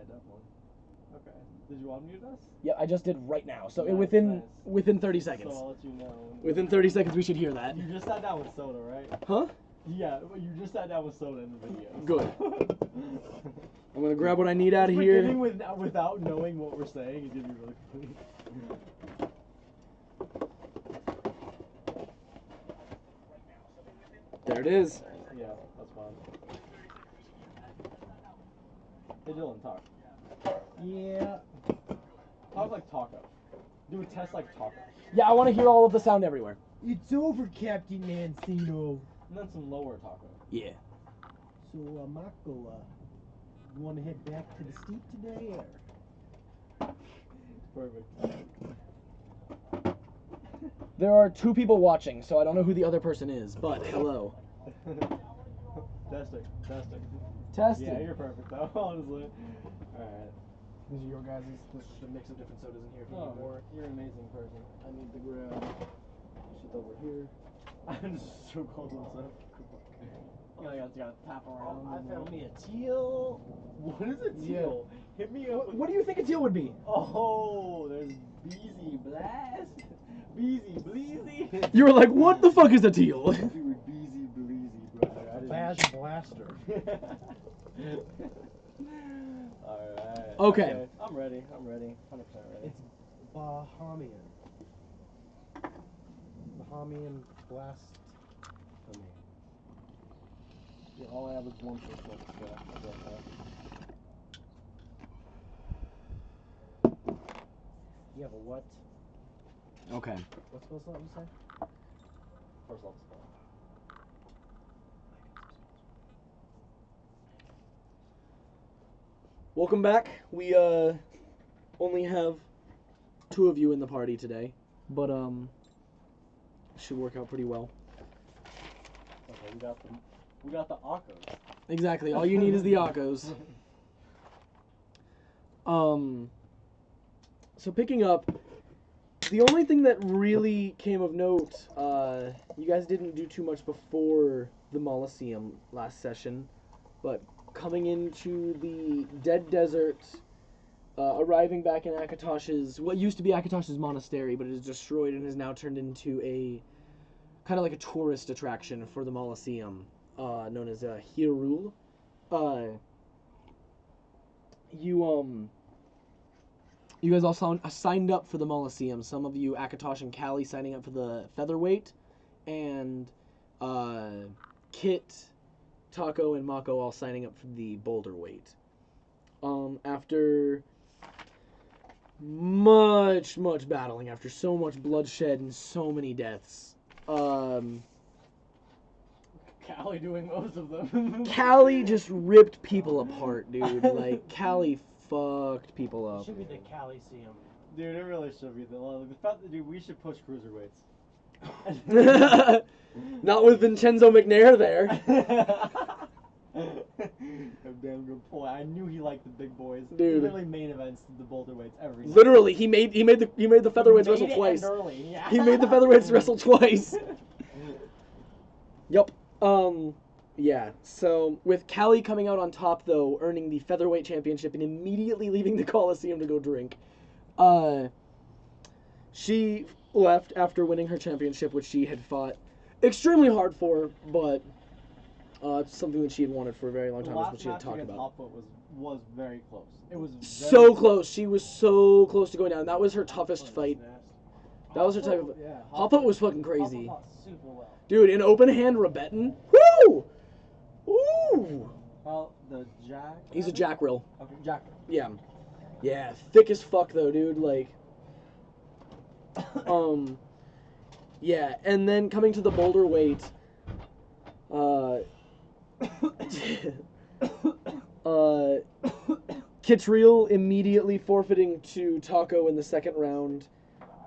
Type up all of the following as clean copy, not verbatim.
definitely. Okay. Did you unmute us? Yeah, I just did right now. So Nice, within 30 seconds. So I'll let you know. Within 30 seconds, we should hear that. You just sat down with soda, right? Huh? Yeah, you just sat down with soda in the video. Good. I'm gonna grab what I need out of here. Beginning without knowing what we're saying is gonna be really funny. There it is. Yeah, that's fine. Hey Dylan, talk. Yeah. Talk like Taco. Do a test like Taco. Yeah, I want to hear all of the sound everywhere. It's over, Captain Mancino. And then some lower Taco. Yeah. So, Mako, you want to head back to the steep today, or? Perfect. There are 2 people watching, so I don't know who the other person is, but hello. Testing. Testing. Yeah, you're perfect though, honestly. Alright. These are your guys'. This is a mix of different sodas in here if you need more. You're an amazing person. I need to grab shit over here. I'm just so cold inside. I gotta tap around. I found me a teal. What is a teal? Hit me up. What do you think a teal would be? Oh, there's Beezy Blast. Beezy Bleezy. You were like, what the fuck is a teal? You were Beezy Bleezy, brother. Bash Blaster. Alright. Okay. I'm ready. 100% ready. It's Bahamian. Bahamian Blast for me. Yeah, all I have is one fish left, so I'll get that. You have a what? Okay. What's supposed to let you say? First level spell. Welcome back. We only have 2 of you in the party today, but should work out pretty well. Okay, we got the Akos. Exactly. All you need is the Akos. So picking up, the only thing that really came of note, you guys didn't do too much before the Moloseum last session, but coming into the Dead Desert, arriving back in Akatosh's, what used to be Akatosh's monastery, but it is destroyed and has now turned into a kind of like a tourist attraction for the Moloseum, known as Hirul. You guys all signed up for the Moloseum. Some of you, Akatosh and Callie, signing up for the featherweight, and Kit, Taco, and Mako all signing up for the boulder weight. After much battling, after so much bloodshed and so many deaths, Callie doing most of them. Callie just ripped people apart, dude. Like, Callie fucked people It up. should be the Coliseum. Dude, it really should be. The fact that, dude, we should push cruiserweights. Not with Vincenzo McNair there. A damn good boy. I knew he liked the big boys. Dude. He literally main events the boulder weights every time. Literally, he made the featherweights wrestle twice. Yeah. He made the featherweights wrestle twice. Yep. Yeah. So with Callie coming out on top though, earning the featherweight championship and immediately leaving the Coliseum to go drink, she left after winning her championship, which she had fought extremely hard for, but it's something that she had wanted for a very long time. That's what she had talked about. Hotfoot was very close. It was So close. She was so close to going down. That was her toughest fight. That was her type of. Yeah, Hotfoot was fucking crazy. Hotfoot fought super well. Dude, in open hand Rebetton. Woo! Ooh! Well, the Jack. He's a Jackrill. Okay, Jack. Yeah. Yeah, thick as fuck though, dude. Like. Yeah, and then coming to the boulder weight. Kitriel immediately forfeiting to Taco in the second round.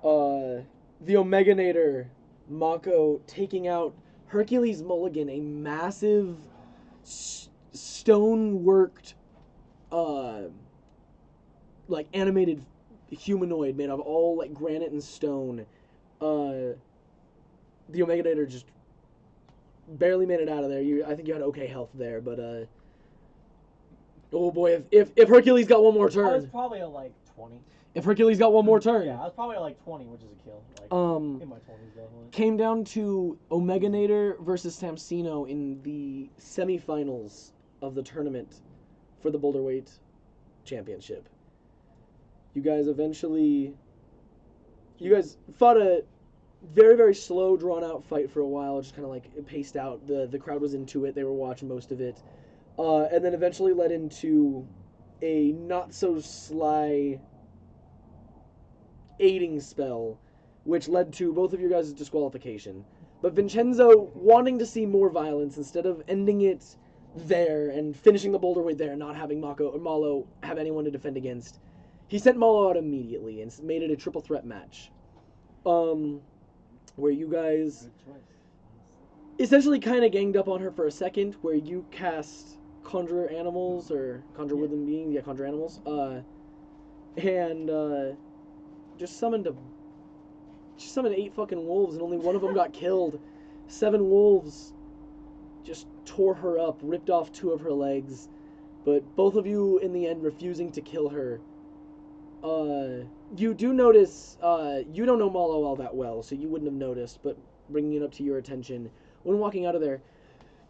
The Omeganator, Mako taking out Hercules Mulligan, a massive stone-worked, like animated humanoid made of all like granite and stone. The Omeganator just barely made it out of there. I think you had okay health there, but Oh boy, if Hercules got one more I was turn. probably at like 20. If Hercules got one more turn. Yeah, I was probably at like 20, which is a kill. Like, in my 20s, definitely. Came down to Omeganator versus Samsino in the semifinals of the tournament for the Boulderweight Championship. You guys fought a very, very slow, drawn-out fight for a while, just kind of like paced out. The crowd was into it. They were watching most of it. And then eventually led into a not-so-sly aiding spell, which led to both of your guys' disqualification. But Vincenzo, wanting to see more violence, instead of ending it there and finishing the Boulderweight there, not having Malo have anyone to defend against, he sent Malo out immediately and made it a triple threat match. Where you guys essentially kind of ganged up on her for a second, where you cast Conjure Animals, or Conjure Woodland Beings, Conjure Animals, and just summoned 8 fucking wolves, and only one of them got killed. 7 wolves just tore her up, ripped off 2 of her legs, but both of you in the end refusing to kill her. You do notice, you don't know Malo all that well, so you wouldn't have noticed, but bringing it up to your attention, when walking out of there,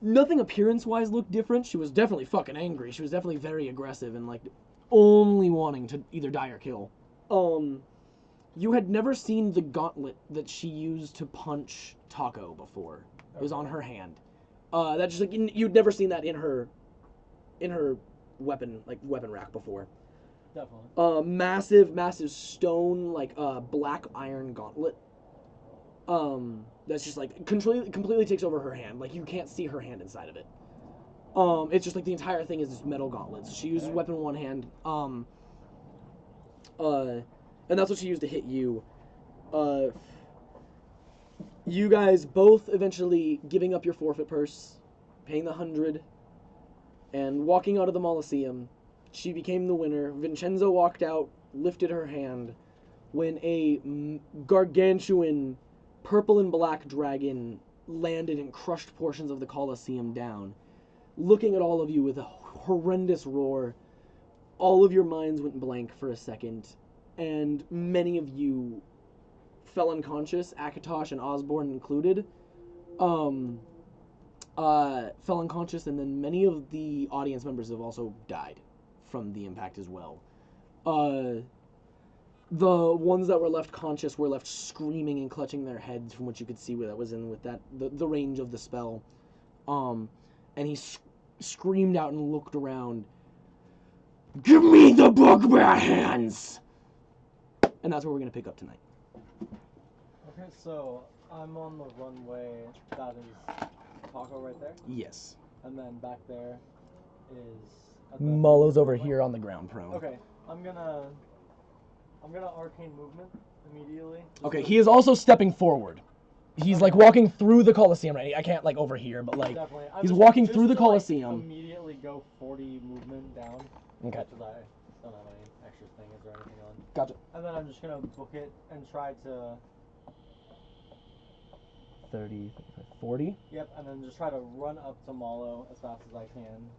nothing appearance-wise looked different. She was definitely fucking angry. She was definitely very aggressive and, like, only wanting to either die or kill. You had never seen the gauntlet that she used to punch Taco before. It was on her hand. That just, like, you'd never seen that in her weapon rack before. Definitely. Massive stone, like, black iron gauntlet. That's just, like, completely takes over her hand. Like, you can't see her hand inside of it. It's just, like, the entire thing is just metal gauntlets. She uses weapon in one hand. And that's what she used to hit you. You guys both eventually giving up your forfeit purse, paying the 100, and walking out of the Mausoleum. She became the winner. Vincenzo walked out, lifted her hand, when a gargantuan purple and black dragon landed and crushed portions of the Colosseum down. Looking at all of you with a horrendous roar, all of your minds went blank for a second, and many of you fell unconscious, Akatosh and Osborne included. Fell unconscious, and then many of the audience members have also died from the impact as well. The ones that were left conscious were left screaming and clutching their heads from what you could see where that was in with the range of the spell. And he screamed out and looked around. Give me the bugbear hands! And that's where we're going to pick up tonight. Okay, so I'm on the runway. That is Taco right there. Yes. And then back there is... Malo's over here on the ground prone. Okay, I'm gonna arcane movement immediately. Okay, he is also stepping forward. He's like walking through the Colosseum, right? I can't like over here, but like he's walking through the Colosseum. Like, immediately go 40 movement down. Okay. Because I don't have any extra things or anything on. Gotcha. And then I'm just gonna book it and try to 30, 40. Yep, and then just try to run up to Malo as fast as I can.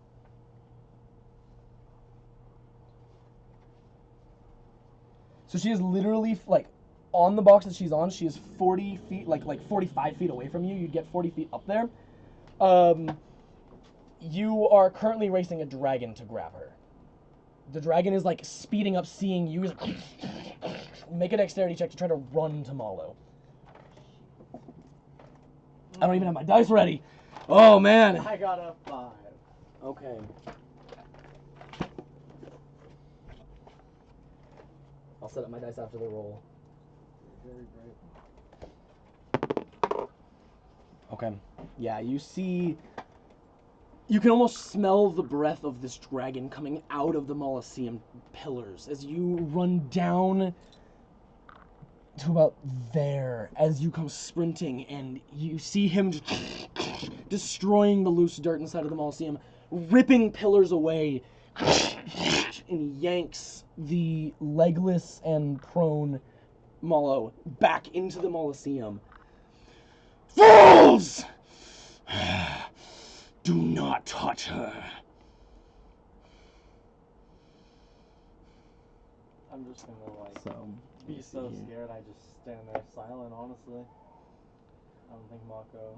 So she is literally like on the box that she's on. She is 40 feet, like 45 feet away from you. You'd get 40 feet up there. You are currently racing a dragon to grab her. The dragon is like speeding up, seeing you. Make a dexterity check to try to run to Malo. I don't even have my dice ready. Oh man. I got a 5. Okay. I'll set up my dice after the roll. Very great. Okay. Yeah, you see... You can almost smell the breath of this dragon coming out of the Mausoleum pillars as you run down to about there as you come sprinting, and you see him just destroying the loose dirt inside of the Mausoleum, ripping pillars away, and yanks the legless and prone Malo back into the Mausoleum. Fools! Do not touch her. I'm just gonna like So be so scared I just stand there silent, honestly. I don't think Mako.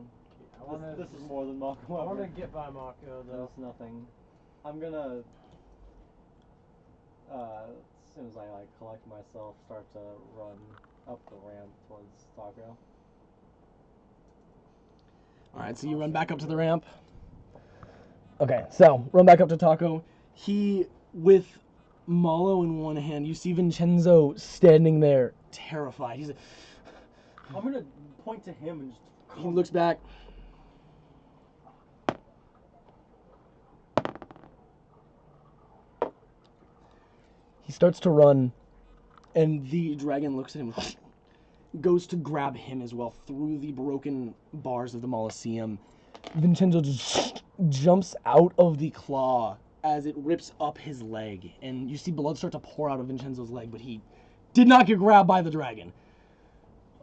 This is more than Mako. I want to get by Mako though. There's nothing. I'm gonna as soon as I like collect myself, start to run up the ramp towards Taco. Alright, so you run back up to the ramp. Okay, so run back up to Taco. He, with Malo in one hand, you see Vincenzo standing there, terrified. He's like, I'm gonna point to him and just. he looks back. He starts to run, and the dragon looks at him, goes to grab him as well through the broken bars of the Molosseum. Vincenzo just jumps out of the claw as it rips up his leg, and you see blood start to pour out of Vincenzo's leg, but he did not get grabbed by the dragon.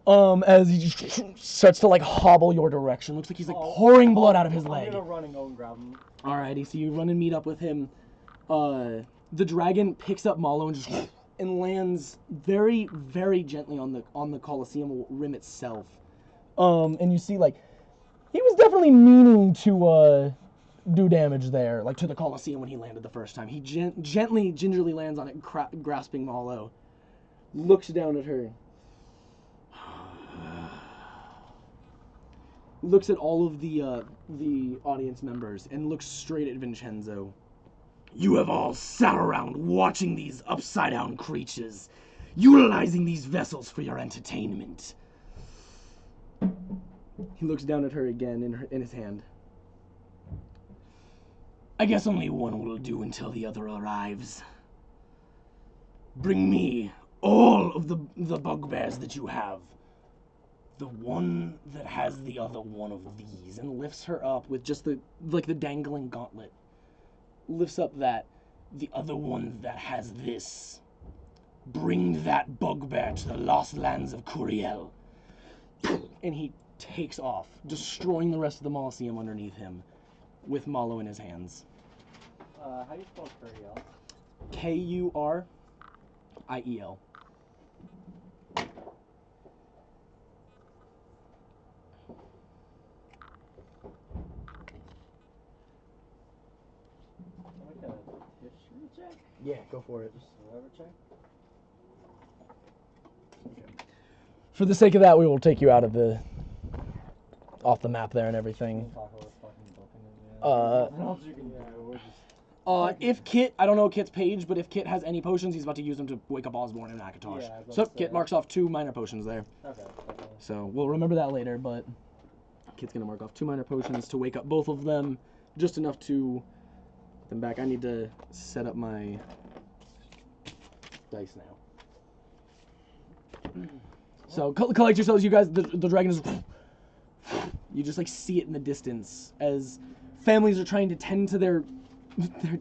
As he just starts to like hobble your direction. Looks like he's like pouring blood out of his leg. I'm gonna run and go and grab him. Alrighty, so you run and meet up with him. The dragon picks up Malo and just and lands very, very gently on the Colosseum rim itself. And you see like he was definitely meaning to do damage there, like to the Colosseum when he landed the first time. He gently, gingerly lands on it, grasping Malo. Looks down at her. Looks at all of the audience members and looks straight at Vincenzo. You have all sat around watching these upside-down creatures, utilizing these vessels for your entertainment. He looks down at her again in his hand. I guess only one will do until the other arrives. Bring me all of the bugbears that you have. The one that has the other one of these, and lifts her up with just the dangling gauntlet. Lifts up the other one that has this. Bring that bugbear to the lost lands of Curiel. And he takes off, destroying the rest of the Molosseum underneath him, with Malo in his hands. How do you spell Curiel? Kuriel. Like a history check? Yeah, go for it. Just whatever check? For the sake of that, we will take you out of off the map there and everything. Nothing else you can do. We're just... If Kit, I don't know Kit's page, but if Kit has any potions, he's about to use them to wake up Osborne and Akatosh. Yeah, so Kit marks off 2 minor potions there. Okay. So we'll remember that later, but Kit's gonna mark off 2 minor potions to wake up both of them, just enough to put them back. I need to set up my dice now. So collect yourselves, you guys. The dragon is. You just like see it in the distance as families are trying to tend to their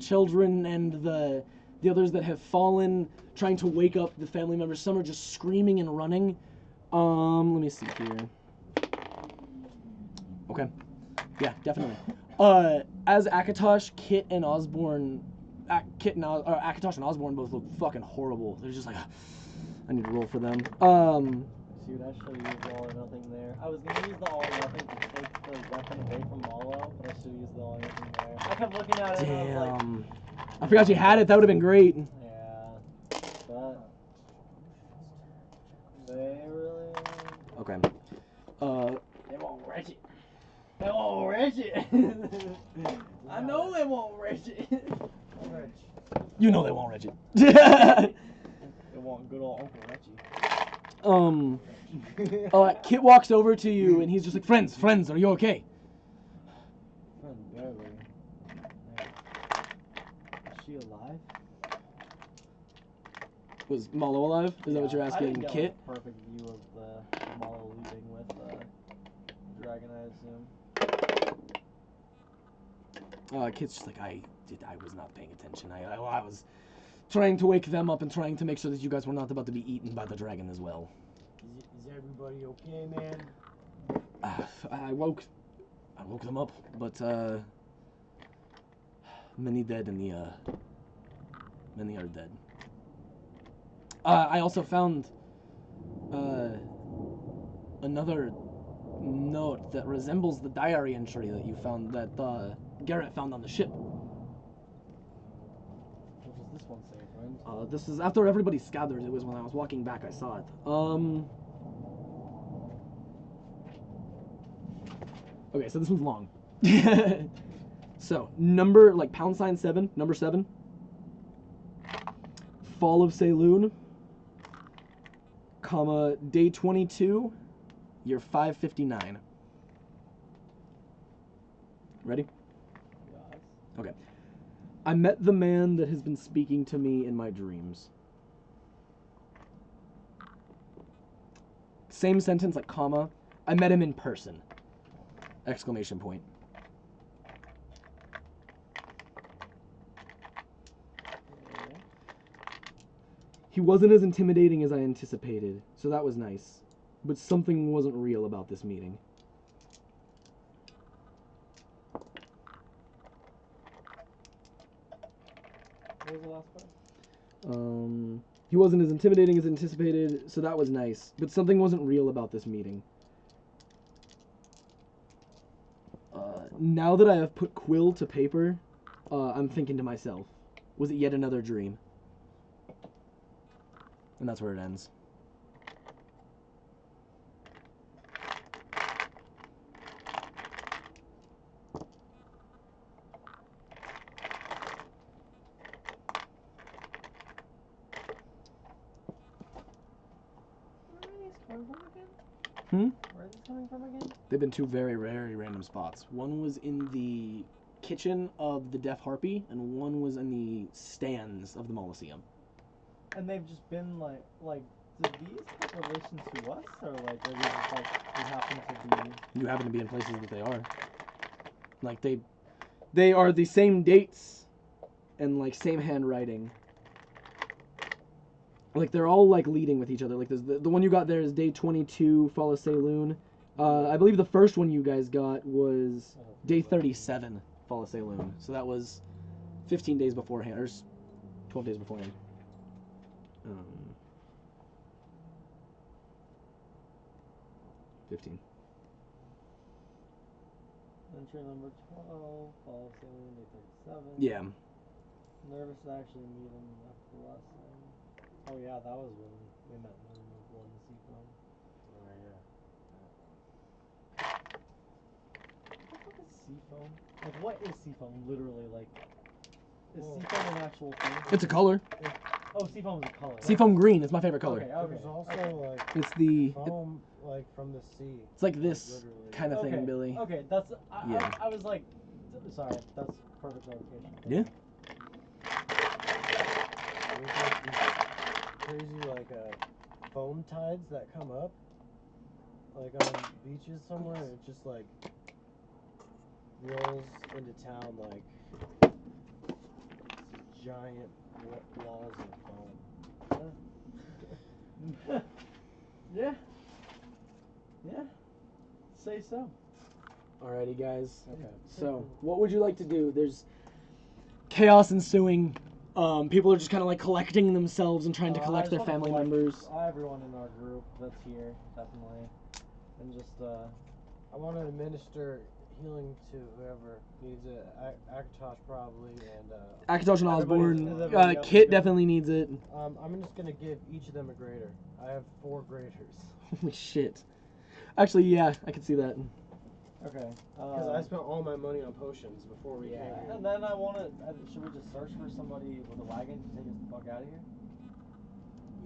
children and the others that have fallen, trying to wake up the family members. Some are just screaming and running. Let me see here. Okay. Yeah, definitely. As Akatosh, Kit and Osborne, Akatosh and Osborne both look fucking horrible. They're just like, I need to roll for them. Dude, I should have used all or nothing there. I was gonna use the all or nothing to take the weapon away from Malo, but I should have used the all or nothing there. I kept looking at it and I was like... I forgot you had it. That would have been great. Yeah, but... They really... Okay. They won't reach it. They won't reach it. I know they won't reach it. You know they won't reach it. They want good old Uncle Reggie. Kit walks over to you and he's just like, friends, are you okay? Friend, barely. Is she alive? Was Malo alive? Is that what you're I asking, didn't get, Kit? like, a perfect view of the Malo leaving with the dragon, I assume. Kit's just like, I was not paying attention. I was trying to wake them up and trying to make sure that you guys were not about to be eaten by the dragon as well. Is everybody okay, man? I woke them up, but many dead and many are dead. I also found another note that resembles the diary entry that you found, that Garrett found on the ship. What does this one say, friend? This is after everybody scattered. It was when I was walking back I saw it. Okay, so this one's long. So, #7, number 7. Fall of Saloon, comma, day 22, year 559. Ready? Yes. Okay. I met the man that has been speaking to me in my dreams. Same sentence, like comma. I met him in person. Exclamation point. Okay. He wasn't as intimidating as I anticipated, so that was nice. But something wasn't real about this meeting. What was the last part? He wasn't as intimidating as anticipated, so that was nice. But something wasn't real about this meeting. Now that I have put Quill to paper, I'm thinking to myself, was it yet another dream? And that's where it ends. Where are these coming from again? Hmm? Where are these coming from again? They've been two very, very random spots. One was in the kitchen of the Deaf Harpy, and one was in the stands of the MaloMania. And they've just been like, do these have relation to us, or like, are they just like, we happen to be? You happen to be in places that they are. Like, they are the same dates and, like, same handwriting. Like, they're all, like, leading with each other. Like, the one you got there is day 22, Fall of Saloon. I believe the first one you guys got was day 37, Fall of Saloon. So that was 15 days beforehand, or 12 days beforehand. 15. Entry number 12, Fall of Saloon, day 37. Yeah. Nervous to actually meet him after the last time. Oh yeah, that was when we met him in the Blood and Seafoam. Oh yeah. What the fuck is Seafoam? Like, what is Seafoam, literally, like? Is Well, Seafoam an actual thing? It's a color. Oh, Seafoam is a color. Seafoam green is my favorite color. Okay, okay. There's also okay. like It's the... foam like from the sea. It's like this literally. kind of thing, Okay, Billy. Okay, that's... Yeah. I was like... Sorry, that's perfect clarification. Yeah. There's like these crazy like foam tides that come up like on beaches somewhere, and it just like rolls into town like these giant walls of foam. Yeah. Yeah. Say so. Alrighty, guys. Okay. So, what would you like to do? There's chaos ensuing. People are just kind of like collecting themselves and trying to I collect just their wanna family collect members. everyone in our group that's here, definitely. And just, I want to administer healing to whoever needs it. Akatosh probably, and Akatosh and Everybody's- Osborne. everybody else is Kit good? definitely needs it. I'm just gonna give each of them a grader. I have 4 graders Holy shit. Actually, yeah, I can see that. okay. because I spent all my money on potions before we came Yeah, here. and then I want to, should we just search for somebody with a wagon to take us the fuck out of here?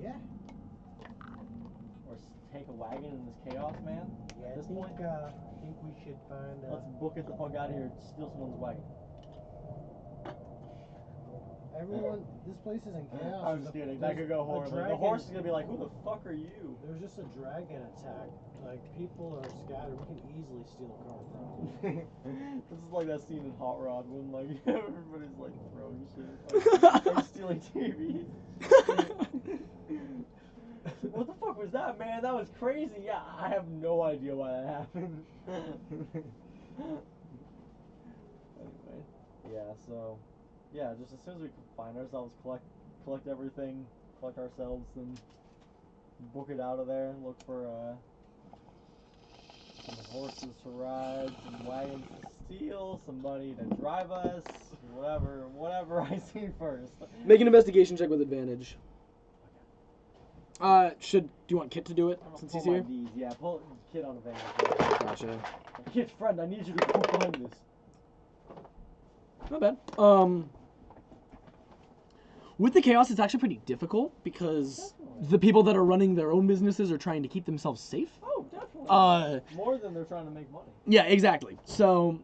Yeah. Or take a wagon in this chaos, man? Yeah, At this I point? think we should find. Let's book it the fuck out of here and steal someone's wagon. Everyone, this place is in chaos. I was just kidding. That could go horribly. The horse is gonna be like, who the fuck are you? There's just a dragon attack. Like, people are scattered. We can easily steal a car from them. This is like that scene in Hot Rod when like everybody's like throwing shit, like stealing TVs. What the fuck was that, man? That was crazy. Yeah, I have no idea why that happened. Anyway, yeah. So, yeah, just as soon as we can find ourselves, collect everything, collect ourselves and book it out of there. Look for some horses to ride, some wagons to steal, somebody to drive us, whatever I see first. Make an investigation check with advantage. Do you want Kit to do it since he's here? These. Yeah, pull Kit on advantage. Gotcha. Kit, friend, I need you to go find this. Not bad. With the chaos, it's actually pretty difficult because the people that are running their own businesses are trying to keep themselves safe. Oh, definitely. More than they're trying to make money. Yeah, exactly. So,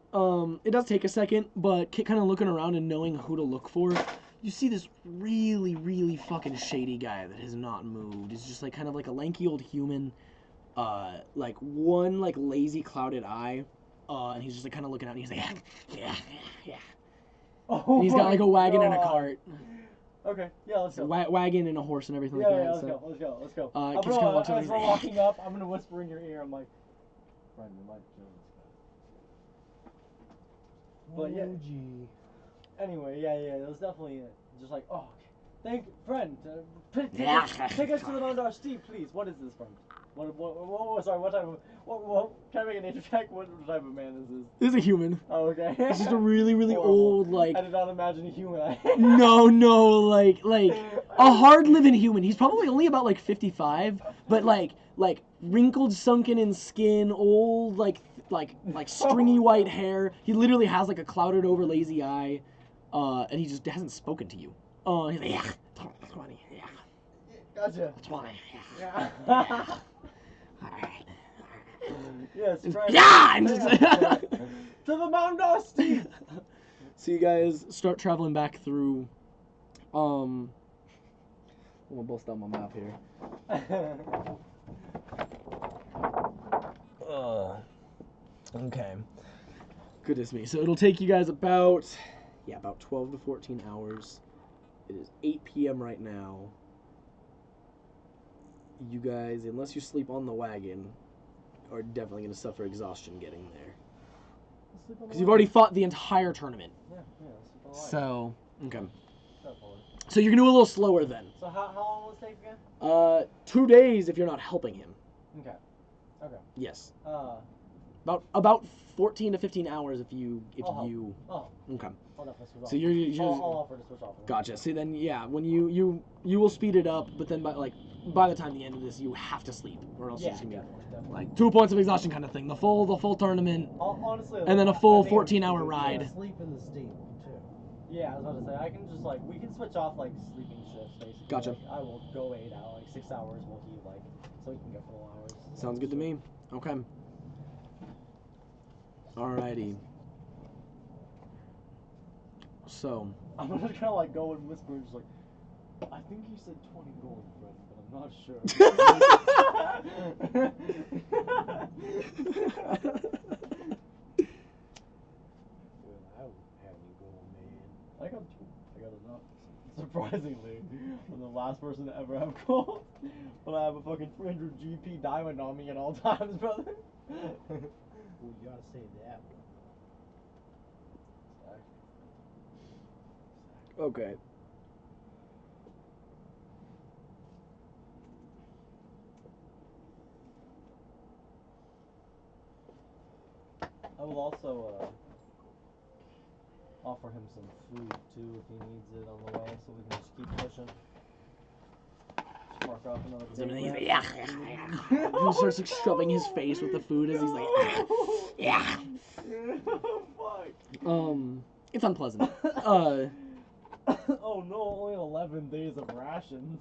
it does take a second, but Kit kind of looking around and knowing who to look for, you see this really, really fucking shady guy that has not moved. He's just like kind of like a lanky old human, like one like lazy clouded eye, and he's just like kind of looking out and he's like, yeah. Oh, and he's got like a wagon and a cart. Okay, yeah, let's go. Wagon and a horse and everything Yeah, like that. let's go. Kit Kit's I'm kinda walks over, as he's we're like, walking up, I'm gonna whisper in your ear. I'm like, friend, we might kill this guy. But yeah. Oh, gee. Anyway, yeah, it was definitely just like, oh, thank friend. Take us to the Mondar Steep, please. What is this, friend? Sorry, what type of, can I make a nature check? What type of man is this? This is a human. Oh, okay. It's just a really, really old, like... I did not imagine a human. No, like a hard-living human. He's probably only about, like, 55, but, like wrinkled, sunken in skin, old, like stringy white hair. He literally has, like, a clouded-over lazy eye, and he just hasn't spoken to you. He's like, yeah, 20, yeah. Gotcha. 20, yeah. Alright. Yes, friend. Yeah! And just, to the Mondar Steep! So you guys start traveling back through, I'm gonna bust out my map here. Okay. Goodness me. So it'll take you guys about 12 to 14 hours. It is 8 p.m. right now. You guys, unless you sleep on the wagon, are definitely going to suffer exhaustion getting there. Because you've already fought the entire tournament. Yeah, So, okay. Definitely. So you're going to do a little slower then. So how long will it take again? 2 days if you're not helping him. Okay. Yes. About 14 to 15 hours if you Oh. Okay. I'll definitely switch off. So you're I'll offer to switch off. Gotcha. See then when you will speed it up, but then by the time the end of this you have to sleep or else you're just gonna be like 2 points of exhaustion kind of thing. The full tournament. Honestly, and then a full 14-hour ride. Sleep in the steep too. Yeah, I was about to say I can just we can switch off sleeping shifts basically. Gotcha. I will go 8 hours, 6 hours while he so he can get full hours. Sounds good to me. Okay. Alrighty. So I'm just gonna go and whisper, just I think he said 20 gold, friend, but I'm not sure. Well, I don't have any gold, man. I got 2. I got enough. Surprisingly, I'm the last person to ever have gold, but I have a fucking 300 GP diamond on me at all times, brother. Well, you gotta save that one. okay. I will also offer him some food too if he needs it on the way, so we can just keep pushing. Just mark off another day. He starts shoving his face with the food as he's like, yeah. Fuck. It's unpleasant. Oh no, only 11 days of rations.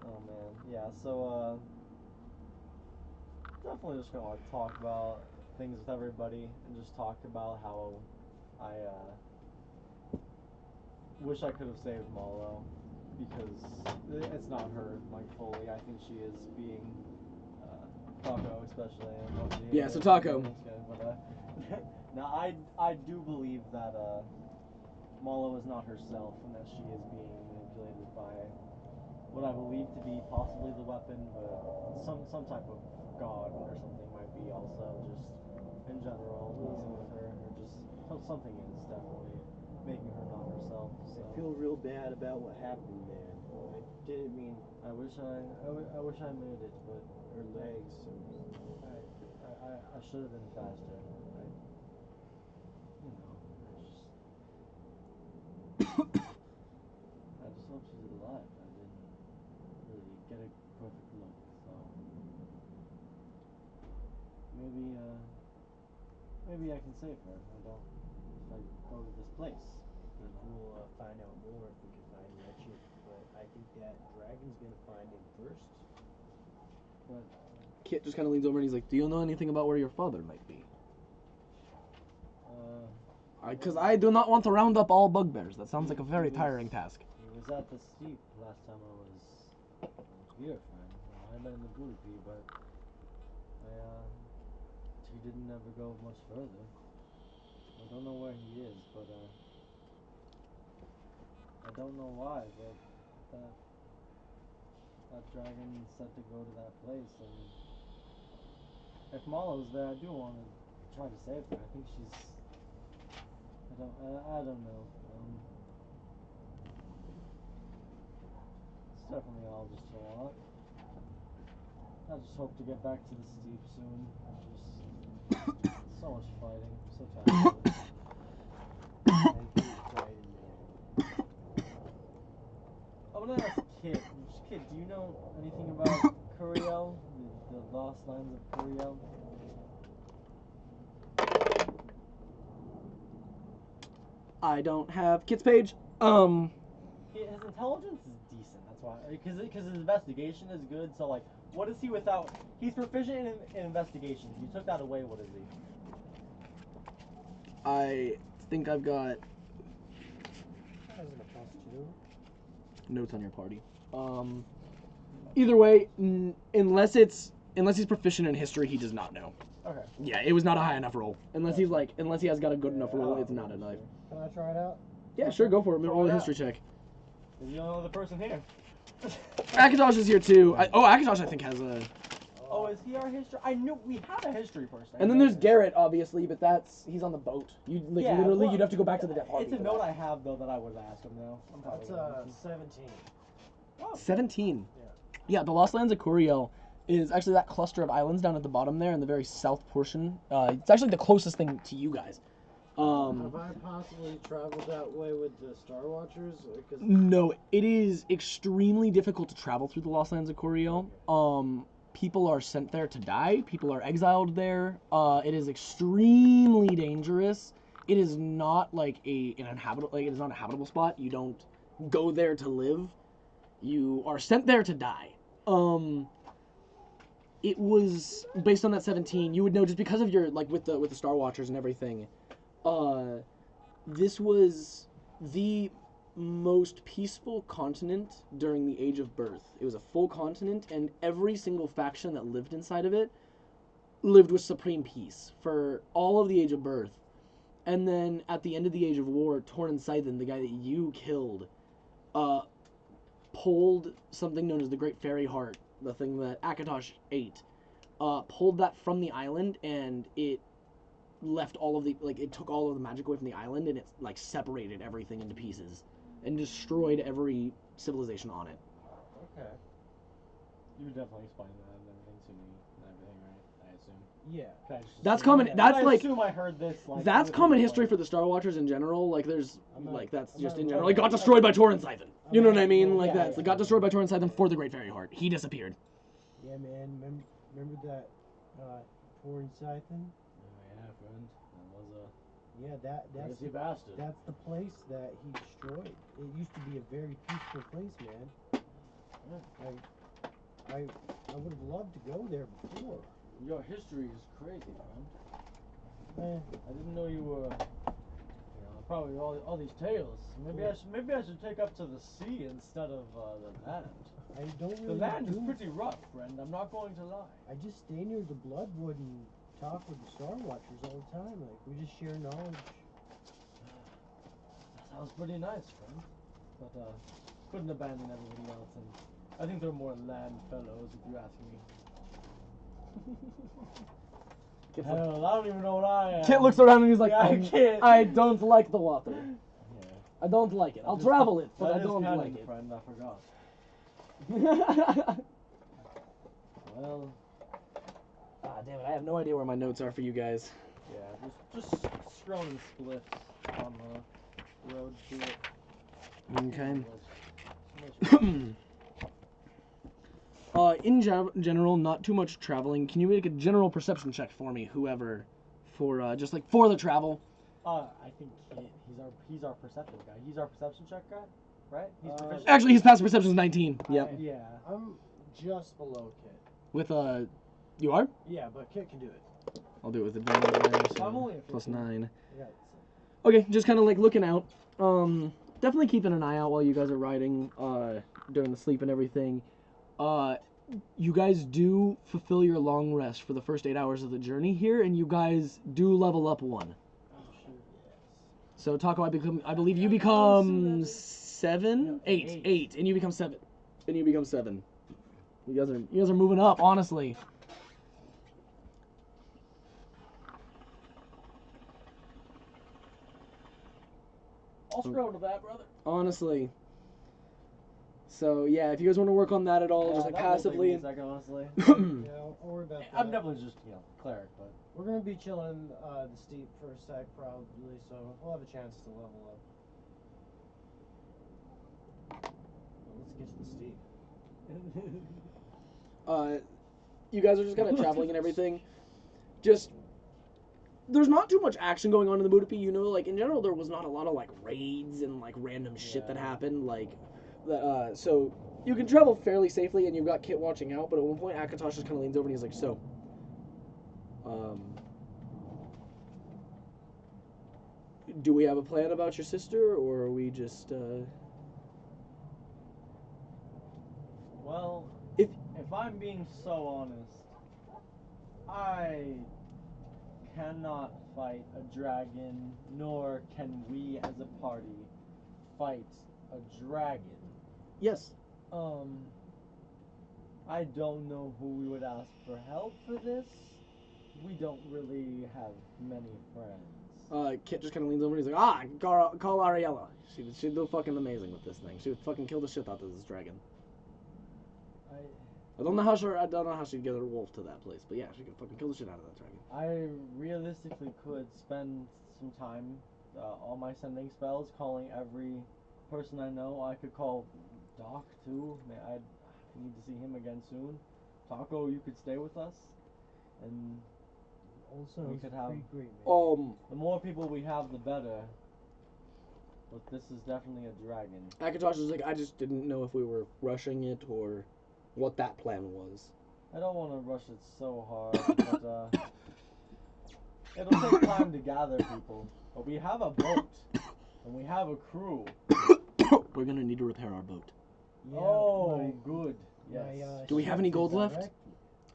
Oh man, yeah, so definitely just gonna talk about things with everybody and just talk about how I wish I could have saved Malo because it's not her fully. I think she is being Taco especially. And what Yeah, so Taco. But, now I do believe that Malo is not herself and that she is being manipulated by what I believe to be possibly the weapon, but some type of god or something might be also just in general, messing with her, or just something is definitely making her not herself. So. I feel real bad about what happened, man. I didn't mean I wish I wish I made it, but her legs. I should have been faster. I just hope she's alive. I didn't really get a perfect look, so maybe I can save her. If I go to this place. We'll find out more if we can find Wretched, but I think that dragon's gonna find him first. But Kit just kind of leans over and he's like, "Do you know anything about where your father might be?" Because I do not want to round up all bugbears. That sounds like a very tiring task. He was at the steep last time I was here, friend. I met in the Booty, but he didn't ever go much further. I don't know where he is, but I don't know why, but that dragon said to go to that place, and if Malo's there, I do want to try to save her. I think she's. I don't know. It's definitely all just a lot. I just hope to get back to the steep soon. Just so much fighting. So tired of it. I'm gonna ask Kit. Kit, do you know anything about Curiel? The lost lands of Curiel? I don't have Kit's page. His intelligence is decent. That's why, because his investigation is good. So like, what is he without? He's proficient in investigation. If you took that away, what is he? I think I've got That isn't a +2. notes on your party. Either way, unless he's proficient in history, he does not know. Okay. Yeah, it was not a high enough roll. Unless he has got a good enough roll, it's not enough. Can I try it out? Yeah, sure, go for it. Try Roll it a out. history check. He's the only other person here. Akatosh is here too. Akatosh I think has a. Oh, is he our history? I knew we had a history person. And then there's Garrett, obviously, but he's on the boat. You literally well, you'd have to go back to the death It's a note I have though that I would ask him now. That's 17. Oh. 17. Yeah. Yeah, the Lost Lands of Curiel is actually that cluster of islands down at the bottom there in the very south portion. It's actually the closest thing to you guys. Have I possibly traveled that way with the Star Watchers? No, it is extremely difficult to travel through the Lost Lands of Curiel. People are sent there to die. People are exiled there. It is extremely dangerous. It is not like it is not a habitable spot. You don't go there to live. You are sent there to die. It was based on that 17. You would know just because of your with the Star Watchers and everything. This was the most peaceful continent during the Age of Birth. It was a full continent, and every single faction that lived inside of it lived with supreme peace for all of the Age of Birth. And then at the end of the Age of War, Torn and Scythen, the guy that you killed, pulled something known as the Great Fairy Heart, the thing that Akatosh ate, pulled that from the island, and it left all of the it took all of the magic away from the island, and it separated everything into pieces and destroyed every civilization on it. Okay. You would definitely explain that and everything to me and everything, right? I assume. Yeah. That's common. Yeah. That's I assume I heard this. That's common history for the Star Watchers in general. There's that's just in general. It got destroyed by Torrent Scythen. You know what I mean? It got destroyed by Torrent Scythen for the Great Fairy Heart. He disappeared. Yeah, man. Remember that Torrent Scythen? Yeah, friend. That was That's crazy bastard. That's the place that he destroyed. It used to be a very peaceful place, man. I would have loved to go there before. Your history is crazy, friend. I didn't know you were, probably all these tales. Maybe I should take up to the sea instead of the land. I don't really. The land is pretty rough, friend. I'm not going to lie. I just stay near the Bloodwood and talk with the Star Watchers all the time. We just share knowledge. That sounds pretty nice, friend. But couldn't abandon everybody else, and I think they're more land fellows, if you ask me. Kit, I don't even know what I am. Kit looks around and he's like, Yeah, Kit. I don't like the water. Yeah. I don't like it. I'll travel it, but I That is don't canon, like it. friend, I forgot. Well, Ah, damn it, I have no idea where my notes are for you guys. yeah, just scrolling spliffs on the road to it. Okay. So much- In general, not too much traveling. Can you make a general perception check for me, whoever, for just like for the travel? I think he's our perception guy. He's our perception check guy, right? He's proficient. Actually, his passive perception is 19. Yep. Yeah. I'm just below Kit. With you are? Yeah, but Kit can do it. I'll do it with advantage there. I'm So only at plus 15. 9. Yeah. Okay, just kind of like looking out. Definitely keeping an eye out while you guys are riding. During the sleep and everything. You guys do fulfill your long rest for the first 8 hours of the journey here, and you guys do level up 1. Oh shit. So Taco, I believe you become 7, 8, and you become 7, and you become 7. You guys are moving up, honestly. I'll scroll to that, brother. Honestly. So yeah, if you guys want to work on that at all, just like that won't take me passively. a second, honestly. Yeah, I'll worry about that. I'm definitely just cleric, but We're gonna be chilling the steep for a sec, probably, so we'll have a chance to level up. Well, let's get to the steep. You guys are just kind of traveling and everything. Just there's not too much action going on in the Budapest, you know. Like in general, there was not a lot of like raids and like random shit that happened. Like, so you can travel fairly safely, and you've got Kit watching out. But at one point, Akatosh just kind of leans over and he's like, "So, do we have a plan about your sister, or are we just?" well, If I'm being so honest, I cannot fight a dragon, nor can we as a party fight a dragon. yes, I don't know who we would ask for help for this. We don't really have many friends. Kit just kind of leans over and he's like, call Ariella. She'd do fucking amazing with this thing. She would fucking kill the shit out of this dragon. I don't know how she'd get her wolf to that place, but yeah, she could fucking kill the shit out of that dragon. I realistically could spend some time on my sending spells, calling every person I know. I could call Doc too. I need to see him again soon. Taco, you could stay with us, and Also, we could have. pretty great, man. The more people we have, the better. But this is definitely a dragon. Akatosh is like, I just didn't know if we were rushing it or what that plan was. I don't want to rush it so hard, but it'll take time to gather people. But we have a boat, and we have a crew. We're gonna need to repair our boat. Oh, good. Yes. Do we have any gold left? Direct?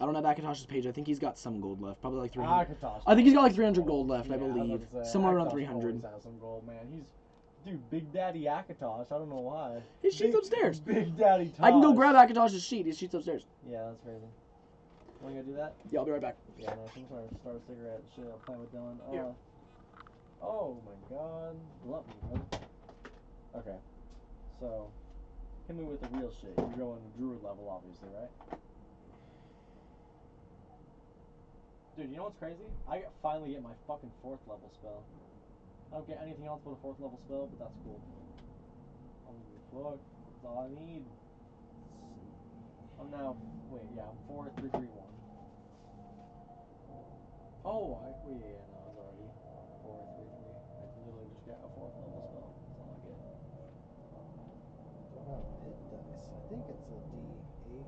I don't have Akatosh's page. I think he's got some gold left. Probably like 300. Akatosh. I think he's got like 300 gold left, I Yeah, was believe. about to say, Somewhere around Akatosh 300. always has some gold, man. Dude, Big Daddy Akatosh. I don't know why. His sheet's upstairs. Big Daddy Tosh. I can go grab Akatosh's sheet. His sheet's upstairs. Yeah, that's crazy. Want to go do that? Yeah, I'll be right back. Yeah, no, I'm trying to start a cigarette. Shit, I'll play with Dylan. Yeah. Oh my god. Blunt me, brother. Okay. So, hit me with the real shit. You're going to druid level, obviously, right? Dude, you know what's crazy? I finally get my fucking 4th level spell. I don't get anything else but a 4th level spell, but that's cool. Fuck. That's all I need. I'm now. Wait, yeah, I'm 4, 3, 3, 1. Oh, wait, yeah, no, I was already 4, 3, 3. I can literally just get a 4th level spell. That's all I get. Don't have hit dice. I think it's a D8.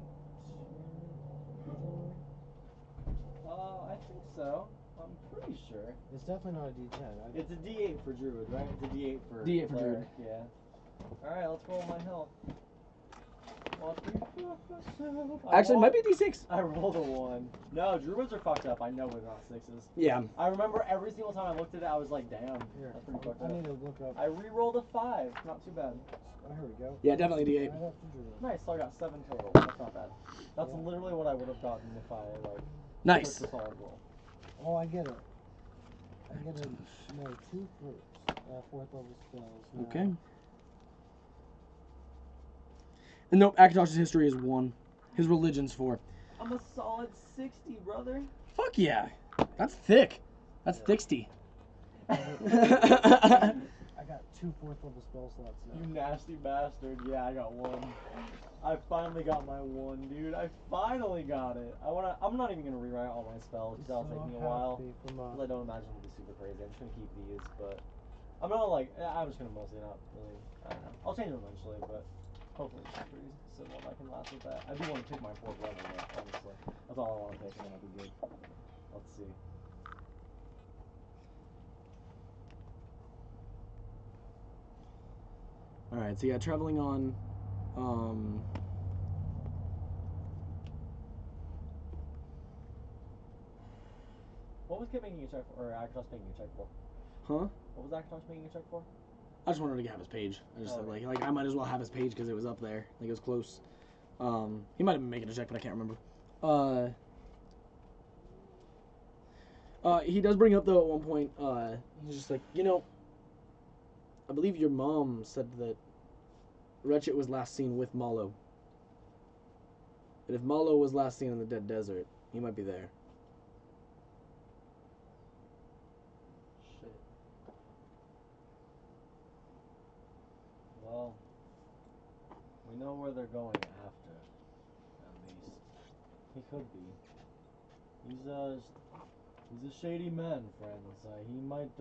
I think so. I'm pretty sure. It's definitely not a D10. It's a D8 for druid, right? It's a D8 for D8 for cleric, druid. Yeah. Alright, let's roll my health. Actually, it might be D6. I rolled a 1. No, druids are fucked up. I know we're not 6s. Yeah. I remember every single time I looked at it, I was like, damn, Here, that's pretty fucked I up. need to look up. I re-rolled a 5. Not too bad. Oh, here we go. Yeah, definitely D8. Right up to Druid. Nice, so I got 7 total. That's not bad. That's Yeah. literally what I would have gotten if I, like, Nice. took the solid roll. Oh, I get it. No, 2 fruits. 4th level spells. Now. Okay. And nope, Akatosh's history is 1. His religion's 4. I'm a solid 60, brother. Fuck yeah. That's thick. That's thicksty. I got 2 4th level spell slots now. You nasty bastard. Yeah, I got 1. I finally got my 1, dude. I finally got it. I'm not even gonna rewrite all my spells because that'll take me a while. Because I don't imagine it'll be super crazy. I'm just gonna keep these, but I'm not like I'm just gonna mostly not really. I don't know. I'll change them eventually, but hopefully it's pretty simple. And I can last with that. I do want to pick my 4th level though, honestly. That's all I want to pick, and then I'll be good. Let's see. Alright, so yeah, traveling on. What was Kit making a check for? Or Akatosh making a check for? Huh? What was Akatosh making a check for? I just wanted to have his page. I just said, like I might as well have his page because it was up there. Like it was close. He might have been making a check, but I can't remember. He does bring up though at one point. He's just like, you know, I believe your mom said that Wretched was last seen with Malo. And if Malo was last seen in the Dead Desert, he might be there. Shit. Well, we know where they're going after, at least. He could be. He's a shady man, friends. He might,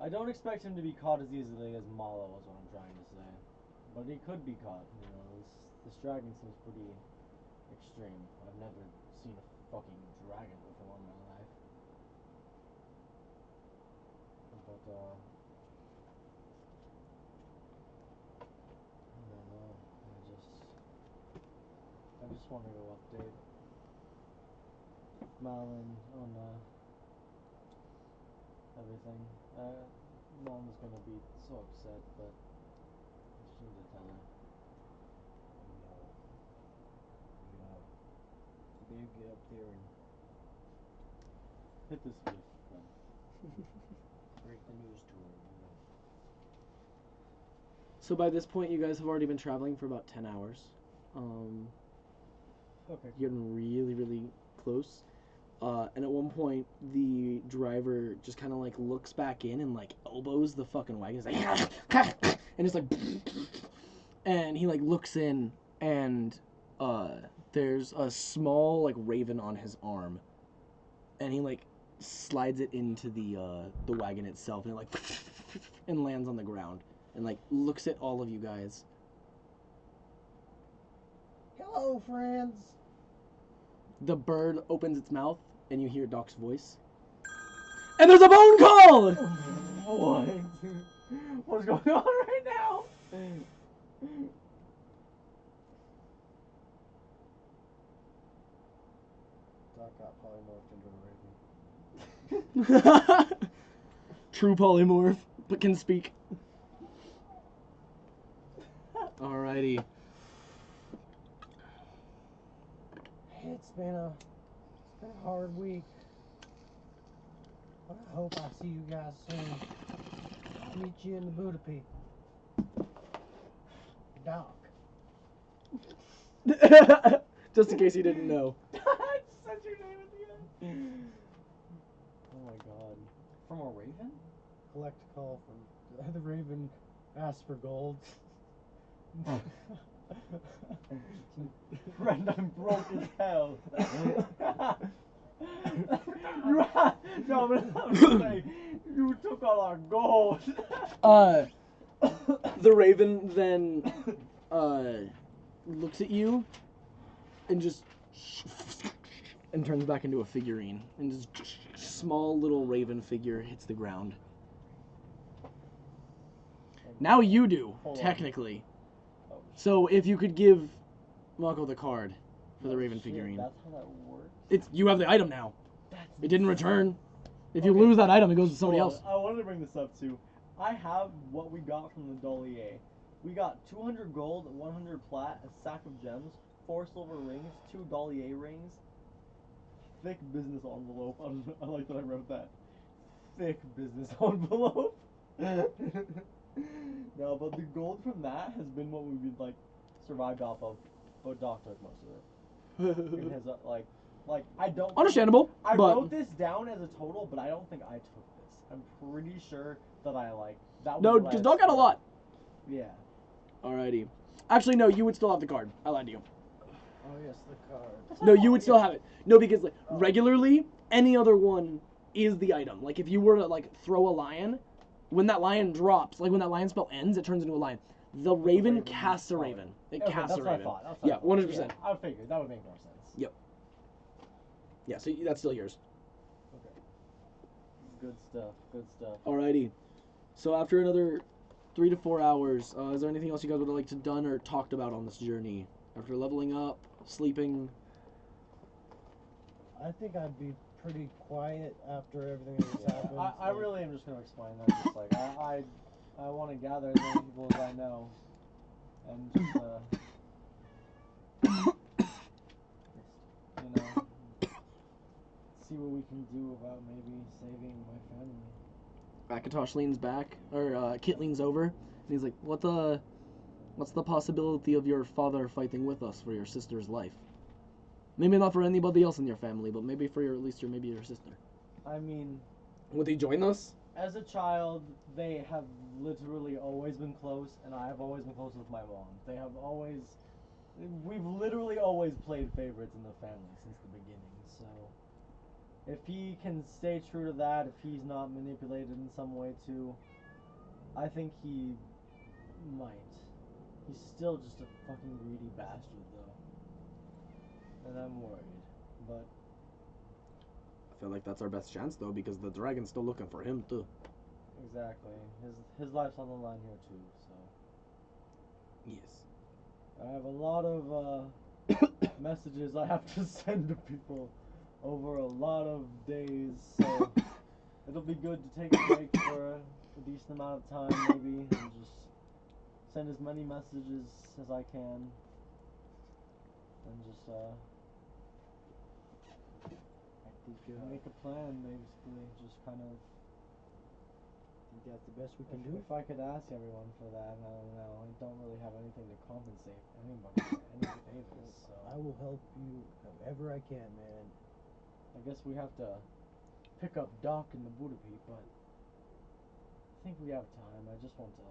I don't expect him to be caught as easily as Malo is what I'm trying to say. But he could be caught, you know. This dragon seems pretty extreme. I've never seen a fucking dragon before in my life. But, I don't know. I just want to go update Malin on, everything. Mom was gonna be so upset, but I just need to tell her. You better get up there and Hit this with them. break the news to her. So by this point, you guys have already been traveling for about 10 hours. Okay. You're getting really, really close. And at one point, the driver just kind of like looks back in and like elbows the fucking wagon. He's like, and it's like, and he like looks in, and there's a small like raven on his arm, and he like slides it into the wagon itself, and it like and lands on the ground, and like looks at all of you guys. Hello, friends. The bird opens its mouth, and you hear Doc's voice. And there's a phone call! What? What's going on right now? Doc got polymorphed into a raven. True polymorph, but can speak. Alrighty. It's been a hard week. But I hope I see you guys soon. I'll meet you in the Buddha Peak. Doc. Just in case you didn't know. I just said your name at the end. Oh my god. From a raven? Collect a call from the raven. Ask for gold. Friend, I'm broke as hell. No, but I'm gonna say, you took all our gold. The raven then looks at you and just and turns back into a figurine, and just small little raven figure hits the ground. Now you do, technically. Oh, So if you could give Mako the card for the raven figurine. That's how that works. You have the item now. It didn't return. If you lose that item, it goes to somebody else. I wanted to bring this up too. I have what we got from the Dolier. We got 200 gold, 100 plat, a sack of gems, 4 silver rings, 2 Dolier rings, thick business envelope. I like that I wrote that. Thick business envelope. No, but the gold from that has been what we've like survived off of, but Doc took most of it. In his like I don't. Understandable. I but wrote this down as a total, but I don't think I took this. I'm pretty sure that I like that. Was no, what I because Doc got a scored. lot. Yeah. Alrighty. Actually, no, you would still have the card. I lied to you. Oh yes, the card. No, you would still have it. No, because like regularly, any other one is the item. Like if you were to like throw a lion, when that lion drops, like when that lion spell ends, it turns into a lion. The raven casts a raven. It Okay, casts that's a what I raven. thought. That's what Yeah, I thought. 100%. Yeah, I figured that would make more sense. Yep. Yeah, so that's still yours. Okay. Good stuff. Good stuff. Alrighty. So after another 3 to 4 hours, is there anything else you guys would have liked to done or talked about on this journey? After leveling up, sleeping. I think I'd be pretty quiet after everything that's happened. I really am just gonna explain that. Just like I want to gather as many people as I know, and just you know, see what we can do about maybe saving my family. Akatosh leans back, or Kit leans over, and he's like, what's the possibility of your father fighting with us for your sister's life? Maybe not for anybody else in your family, but maybe for maybe your sister. I mean, Would he join us? as a child, they have literally always been close, and I have always been close with my mom. We've literally always played favorites in the family since the beginning, so if he can stay true to that, if he's not manipulated in some way too, I think he might. He's still just a fucking greedy bastard, though. And I'm worried, but I feel like that's our best chance, though, because the dragon's still looking for him, too. exactly. His life's on the line here, too, so. Yes. I have a lot of messages I have to send to people over a lot of days, so it'll be good to take a break for a decent amount of time, maybe, and just send as many messages as I can, and just make a plan, basically, just kind of. I think that's the best we can do. If I could ask everyone for that, I don't know. I don't really have anything to compensate anybody for any favors, so I will help you however I can, man. I guess we have to pick up Doc and the Buddha Peep, but I think we have time. I just want to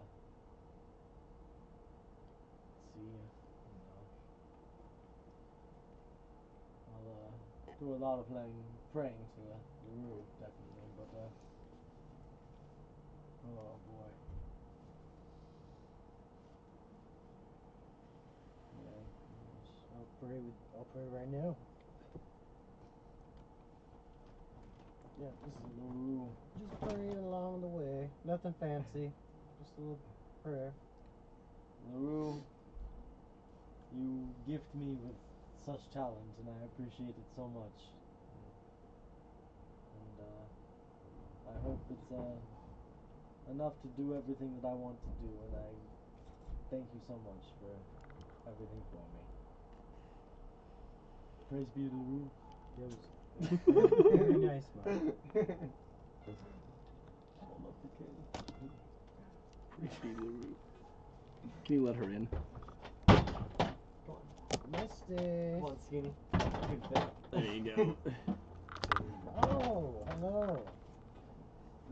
see, I'll do a lot of praying to the Roo, definitely, but oh boy. Yeah. I'll pray right now. Yeah, just praying along the way. Nothing fancy. Just a little prayer. LaRue, you gift me with such talent, and I appreciate it so much. And I hope it's enough to do everything that I want to do, and I thank you so much for everything for me. Praise be to LaRue. Very nice, man. I love the Callie. Can you let her in? Namaste. Come on, Skinny. Good thing. There you go. Oh, hello.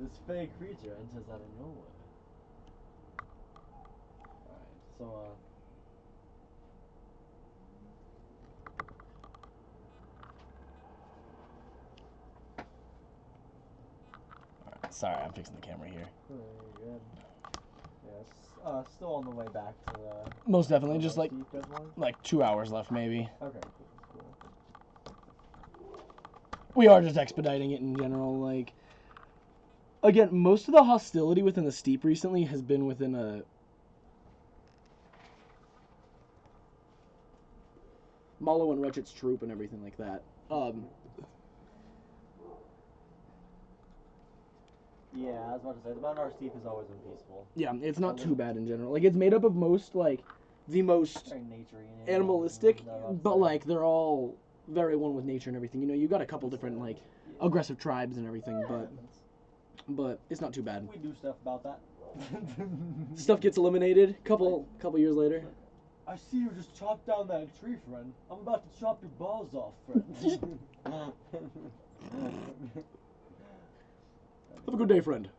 This fey creature enters out of nowhere. Alright, so Sorry, I'm fixing the camera here. very good. Yeah, still on the way back to the. Most definitely, just Steep Deadline? like 2 hours left, maybe. Okay, cool. We are just expediting it in general. Like, again, most of the hostility within the steep recently has been within a Malo and Wretched's troop and everything like that. Yeah, I was about to say, the Mount Steep has always been peaceful. Yeah, it's not too bad in general. Like, it's made up of most, like, the most Very naturey and animalistic, but, like, they're all very one with nature and everything. You know, you got a couple different like aggressive tribes and everything, but it's not too bad. We do stuff about that. Stuff gets eliminated. Couple years later. I see you just chopped down that tree, friend. I'm about to chop your balls off, friend. Have a good day, friend.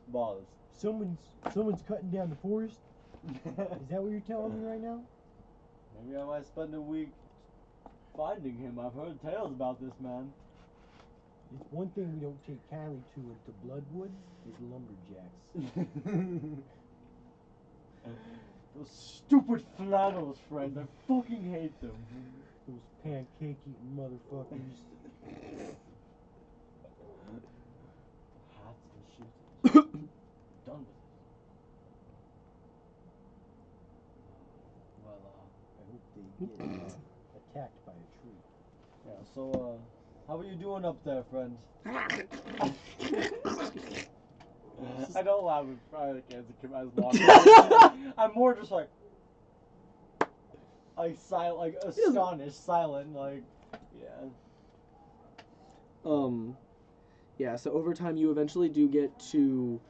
Balls. Someone's cutting down the forest. Is that what you're telling me right now? Maybe I might spend a week finding him. I've heard tales about this man. It's one thing we don't take Callie to Bloodwood is lumberjacks. Those stupid flannels, friend. I fucking hate them. Those pancake-eating motherfuckers. Hats and shit. Done with it. Well, I hope they get attacked by a tree. yeah, so, how are you doing up there, friend? I don't laugh as long. I'm more just like silent, like astonished, silent, like, yeah. Yeah, so over time you eventually do get to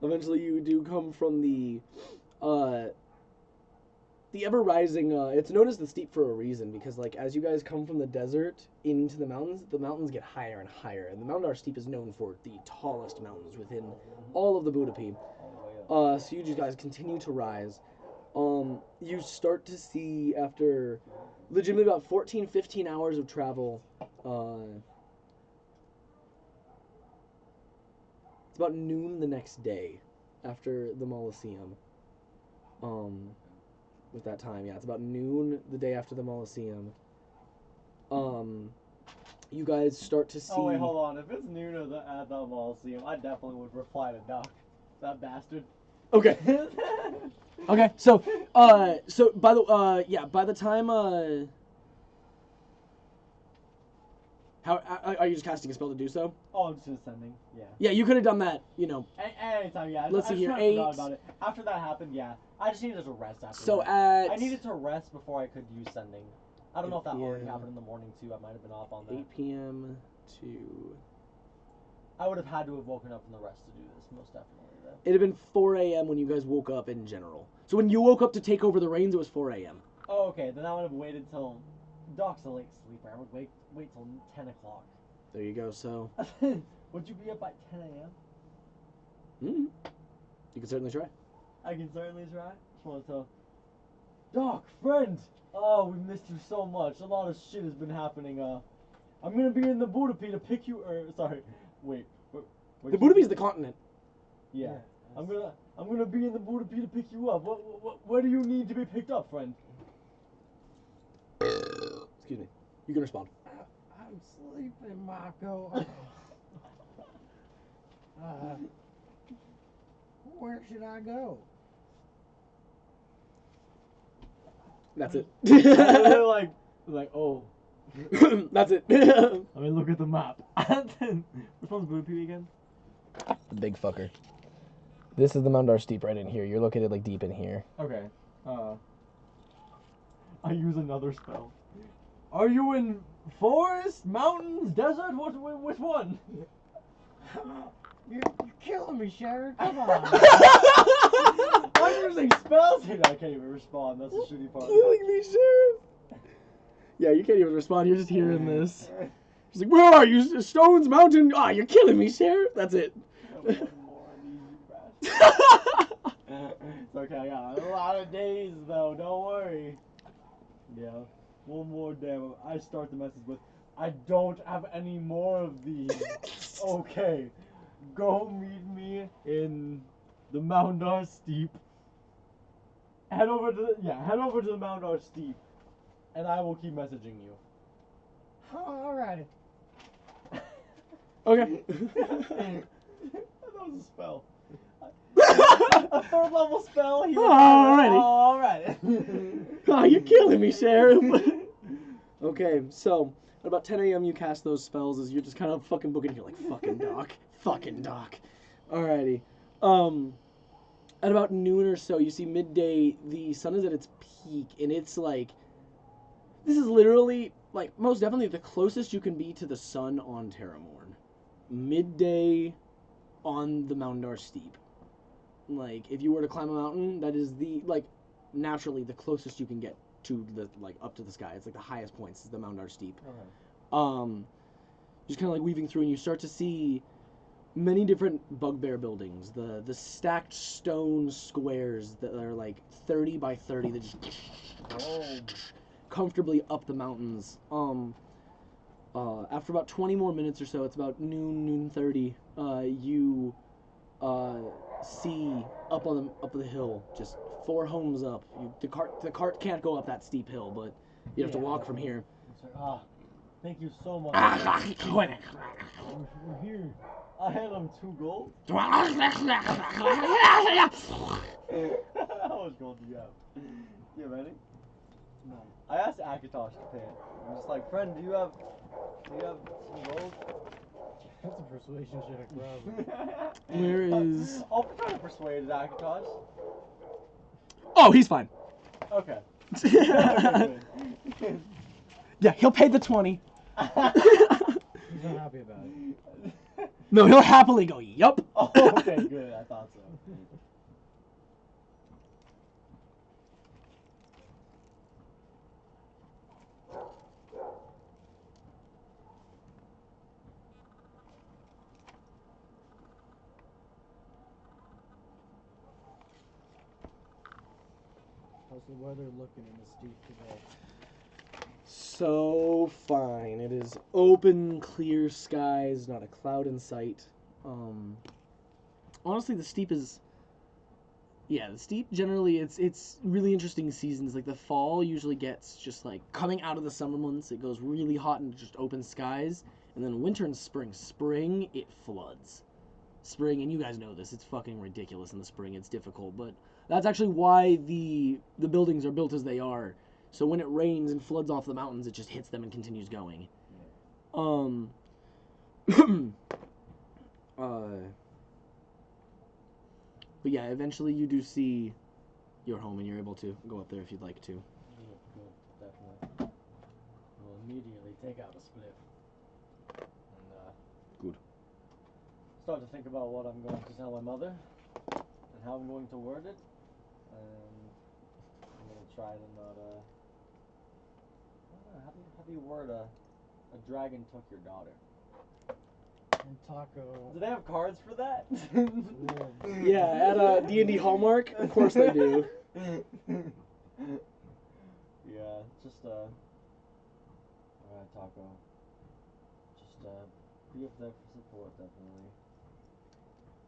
eventually you do come from the ever-rising, it's known as the steep for a reason, because, like, as you guys come from the desert into the mountains get higher and higher, and the Mount Dar Steep is known for the tallest mountains within all of the Budapi. So you guys continue to rise. You start to see, after legitimately about 14-15 hours of travel, it's about noon the next day, after the Molosseum. With that time, yeah, it's about noon the day after the Molosseum. You guys start to see. Oh wait, hold on. If it's noon at the Molosseum, I definitely would reply to Doc. That bastard. Okay. Okay. So by the time how are you just casting a spell to do so? Oh, I'm just sending. Yeah. Yeah, you could have done that. You know. Anytime, yeah. Let's see here. I forgot about it. After that happened, yeah. I just needed to rest after. So that. I needed to rest before I could use sending. I don't know if that already happened in the morning too. I might have been off on that. 8 p.m. to. I would have had to have woken up from the rest to do this, most definitely. Though. It'd have been 4 a.m. when you guys woke up in general. So when you woke up to take over the reins, it was 4 a.m. Oh, okay. Then I would have waited till. Doc's a late sleeper. I would wait till 10 o'clock. There you go. So. Would you be up by 10 a.m.? You can certainly try. I can certainly try. Just want to tell. Doc, friend! Oh, we missed you so much. A lot of shit has been happening. I'm gonna be in the Budapi to pick you. Sorry, wait. The Budapi is the continent. Yeah. I'm gonna be in the Budapi to pick you up. Where do you need to be picked up, friend? Excuse me. You can respond. I'm sleeping, Mako. Where should I go? That's it. They're like, oh. That's it. Let me look at the map. Which one's Budapi again? The big fucker. This is the Mount Dar Steep right in here. You're located like deep in here. Okay. I use another spell. Are you in forest, mountains, desert? Which one? You're killing me, Sharon. Come on. I'm using spells here. I can't even respond. That's the shitty part. Killing me, Sheriff. Yeah, you can't even respond. You're just hearing this. She's like, where are you? Stones Mountain? Ah, you're killing me, Sheriff. That's it. It's okay, I got a lot of days though, don't worry. Yeah, one more damn. I start the message with, I don't have any more of these. Okay, go meet me in the Mount Dar Steep. Head over to the Mount Dar Steep, and I will keep messaging you. Alrighty. Okay. That was a spell. A third level spell. Alrighty. Oh, you're killing me, Sheriff. Okay, so at about 10 a.m. you cast those spells as you're just kind of fucking booking here like fucking Doc. Fucking Doc. Alrighty. at about noon or so, you see midday, the sun is at its peak, and it's like, this is literally, like, most definitely the closest you can be to the sun on Terramorn. Midday on the Moundar Steep. Like, if you were to climb a mountain, that is the, like, naturally the closest you can get to the, like, up to the sky. It's like the highest points is the Moundar Steep. Okay. Just kind of like weaving through, and you start to see many different bugbear buildings. The stacked stone squares that are like 30 by 30 that just comfortably up the mountains. After about 20 more minutes or so, it's about noon 30. You see up the hill, just 4 homes up. The cart can't go up that steep hill, but you have to walk from here. Thank you so much. We're here. I hand him 2 gold. How much gold do you have? Do you have any? No. I asked Akatosh to pay it. I'm just like, friend, do you have some gold? That's a persuasion check, probably. Where is... I'll try to persuade Akatosh. Oh, he's fine. Okay. Yeah, he'll pay the 20. He's not happy about it. No, he'll happily go, yup. Oh, okay, good. I thought so. How's the weather looking in the steep today? So fine. It is open, clear skies, not a cloud in sight. Honestly, the steep is... Yeah, the steep, generally, it's really interesting seasons. Like, the fall usually gets just, like, coming out of the summer months, it goes really hot and just open skies. And then winter and spring. Spring, it floods. Spring, and you guys know this, it's fucking ridiculous in the spring. It's difficult, but that's actually why the buildings are built as they are. So when it rains and floods off the mountains, it just hits them and continues going. But yeah, eventually you do see your home, and you're able to go up there if you'd like to. Good, definitely. We'll immediately take out a spliff. And, Good. start to think about what I'm going to tell my mother, and how I'm going to word it, and I'm going to try to not, I don't know, how do you word a dragon took your daughter? And Taco. Do they have cards for that? Yeah, at D&D Hallmark, of course they do. Yeah, just alright, Taco. Just be up there for support, definitely.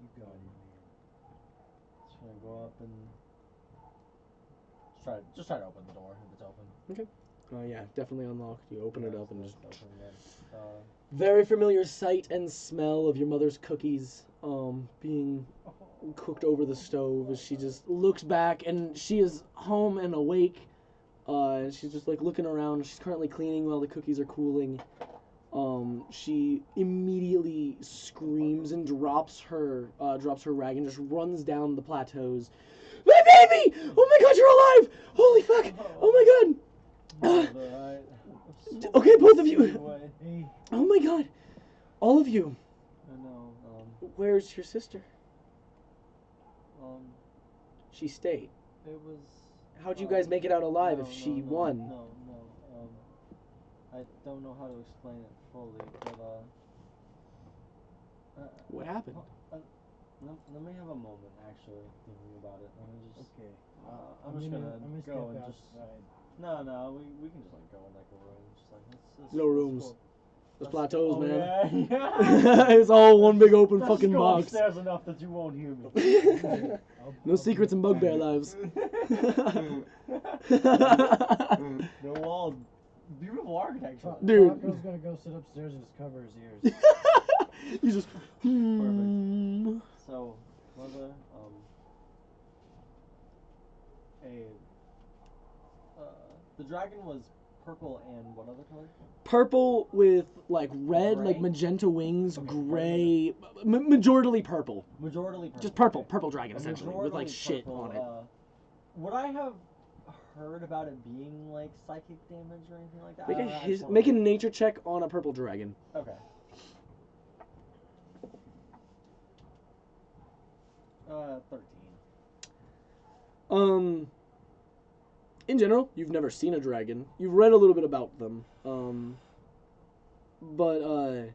You got it, man. Just gonna go up and just try to open the door if it's open. Okay. Yeah, definitely unlocked. You open it up and just... open again. Very familiar sight and smell of your mother's cookies being cooked over the stove as she just looks back, and she is home and awake. She's just like looking around. She's currently cleaning while the cookies are cooling. She immediately screams and drops her rag and just runs down the plateaus. My baby! Oh my god, you're alive! Holy fuck! Oh my god! Okay, both of you. Hey. Oh my god. All of you. I know, Where's your sister? um, She stayed. it was... How'd you guys make it out alive if she won? No, I don't know how to explain it fully, but, What happened? let me have a moment, actually, thinking about it. Let me just... Okay. I'm just gonna step go and just... outside. No, we can just, like, go in, like, a room. Just, like, No rooms. go. Those plateaus, man. Yeah. It's all one big open Let's fucking go box. upstairs enough that you won't hear me. No secrets in bugbear lives. No walls. Beautiful architecture. Dude. Taco's gonna go sit upstairs and just cover his ears. You just... Perfect. So, mother, the dragon was purple and what other color? Purple with like red, Gray? like magenta wings, Okay, gray, majorly purple. Majorly purple. Just purple, okay. purple dragon A essentially, with like majorly shit purple, on it. Would I have heard about it being like psychic damage or anything like that? Make I a don't know, I just wanna- make a nature check on a purple dragon. Okay. 13. In general, you've never seen a dragon. You've read a little bit about them. But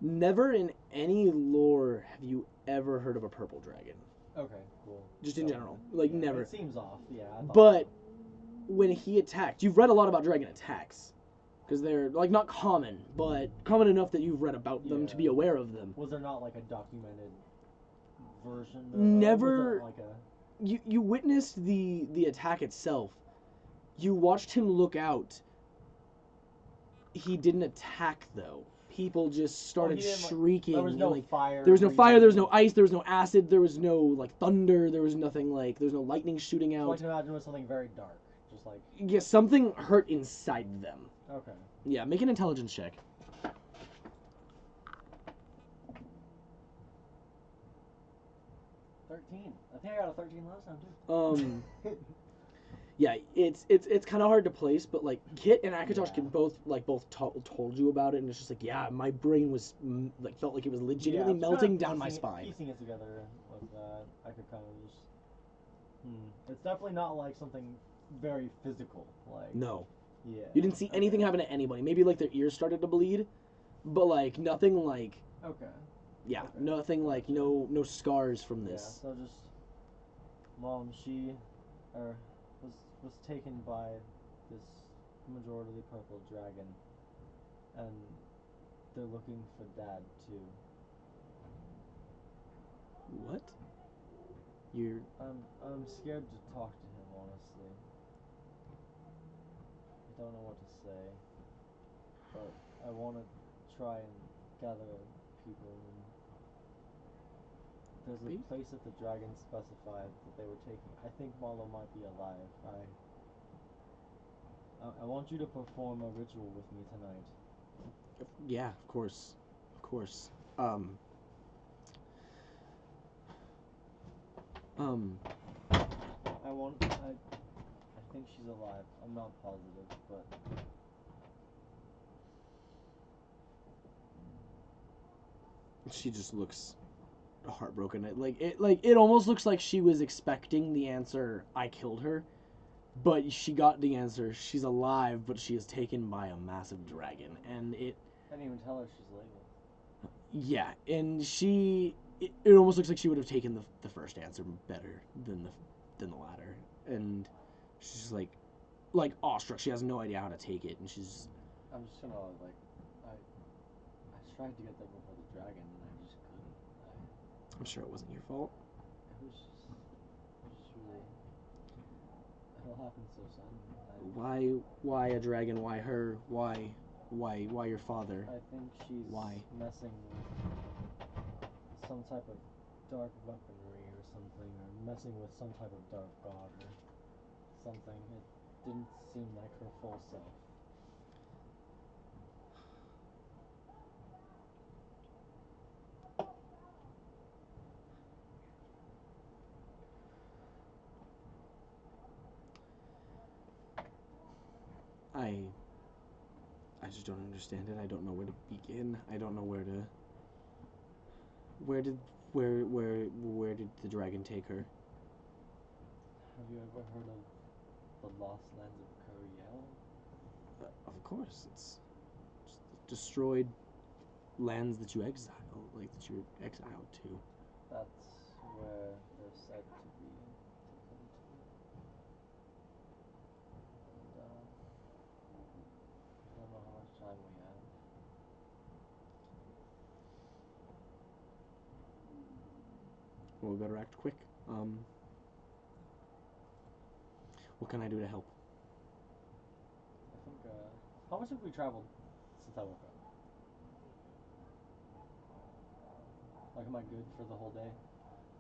never in any lore have you ever heard of a purple dragon. Okay, cool. Just in So, general. Like, yeah, never. It seems off, yeah. I thought But so. when he attacked, you've read a lot about dragon attacks. Because they're, like, not common, but common enough that you've read about them to be Yeah. aware of them. Was there not like a documented version? Of, Never- was there, like a... You witnessed the attack itself. You watched him look out. He didn't attack, though. People just started he didn't, like- shrieking. There was no like, fire. there was no breathing. fire, there was no ice, there was no acid, there was no, like, thunder, there was nothing, like, there was no lightning shooting So I out. can imagine it was something very dark. Just like... Yeah, something hurt inside them. Okay. Yeah, make an intelligence check. 13. I think I got a 13 last time, too. Yeah, it's kind of hard to place, but like Kit and Akatosh Yeah. can both told you about it, and it's just like, yeah, my brain was like felt like it was legitimately just melting kinda down my piecing spine. Piecing it together with that, I could kind of just... It's definitely not like something very physical. Like... No, Yeah. you didn't see anything happen to anybody. Maybe like their ears started to bleed, but like nothing like Okay. yeah, Okay. nothing like no scars from this. Yeah, so just... Mom, she... was taken by this majorly purple dragon, and they're looking for Dad too. What? You're I'm scared to talk to him, honestly. I don't know what to say, but I want to try and gather people. And there's a place that the dragon specified that they were taking. I think Marlo might be alive. I want you to perform a ritual with me tonight. yeah, of course. I think she's alive. I'm not positive, but She just looks heartbroken. It almost looks like she was expecting the answer, I killed her, but she got the answer, she's alive, but she is taken by a massive dragon, and I didn't even tell her she's labeled. yeah, and it almost looks like she would have taken the first answer better than the latter, and she's just like awestruck. She has no idea how to take it, and she's... I'm just gonna I tried to get there before the dragon, and I just couldn't. I'm sure it wasn't your fault. It was just really... It all happened so suddenly. Why a dragon? Why her? Why your father? I think she's Why? messing with some type of dark weaponry or something, or messing with some type of dark god or something. It didn't seem like her full self. I just don't understand it. I don't know where to begin. I don't know where did the dragon take her? Have you ever heard of the lost lands of Curiel? Of course, it's just destroyed lands that you exile, like that you're exiled to. That's where they're said to be taken to. And, I don't know how much time we have. Well, we better act quick. What can I do to help? I think, how much have we traveled since I woke up? Like, am I good for the whole day?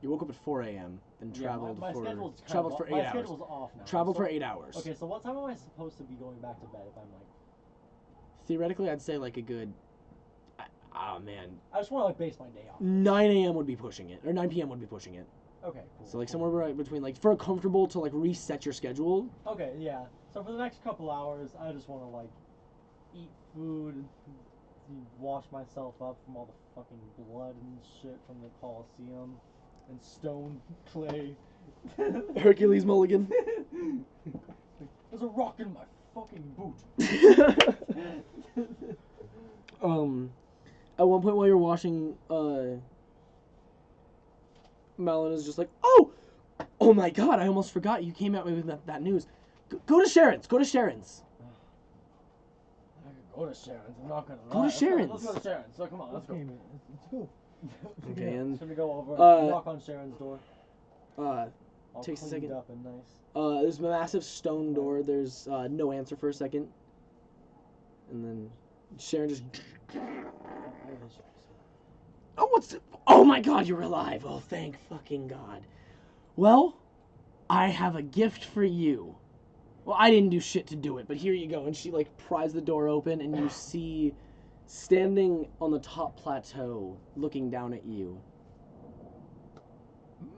You woke up at 4 a.m. and traveled my for schedule's kind traveled of for 8 my hours. schedule's off now. Traveled So- for 8 hours. Okay, so what time am I supposed to be going back to bed if I'm like? Theoretically, I'd say like a good. Oh man, I just want to like base my day off. 9 a.m. would be pushing it, or 9 p.m. would be pushing it. Okay, cool. So like cool. somewhere right between like for a comfortable to like reset your schedule. Okay, yeah. So for the next couple hours, I just want to like eat food, wash myself up from all the fucking blood and shit from the Coliseum and stone clay. Hercules Mulligan. There's a rock in my fucking boot. At one point while you're washing, Malin is just like, oh my god, I almost forgot you came out with that news. Go to Sharon's. Go to Sharon's. I could go to Sharon's. I'm not gonna Go to lie. Sharon's. Let's go to Sharon's. So come on, let's go. Okay, man. Let's go. Okay, and Should we go over? Knock on Sharon's door. uh, All takes a cleaned second. up and nice. There's a massive stone door. There's no answer for a second, and then Sharon just. Oh, what's it? Oh my god, you're alive. Oh, thank fucking god. Well, I have a gift for you. Well, I didn't do shit to do it, but here you go. And she, like, pries the door open, and you see, standing on the top plateau, looking down at you.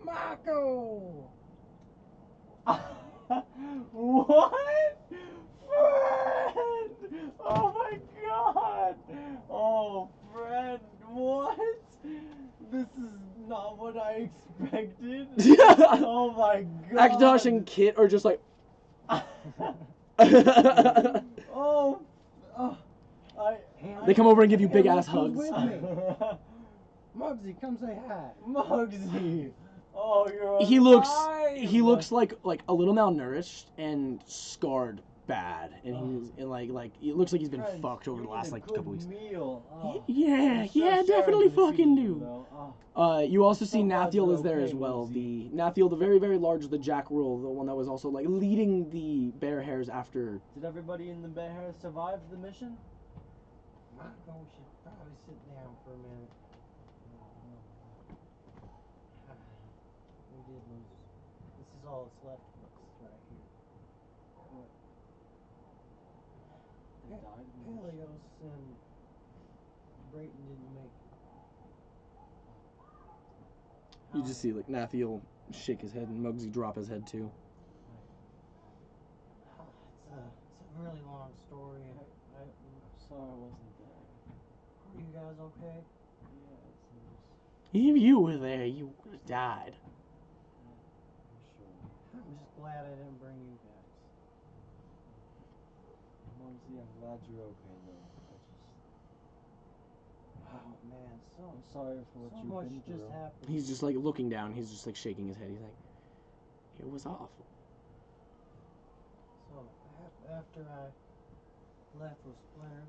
Marco! What? Friend! Oh my god! Oh, friend, what? This is not what I expected. Oh my god! Akatosh and Kit are just like. Oh, They come over and give you big Hey, ass look hugs. who's with me. Muggsy, come say hi. Muggsy. Oh, you're He looks alive. like a little malnourished and scarred bad, and he's and like it looks like he's been Friends, fucked over you the need last a like good couple weeks. Meal. Oh. Yeah, I'm sure Sharon's definitely gonna fucking feed you, do. though. Oh. You also see So glad Nathiel you're is there okay, as well. Muggsy. The Nathiel, the very very large, the Jack Rule, the one that was also like leading the Bear Hairs after. Did everybody in the Bear Hair survive the mission? Marco should probably sit down for a minute. We did lose. This is all that's left of us right here. They died in the mission. Helios and Brayton didn't make it. You just see like Nathiel shake his head and Muggsy drop his head too. It's a really long story. I'm sorry I wasn't there. Are you guys okay? Yeah, it's just, If you were there, you would have died. I'm sure. I'm just glad I didn't bring you guys. Muggsy, I'm glad you're okay though. Oh man, I'm sorry for what so you've much been just through. happened. He's just like looking down. He's just like shaking his head. He's like, it was awful. So after I left with Splinter,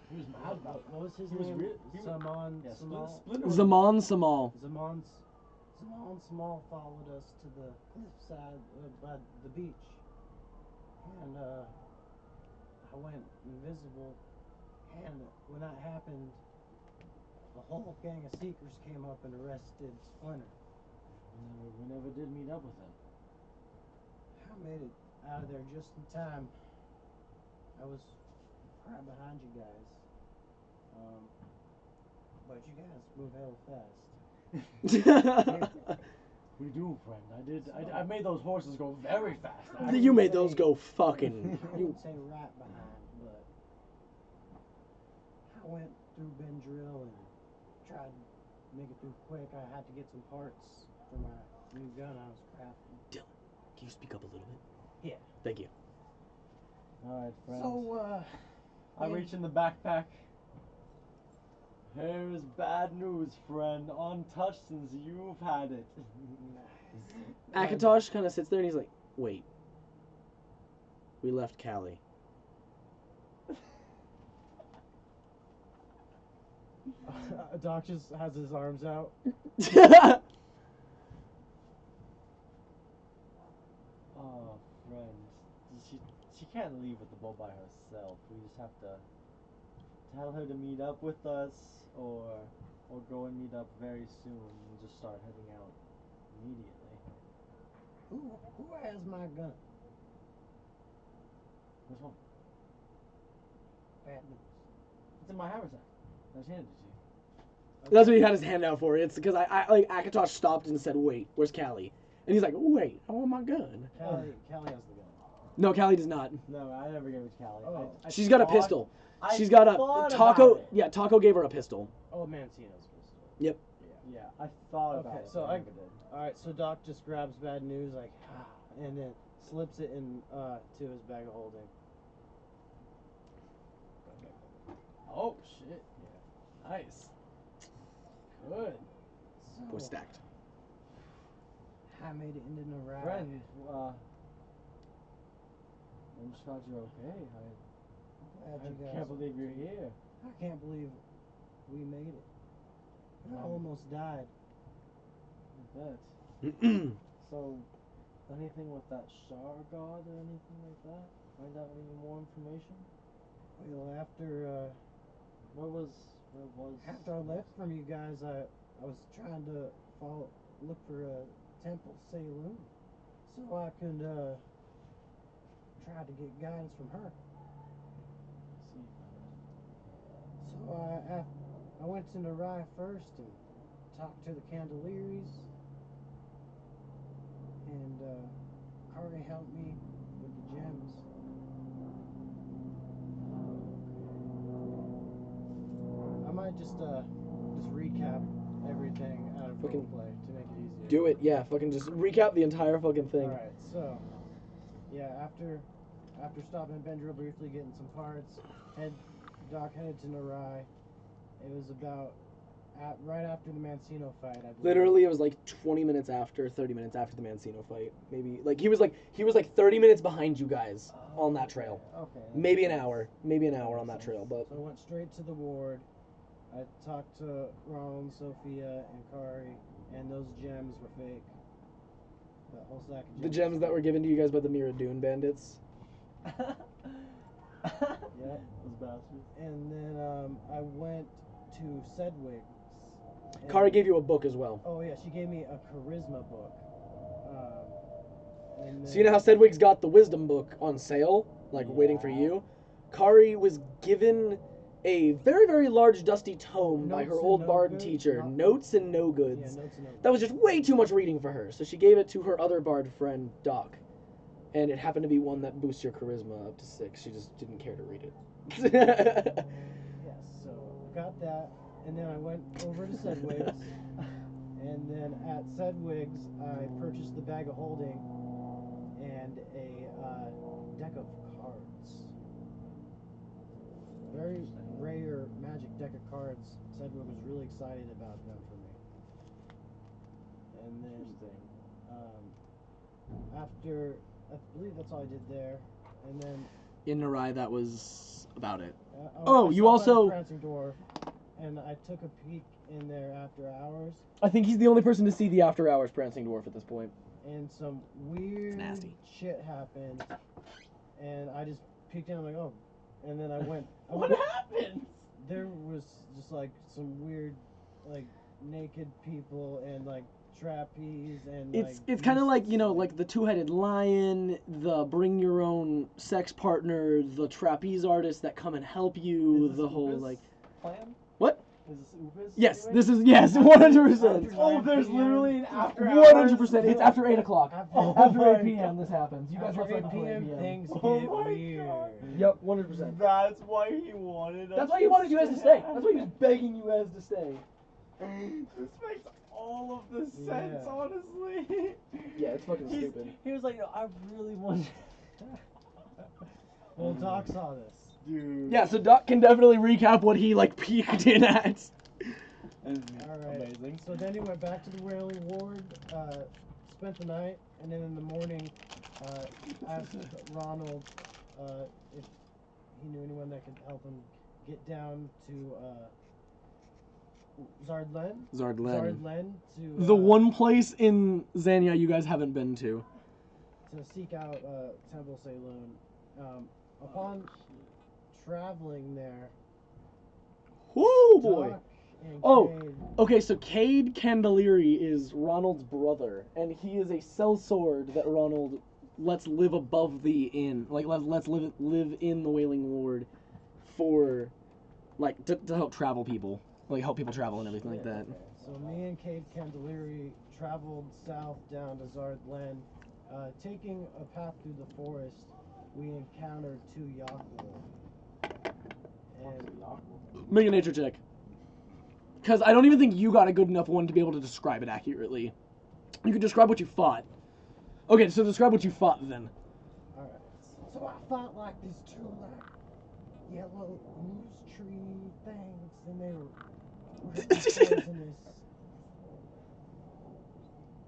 He was mad about it. what was his He was name? he was- Saman. Yeah, Samal. Splinter was- Zaman Samal. Zaman Samal followed us to the cliffside by the beach, and I went invisible. And when that happened, a whole gang of Seekers came up and arrested Splinter. We never did meet up with him. I made it out of there just in time. I was right behind you guys. But you guys move hell fast. We do, friend. I made those horses go very fast. You made those go fucking. I wouldn't say right behind, but I went through Benadryl and tried to make it through quick. I had to get some parts for my new gun I was crafting. Dylan, can you speak up a little bit? Yeah. Thank you. Alright, friends. So, I reach in the backpack. Here's bad news, friend. Untouched since you've had it. Akatosh kind of sits there and he's like, wait. We left Callie. Doc just has his arms out. Oh, friend. She can't leave with the boat by herself. We just have to tell her to meet up with us, or go and meet up very soon and just start heading out immediately? Who has my gun? Which one? Bad news. It's in my haversack. I just handed it to you. That's what he had his hand out for. It's because I like Akatosh stopped and said, "Wait, where's Callie?" And he's like, "Wait, I want my gun." Callie has the gun. No, Callie does not. No, I never gave it to Callie. Oh. She's got a pistol. She's thought got a about Taco. it. Yeah, Taco gave her a pistol. Oh, Mancino's pistol. Yep. Yeah, I thought about Okay, it. so but I- never did. All right, so Doc just grabs bad news like, and then slips it in to his bag of holding. Oh shit! Yeah, nice. Good. Was stacked. I made it into Nevada. Friend, I'm just glad you're okay. Glad you I guys. can't believe you're here. I can't believe we made it. I almost died. I bet. So, anything with that Shar God or anything like that? Find out any more information? Well, after Where was? after I left from you guys, I was trying to look for Temple Saloon, so I could try to get guidance from her. See. So I went to Narai first and talked to the Candeliers, and Kari helped me with the gems. I might just recap everything out of Fucking roleplay to make it easier. Do it, yeah. Fucking just recap the entire fucking thing. Alright, so yeah, after stopping at Bendrill briefly, getting some parts, Doc headed to Narai. It was about right after the Mancino fight, I believe. Literally, it was like 20 minutes after, 30 minutes after the Mancino fight. Maybe like he was like 30 minutes behind you guys on that trail. Okay. Maybe an hour on that trail, but So I went straight to the ward. I talked to Ronald, Sophia, and Kari, and those gems were fake. That whole sack of gems. the gems that were given to you guys by the Miradoon bandits. Yep. Those bastards. And then I went to Sedwig's. and- Kari gave you a book as well. Oh yeah, she gave me a charisma book. And then, So you know how Sedwig's got the wisdom book on sale, like waiting for Yeah. you? Kari was given a very, very large dusty tome by Notes her and old No bard Good? teacher, Not- Notes and No Yeah, Goods. notes and notes. That was just way too much reading for her, so she gave it to her other bard friend, Doc. And it happened to be one that boosts your charisma up to 6. She just didn't care to read it. Yes, so got that, and then I went over to Sedwig's, and then at Sedwig's I purchased the bag of holding and a deck of cards. Very rare magic deck of cards. Sedwig was really excited about them for me. And then after, I believe that's all I did there, and then In Narai, that was about it. I you stopped by the also- Prancing Dwarf, and I took a peek in there after hours, I think he's the only person to see the after hours prancing dwarf at this point. and some weird nasty. shit happened, and I just peeked in, I'm like, oh, and then I went. What happened? There was just like some weird, like naked people and like trapeze and It's kind of like, you know, like the two-headed lion, the bring your own sex partner, the trapeze artist that come and help you, Is this the whole Upa's like plan? what? Is this Upa's? Yes, doing? this is yes, 100%. Oh, there's literally an after 100%. It's after 8 o'clock. After- After Oh 8 p.m. this happens. You guys After are 8 fucking 8 p.m. p.m. things Oh get my weird. God. Yep, 100%. That's why he wanted us. That's why he wanted you guys to stay. That's why he was begging you guys to stay. This makes all of the sense, Yeah. honestly. Yeah, it's fucking stupid. He was like, no, I really want. Well, Doc saw this. Dude. Yeah, so Doc can definitely recap what he like peeked in at. Alright. Amazing. So then he went back to the Whaling Ward, spent the night, and then in the morning, asked Ronald if he knew anyone that could help him get down to Zardlen. Zardlen to The one place in Zania you guys haven't been to. to seek out Temple Saloon. Upon traveling there, Whoa, boy. Doc and Oh. Cade, Okay, so Cade Candelieri is Ronald's brother, and he is a sellsword that Ronald lets live above the inn, like lets live in the Wailing Ward, for, like, to help travel people, like help people travel and everything like that. Okay. so me and Cade Candelieri traveled south down to Zard Glen. Taking a path through the forest, we encountered 2 Yakwol. And Make a nature check. Because I don't even think you got a good enough one to be able to describe it accurately. You can describe what you fought. Okay, so describe what you fought then. alright. So I fought like these 2 like yellow ooze tree things, and they were really poisonous.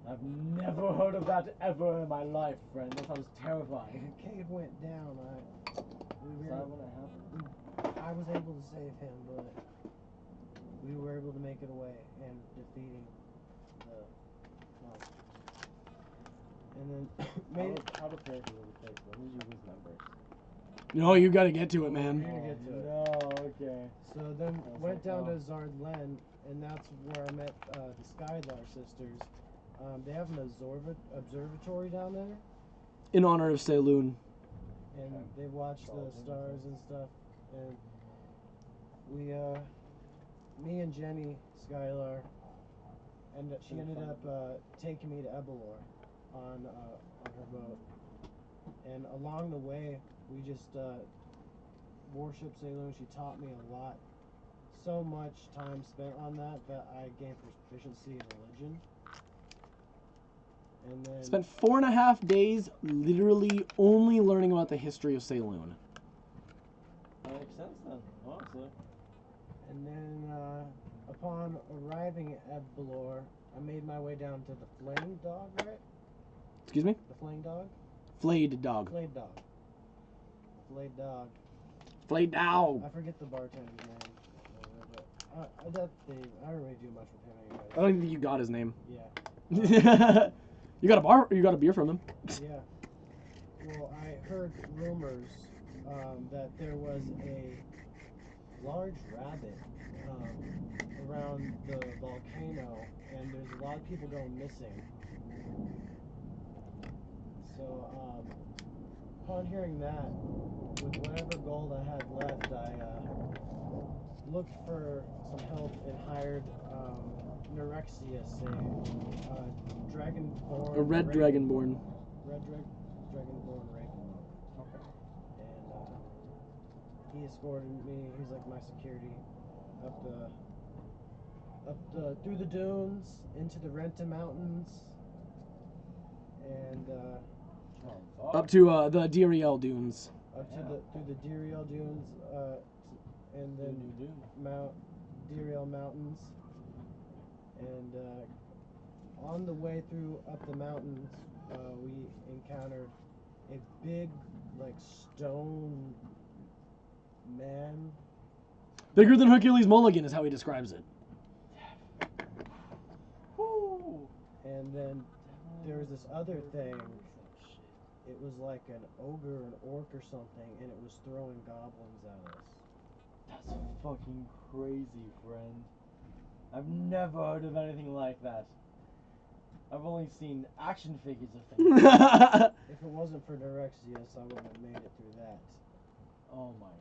I've never heard of that ever in my life, friend. That sounds terrifying. And Cade went down. Is that when it happened? I was able to save him, but we were able to make it away and defeating the monster. And then How to play the little place? When did you lose members? No, you gotta get to it, man. We're gonna get to it. No, okay. So then was went like, down oh. to Zard Glen, and that's where I met the Skylar sisters. They have an observatory down there, In honor of Saloon. and Okay. they watch the Stars stars and stuff. And we, me and Jenny Skylar, and she ended up taking me to Ebelor on her boat. And along the way, we just worshipped Saloon. She taught me a lot. So much time spent on that I gained proficiency in religion. And then Spent 4.5 days literally only learning about the history of Saloon. That makes sense then, honestly. And then upon arriving at Belor, I made my way down to the Flaying Dog, right? Excuse me? The Flaying Dog? Flayed dog. Flayed Dog. Flayed Dog. Flayed dog. I forget the bartender's name. But I don't really do much with him I anyways. don't even think you got his name. Yeah. You got a beer from him. Yeah. Well, I heard rumors that there was a large rabbit around the volcano, and there's a lot of people going missing. So, upon hearing that, with whatever gold I had left, I looked for some help and hired Nerexius, a dragonborn. A red dragonborn. Dragonborn raven. Okay. And he escorted me. He's like my security through the dunes into the Renta Mountains, and Up to the Diriel Dunes. through the Diriel Dunes, and then Mount Diriel Mountains, and on the way through up the mountains, we encountered a big, like, stone man. Bigger than Hercules Mulligan is how he describes it. Woo! And then there was this other thing. It was like an ogre, an orc or something, and it was throwing goblins at us. That's fucking crazy, friend. I've never heard of anything like that. I've only seen action figures of things. If it wasn't for Nerexius, I wouldn't have made it through that. Oh my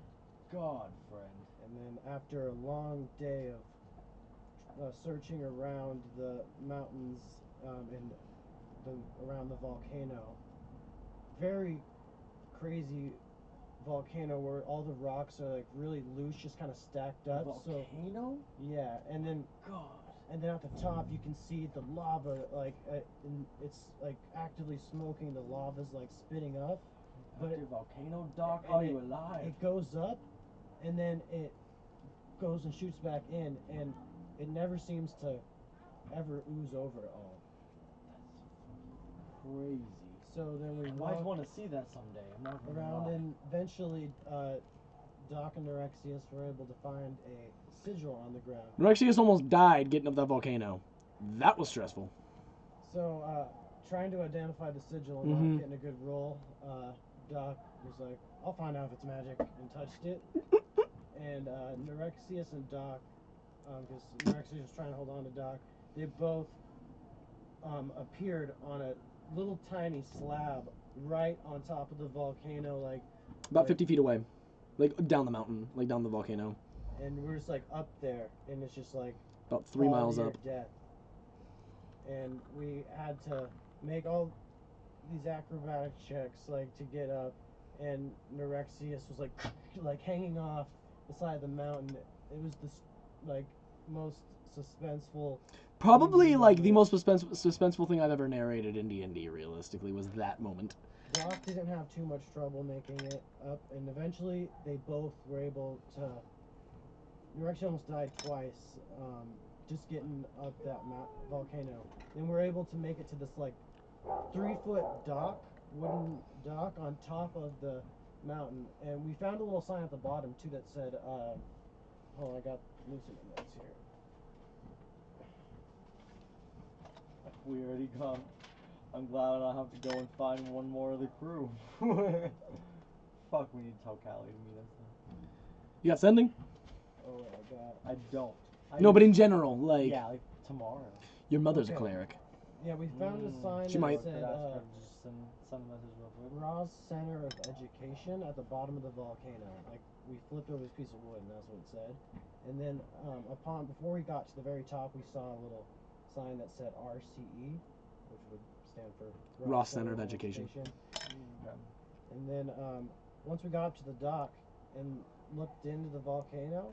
god, friend. And then after a long day of searching around the mountains and around the volcano, very crazy volcano where all the rocks are like really loose, just kind of stacked up. Volcano? So yeah, and then at the top you can see the lava, like and it's like actively smoking. The lava's like spitting up. But But volcano, Doc, are you alive? It goes up, and then it goes and shoots back in, and it never seems to ever ooze over at all. That's crazy. So then we I might walk want to see that someday. I'm not gonna around, lie. and eventually Doc and Nerexius were able to find a sigil on the ground. Nerexius almost died getting up that volcano. That was stressful. So trying to identify the sigil and not getting a good roll, Doc was like, I'll find out if it's magic, and touched it. And Nerexius and Doc because Nerexius was trying to hold on to Doc. They both appeared on a little tiny slab right on top of the volcano, like About 50 feet away. Like, down the mountain. Like, down the volcano. and we're just like up there, and it's just like About 3 miles fall up. to your death. And we had to make all these acrobatic checks, like, to get up, and Nerexius was like hanging off the side of the mountain. It was this like most suspenseful. Probably, like, the most suspenseful thing I've ever narrated in D&D, realistically, was that moment. Doc didn't have too much trouble making it up, and eventually they both were able to. Nerexius almost died twice, just getting up that volcano. Then we're able to make it to this like 3-foot dock, wooden dock on top of the mountain, and we found a little sign at the bottom too that said, "Oh, I got loosened notes here." We already gone. I'm glad I don't have to go and find one more of the crew. Fuck, we need to tell Callie to meet us. You got sending? Oh, I got. I don't. No, but in general, like, Yeah, like tomorrow. your mother's a Okay. cleric. Yeah, we found a sign She that might- said Just send a message real quick. Ross Center of Education at the bottom of the volcano. Like, we flipped over this piece of wood, and that's what it said. And then, before we got to the very top, we saw a little sign that said RCE, which would stand for Ross Center of Education. Okay. And then, once we got up to the dock and looked into the volcano,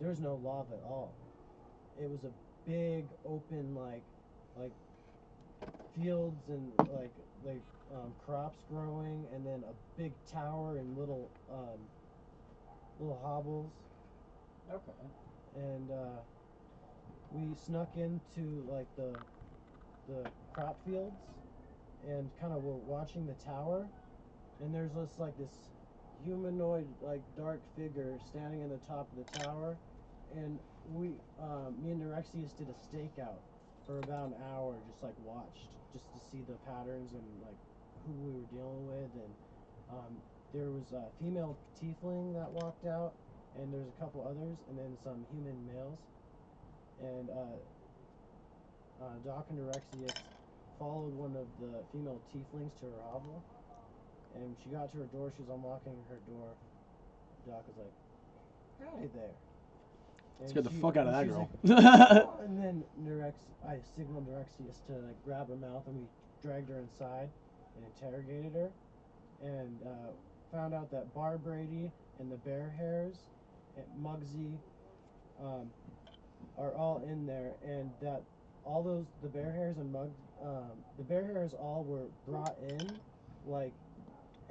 there was no lava at all. It was a big open like fields and like crops growing, and then a big tower and little hovels. Okay. And we snuck into like the crop fields and kind of were watching the tower, and there's this humanoid like dark figure standing in the top of the tower, and me and Nerexius did a stakeout for about an hour, just like watched just to see the patterns and like who we were dealing with. And there was a female tiefling that walked out, and there's a couple others, and then some human males. And Doc and Nerexius followed one of the female tieflings to her hovel, and she got to her door. She was unlocking her door. Doc was like, "Hi there." And Scared the fuck out of that she's girl. like, "Oh," and then I signaled Nerexius to like grab her mouth, and we dragged her inside and interrogated her, and found out that Bar Brady and the Bear Hairs and Muggsy are all in there, and that all the Bear Hairs and the Bear Hairs all were brought in like.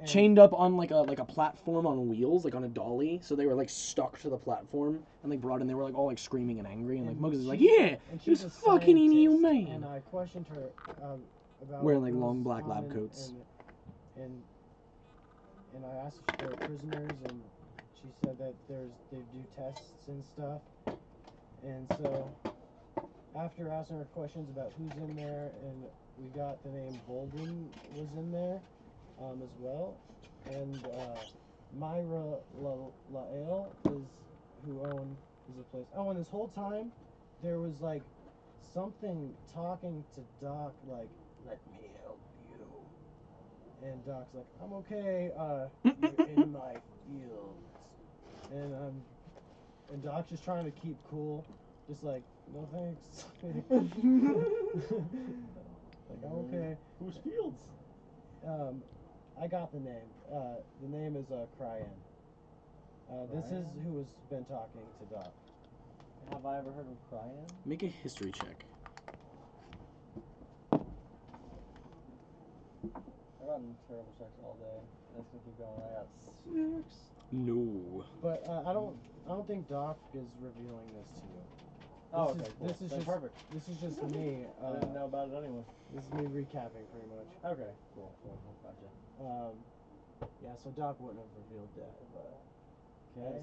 And Chained up on like a platform on wheels, like on a dolly, so they were like stuck to the platform and like brought in. They were like all like screaming and angry, and like Muggs is like, "Yeah, and he's she's a fucking inhumane." And I questioned her about Wearing, like, what long goes black on lab coats. And I asked if they were prisoners, and she said that they do tests and stuff. And so after asking her questions about who's in there, and we got the name Bolden was in there as well, and Myra Lael is the place. Oh, and this whole time there was like something talking to Doc, like, "Let me help you." And Doc's like, "I'm okay. You're in my fields." And Doc's just trying to keep cool, just like, "No thanks." Like, "I'm okay." Whose fields? I got the name. The name is Cryan. This is who has been talking to Doc. Have I ever heard of Cryan? Make a history check. I've gotten terrible checks all day. That's gonna keep going. I got 6. No. But I don't think Doc is revealing this to you. Oh, This okay, is- cool. this is Then just- perfect. This is just me. I didn't know about it anyway. This is me recapping pretty much. Okay, cool. Gotcha. Yeah, so Doc wouldn't have revealed that, but Okay.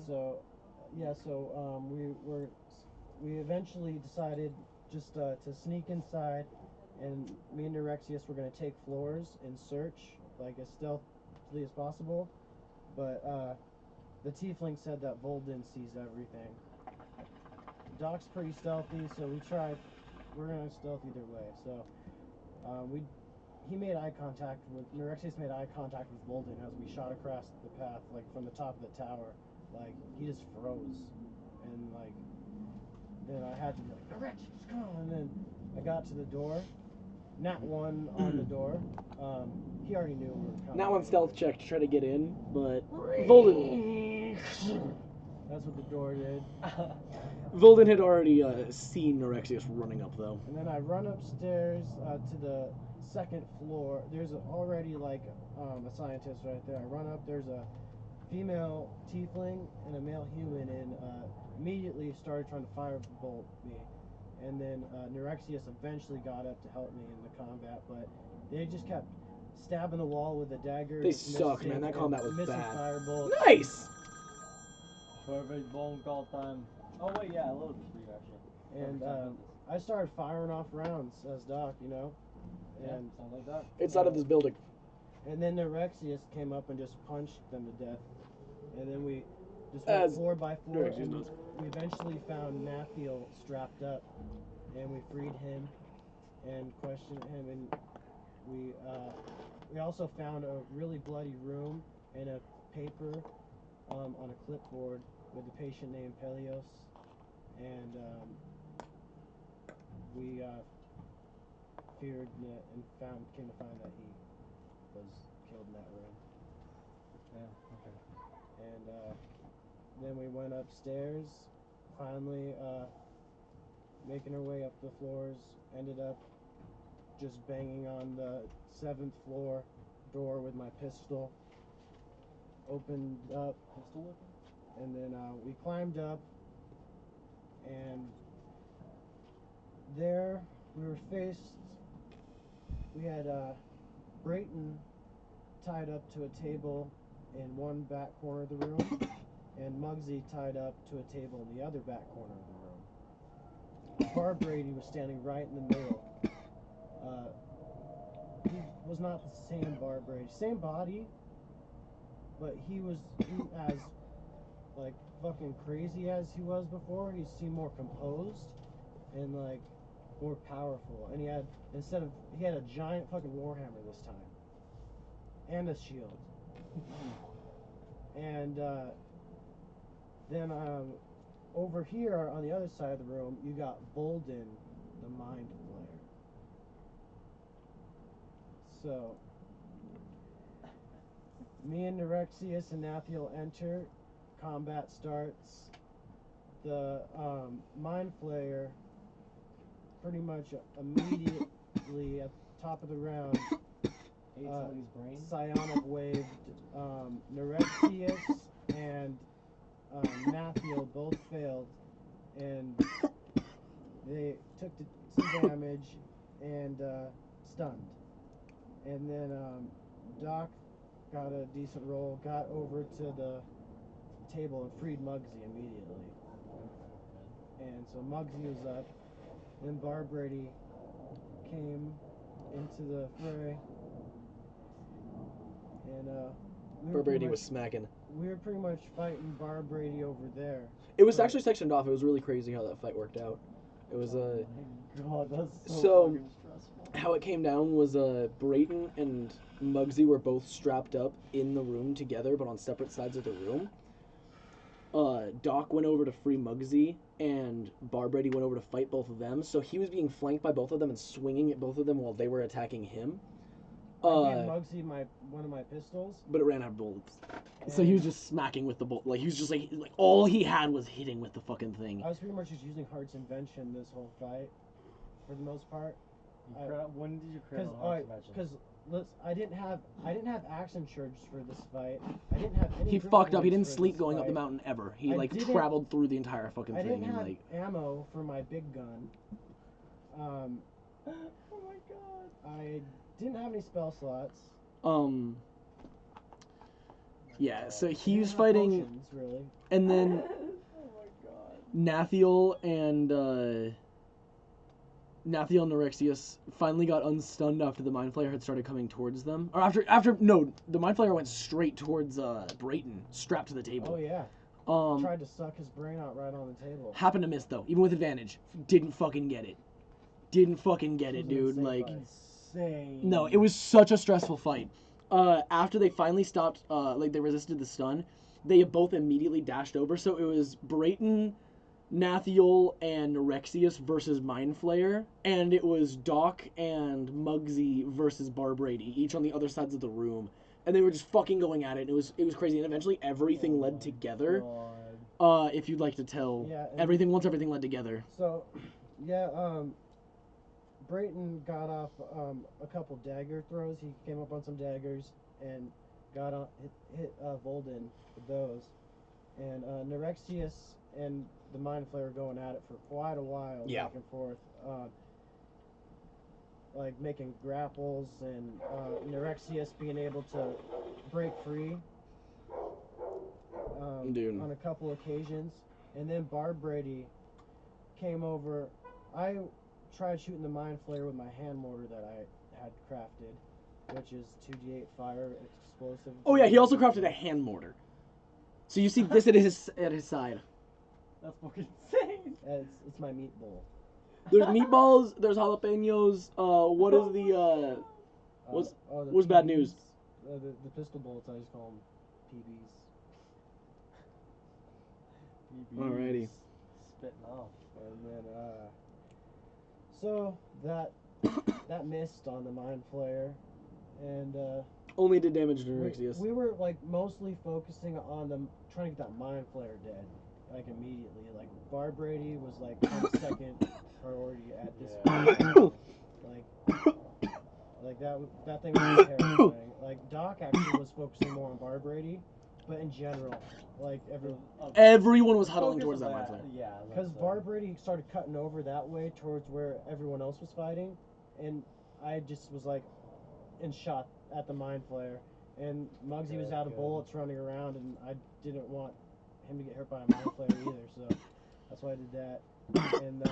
we eventually decided just to sneak inside, and me and Nerexius were gonna take floors and search like as stealthily as possible, but the tiefling said that Volden sees everything, Doc's pretty stealthy, so we're gonna stealth either way. So he made eye contact with Nerexius made eye contact with Bolden as we shot across the path, like from the top of the tower. Like he just froze, and like then I had to be like, Nerexius, come on! And then I got to the door. Nat 1 on the door. He already knew we were coming. Nat 1 stealth check to try to get in, but Volden. That's what the door did. Volden had already seen Nerexius running up though. And then I run upstairs to the second floor. There's already like a scientist right there. I run up. There's a female tiefling and a male human, and immediately started trying to firebolt me. And then Nerexius eventually got up to help me in the combat, but they just kept stabbing the wall with a dagger. They suck, man. That combat was missing bad. Firebolt. Nice! Perfect phone call time. Oh wait, yeah, I loaded this for you actually. And I started firing off rounds as Doc, you know. And sounds like that. Inside of this building. And then Nerexius came up and just punched them to death. And then we just went floor by floor, and we eventually found Nathiel strapped up, and we freed him and questioned him, and we also found a really bloody room and a paper on a clipboard with a patient named Pelios, and we feared and came to find that he was killed in that room. Yeah, okay. And then we went upstairs, finally making our way up the floors, ended up just banging on the 7th floor door with my pistol, opened up, Pistol whipping? and then we climbed up, and there we were we had Brayton tied up to a table in one back corner of the room, and Muggsy tied up to a table in the other back corner of the room. Bar Brady was standing right in the middle. He was not the same Bar Brady, same body, but he as like fucking crazy as he was before. He seemed more composed and like more powerful. And he had a giant fucking warhammer this time, and a shield. And then over here on the other side of the room, you got Bolden, the Mind Flayer. So, me and Nerexius and Nathiel enter. Combat starts. The Mind Flayer pretty much immediately at the top of the round psionic waved Nerexius and Nathiel both failed, and they took some damage and stunned. And then Doc got a decent roll, got over to the table and freed Muggsy immediately. And so Muggsy was up. Then Bar Brady came into the fray. And Bar Brady was smacking. We were pretty much fighting Bar Brady over there. It was actually sectioned off. It was really crazy how that fight worked out. It was Oh my god, that's so fucking stressful. how it came down was Brayton and Muggsy were both strapped up in the room together, but on separate sides of the room. Doc went over to free Muggsy, and Bar Brady went over to fight both of them. So he was being flanked by both of them and swinging at both of them while they were attacking him. I gave Muggsy one of my pistols, but it ran out of bullets. So he was just smacking with the bolt. Like he was just like all he had was hitting with the fucking thing. I was pretty much just using Heart's Invention this whole fight, for the most part. When did you create Heart's Invention? Because I didn't have action surge for this fight. I didn't have any. He fucked up. He didn't sleep going up the mountain ever. He traveled through the entire fucking thing. I didn't have and ammo for my big gun. Oh my god. I didn't have any spell slots. Yeah, so he was fighting, potions, really. And then oh my god. Nathiel and Nerexius finally got unstunned after the Mind Flayer had started coming towards them. Or the Mind Flayer went straight towards Brayton, strapped to the table. Oh yeah. Tried to suck his brain out right on the table. Happened to miss though, even with advantage. Didn't fucking get it. Didn't fucking get it, dude. Like, Insane. no, it was such a stressful fight. After they finally stopped, like they resisted the stun, they both immediately dashed over. So it was Brayton, Nathiel, and Nerexius versus Mind Flayer, and it was Doc and Muggsy versus Bar Brady, each on the other sides of the room, and they were just fucking going at it. And it was crazy, and eventually everything led together. If you'd like to tell, once everything led together. So, yeah, Brayton got off a couple dagger throws. He came up on some daggers and got on hit Volden with those. And Nerexius and the Mind Flayer going at it for quite a while, back and forth, like making grapples, and Nerexius being able to break free on a couple occasions. And then Bar Brady came over. I tried shooting the Mind Flayer with my hand mortar that I had crafted, which is 2d8 fire explosive. Oh yeah, he also crafted a hand mortar. So you see this at his side. That's fucking insane. It's my meat bowl. There's meatballs. There's jalapenos. What is the what's bad news? The pistol bullets, I just call them PBs. Alrighty. Spitting off. And then so that missed on the Mind Flayer, and only did damage to Nerexius. We were like mostly focusing on them trying to get that Mind Flayer dead, like immediately. Like Bar Brady was like on second priority at this point. Like that thing was terrifying. Like Doc actually was focusing more on Bar Brady, but in general, like everyone was huddling towards that Mind Flayer. Yeah. Because Bar Brady started cutting over that way towards where everyone else was fighting, and I just was like in shot at the Mind Flayer, and Muggsy was out of bullets running around, and I didn't want him to get hurt by a Mind Flayer either, so that's why I did that. And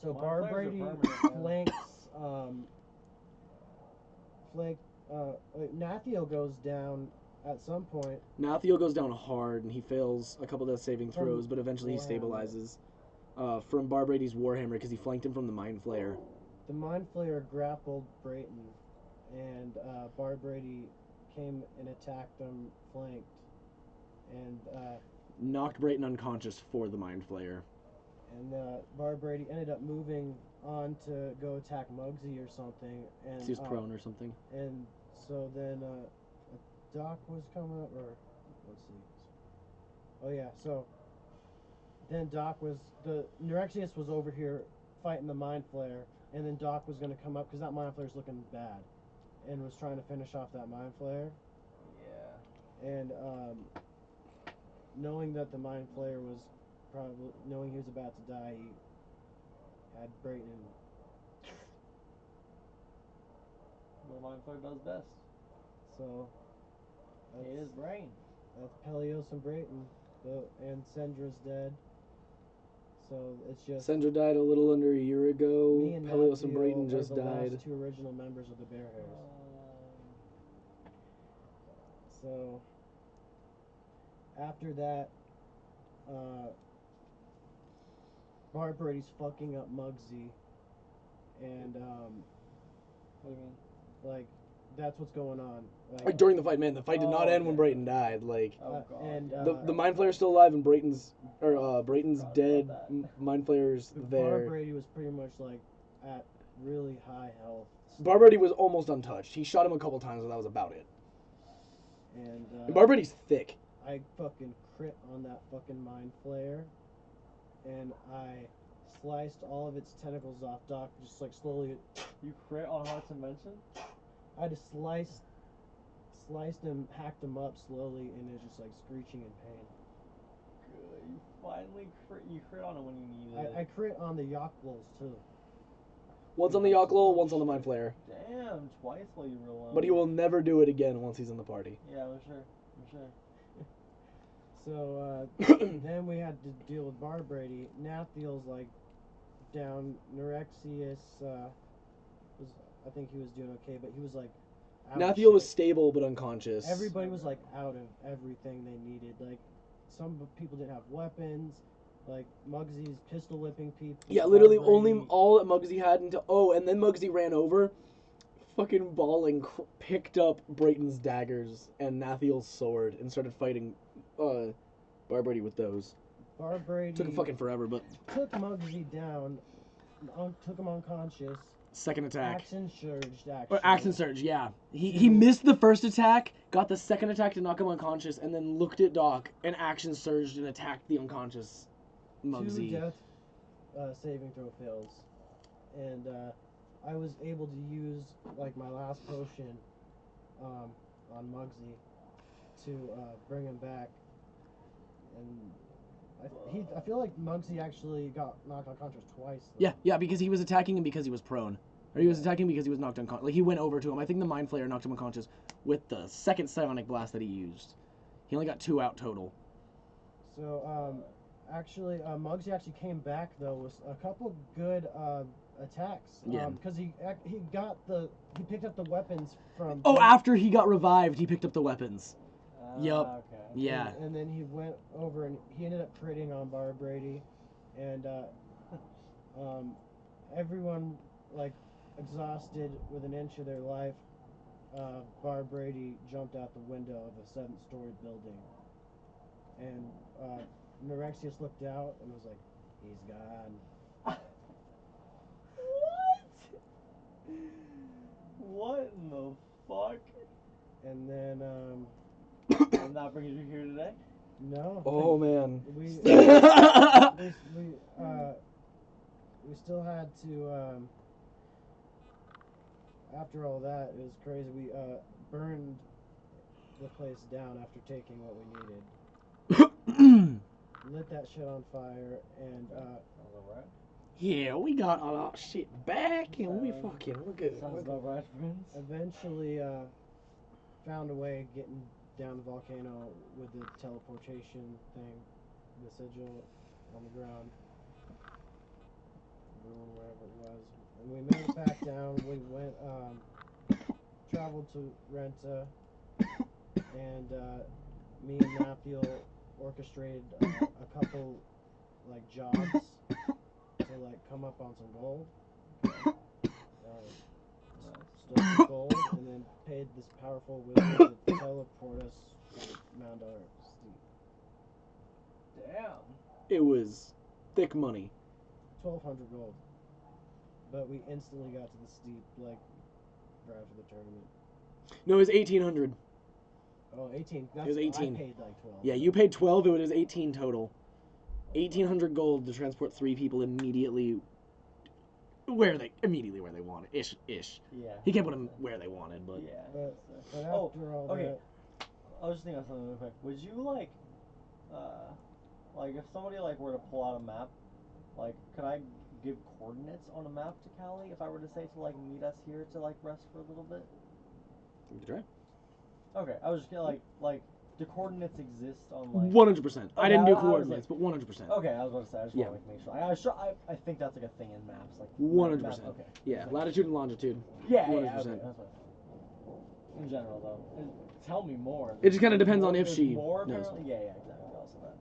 so Bar Brady flanks Nathiel goes down at some point. Nathiel goes down hard, and he fails a couple death saving throws, but eventually he stabilizes from Bar Brady's Warhammer because he flanked him from the Mind Flayer. The Mind Flayer grappled Brayton, and Bar Brady came and attacked him flanked, and knocked Brayton unconscious for the Mind Flayer. And Bar Brady ended up moving on to go attack Muggsy or something, and he was prone or something. And so then Doc was coming up, or let's see. Oh yeah, so then Doc was Nerexius was over here fighting the Mind Flayer, and then Doc was going to come up because that Mind Flayer's looking bad, and was trying to finish off that Mind Flayer. Yeah. And knowing that the Mind Flayer was knowing he was about to die, he had Brayton. What Mind Flayer does best. So He is brain. That's Pelios and Brayton, and Sendra's dead. So it's just Sendra died a little under a year ago. me and Pelios and Nathiel Brayton are just the died. last two original members of the Bear Hairs. So after that, Bar Brady's fucking up Muggsy, and What do you mean? like that's what's going on. Like during the fight, man, the fight did not end when Brayton died. Like Oh god. and the Mind Flayer's still alive, and Brayton's dead. Mind Flayer's Bar there. Brady was pretty much like at really high health. Bar Brady was almost untouched. He shot him a couple times, but that was about it. And And Bar Brady's thick. I fucking crit on that fucking Mind Flayer, and I sliced all of its tentacles off. Doc just like slowly. You crit on Heart's Invention? I just sliced him, hacked him up slowly, and it's just like screeching in pain. Good. You finally crit on it when you needed it. I crit on the Yak blows too. Once on the Yoclo, once on the Mind Flayer. Damn, twice while you were alone. But he will never do it again once he's in the party. Yeah, for sure. For sure. So then we had to deal with Bar Brady. Nathiel's like down. Nerexius I think he was doing okay, but he was like out of Nathiel was shape. stable but unconscious. Everybody was like out of everything they needed. Like some people didn't have weapons. Like Muggsy's pistol whipping people. Yeah, literally Barbary- only all that Muggsy had until... Oh, and then Muggsy ran over, fucking bawling, picked up Brayton's daggers and Nathiel's sword and started fighting Barbary with those. Barbary Took him fucking forever, but... took Muggsy down, took him unconscious. Second attack. Action surged, actually. Or action surge, yeah. He missed the first attack, got the second attack to knock him unconscious, and then looked at Doc and action surged and attacked the unconscious Muggsy. 2 death saving throw fails. And I was able to use like my last potion on Muggsy to bring him back. And I feel like Muggsy actually got knocked unconscious twice. Though. Yeah, because he was attacking him because he was prone. Or he was attacking because he was knocked unconscious. Like, he went over to him. I think the Mind Flayer knocked him unconscious with the second Psionic Blast that he used. He only got 2 out total. So, actually, Muggsy actually came back, though, with a couple good attacks. Yeah. Because he picked up the weapons from... Oh, after he got revived, he picked up the weapons. Yup. Okay. Yeah. And then he went over and he ended up critting on Barbary. And everyone, like, exhausted with an inch of their life, Barbary jumped out the window of a 7th-story building. And Nerexius looked out and was like, he's gone. What in the fuck? And then, And that brings you here today? no. Oh, man. We still had to, after all that, it was crazy. We burned the place down after taking what we needed. Lit that shit on fire, and Alright. Yeah, we got all our shit back, and we're good. Sounds about right, friends. eventually found a way of getting down the volcano with the teleportation thing, the sigil on the ground, wherever it was. And we made it back down. We went, traveled to Renta, and me and Nathiel orchestrated a couple, like, jobs to, like, come up on some gold. Stole some gold, and then paid this powerful wizard to teleport us to Mount our steep. Damn. It was thick money. 1,200 gold. But we instantly got to the steep, like, right after the tournament. No, it was 1,800. Oh, 18. It was 18. I paid, like, 12. Yeah, you paid 12, it was 18 total. 1,800 gold to transport 3 people immediately where they wanted. Ish. Yeah. He can't put them where they wanted, but... Yeah. But after Oh, all okay. that... I was just thinking of something real quick. Would you, like if somebody, like, were to pull out a map, like, could I give coordinates on a map to Callie if I were to say to, like, meet us here to, like, rest for a little bit? You can try. Okay, I was just gonna, like, do coordinates exist on, like... 100%. I didn't do I was coordinates, like- but 100%. Okay, I was about to say, I just Yeah. want to make sure. I think that's, like, a thing in maps. Like, 100%. map, okay. Yeah, Just latitude and longitude. Yeah, 100%. okay, that's what. In general, though. Tell me more. It just kinda depends More- on if there's she more, knows. apparently? Yeah, exactly. Also that.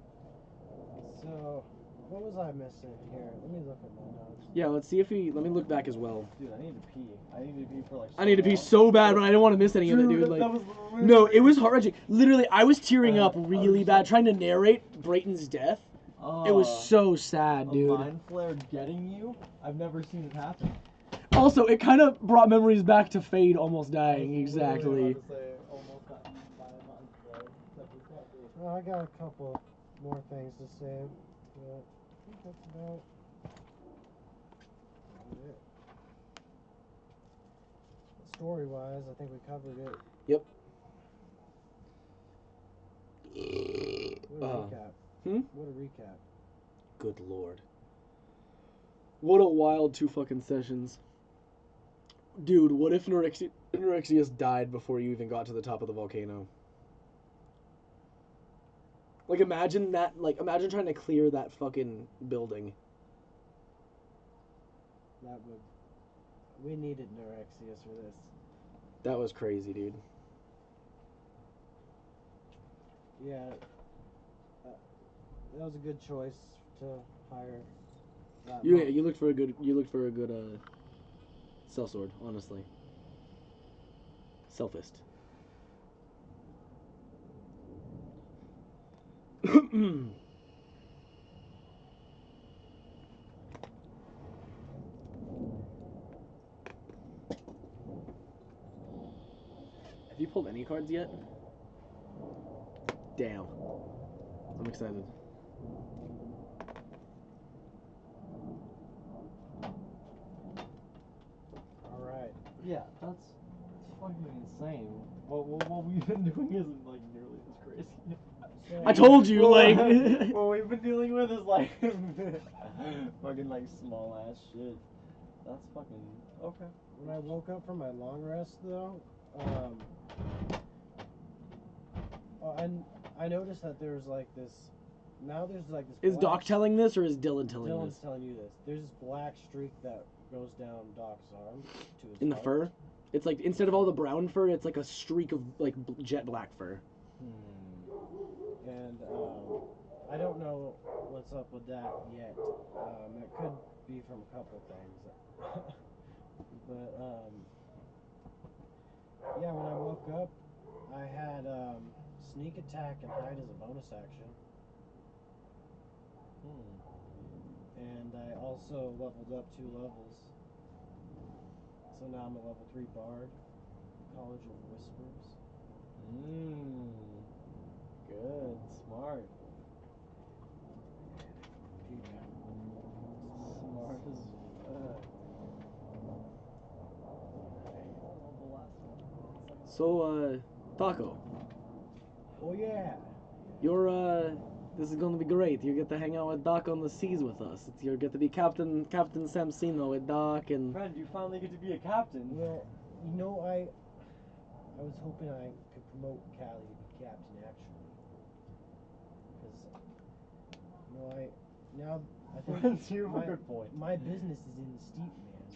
So, what was I missing here? Let me look at my notes. Yeah, let's see if he... Let me look back as well. Dude, I need to pee. I need to pee for, like, I need to pee long. so bad, but I didn't want to miss any of it, dude. Like, that was really no, it was heart-wrenching. Literally, I was tearing up really was- bad trying to narrate Brayton's death. It was so sad, A dude. mind flare getting you? I've never seen it happen. Also, it kind of brought memories back to Fade almost dying, exactly. Well, I got a couple more things to say, but I think that's about it. Story-wise, I think we covered it. Yep. What a recap. Hmm? What a recap. Good lord. What a wild 2 fucking sessions. Dude, what if Nerexius died before you even got to the top of the volcano? Like, imagine that, imagine trying to clear that fucking building. We needed Nerexius for this. That was crazy, dude. Yeah, that was a good choice to hire. You looked for a good sellsword, honestly. Selfist. Have you pulled any cards yet? Damn. I'm excited. All right. Yeah, that's fucking insane. What we've been doing isn't like nearly as crazy. So, I told you, like. what we've been dealing with is like fucking like small ass shit. That's fucking okay. when I woke up from my long rest, though, I noticed that there's like this. Now there's like this. Is black Doc telling this or is Dylan telling Dylan's this? telling you this. There's this black streak that goes down Doc's arm to his In the heart. fur? It's like, instead of all the brown fur, it's like a streak of like jet black fur. And I don't know what's up with that yet. It could be from a couple things. But yeah, when I woke up, I had sneak attack and hide as a bonus action. And I also leveled up 2 levels. So now I'm a level 3 bard. College of Whispers. Good, smart. Smart as So, Taco, Oh yeah. you're, this is gonna be great. You get to hang out with Doc on the seas with us. You get to be Captain Samsino with Doc and... Friend, you finally get to be a captain. Well, you know, I was hoping I could promote Callie to be captain, actually. Because, you know, I think you have a good point. my business is in the steep, man.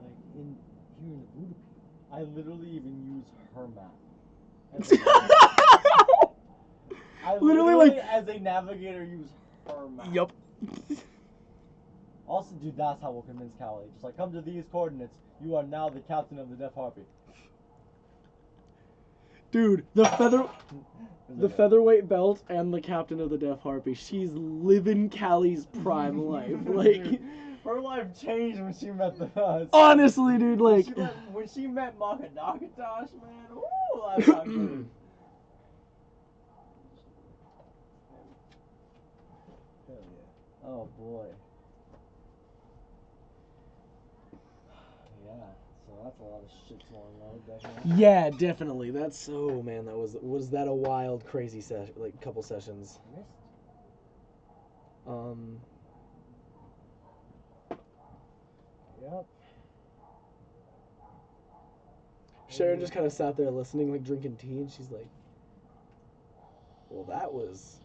Like, here in the Buddha people. I literally even use her map. I Literally, literally, like- as a navigator, use her map. Yup. Also, dude, that's how we'll convince Callie. Just like, come to these coordinates. You are now the captain of the Death Harpy. Dude, the featherweight belt and the captain of the Death Harpy. She's living Callie's prime life. Like, Dude, her life changed when she met the us. honestly, dude, like... When she met Makadakatosh, man, ooh, that's not good. Hell yeah. Oh boy. Yeah, so that's a lot of shit to unload, definitely. Yeah, definitely. That's... Oh, man, was that a wild, crazy session, like, couple sessions. Missed? Yep. Sharon just kind of sat there listening, like, drinking tea, and she's like, well, that was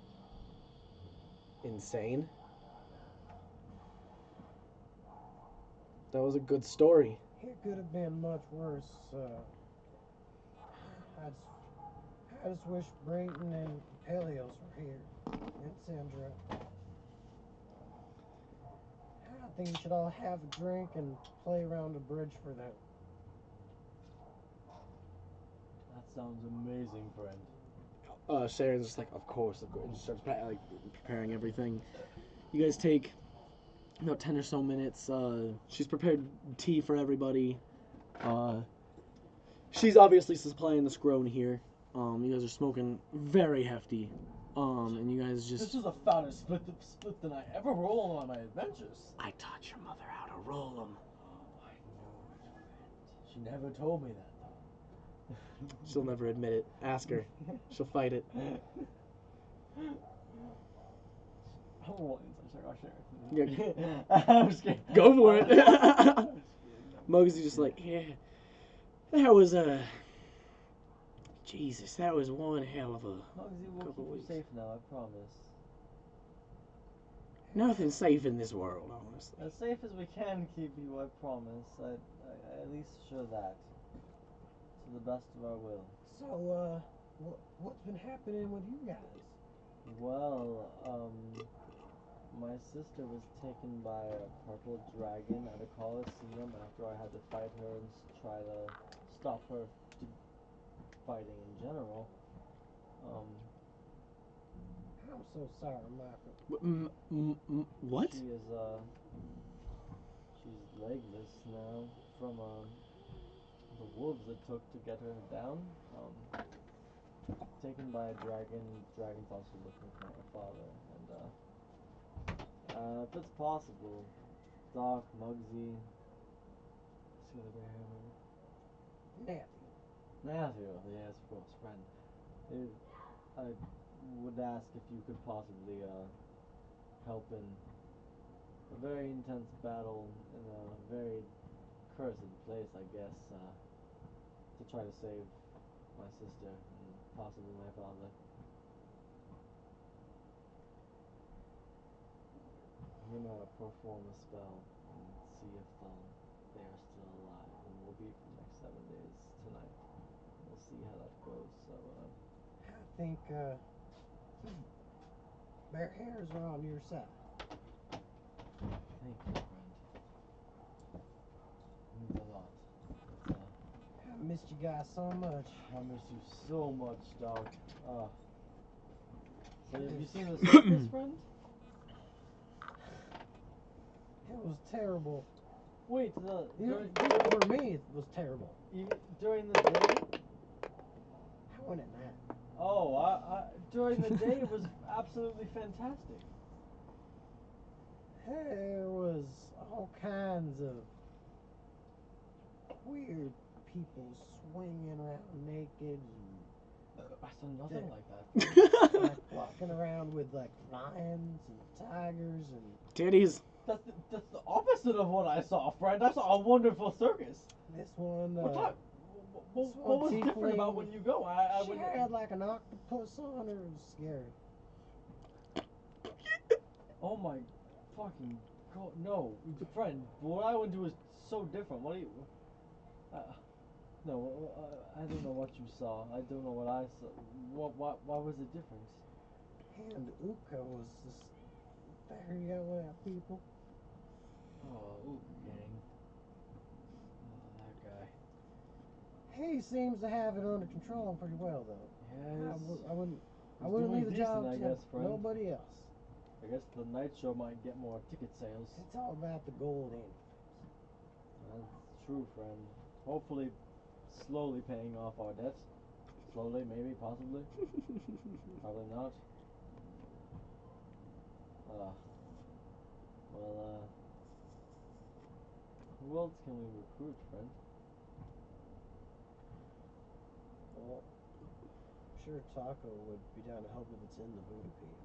insane. That was a good story. It could have been much worse. I just wish Brayton and Helios were here. And Sandra. I think we should all have a drink and play around the bridge for them. That sounds amazing, friend. Sharon's just like, of course, and just starts preparing everything. You guys take about 10 or so minutes. She's prepared tea for everybody. She's obviously supplying the scrone here. You guys are smoking very hefty. And you guys just... This is the fattest split than I ever rolled on my adventures. I taught your mother how to roll them. I know it, friend. She never told me that, though. She'll never admit it. Ask her. She'll fight it. I'll roll inside check. I'll share. Yeah. I'm scared. Go for it. Mugsy's just like, yeah. That was Jesus, that was one hell of a... Mugsy, we'll keep you safe now, I promise. Nothing safe in this world, honestly. As safe as we can keep you, I promise. I at least show that. to the best of our will. So, what's been happening with you guys? Well, my sister was taken by a purple dragon at a coliseum after I had to fight her and try to stop her fighting in general. I'm so sorry, Michael. What? She is, she's legless now from, the wolves it took to get her down. Taken by a dragon. Dragon's also looking for my father, and, if it's possible, Doc, Muggsy, what's the other guy here, Matthew, yes, of course, friend. I would ask if you could possibly, help in a very intense battle in a very cursed place, I guess, to try to save my sister and possibly my father. I'm gonna perform a spell and see if they are still alive, and we'll be for the next 7 days tonight. We'll see how that goes. So, I think, their hairs are on your side. thank you, friend. Means a lot. It's, I missed you guys so much. I miss you so much, dog. So have you seen the circus, friend? It was terrible. Wait, For me, it was terrible. during the day? I went at night. Oh, during the day it was absolutely fantastic. There was all kinds of weird people swinging around naked I saw nothing like that. and like walking around with like lions and tigers and Titties. That's the opposite of what I saw, friend. I saw a wonderful circus. this one. What was different about when you go? She had like an octopus on her. It was scary. Oh my fucking god, no, friend. What I went to was so different. What do you? No, I don't know what you saw. I don't know what I saw. Why was it different? And Uka was just there yelling at people. Oh, Ook gang. Oh, that guy. He seems to have it under control pretty well, though. Yeah, I wouldn't doing leave the job decent, I to guess, friend. nobody else. I guess the night show might get more ticket sales. It's all about the gold, ain't it? That's true, friend. Hopefully, slowly paying off our debts. Slowly, maybe, possibly. Probably not. Well, who else can we recruit, friend? Well, I'm sure Taco would be down to help if it's in the Buddha Pea.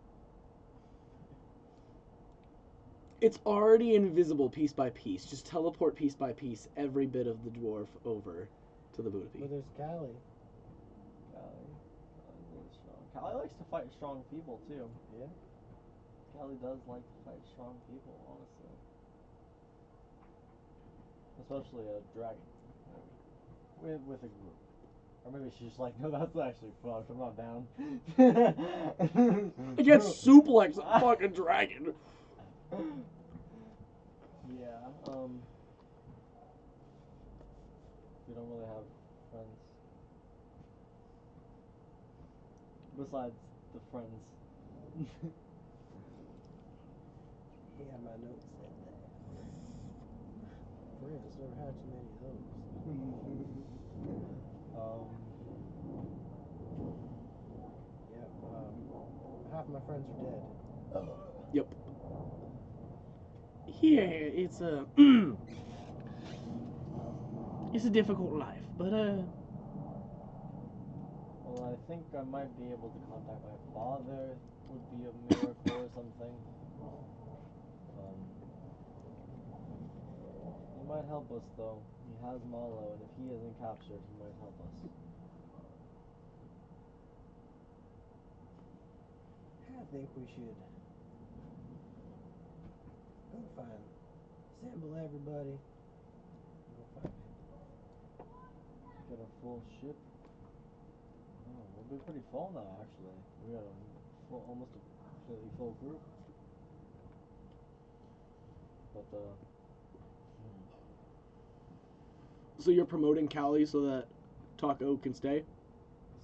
It's already invisible piece by piece. Just teleport piece by piece every bit of the dwarf over to the Buddha Pea. But there's Callie. Callie. Callie's really strong. Callie likes to fight strong people, too. Yeah. Callie does like to fight strong people, honestly. Especially a dragon. Maybe. With a group. Or maybe she's just like, no, that's actually fucked. I'm not down. I get suplex a fucking dragon. Yeah, we don't really have friends. Besides the friends. Yeah, my notes said that. Friends, never had too many of those. Yep, half my friends are dead. Yep. Yeah, it's a it's a difficult life, but Well, I think I might be able to contact my father. Would be a miracle or something. He might help us though. He has Malo, and if he isn't captured, he might help us. I think we should go assemble everybody, go find him. Get a full ship. Oh, we'll be pretty full now, actually. We got a full, almost a completely full group. But So you're promoting Callie so that Taco can stay?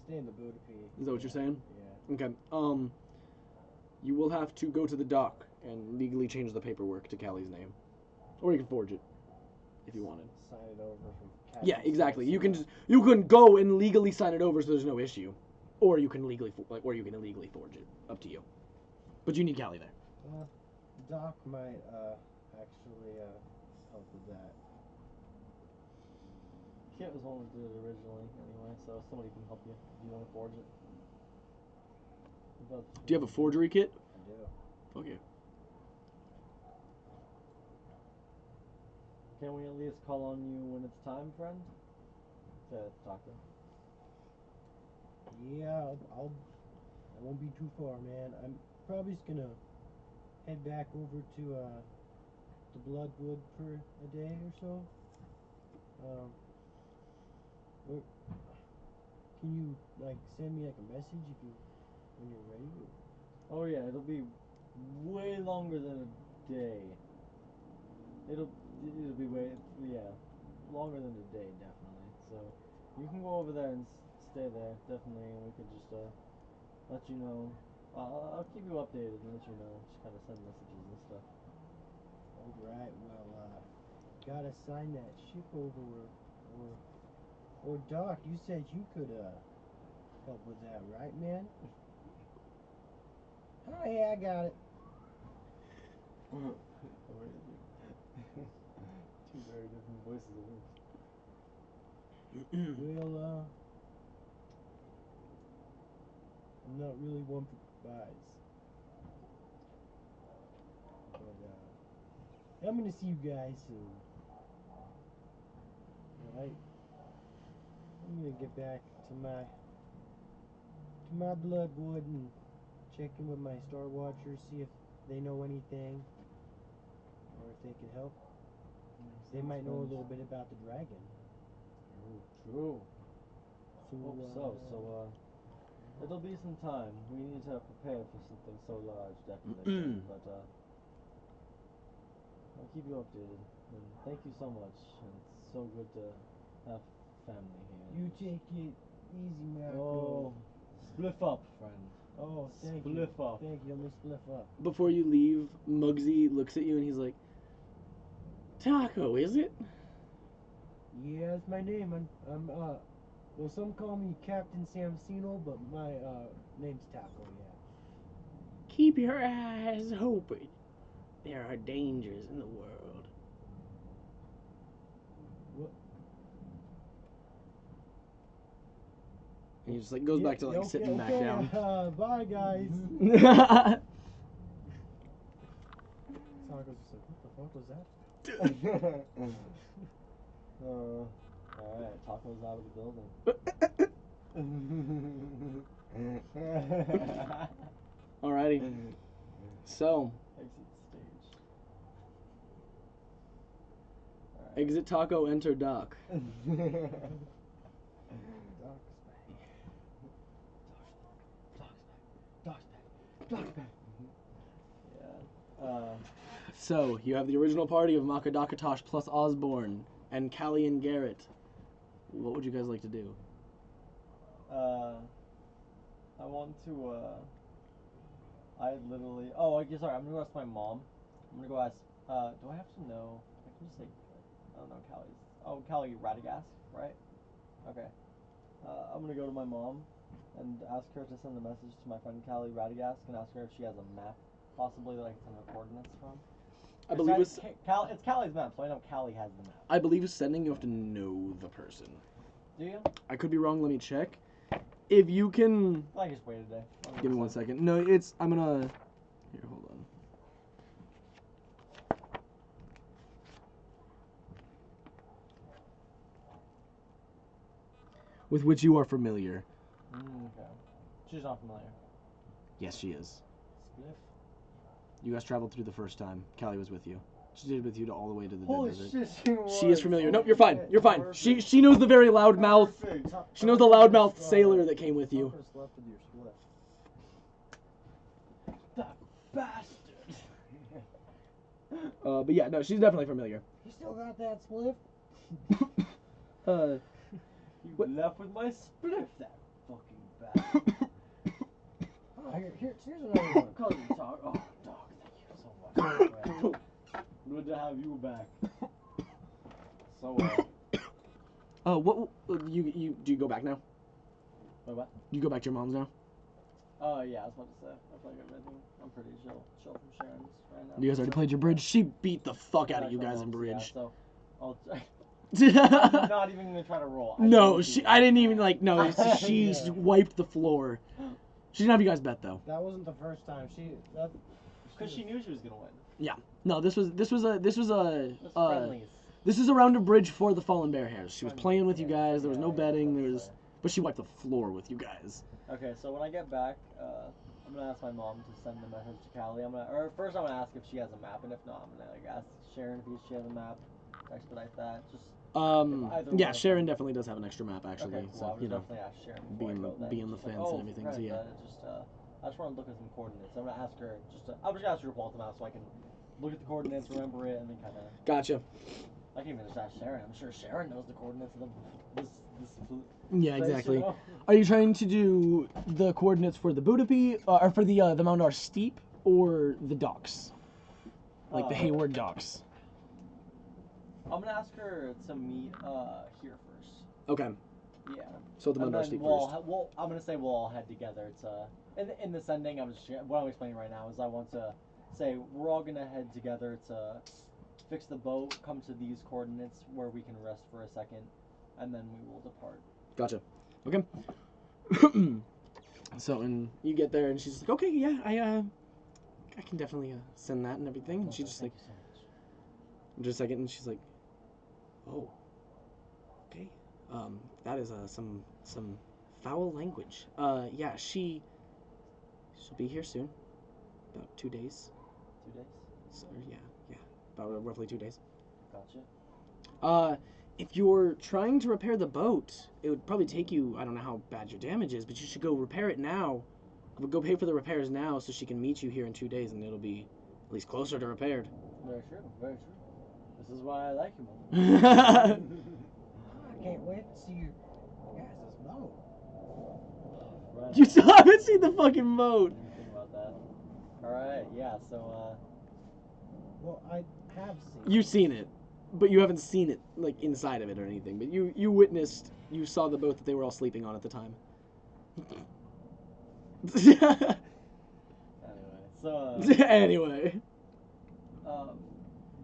Stay in the Budapest. Is that what you're saying? Yeah. Okay. You will have to go to the dock and legally change the paperwork to Callie's name, or you can forge it if you wanted. Sign it over from Captain Yeah, exactly. You can Samson. you can go and legally sign it over so there's no issue, or you can legally illegally forge it. Up to you. But you need Callie there. Doc might actually help with that. Kit was the one who did it originally, anyway, so somebody can help you if you want to forge it. Do you have a forgery kit? I do. Okay. Can we at least call on you when it's time, friend? To talk to. Yeah, I won't be too far, man. I'm probably just gonna head back over to the Bloodwood for a day or so. Can you like send me like a message if you when you're ready? Oh yeah, it'll be way longer than a day. It'll be longer than a day, definitely. So you can go over there and stay there, definitely, and we could just let you know. I'll keep you updated and let you know. Just kind of send messages and stuff. All right. Well, gotta sign that ship over, or Doc. You said you could help with that, right, man? Oh yeah, I got it. Two very different voices of yours. Well, I'm not really one for goodbyes. But I'm gonna see you guys soon. Alright. I'm gonna get back to my Bloodwood and check in with my Star Watchers, see if they know anything or if they can help. They might know a little bit about the dragon. True. So, Hope so. It'll be some time. We need to prepare for something so large, definitely. But I'll keep you updated. And thank you so much. And it's so good to have family here. you take it easy, Marco. Oh, spliff up, friend. Oh, thank you. Spliff up. Thank you. Let me spliff up. Before you leave, Muggsy looks at you and he's like, Taco, is it? Yeah, that's my name. I'm well, some call me Captain Samsino, but my name's Taco. Yeah. Keep your eyes open. There are dangers in the world. What? And he just like goes back to like sitting back down. Bye, guys. Taco's just like, what the fuck was that? Alright, Taco's out of the building. Alrighty. So, Exit stage. Alright. exit Taco, enter Doc. Doc's back. Yeah. So, you have the original party of Makadakatosh plus Osborne and Callie and Garrett. What would you guys like to do? I want to, I literally, oh, okay, sorry, I'm gonna go ask my mom. I'm gonna go ask, do I have to know, I can just say, I don't know, Callie Radagast, right? Okay. I'm gonna go to my mom and ask her to send a message to my friend Callie Radagast and ask her if she has a map, possibly that I can send her coordinates from. I believe it's Callie's map, so I know Callie has the map. I believe it's sending. You have to know the person. Do you? I could be wrong. Let me check. If you can, I just wait a day. give me 1 second. No, it's. I'm gonna. Here, hold on. With which you are familiar. Okay. She's not familiar. Yes, she is. Spliff. You guys traveled through the first time. Callie was with you. She did with you to all the way to the Holy dead shit, desert. she She is was. familiar. Oh, Nope, you're fine. shit. You're fine. Perfect. She knows the very loud mouth. Perfect. She knows the loudmouth sailor that came with you. Fuckers left with your split. That bastard. But yeah, no, she's definitely familiar. You still got that spliff? Uh, You What? left with my spliff, that fucking bastard. Oh, here's another one. Cousin Doc. Oh, Doc, thank you so much. Good to have you back. So, what you do you go back now? wait, what? You go back to your mom's now? Yeah, I was about to say. I played everything. I'm pretty chill from Sharon's right now. You guys already played your bridge? She beat the fuck out of you Actually, guys in yeah, bridge. so I'll. I'm not even gonna try to roll. No, I I didn't even no. She Yeah. wiped the floor. She didn't have you guys bet though. That wasn't the first time. Because she knew she was gonna win. Yeah. No, this was a It's friendlies. this is a round of bridge for the Fallen Bear Hairs. She was playing with you guys. There was no betting. But she wiped the floor with you guys. Okay, so when I get back, I'm gonna ask my mom to send the message to Callie. First I'm gonna ask if she has a map, and if not, I'm gonna ask Sharon if she has a map. Expedite that. Just Yeah, Sharon definitely does have an extra map actually. okay, cool. So I would you know, definitely ask Sharon before I go then. being the Just like, fence and everything. Right, So yeah. I just want to look at some coordinates. I'm gonna ask her. I'm just gonna ask her to pull out the map so I can look at the coordinates, remember it, and then kind of. Gotcha. I can even just ask Sharon. I'm sure Sharon knows the coordinates of this. Yeah, place, exactly. you know? Are you trying to do the coordinates for the Budapi, or for the Moundar Steep, or the docks? Like the Hayward docks? I'm gonna ask her to meet here first. Okay. Yeah. So the And Moundar then Steep we'll, first. I'm gonna say we'll all head together. In the sending. What I'm explaining right now is I want to say we're all gonna head together to fix the boat. Come to these coordinates where we can rest for a second, and then we will depart. Gotcha. Okay. So, and you get there, and she's like, okay, yeah, I can definitely send that and everything. And she's just like, Thank you so much. just a second, and she's like, oh, okay. That is some foul language. Yeah, she'll be here soon. About 2 days. 2 days. So, yeah, about roughly 2 days. Gotcha. If you're trying to repair the boat, it would probably take you, I don't know how bad your damage is, but you should go repair it now. Go pay for the repairs now so she can meet you here in 2 days, and it'll be at least closer to repaired. Very true. Very true. This is why I like you, Mom. I can't wait to see you guys' boat. Right. You still haven't seen the fucking boat. Didn't think about that. All right. Yeah. So. Well, I have seen. You've seen it, but you haven't seen it like inside of it or anything. But you saw the boat that they were all sleeping on at the time. Anyway. So. Anyway.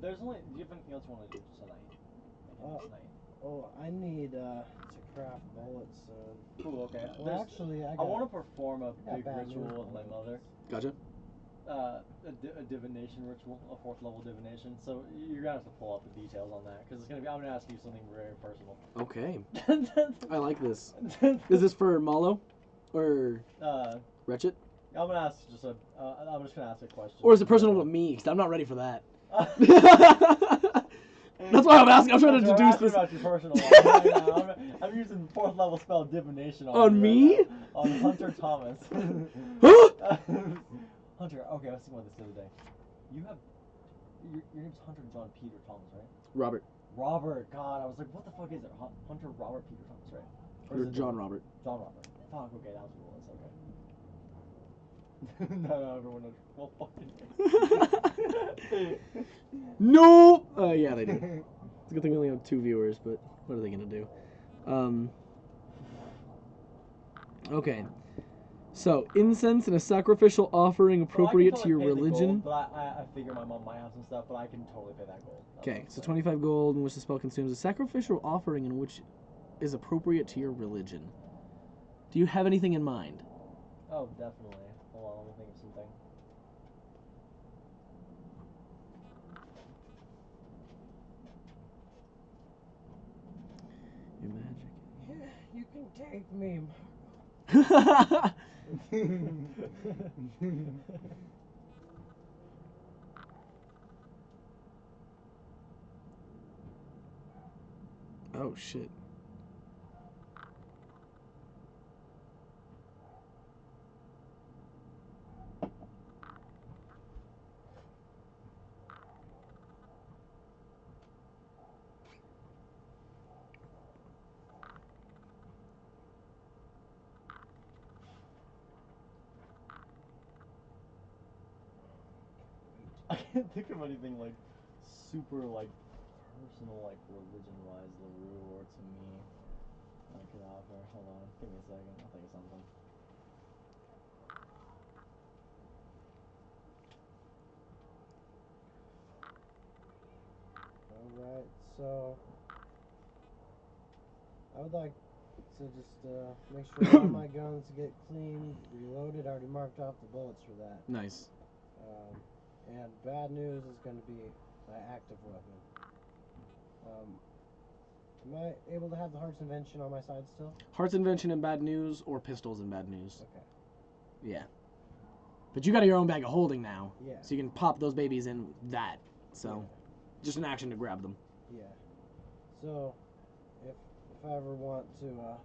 There's only. Do you have anything else you want to do tonight? Tonight. Oh, I need to craft bullets. Cool. Okay. Well, actually, I want to perform a got big bad ritual news. with my mother. Gotcha. A divination ritual, a 4th level divination. So you're gonna have to pull up the details on that because it's gonna be. I'm gonna ask you something very personal. Okay. I like this. Is this for Malo, or Wretched? I'm gonna ask just I'm just gonna ask a question. Or is it personal to me? Because I'm not ready for that. That's why I'm asking. I'm trying to deduce this. About your personal life right now. I'm using 4th level spell divination on you me? right now. On Hunter Thomas. Huh? Hunter. Okay, I was thinking about this the other day. You have your name's Hunter John Peter Thomas, right? Robert. Robert. God, I was like, what the fuck is it? Hunter Robert Peter Thomas, right? Or John Robert. John Robert. Fuck. Okay, that was what it was. Okay. No, everyone knows. Well, fucking. No. Yeah, they do. It's a good thing we only have 2 viewers, but what are they gonna do? Okay. So, incense and a sacrificial offering appropriate to your religion. Gold, but I figure my mom might have some stuff, but I can totally pay that gold. Okay, so 25 gold in which the spell consumes a sacrificial offering in which is appropriate to your religion. Do you have anything in mind? Oh, definitely. Hold on, let me think of something. Your magic. Yeah, you can take me. Oh shit. I can't think of anything like super like personal like religion wise LaRue or to me I could offer. Hold on, give me a second. I'll think of something. Alright, so I would like to just make sure all my guns get clean, reloaded. I already marked off the bullets for that. Nice. And bad news is going to be my active weapon. Am I able to have the Heart's Invention on my side still? Heart's Invention in bad news or pistols in bad news? Okay. Yeah. But you got your own bag of holding now. Yeah. So you can pop those babies in that. So, Yeah. just an action to grab them. Yeah. So, if I ever want to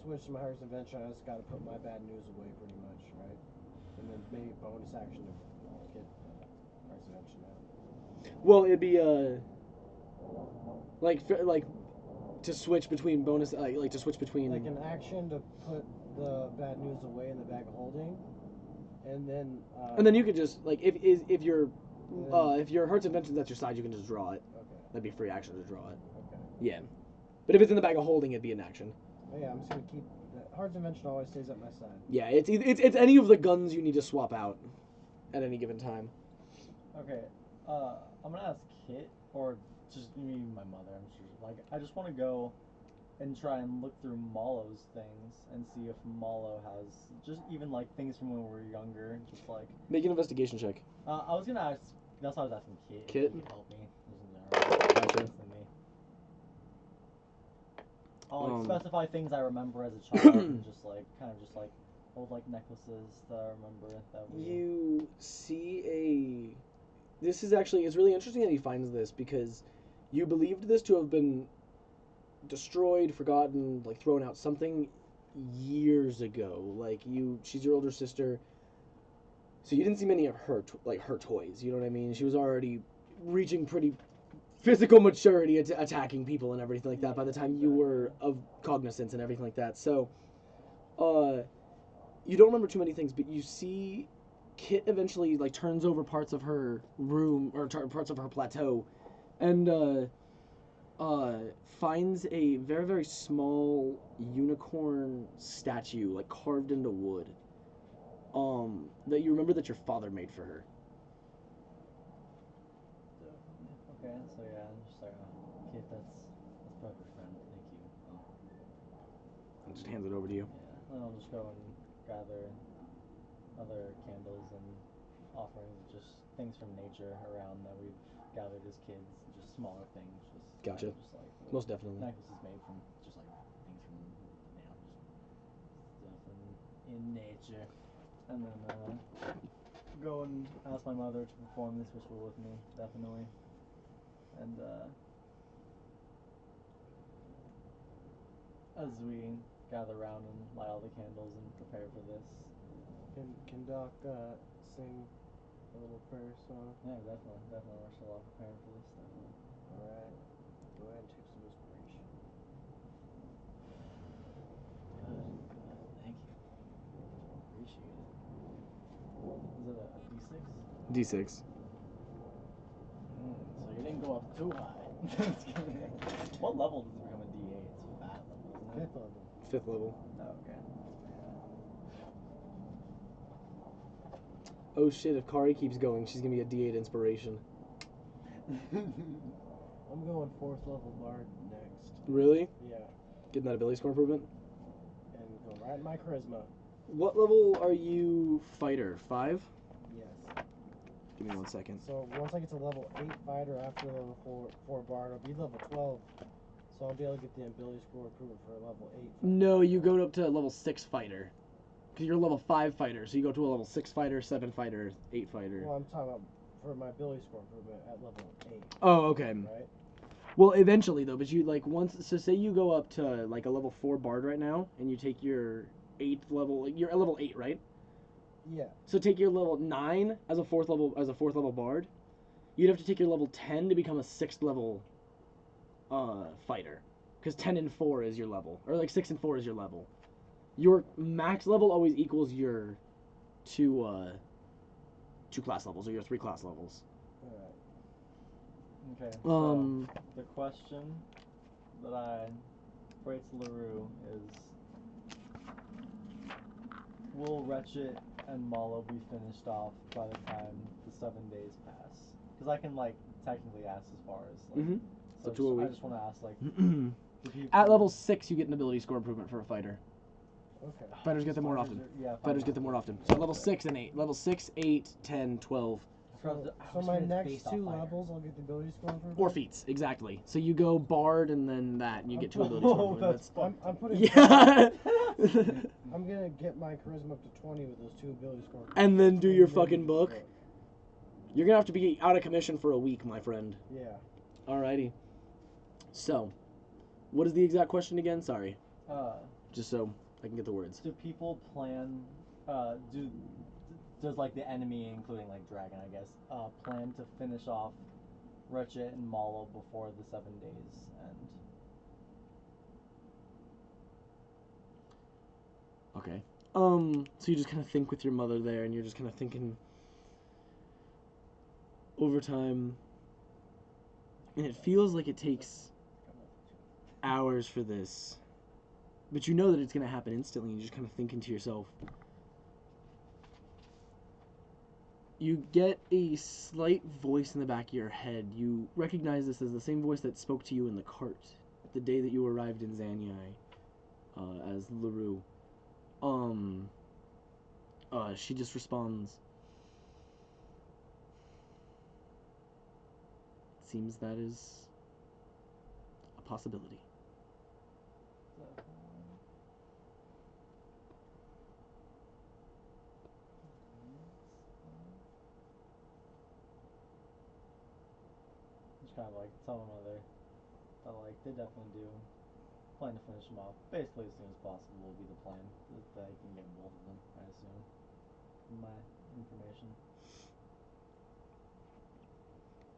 switch to my Heart's Invention, I just got to put my bad news away pretty much, right? And then maybe bonus action to get Heart's Invention out. Well, it'd be like to switch between bonus, like to switch between. Like an action to put the bad news away in the bag of holding, and then. And then you could just like if your Heart's Invention's at your side, you can just draw it. Okay. That'd be free action to draw it. Okay. Yeah. But if it's in the bag of holding, it'd be an action. Oh yeah, I'm just gonna keep the Heart's Invention always stays at my side. Yeah, it's any of the guns you need to swap out at any given time. Okay, I'm gonna ask Kit or just maybe my mother. I'm sure. Like, I just want to go and try and look through Malo's things and see if Malo has just even like things from when we were younger. Just like Make an investigation check. I was gonna ask. That's why I was asking Kit. Kit? If he could help me. Gotcha. I'll like, specify things I remember as a child and just like kind of just like old like necklaces that I remember that we. You see a. This is actually, it's really interesting that he finds this because you believed this to have been destroyed, forgotten, like thrown out something years ago. Like she's your older sister, so you didn't see many of her her toys. You know what I mean? She was already reaching pretty physical maturity, attacking people and everything like that by the time you were of cognizance and everything like that. So, you don't remember too many things, but you see Kit eventually like turns over parts of her room or parts of her plateau, and finds a very, very small unicorn statue like carved into wood. That you remember that your father made for her. Okay, so yeah, I'm just like, Kit, that's perfect, friend. Thank you. And just hands it over to you. Yeah, and I'll just go and gather other candles and offerings, just things from nature around that we've gathered as kids, just smaller things, just Gotcha. just like Most definitely. necklaces made from just like things from just stuff in nature, and then go and ask my mother to perform this ritual with me, definitely, and as we gather around and light all the candles and prepare for this. Can Doc sing a little prayer song? Yeah, definitely. We're still all prepared for this, definitely. Alright. Go ahead and take some inspiration. Good. Thank you. Appreciate it. Is it a D6? D6. So you didn't go up too high. What level does it become a D8? It's 5 level, isn't it? 5th level. 5th level. Oh, okay. Oh shit, if Kari keeps going, she's gonna be a D8 inspiration. I'm going 4th level bard next. Really? Yeah. Getting that ability score improvement? And go right in my charisma. What level are you fighter? 5? Yes. Give me 1 second. So once I get to level 8 fighter after level 4 bard, I'll be level 12. So I'll be able to get the ability score improvement for level 8 fighter. No, you go up to level 6 fighter. Because you're a level 5 fighter, so you go to a level 6 fighter, 7 fighter, 8 fighter. Well, I'm talking about for my ability score improvement at level 8. Oh, okay. Right? Well, eventually though, but you like once. So say you go up to like a level 4 bard right now, and you take your 8th level. You're at level 8, right? Yeah. So take your level 9 as a fourth level bard. You'd have to take your level 10 to become a 6th level fighter, because 10 and 4 is your level, or like 6 and 4 is your level. Your max level always equals your two class levels or your 3 class levels. Okay. So the question that I phrase to LaRue is, will Wretched and Malo be finished off by the time the 7 days pass? Because I can like technically ask as far as like. So I just want to ask like. At level 6, you get an ability score improvement for a fighter. Okay. Fighters get them more often. Yeah. Fighters get them more often. So level 6 and 8. Level 6, 8, 10, 12. So my next 2 levels, I'll get the ability score improvement? Or feats, exactly. So you go bard and then that, and you get 2 ability score improvements. I'm putting. Yeah. I'm gonna get my charisma up to 20 with those 2 ability scores. And then do your fucking book. You're gonna have to be out of commission for a week, my friend. Yeah. Alrighty. So, what is the exact question again? Sorry. Just so I can get the words. Do people plan? Does like the enemy, including like Dragon, I guess, plan to finish off Wretched and Malo before the 7 days end? Okay. So you just kind of think with your mother there, and you're just kind of thinking over time, and it feels like it takes hours for this, but you know that it's going to happen instantly, and you're just kind of thinking to yourself. You get a slight voice in the back of your head. You recognize this as the same voice that spoke to you in the cart the day that you arrived in Zanyai as LaRue. She just responds, "It seems that is a possibility." Just kind of like tell my mother that like they definitely do plan to finish them off. Basically, as soon as possible will be the plan. That I can get both of them, I assume. From my information.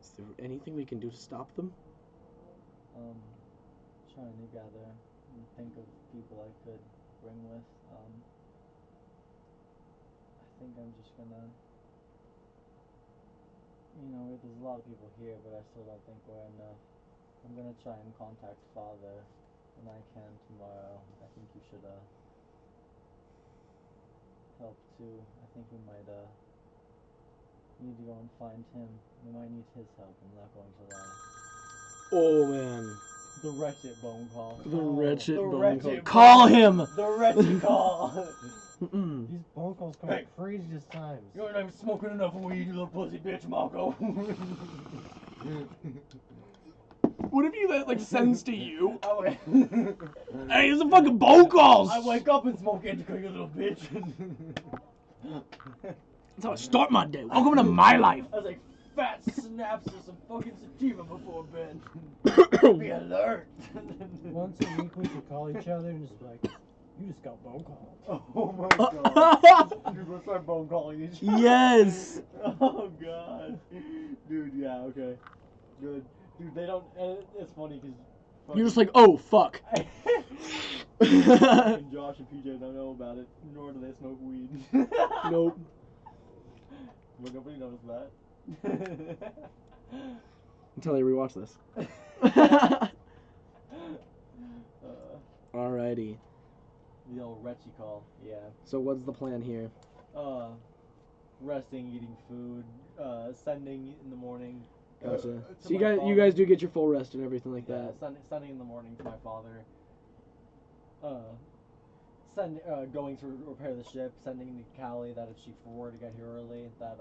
Is there anything we can do to stop them? Trying to gather and think of people I could bring with. I think I'm just gonna. There's a lot of people here, but I still don't think we're enough. I'm gonna try and contact Father when I can tomorrow. I think you should help too. I think we might need to go and find him. We might need his help. I'm not going to lie. Oh man. The Wretched bone call. The Wretched bone Wretched call. Call him! The Wretched call! These bone calls come at craziest times. You're not smoking enough weed, you little pussy bitch, Marco. What if he like sends to you? Hey, it's a fucking bone calls! I wake up and smoke indica, you little bitch. That's how I start my day. Welcome to my life. I was like, fat snaps or some fucking sativa before bed. Be alert. Once a week we should call each other and just be like, you just got bone called. Oh my god. Dude, we'll start bone calling each other. Yes. Oh god. Dude, yeah, okay. Good. Dude, they don't. It's funny because. You're just like, oh fuck. And Josh and PJ don't know about it, nor do they smoke weed. Nope. But nobody knows that. Until they rewatch this. Alrighty. The old Retchy call, yeah. So what's the plan here? Resting, eating food, sending in the morning. Gotcha. So you guys do get your full rest and everything like that. Sending in the morning to my father. Going to repair the ship. Sending to Callie that if she were to get here early, that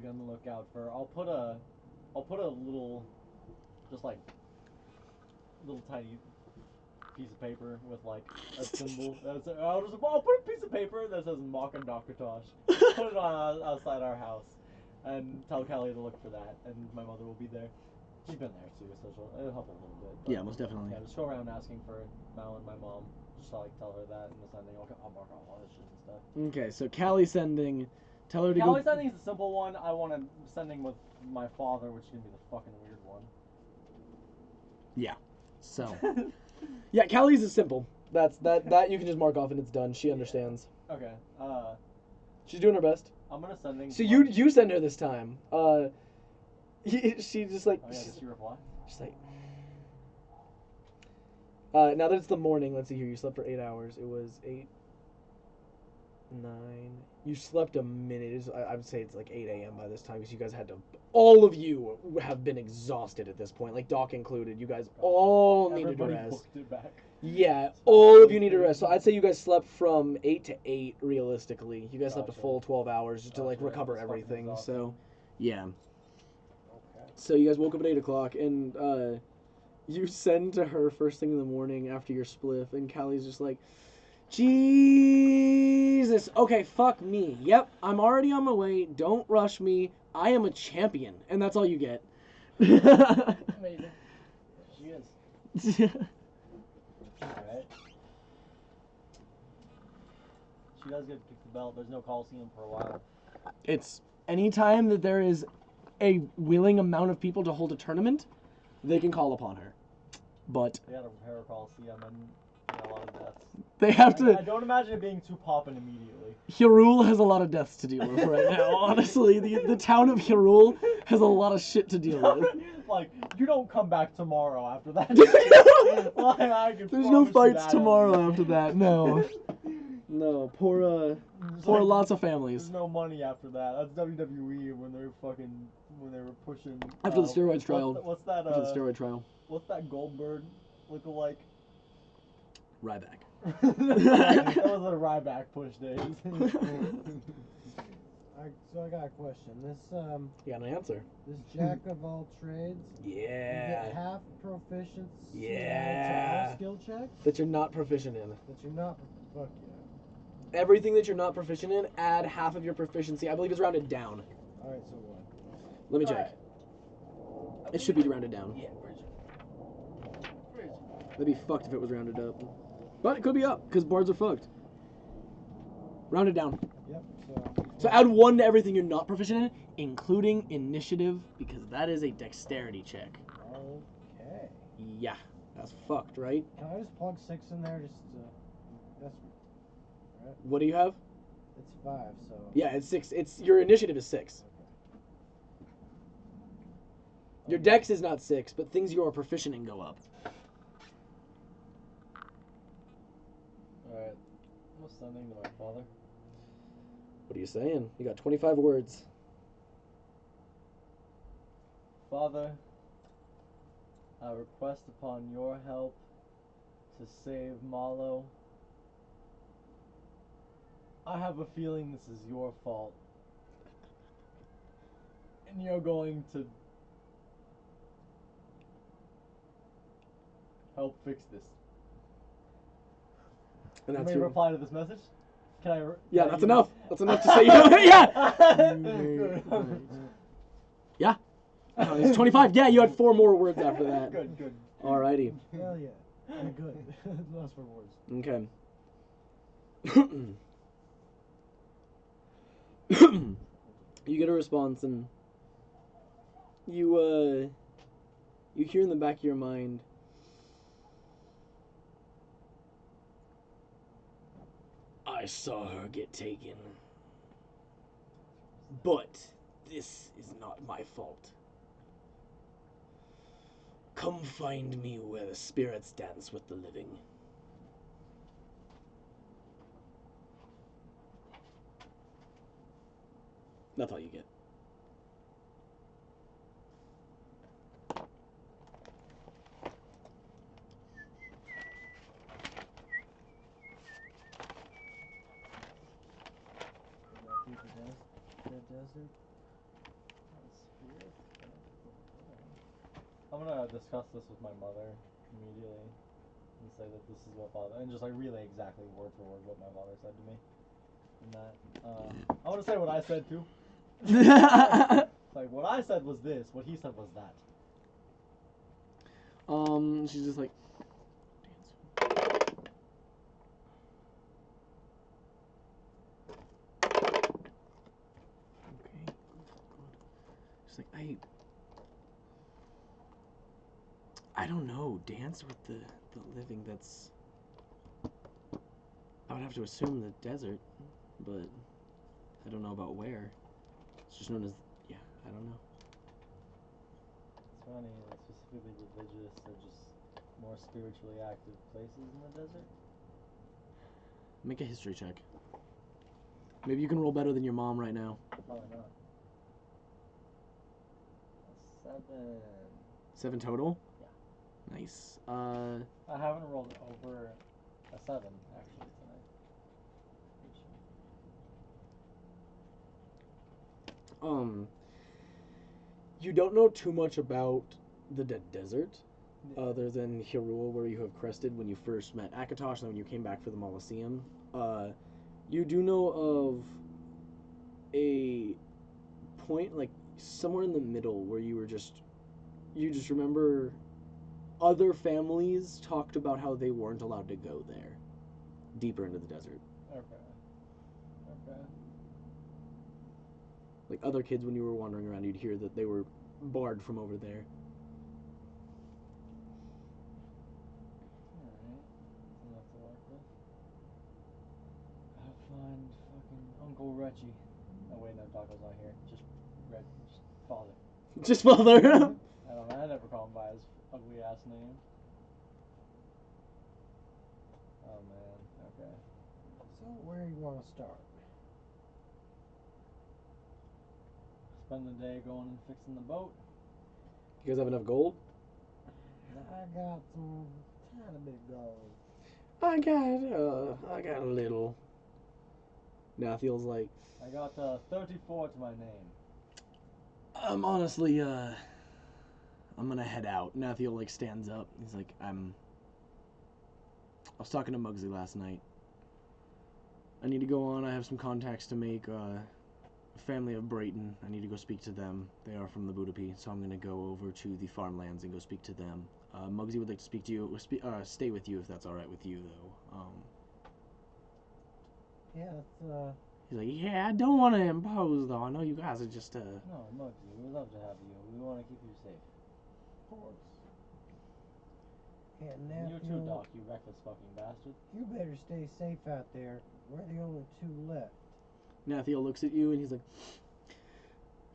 be on the lookout for. I'll put a little, just like, little tiny piece of paper with like a symbol. I'll put a piece of paper that says "Mock and Dr. Tosh." Put it on outside our house, and tell Callie to look for that, and my mother will be there. She's been there too, so it'll help a little bit. But Yeah, most definitely. yeah, just go around asking for Mal and my mom. Just to, like, tell her that and the sending. I'll mark off all this shit and stuff. Okay, so Callie sending. Tell her to Callie go. sending is the simple one. I want to sending with my father, which is gonna be the fucking weird one. Yeah. So. Yeah, Callie's is simple. That you can just mark off and it's done. She understands. Okay. She's doing her best. I'm gonna sending. So you send her this time. She just like. Oh yeah, did she reply? She's like. Now that it's the morning, let's see here. You slept for 8 hours. It was 8, 9. You slept a minute. I would say it's like 8 a.m. by this time because you guys had to. All of you have been exhausted at this point, like Doc included. You guys all needed to rest. Booked it back. Yeah, all of you need to rest. So I'd say you guys slept from 8 to 8 realistically. You guys slept a full 12 hours just to like recover everything. So, yeah. Okay. So you guys woke up at 8 o'clock and you send to her first thing in the morning after your spliff, and Callie's just like, Jesus. Okay, fuck me. Yep, I'm already on my way. Don't rush me. I am a champion, and that's all you get. Amazing. She is. Alright. She does get picked the belt. There's no Coliseum for a while. It's anytime that there is a willing amount of people to hold a tournament, they can call upon her. But They gotta prepare a Coliseum and a lot of deaths. they have to. I don't imagine it being too poppin' immediately. Hyrule has a lot of deaths to deal with right now. Honestly, the town of Hyrule has a lot of shit to deal with. Like, you don't come back tomorrow after that. There's no fights tomorrow after that. No. No. Poor lots of families. There's no money after that. That's WWE when they were pushing. After the steroids trial. What's that? After the steroid trial. What's that Goldberg lookalike? Ryback. That was a Ryback push days. So I got a question. This You got an answer. this jack of all trades. You Yeah. get half proficiency Yeah. to all skill checks That you're not proficient in. that you're not. Fuck yeah. Everything that you're not proficient in, add half of your proficiency. I believe it's rounded down. All right, so what? Let me check. It should be rounded down. Yeah, That'd be fucked if it was rounded up. But it could be up, because bards are fucked. Rounded down. Yep. So add 1 to everything you're not proficient in, including initiative, because that is a dexterity check. Okay. Yeah, that's fucked, right? Can I just plug 6 in there? That's right. What do you have? It's 5, so. Yeah, it's 6. Your initiative is 6. Your dex is not 6, but things you are proficient in go up. Alright. I'm sending to my father. What are you saying? You got 25 words. Father, I request upon your help to save Malo. I have a feeling this is your fault. And you're going to help fix this. And Can that's we your... reply to this message? Can I? Yeah, that's enough. That's enough to say. Yeah. Yeah. It's 25. Yeah, you had 4 more words after that. Good. Alrighty. Hell yeah. I'm good. Last 4 words. Okay. You get a response, and you hear in the back of your mind, I saw her get taken, but this is not my fault. Come find me where the spirits dance with the living. That's all you get. I'm gonna discuss this with my mother immediately and say that this is what father, and just like relay exactly word for word what my father said to me. And that I want to say what I said too. Like what I said was this, what he said was that. She's just like, okay, good. She's like, I don't know, dance with the living. That's, I would have to assume the desert, but I don't know about where. It's just known as, yeah, I don't know. It's funny, like specifically religious or just more spiritually active places in the desert. Make a history check. Maybe you can roll better than your mom right now. Probably not. A 7. 7 total? Yeah. Nice. I haven't rolled over a 7 actually tonight. You don't know too much about the Dead Desert, other than Hyrule, where you have crested when you first met Akatosh and when you came back for the Molosseum. You do know of a point, like, somewhere in the middle where you just remember other families talked about how they weren't allowed to go there, deeper into the desert. Okay. Like, other kids, when you were wandering around, you'd hear that they were barred from over there. Alright. Enough to work with. I'll find fucking Uncle Reggie. Oh wait, no, Doggo's not here. Just father. Just father. I don't know, I never call him by his ugly ass name. Oh man, okay. So where you want to start? Spend the day going and fixing the boat. You guys have enough gold? I got some tiny bit of gold. I got a little. Nathiel's like, I got 34 to my name. I'm honestly, I'm gonna head out. Nathiel, like, stands up. He's like, I was talking to Muggsy last night. I need to go on. I have some contacts to make. Family of Brayton. I need to go speak to them. They are from the Budapest, so I'm gonna go over to the farmlands and go speak to them. Muggsy would like to speak to you. Stay with you if that's all right with you, though. Yeah, it's He's like, yeah, I don't want to impose, though. I know you guys are just No, Muggsy, we love to have you. We want to keep you safe. of course. Yeah, And now you too, Doc, you reckless fucking bastard. you better stay safe out there. We're the only two left. Nathiel looks at you and he's like,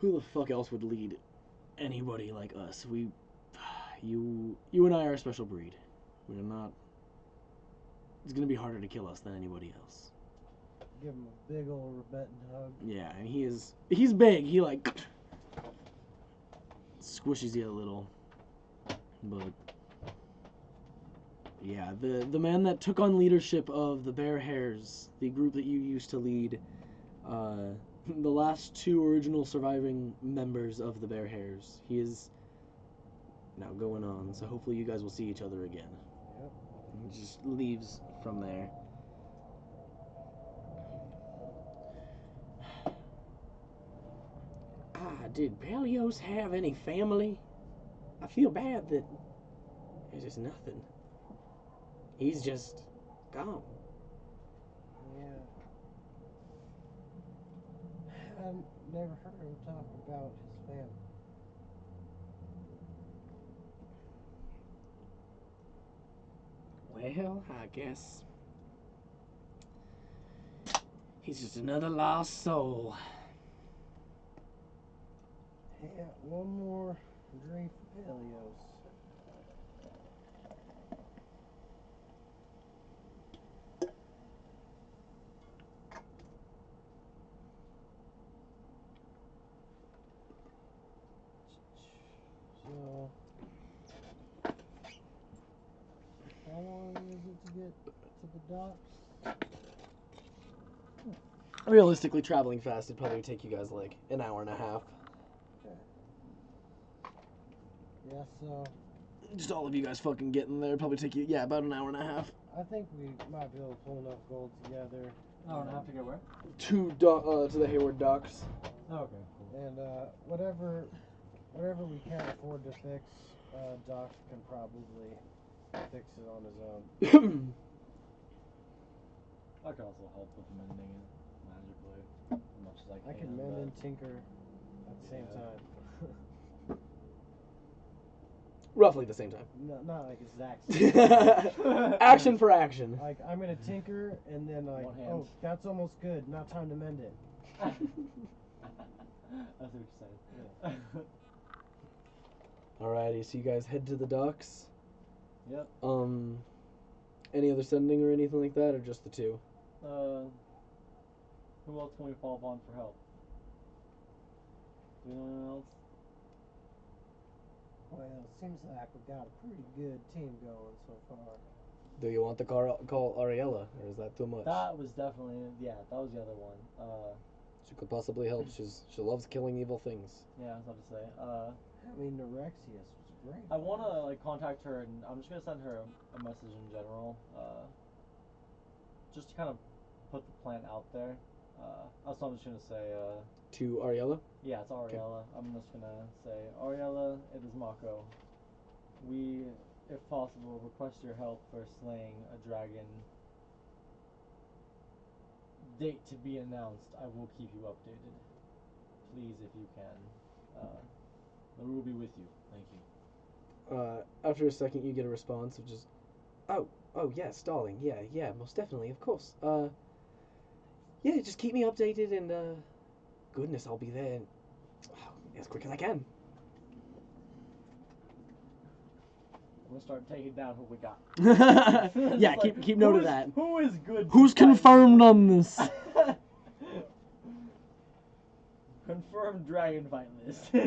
who the fuck else would lead anybody like us? You and I are a special breed. We're not. It's gonna be harder to kill us than anybody else. Give him a big old Rebettan hug. Yeah, and he's big. He like squishes you a little, but yeah, the man that took on leadership of the Bear Hares, the group that you used to lead, the last 2 original surviving members of the Bear Hares. He is now going on, so hopefully you guys will see each other again. Yep. He just leaves from there. Did Pelios have any family? I feel bad that there's just nothing. He's just gone. Yeah. I never heard him talk about his family. Well, I guess he's just another lost soul. Yeah, one more drink for Pelios. So, how long is it to get to the docks? Realistically, traveling fast would probably take you guys like an hour and a half. Okay. Yeah, so Just all of you guys fucking getting there probably take you, about an hour and a half. I think we might be able to pull enough gold together. Oh, and I have to get where? To the Hayward docks. Oh, okay, cool. And whatever we can't afford to fix, Doc can probably fix it on his own. I could also help with mending it magically, as much as I can. I can mend and tinker at the same time. Roughly the same time. No, not like exact same time. Action for action. Like, I'm gonna tinker, and then like, One hand. oh, that's almost good. Now time to mend it. I see what you're saying. Alrighty, so you guys head to the docks. Yep. Any other sending or anything like that, or just the two? Who else can we fall upon for help? Do we know anyone else? Well, it seems like we got a pretty good team going so far. Do you want to call Ariella, or is that too much? That was definitely, yeah, that was the other one. She could possibly help. She loves killing evil things. Yeah, I was about to say. I mean, Nerexius was great. I want to like contact her, and I'm just gonna send her a message in general, just to kind of put the plan out there. Also, I'm just gonna say, To Ariella? yeah, it's Ariella. I'm just gonna say, Ariella, it is Mako. We, if possible, request your help for slaying a dragon. Date to be announced. I will keep you updated. Please, if you can. The rule will be with you. Thank you. After a second, you get a response of just, oh, yes, darling, yeah, most definitely, of course. Yeah, just keep me updated, and goodness, I'll be there as quick as I can. I'm gonna start taking down who we got. Yeah, Like, keep note of that. Who is good? Who's confirmed on this? Confirmed dragon fight list. We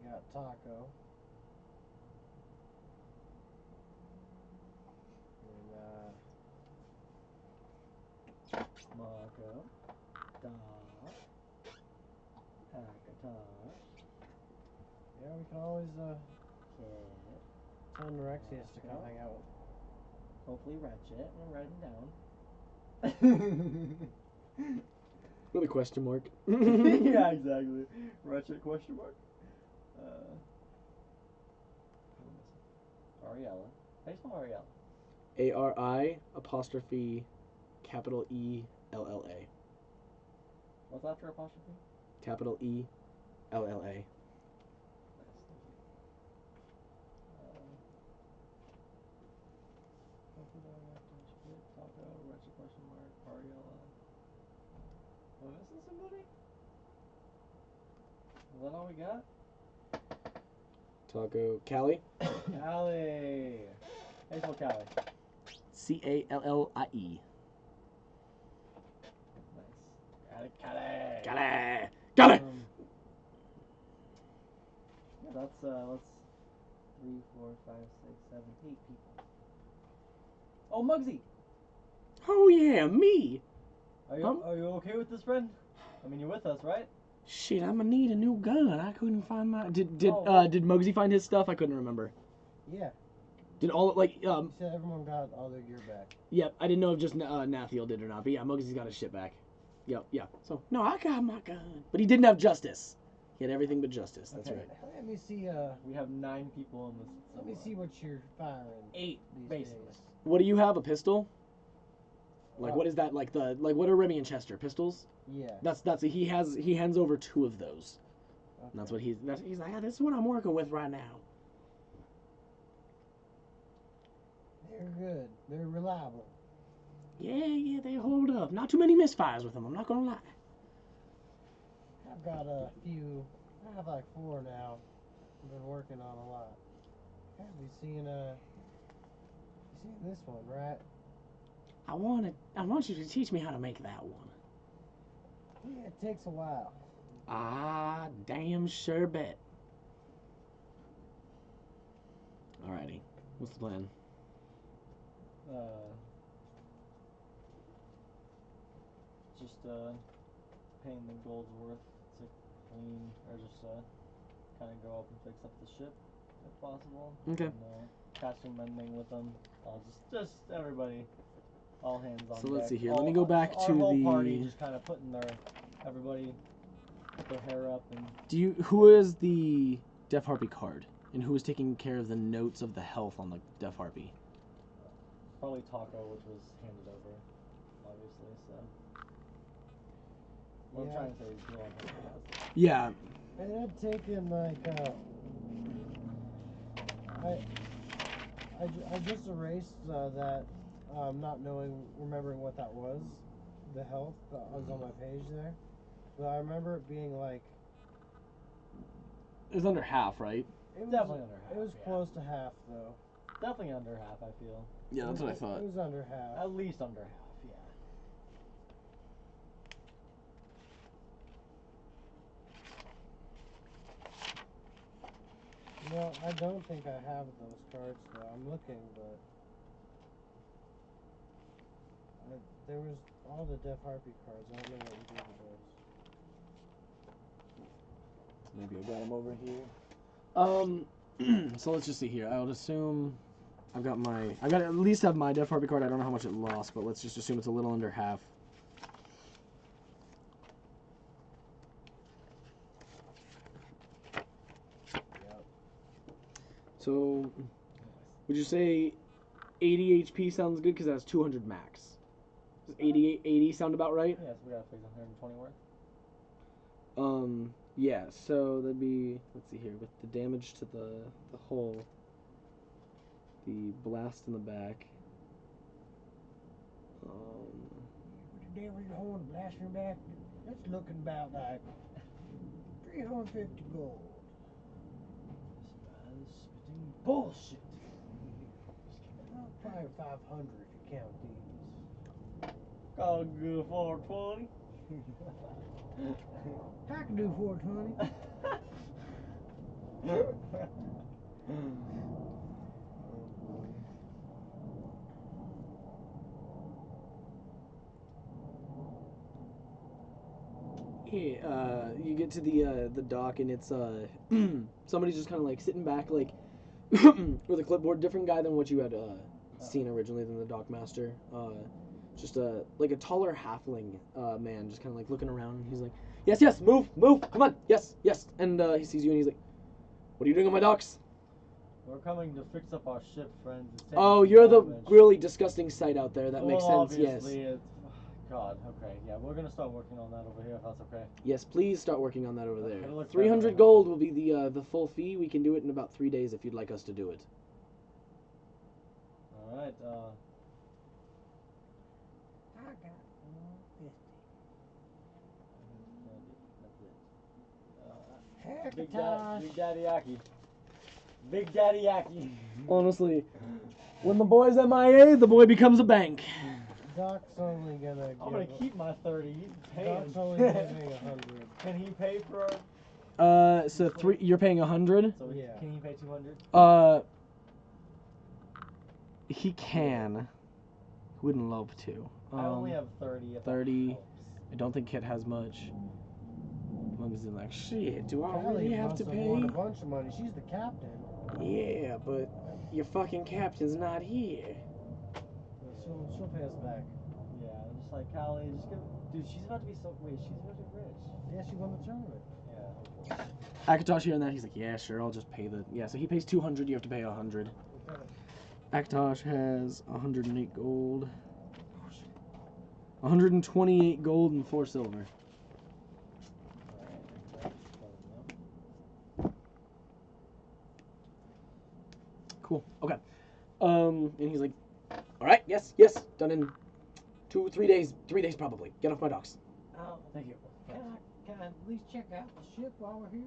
got Taco. And, Mako. Akatar. yeah, we can always Kid. tell Nerexius to come hang out. Hopefully Ratchet. I'm gonna write him down. With a question mark. Yeah, exactly. Ratchet question mark. Ariella. How do you spell Ariella? ARI''ELLA. What's after apostrophe? ELLA. Nice, thank you. Taco, Ratchet question mark, Ariella. Am I missing somebody? Is that all we got? Taco. Callie. Callie. How do you spell Callie? CALLIE. Nice. Got it, Callie. Callie. Callie. Yeah, that's 3, 4, 5, 6, 7, 8 people. Oh, Muggsy. Oh yeah, me. Are you okay with this, friend? I mean, you're with us, right? Shit, I'm gonna need a new gun. I couldn't find my. Did Muggsy find his stuff? I couldn't remember. Yeah. Did all like He said everyone got all their gear back. Yep, I didn't know if just Nathiel did or not, but yeah, Muggsy's got his shit back. Yep, yeah. So no, I got my gun, but he didn't have justice. He had everything but justice. That's Okay. right. Let me see. We have 9 people in this. Let me see what you're firing. 8, these basically. days. What do you have? A pistol? Like what is that? Like what are Remy and Chester pistols? Yeah. He hands over 2 of those. Okay. And that's what he's like. This is what I'm working with right now. They're good. They're reliable. Yeah, they hold up. Not too many misfires with them. I'm not gonna lie. I've got a few. I have like 4 now. I've been working on a lot. Have you seen this one, right? I want you to teach me how to make that one. Yeah, it takes a while. Ah, damn sure bet. Alrighty. What's the plan? Just paying the gold's worth to clean, or just kind of go up and fix up the ship, if possible. Okay. And catching mending with them. Just everybody, all hands on So let's deck. see here. Let me go back our to whole the party, just kind of putting everybody With their hair up and... Who is the Deaf Harpy card? And who is taking care of the notes of the health on the Deaf Harpy? Probably Taco, which was handed over, obviously, so... What I'm trying to say is Bill and Dylan. Yeah. It had taken, like, I just erased that, not remembering what that was, the health that was on my page there. But I remember it being like... It was under half, right? It was, Definitely under half. It was close to half, though. Definitely under half, I feel. Yeah, that's what I thought. It was under half. At least under half, yeah. No, I don't think I have those cards, though. I'm looking, but... there was all the Deaf Harpy cards. I don't know what you did with those. Maybe I got them over here. So let's just see here. I'll assume I got to at least have my Deaf Harpy card. I don't know how much it lost, but let's just assume it's a little under half. Yep. So, would you say 80 HP sounds good because that's 200 max? Does 80 sound about right? Yeah, so we gotta fix 120 worth. Yeah, so that'd be, let's see here, with the damage to the hull, the blast in the back. The damage hole and blast from back, that's looking about like 350 gold. This man is spitting bullshit. Probably 500 if you count these. Got a good 420. I can do 420. Yeah, you get to the dock and it's somebody's just kind of like sitting back like with a clipboard, different guy than what you had seen originally than the dock master. Just like a taller halfling man, just kind of like looking around. And he's like, yes, move, come on, yes. And he sees you and he's like, what are you doing on my docks? We're coming to fix up our ship, friends. It's Oh, taking you're the damage. really disgusting sight out there. That makes Well, sense. Yes. obviously, it's... God, okay. Yeah, we're gonna start working on that over here if that's okay. Yes, please start working on that over there. It looks 300 better. gold will be the full fee. We can do it in about 3 days if you'd like us to do it. Alright, I got 150. Big Daddy Aki. Big Daddy Aki. Honestly, when the boy's MIA, the boy becomes a bank. Doc's only gonna I'm gonna keep my 30. He's paying. Doc's only giving 100. Can he pay for... So you're paying 100? So Yeah. Can he pay 200? He can. Wouldn't love to. I only have 30. If 30. That helps. I don't think Kit has much. Mum's in like, shit, do I Callie really have must to won a pay? bunch of money. She's the captain. Yeah, but your fucking captain's not here. She'll pay us back. Yeah, just like Callie, just give... Dude, she's about to be so... Wait, she's about to be rich. Yeah, she won the tournament. Yeah, hopefully. Akatosh hearing that, he's like, yeah, sure, I'll just pay the... Yeah, so he pays 200, you have to pay 100. Okay. Akatosh has 108 gold. 128 gold and 4 silver. Cool. Okay. And he's like, all right, yes, done in 3 days. 3 days probably. Get off my docks. Oh, thank you. Can I at least check out the ship while we're here?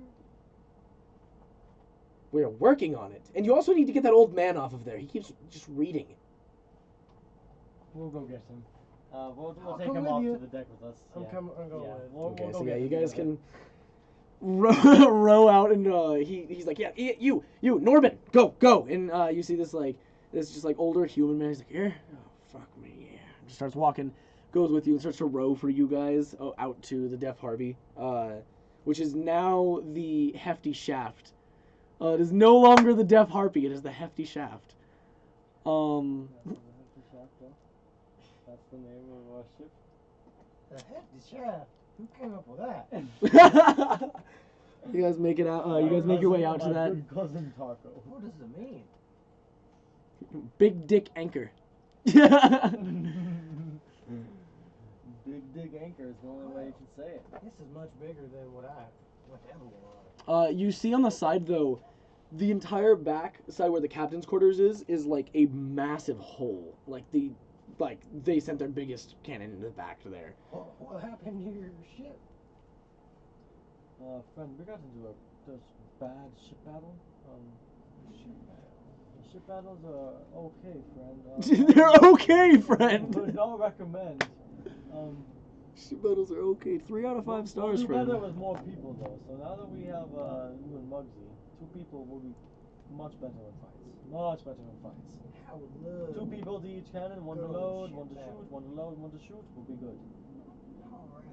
We're working on it, and you also need to get that old man off of there. He keeps just reading. We'll go get him. We'll I'll take come him with off you. to the deck with us. I'm Yeah. going Yeah. with. We'll Okay, go so get yeah, you him guys together. can row out, and he's like, yeah, you, Norbin, go, and you see this just like older human man. He's like, here, oh fuck me, yeah. Just starts walking, goes with you, and starts to row for you guys out to the Deaf Harpy, which is now the Hefty Shaft. It is no longer the Deaf Harpy. It is the Hefty Shaft. That's the name of our ship. The Hefty Shaft. Who came up with that? You guys make it out. You guys make your way out to that Good cousin Taco. What does it mean? big dick anchor. Big Dick Anchor is the only way you can say it. This is much bigger than what ever. You see on the side though, the entire back side where the captain's quarters is like a massive hole. Like they sent their biggest cannon into the back to there. What happened to your ship? Friend, we got into this bad ship battle. Ship battles are okay, friend. They're okay, friend. Would not recommend. Ship battles are okay. 3 out of 5 stars, we'll do friend. better with more people though. So now that we have you and Muggsy, 2 people will be much better in fights. Much better in fights. I would love 2 people to each cannon, 1 to Good load, ship 1 to battle. shoot, 1 to load, 1 to shoot. Will be good. Alright.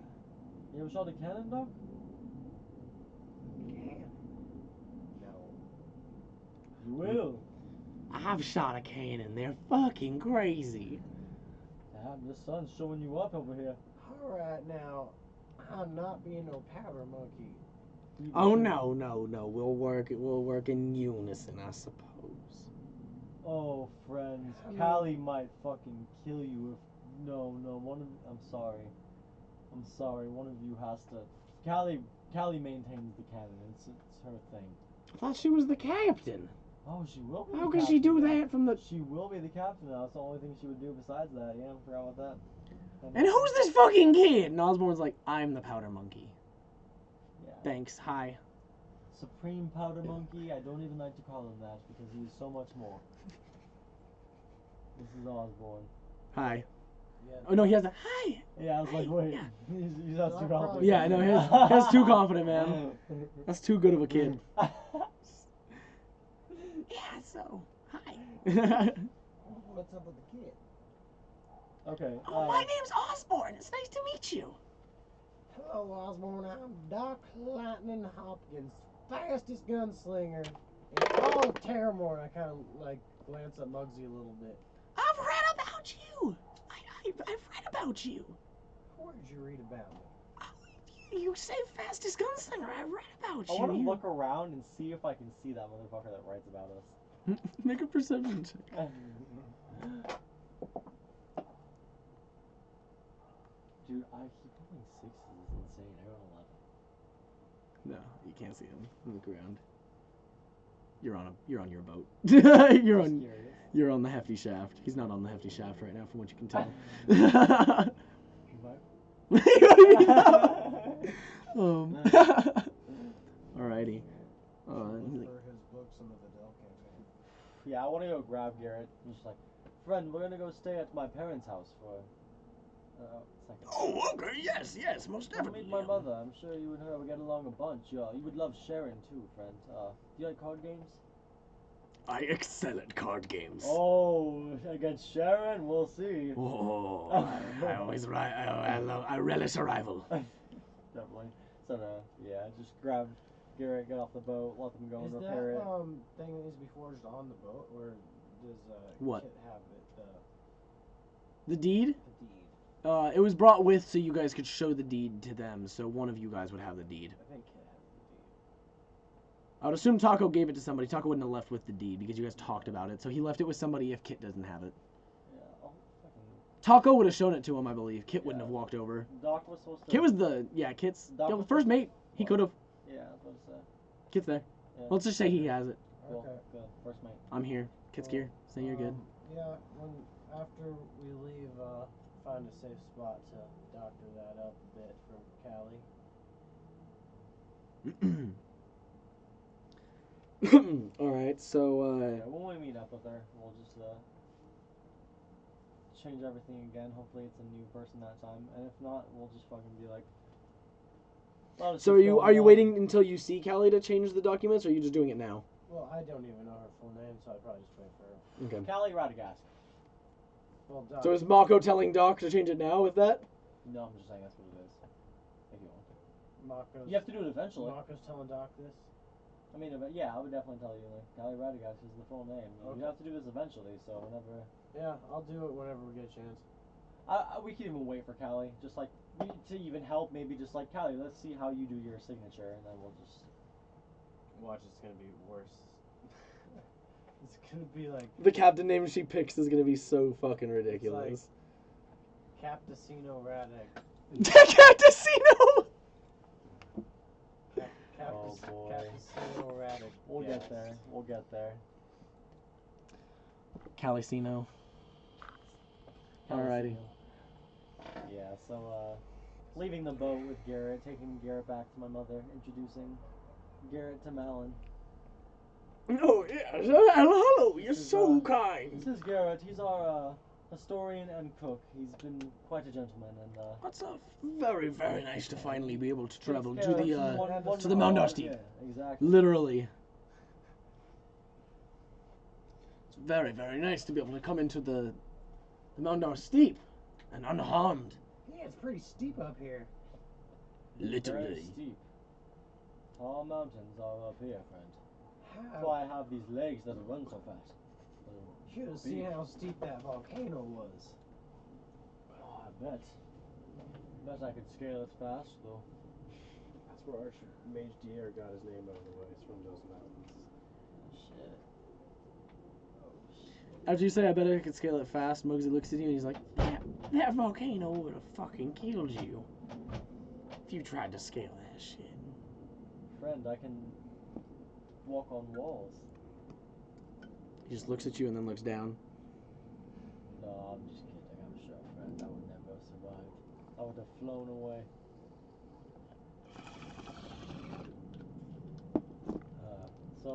You ever shot a cannon, Doc? No. You will. I've shot a cannon. They're fucking crazy. Damn, the sun's showing you up over here. Alright, now, I'm not being no powder monkey. Oh no. We'll work in unison, I suppose. Oh, friends, I mean- Callie might fucking kill you if. No, one of. I'm sorry. One of you has to. Callie maintains the cannon. It's her thing. I thought she was the captain. Oh, she will be. How the can she captain do now. that from the... She will be the captain now. That's the only thing she would do besides that. Yeah, I forgot about that. And who's this fucking kid? And Osborne's like, I'm the powder monkey. Yeah. Thanks, hi. Supreme Powder Monkey. I don't even like to call him that because he is so much more. This is Osborne. Hi. Yeah. Oh no, he has a hi. Yeah, I was like, wait. Yeah. He's not too confident. Yeah, I know, he's too confident, man. That's too good of a kid. Yeah, so, hi. What's up with the kid? Okay. Oh, my name's Osborne. It's nice to meet you. Hello, Osborne. I'm Doc Lightning Hopkins, fastest gunslinger in all of Terramore. I kind of like glance at Muggsy a little bit. I've read about you. I've read about you. Where did you read about me? You say fastest gunslinger. I read about I you. want to look around and see if I can see that motherfucker that writes about us. Make a perception check. Dude, he put me 6s. It's insane. I got 11. No, you can't see him. Look around. You're on your boat. You're on the Hefty Shaft. He's not on the Hefty Shaft right now, from what you can tell. Alrighty. For his books in the Vidal campaign. Yeah, I want to go grab Garrett. I'm just like, friend, we're gonna go stay at my parents' house for a second. Oh, okay, yes, most Come meet my mother. I'm sure you and her would get along a bunch. You would love Sharon too, friend. Do you like card games? I excel at card games. Oh, against Sharon, we'll see. Oh, I relish a rival. Definitely. So, yeah, just grab Garrett, get off the boat, let them go and Is repair it. that thing that needs to be forged on the boat, or does What? Kit have it? The deed? The deed. It was brought with so you guys could show the deed to them, so one of you guys would have the deed. I think Kit has the deed. I would assume Taco gave it to somebody. Taco wouldn't have left with the deed because you guys talked about it, so he left it with somebody if Kit doesn't have it. Yeah, I'll fucking... Taco would have shown it to him, I believe. Kit wouldn't have walked over. Doc was supposed to... Kit was Kit's Doc was first supposed mate. He could have. Yeah, I was about to say. Kit's there. Yeah. Let's just say he has it. Cool, Okay. good. First mate. I'm here. Kit's here. Say you're good. Yeah, after we leave, find a safe spot to doctor that up a bit from Callie. Alright, so, Yeah, when we meet up with her, we'll just, change everything again. Hopefully it's a new person that time. And if not, we'll just fucking be like... So are you waiting until you see Callie to change the documents, or are you just doing it now? Well, I don't even know her full name, so I'd probably just wait for her. Okay. Callie Radagast. Well, Doc, So is Mako telling Doc to change it now with that? No, I'm just saying that's what it is. If you want to. Mako's, You have to do it eventually. Mako's telling Doc this? I mean, yeah, I would definitely tell you, like, Callie Radagast is the full name. Okay. You have to do this eventually, so whenever... Yeah, I'll do it whenever we get a chance. we can even wait for Callie. Just, like, to even help, maybe just like, Callie, let's see how you do your signature, and then we'll just... Watch, it's gonna be worse. It's gonna be like The captain name she picks is gonna be so fucking ridiculous. Captaicino Radic. Captaicino! Oh, boy. Captaicino Radic. We'll get there. We'll get there. Calicino. Alrighty. Yeah, so, leaving the boat with Garrett, taking Garrett back to my mother, introducing Garrett to Malin. Oh, yes. Hello. You're This is, so kind. This is Garrett. He's our historian and cook. He's been quite a gentleman, and It's very, very nice to finally be able to travel takes to care the of one to the Mount Darsteep. Yeah, exactly. Literally. It's very, very nice to be able to come into the Mount Darsteep and unharmed. Yeah, it's pretty steep up here. Very Literally. steep. Tall mountains are up here, friend. That's How? why I have these legs that run so fast. Should have seen how steep that volcano was. Oh, I bet. Bet I could scale it fast, though. That's where Archmage Dier got his name, by the way. It's from those mountains. Shit. After you say I bet I could scale it fast, Muggsy looks at you and he's like, that volcano would have fucking killed you if you tried to scale that shit. Friend, I can walk on walls. He just looks at you and then looks down. No, I'm just kidding. I'm sure, friend. I would never have survived. I would have flown away. So,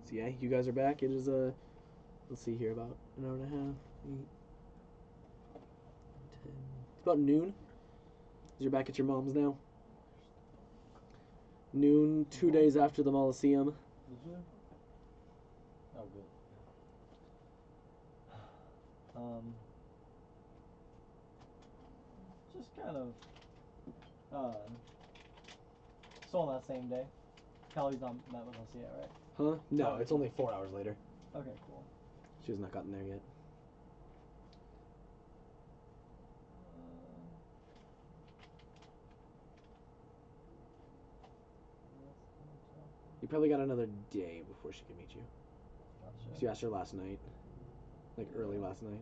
So yeah, you guys are back. It is let's see here, about an hour and a half, 8, 10. It's about noon. You're back at your mom's now. Noon, 2 days after the Mausoleum. did you? Oh, good. Just kind of, so on that same day, Callie's not met with us yet, right? Huh? No, it's only 4 hours later. Okay, cool. She has not gotten there yet. You probably got another day before she can meet you. Gotcha. So you asked her last night. Like early last night.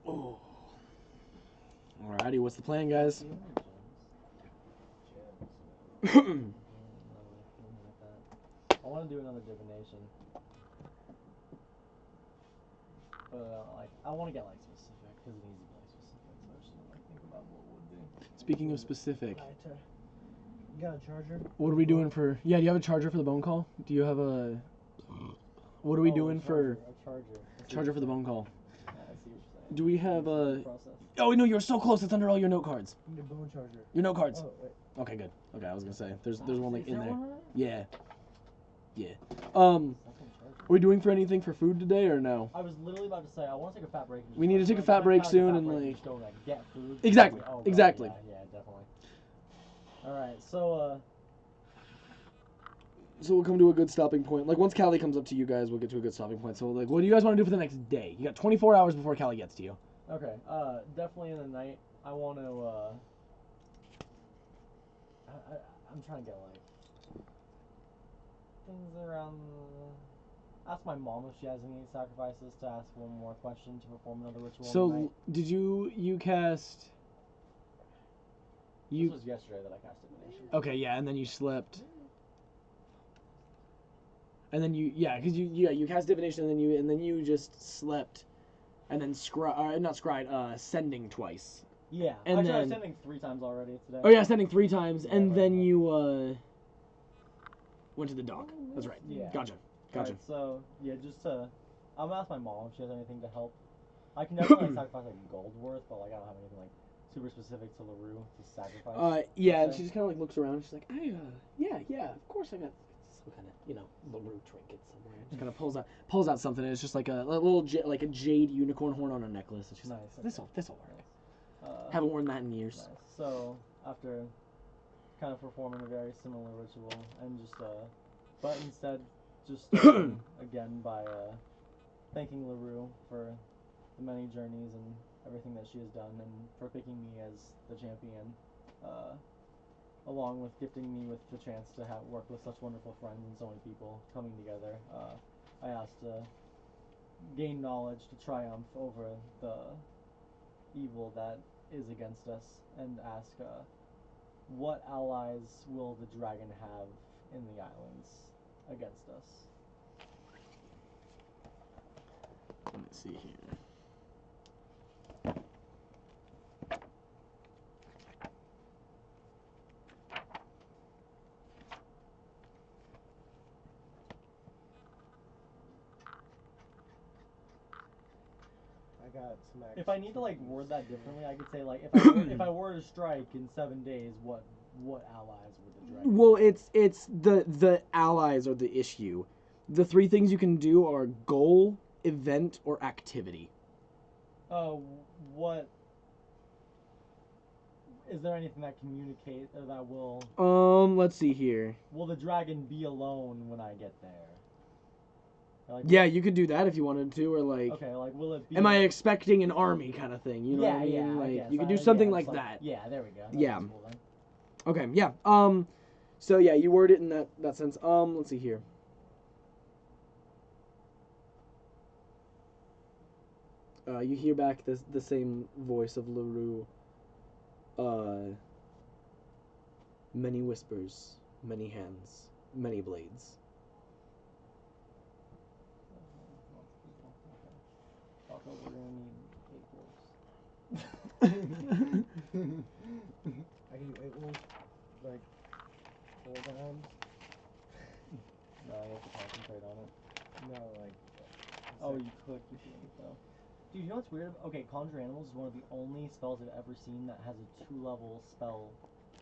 Oh. Alrighty, what's the plan, guys? I want to do another divination, but I want to get like specific because it needs to be like specific. So I just want to think about what would be. Speaking of specific, You got a charger? what are we doing for? Yeah, do you have a charger for the bone call? Do you have a? What are we doing for? A charger? Charger for the bone call. Yeah, I see what you're saying. Do we have a? Process. Oh no, you're so close. It's under all your note cards. You need a bone charger. Your note cards. Oh, wait. Okay, good. Okay, I was gonna say there's one like Is in there there. one right? Yeah. Yeah. Second charger. Are we doing for anything for food today or no? I was literally about to say I want to take a fat break. And just We need to take a fat break soon and, like- just go and get food. Exactly, Oh, God, exactly. Yeah, definitely. All right, so So we'll come to a good stopping point. Like once Callie comes up to you guys, we'll get to a good stopping point. So like, what do you guys want to do for the next day? You got 24 hours before Callie gets to you. okay, definitely in the night I want to I'm trying to get like things around. Ask my mom if she has any sacrifices to ask one more question to perform another ritual. in the So night. did you cast? You This was yesterday that I cast divination. okay? Yeah, and then you slept. And then you cast divination, and then you just slept, and then sending twice. Yeah. And Actually, I was then- sending 3 times already today. Oh yeah, sending 3 times, Yeah, and right, then right. you went to the dock. That's right. Yeah. Gotcha. Alright, so yeah, I'm gonna ask my mom if she has anything to help. I can definitely sacrifice like gold worth, but like I don't have anything like super specific to LaRue to sacrifice. Yeah, and Okay. she just kind of like looks around. She's like, yeah, of course I got some kind of LaRue trinket somewhere. Just kind of pulls out something, and it's just like a little like a jade unicorn horn on a necklace. And she's Nice. like, this'll work. Nice. Haven't worn that in years. Nice. So after kind of performing a very similar ritual and just but instead just starting again by thanking LaRue for the many journeys and everything that she has done and for picking me as the champion, along with gifting me with the chance to work with such wonderful friends and so many people coming together. I asked to gain knowledge to triumph over the evil that is against us and ask what allies will the dragon have in the islands against us? Let me see here. I got smacked. If I need to like word that differently, I could say like if I were to strike in 7 days, what allies would the dragon? Well, it's the allies are the issue. The 3 things you can do are goal, event, or activity. What is there anything that communicate or that will? Let's see here. Will the dragon be alone when I get there? Like, Yeah, you could do that if you wanted to, or like. Okay, like will it be? Am I expecting an army kind of thing? You know what I mean? Yeah, Like I guess. you could do something like just that. Yeah, there we go. That Yeah. sounds cool then. Okay, yeah. So yeah, you word it in that sense. Let's see here. You hear back the same voice of LaRue. Many whispers, many hands, many blades. Also, we're gonna need 8 wolves. I can do 8 wolves, like 4 times. No, you have to concentrate on it. No, like. Oh, you could keep doing it though. Dude, you know what's weird? Okay, Conjure Animals is one of the only spells I've ever seen that has a 2-level spell,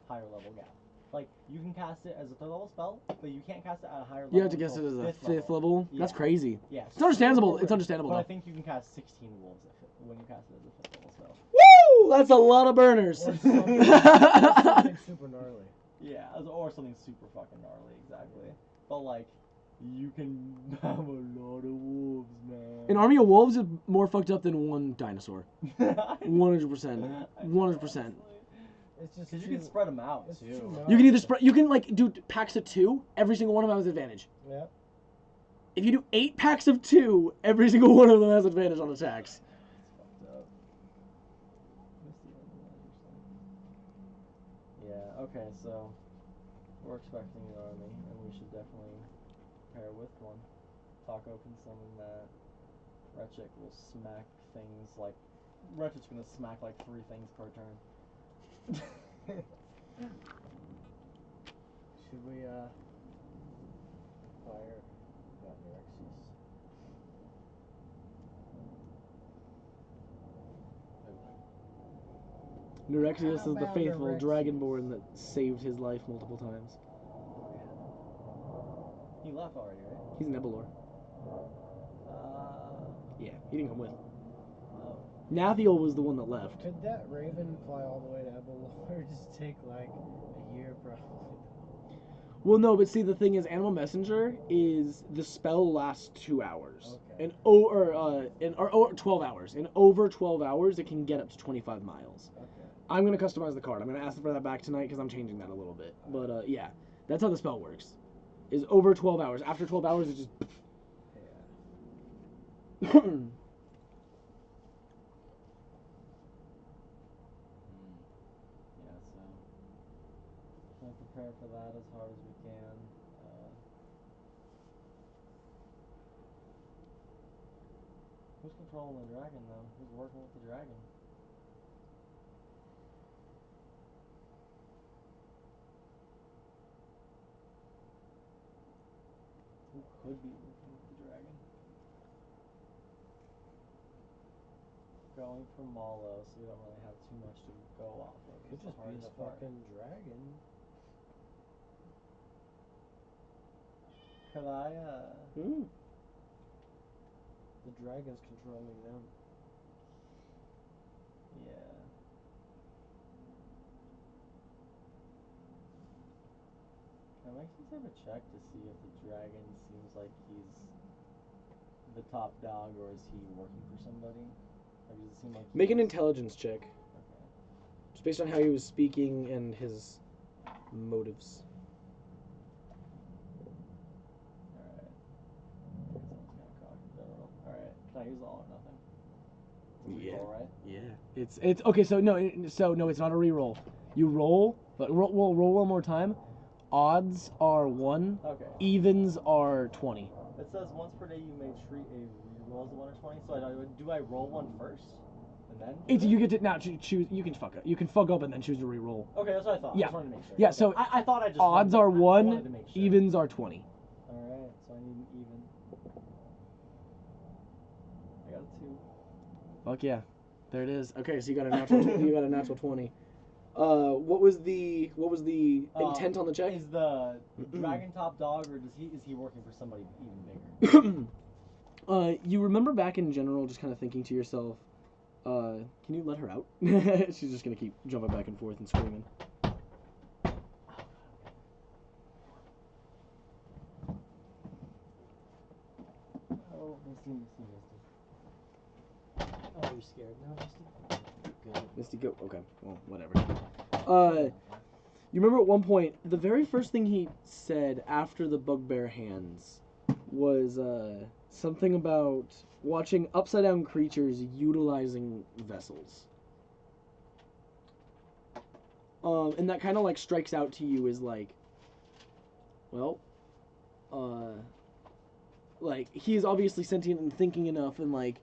higher level gap. Like, you can cast it as a 3rd level spell, but you can't cast it at a higher level. You have to guess it until as a 5th 5th level. Yeah. That's crazy. Yeah. It's understandable. super It's weird. understandable But I though. think you can cast 16 wolves when you cast it as a 5th level spell. Woo! That's a lot of burners. Or something super gnarly. Yeah, or something super fucking gnarly, exactly. But like, you can have a lot of wolves, man. An army of wolves is more fucked up than one dinosaur. 100%. 100%. It's just Because you can spread them out it's too. too much. You can either spread. You can like do packs of 2. Every single one of them has advantage. Yep. If you do 8 packs of 2, every single one of them has advantage on attacks. It's fucked up. Yeah, okay, so we're expecting an army, and we should definitely pair with one. Taco can summon that. Retchik will smack things like... Retchik's gonna smack like 3 things per turn. Should we, fire that Nerexius? Nerexius How is the about faithful Nerexius? dragonborn that saved his life multiple times. He left already, right? He's Nebelor. Yeah, he didn't come with. Oh. Nathiel was the one that left. Could that raven fly all the way to Ebelor? Just take like a year, probably. Well, no, but see, the thing is, Animal Messenger is the spell lasts 2 hours, Okay. and or 12 hours. In over 12 hours, it can get up to 25 miles. Okay. I'm gonna customize the card. I'm gonna ask for that back tonight because I'm changing that a little bit. But yeah, that's how the spell works. Is over 12 hours. After 12 hours, it just. Yeah. Yeah, so prepare for that as hard as we can. Who's controlling the dragon, though? Who's working with the dragon? Who could be working with the dragon? Going for Malo, so we don't really have too much to go off of. Could It's the just be a hardest part. fucking dragon. Could I, The dragon's controlling them. Yeah. Can I make some type of check to see if the dragon seems like he's the top dog, or is he working for somebody? Or does it seem like Make an he's- intelligence check. Okay. Just based on how he was speaking and his motives. Alright. Someone's gonna cock a barrel. Alright. Can I use all or nothing? It's a Yeah. reroll, right? Yeah. It's okay. So no, it's not a reroll. You roll, but roll one more time. Odds are 1. Okay. Evens are 20. It says once per day you may treat a reroll as a 1 or 20. So do I roll one first? And then? It's you get to now choose. You can fuck up. You can fuck up and then choose to reroll. Okay, that's what I thought. Yeah. I just wanted to make sure. Yeah. Okay. So I thought I just odds wanted, are I 1. wanted to make sure. Evens are 20. Alright, so I need an even. I got a 2. Fuck yeah. There it is. Okay, so you got a natural. You got a natural 20. What was the intent on the check? Is the dragon top dog, or is he working for somebody even bigger? You remember back in general, just kind of thinking to yourself, can you let her out? She's just gonna keep jumping back and forth and screaming. Oh, Misty. Oh, you're scared now, Misty? Good. Misty, go. Okay, well, whatever. You remember at one point, the very first thing he said after the bugbear hands was something about watching upside down creatures utilizing vessels. And that kind of like strikes out to you as like, well, like he is obviously sentient and thinking enough, and like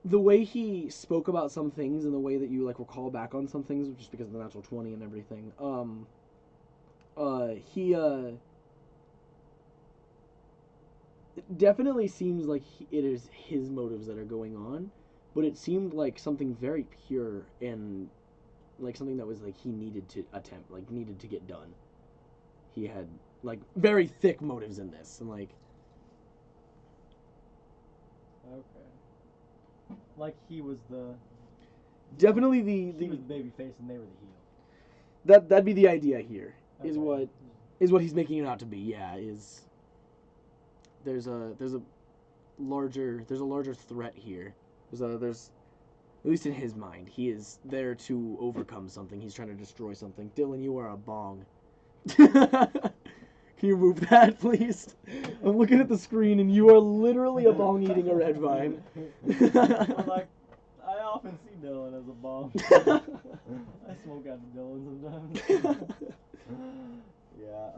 the way he spoke about some things and the way that you like recall back on some things, just because of the natural 20 and everything, it definitely seems like it is his motives that are going on, but it seemed like something very pure and like something that was like he needed to attempt, like needed to get done. He had like very thick motives in this, and like Okay. Like he was the definitely he was the baby face and they were the heel. that'd be the idea here. Is Okay. what he's making it out to be. Yeah, is there's a larger threat here. There's at least in his mind, he is there to overcome something. He's trying to destroy something. Dylan, you are a bong. Can you move that, please? I'm looking at the screen, and you are literally a bong eating a red vine. But like, I often see Dylan as a bomb. I smoke out of Dylan sometimes. Yeah,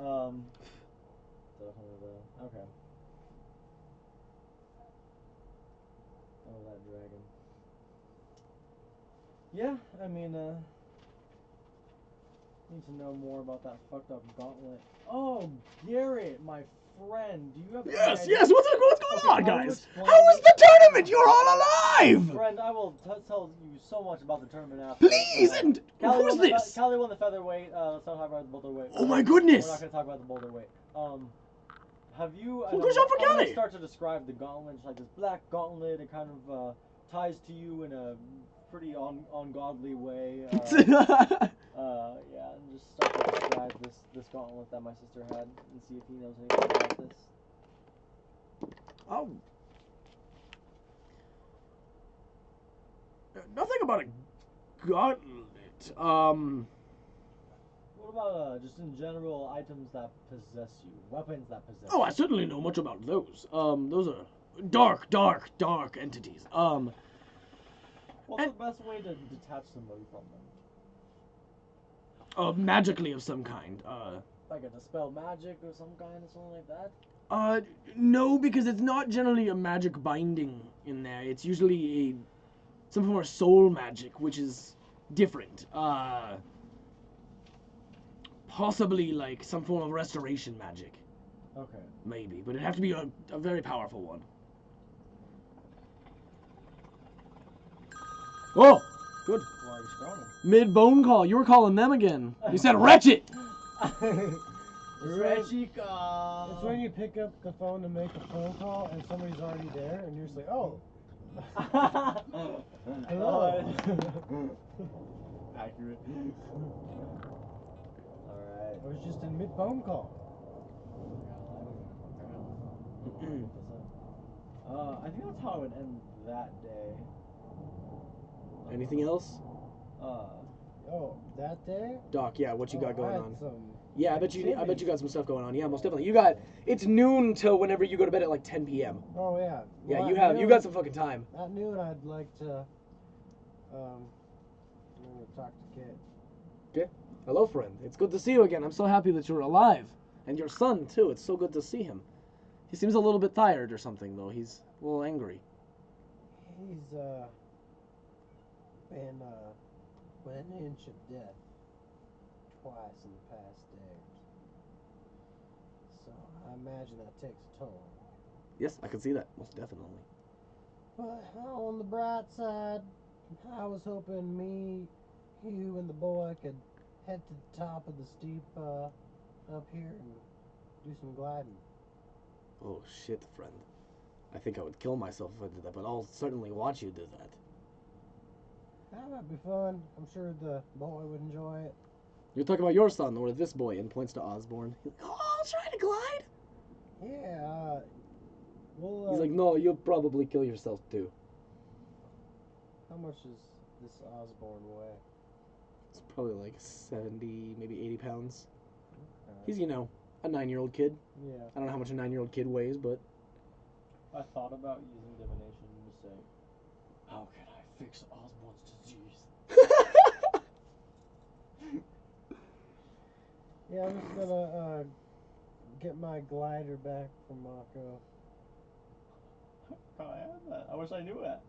definitely okay. Oh, that dragon. Yeah, I mean, need to know more about that fucked up gauntlet. Oh, Garrett, my friend, do you have any idea? Yes, what's going Okay, on, I will guys? explain- How is the tournament? You're all alive! Friend, I will tell you so much about the tournament after. Please, and Callie who's won the this? Callie won the featherweight. Let's not talk about the boulderweight. Oh my We're goodness! not gonna talk about the boulderweight. Have you? Well, good job for I'm gonna Callie. start to describe the gauntlet. It's like this black gauntlet. It kind of ties to you in a pretty ungodly way. Yeah, and just start to describe this gauntlet that my sister had, and see if he knows anything about this. Oh. Nothing about a gauntlet. What about just in general items that possess you, weapons that possess Oh, you? I certainly know much about those. Those are dark entities. What's the best way to detach somebody from them? magically of some kind. Like a dispel magic or some kind or something like that? No, because it's not generally a magic binding in there. It's usually some form of soul magic, which is different. Possibly like some form of restoration magic. Okay. Maybe, but it'd have to be a very powerful one. Oh, good. Why are you scrolling? Mid bone call. You were calling them again. You said wretched. Rechika! It's when you pick up the phone to make a phone call and somebody's already there and you're just like, oh. Hello. Accurate. Alright. I was just in mid phone call. I think that's how I would end that day. Anything else? Oh, that day? Doc, yeah, what you got I going had on? some Yeah, I bet you activities. got some stuff going on. Yeah, most definitely. You got it's noon till whenever you go to bed at like 10 p.m. Oh yeah. Yeah, Well, you at noon- got some fucking time. At noon, I'd like to. I'm gonna talk to Kit. Okay. Hello, friend. It's good to see you again. I'm so happy that you're alive, and your son too. It's so good to see him. He seems a little bit tired or something though. He's a little angry. He's been within an inch of death twice in the past days. So I imagine that takes a toll. Yes, I can see that most definitely. But on the bright side, I was hoping me, you, and the boy could head to the top of the steep up here and do some gliding. Oh shit, friend. I think I would kill myself if I did that, but I'll certainly watch you do that. That might be fun. I'm sure the boy would enjoy it. You're talking about your son or this boy, and points to Osborne. He's like, oh, I'll try to glide. Yeah. Well. He's like, no, you'll probably kill yourself too. How much does this Osborne weigh? It's probably like 70, maybe 80 pounds. Okay. He's, a 9-year-old kid. Yeah. I don't know how much a 9-year-old kid weighs, but... I thought about using divination to say, how can I fix Osborne's disease? Yeah, I'm just gonna get my glider back from Mako. Oh, I had that. I wish I knew that.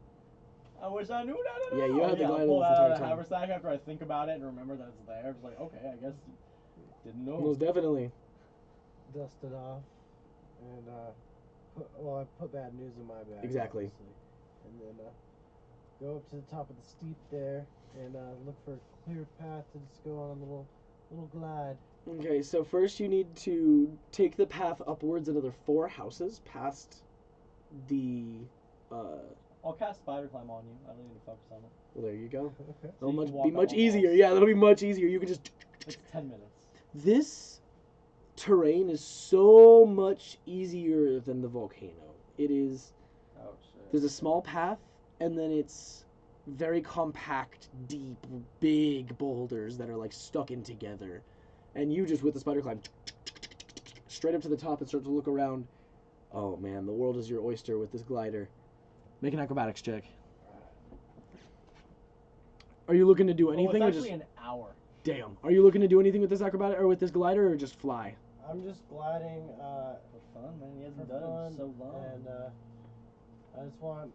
I wish I knew that. Yeah, you had the I'll glider pull this that out entire of the time. haversack after I think about it and remember that it's there. It's like, okay, I guess you didn't know. Most definitely. Dust it off, and I put bad news in my bag. Exactly. Obviously. And then go up to the top of the steep there and look for a clear path to just go on a little glide. Okay, so first you need to take the path upwards another 4 houses past the... I'll cast spider climb on you. I don't need to focus on it. Well, there you go. Okay. So you It'll can walk be up much on easier. walls. Yeah, that'll be much easier. You can just... It's 10 minutes. This terrain is so much easier than the volcano. It is... Oh, shit. There's a small path, and then it's very compact, deep, big boulders that are like stuck in together. And you just, with the spider climb, straight up to the top and start to look around. Oh man, the world is your oyster with this glider. Make an acrobatics check. Are you looking to do anything? It's or actually just... an hour. Damn. Are you looking to do anything with this acrobatic or with this glider, or just fly? I'm just gliding For fun, man. He for hasn't done it fun, in so long. and I just want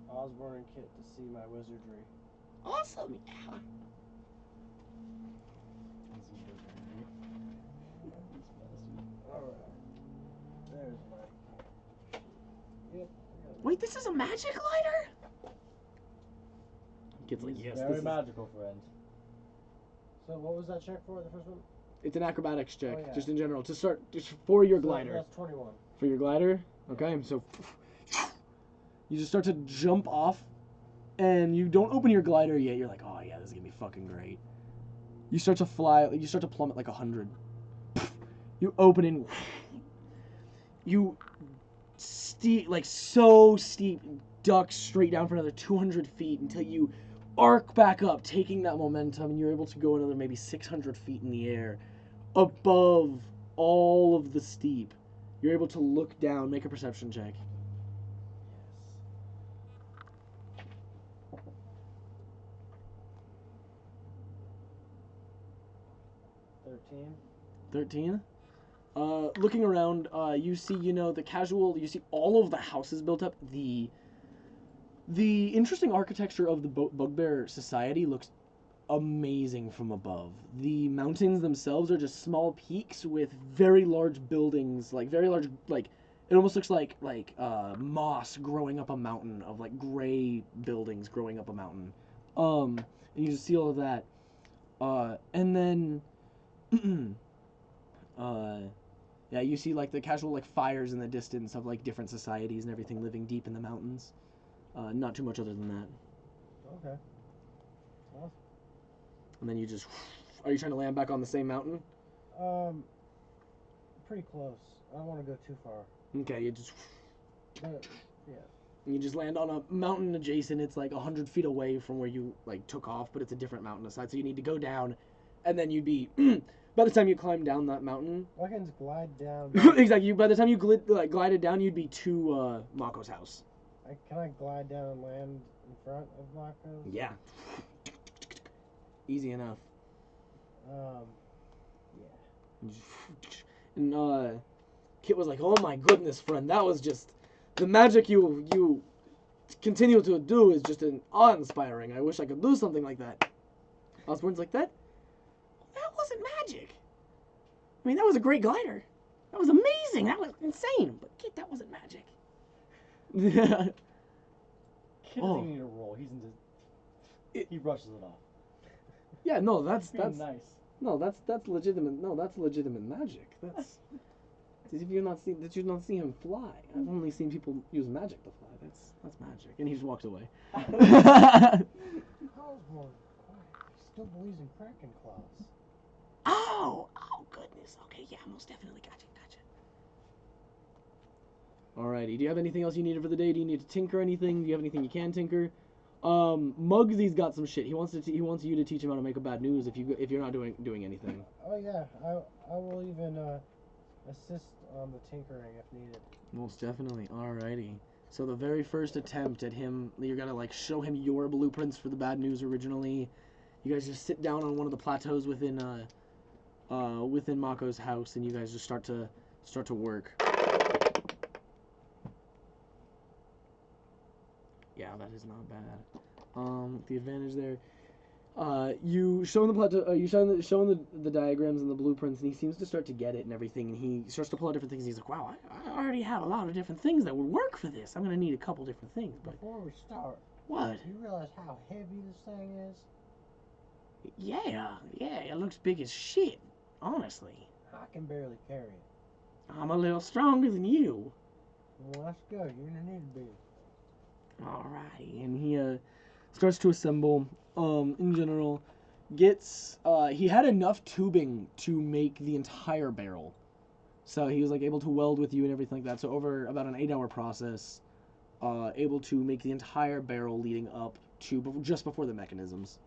Osborne and Kit to see my wizardry. Awesome. Yeah. Alright. There's my... Yep. Wait, this is a magic glider? Kid's like, He's yes, very this is... magical, friend. So what was that check for, the first one? It's an acrobatics check, Oh, yeah. just in general, to start, just for your So glider. that's 21. For your glider? Okay, so you just start to jump off, and you don't open your glider yet. You're like, oh yeah, this is gonna be fucking great. You start to fly, you start to plummet like 100. You open and you so steep, duck straight down for another 200 feet until you arc back up, taking that momentum, and you're able to go another maybe 600 feet in the air above all of the steep. You're able to look down, make a perception check. Yes. 13. 13. Looking around, you see, you see all of the houses built up. The interesting architecture of the Bugbear Society looks amazing from above. The mountains themselves are just small peaks with very large buildings, it almost looks like moss growing up a mountain of like gray buildings growing up a mountain. And you just see all of that. And then yeah, you see like the casual like fires in the distance of like different societies and everything living deep in the mountains. Not too much other than that. Okay. Awesome. And then you just, are you trying to land back on the same mountain? Pretty close. I don't want to go too far. Okay, you just, But, yeah. you just land on a mountain adjacent. It's like 100 feet away from where you like took off, but it's a different mountain aside. So you need to go down, and then you'd be, by the time you climb down that mountain. I can just glide down. Exactly. By the time you glided down, you'd be to Mako's house. Can I glide down and land in front of Mako's? Yeah. Easy enough. Yeah. And Kit was like, "Oh my goodness, friend, that was just the magic you continue to do is just awe-inspiring. I wish I could do something like that." Osborne's like, that wasn't magic. I mean, that was a great glider. That was amazing. That was insane. But Kit, that wasn't magic. Kid doesn't even need a roll. He's into. He brushes it off. Yeah, no, that's Being nice. no, that's legitimate. No, that's legitimate magic. That's if you've not seen him fly. I've only seen people use magic to fly. That's magic. And he just walks away. Osborne still believes in Kraken claws. Oh goodness. Okay, yeah, most definitely. Gotcha. Alrighty. Do you have anything else you needed for the day? Do you need to tinker anything? Do you have anything you can tinker? Muggsy's got some shit. He wants you to teach him how to make a bad news if you're not doing anything. Oh yeah, I will even assist on the tinkering if needed. Most definitely. Alrighty. So the very first attempt at him, you're gonna like show him your blueprints for the bad news originally. You guys just sit down on one of the plateaus within Mako's house, and you guys just start to work. Yeah, that is not bad. The advantage there. You show him the plateau. You show him the diagrams and the blueprints, and he seems to start to get it and everything. And he starts to pull out different things. He's like, "Wow, I already have a lot of different things that would work for this. I'm gonna need a couple different things." But before we start, what? Do you realize how heavy this thing is? Yeah, it looks big as shit. Honestly, I can barely carry it. I'm a little stronger than you. Well, that's good. You're gonna need to be. Alrighty, and he starts to assemble. In general, gets he had enough tubing to make the entire barrel, so he was like able to weld with you and everything like that. So over about an 8-hour process, able to make the entire barrel leading up to just before the mechanisms.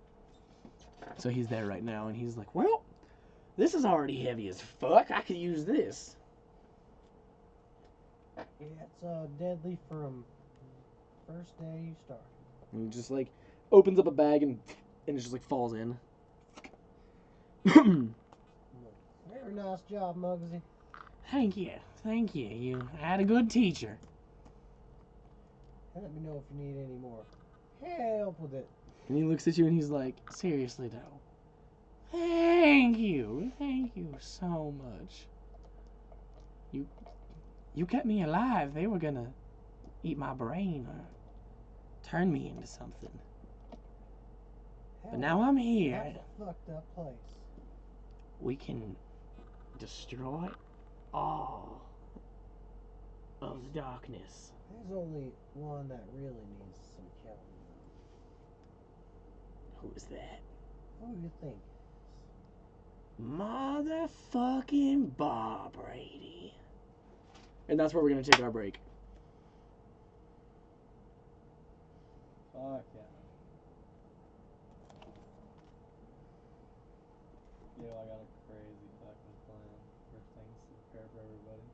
So he's there right now, and he's like, "Well, this is already heavy as fuck. I could use this." Yeah, it's deadly from first day you start. And he just like opens up a bag and it just like falls in. Very nice job, Muggsy. Thank you. You had a good teacher. Let me know if you need any more help with it. And he looks at you and he's like, "Seriously though, thank you so much. You kept me alive. They were gonna eat my brain or turn me into something. But now I'm here. That's a fucked up place. We can destroy all of the darkness." There's only one that really needs some killing. Who is that? Who do you think? Motherfucking Bob Brady. And that's where we're gonna take our break. Fuck yeah. Yo, I got a crazy fucking plan for things to prepare for everybody.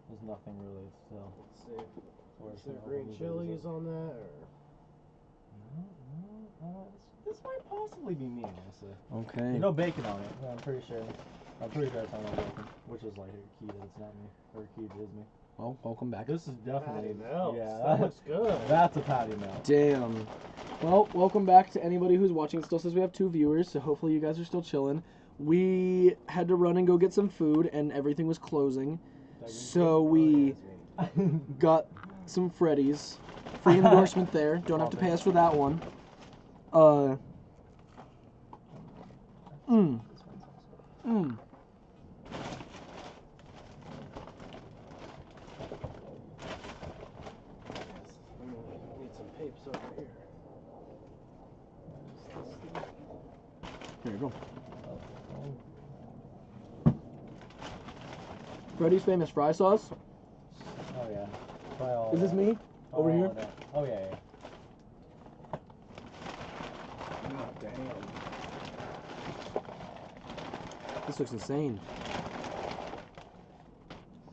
There's nothing really still. Let's see. Where's Is there some green open chilies burgers? on that, or? No. This might possibly be me, honestly. Okay. There's no bacon on it. Yeah, I'm pretty sure. I'm pretty sure it's not no bacon, which is like a key that it's not me, or a key that is me. Well, welcome back. This is definitely Patty melts. yeah. That looks good. That's a patty melt. Damn. Well, welcome back to anybody who's watching. Still says we have 2 viewers, so hopefully you guys are still chilling. We had to run and go get some food, and everything was closing. So we got some Freddy's. Free endorsement there. Don't have to pay us for that one. Need some papes over here. There you go. Freddy's famous fry sauce. Oh yeah. Try all Is this that. me? Try Over all here? of that. Oh yeah. Oh, damn. This looks insane.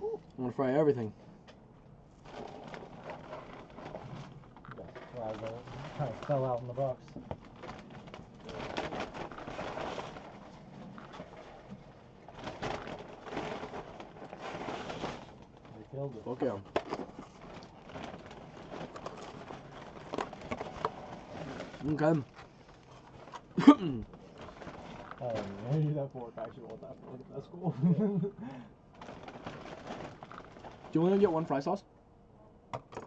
I'm gonna fry everything. Wow, that kind of fell out in the box. They killed it. Okay. Okay. Oh, I need that fork. I actually want that fork. That's cool. Do you want to get one fry sauce?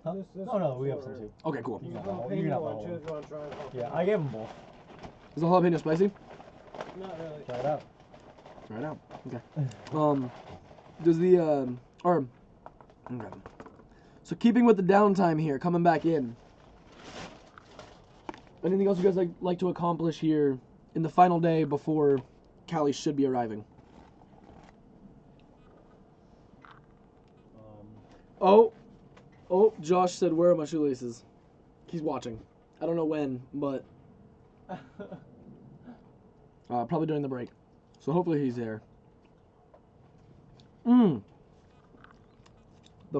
Huh? No, we have some too. Okay, cool. You There's can have a the whole- you can have the jalapeno one whole too one. if you want to try it. Yeah, I gave them both. Is the jalapeno spicy? Not really. Try it out. Try it out. Okay. Does the okay. So keeping with the downtime here, coming back in. Anything else you guys like to accomplish here in the final day before Callie should be arriving? Oh, Josh said, "Where are my shoelaces?" He's watching. I don't know when, but probably during the break. So hopefully he's there. The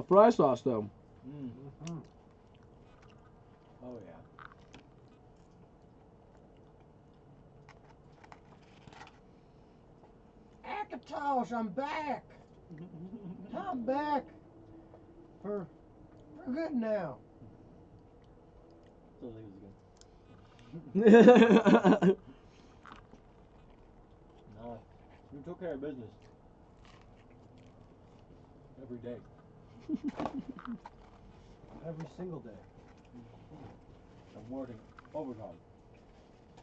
fry sauce, though. Oh yeah. Akatosh, I'm back. I'm back. For good now. Still think it was good. No, you took care of business. Every day. Every single day. I'm working overtime.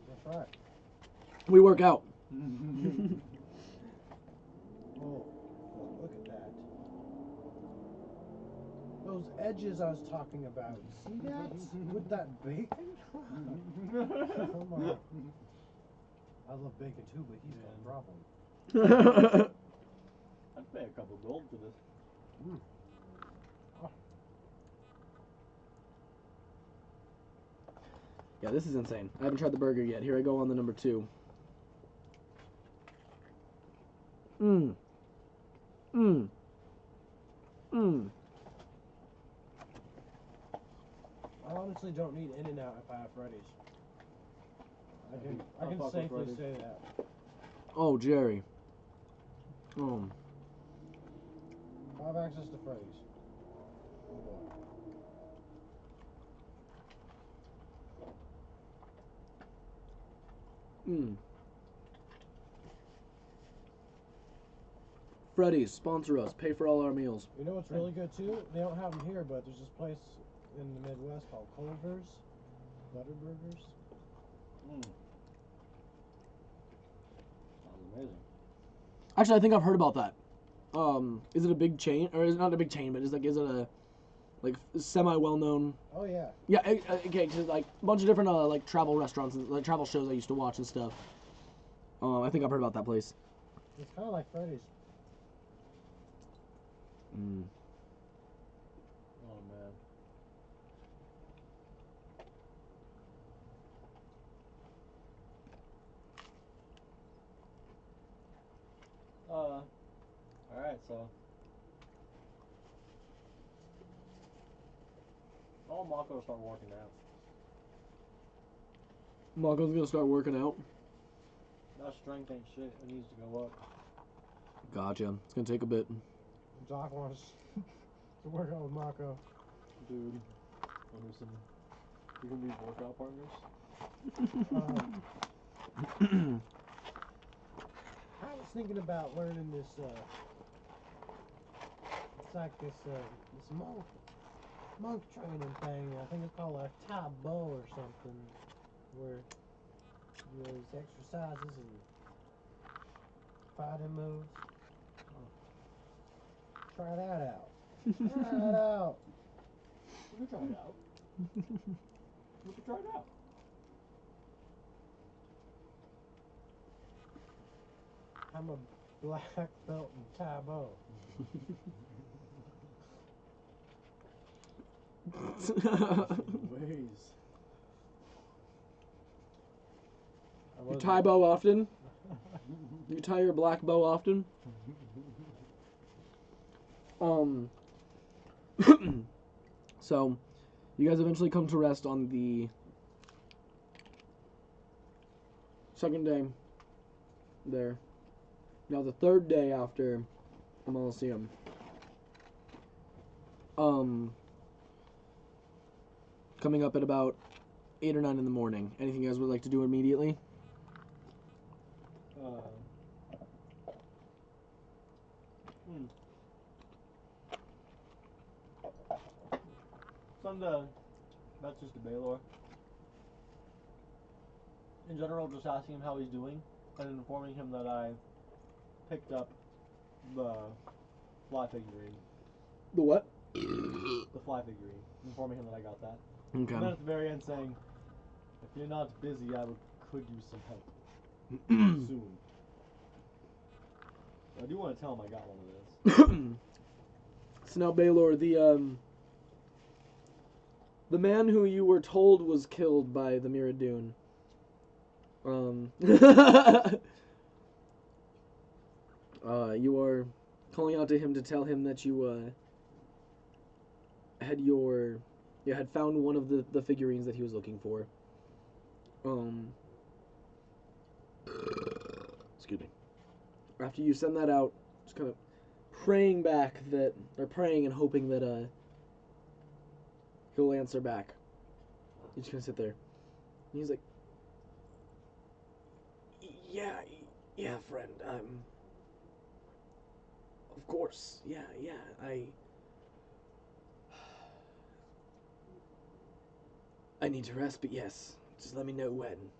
That's right. We work out. Oh, look at that. Those edges I was talking about. See that? With that bacon? Come on. I love bacon too, but he's got a problem. I'd pay a couple gold for this. Yeah, this is insane. I haven't tried the burger yet. Here I go on the number 2. I honestly don't need In-N-Out if I have Freddy's. I can fuck with safely Freddy's. say that. Oh, Jerry. I have access to Freddy's. Oh boy. Freddy's, sponsor us. Pay for all our meals. You know what's really good too? They don't have them here, but there's this place in the Midwest called Culver's Butter Burgers. Sounds amazing. Actually, I think I've heard about that. Is it a big chain, or is it not a big chain, but is it a semi well known? Oh yeah. Yeah, okay, cause like a bunch of different like travel restaurants and like travel shows I used to watch and stuff. I think I've heard about that place. It's kind of like Freddy's. Oh man. Alright, so I want Mako to start working out. Mako's gonna start working out. That strength ain't shit. It needs to go up. Gotcha. It's gonna take a bit. Doc wants to work out with Mako. Dude, listen. You can be workout partners. I was thinking about learning this. It's like this monk training thing. I think it's called a Tabo or something, where there's exercises and fighting moves. Try that out. Try it out. We can try it out. We can try it out. I'm a black belt in Tabo. Ways. You tie bow often? You tie your black bow often? So, you guys eventually come to rest on the second day there. Now the third day after the Maloseum. Coming up at about 8 or 9 in the morning. Anything you guys would like to do immediately? Send message to Baylor. In general, just asking him how he's doing and informing him that I picked up the fly figurine. The what? The fly figurine. Informing him that I got that. Okay. And then at the very end saying, if you're not busy, could use some help. Soon. I do want to tell him I got one of those. So now, Baylor, the man who you were told was killed by the Miradoon. You are calling out to him to tell him that you had found one of the figurines that he was looking for. Excuse me. After you send that out, just kind of praying and hoping that he'll answer back. You're just gonna sit there. And he's like, yeah, friend. Of course. Yeah. I need to rest, but yes, just let me know when.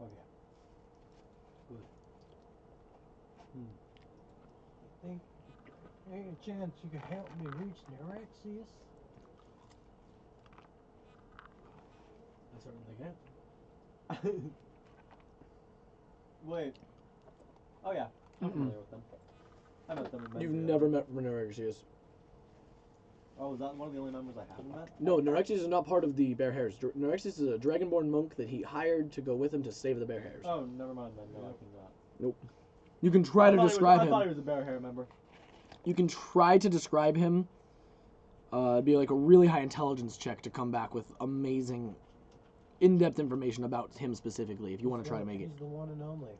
Okay. Good. Think there's a chance you could help me reach Nerexius? I certainly can. Wait. Oh yeah, I'm familiar with them. I met them in You've Medjugorje. never met Nerexius. Oh, is that one of the only members I haven't met? No, Nerexius is not part of the Bear Hairs. Nerexius is a dragonborn monk that he hired to go with him to save the Bear Hairs. Oh, never mind then. No, I cannot. Nope. You can try to describe him. I thought he was a Bear Hair member. You can try to describe him. It'd be like a really high intelligence check to come back with amazing, in-depth information about him specifically. If you want to try to make it. He's the one and only.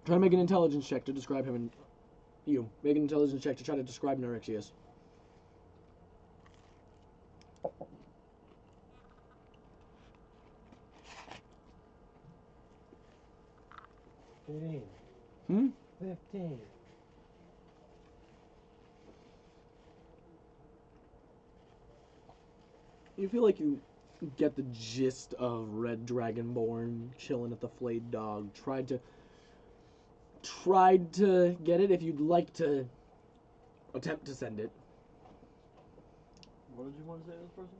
Try to make an intelligence check to describe him. Make an intelligence check to try to describe Nerexius. 15. You feel like you get the gist of Red Dragonborn chilling at the Flayed Dog. Tried to get it if you'd like to attempt to send it. What did you want to say to this person?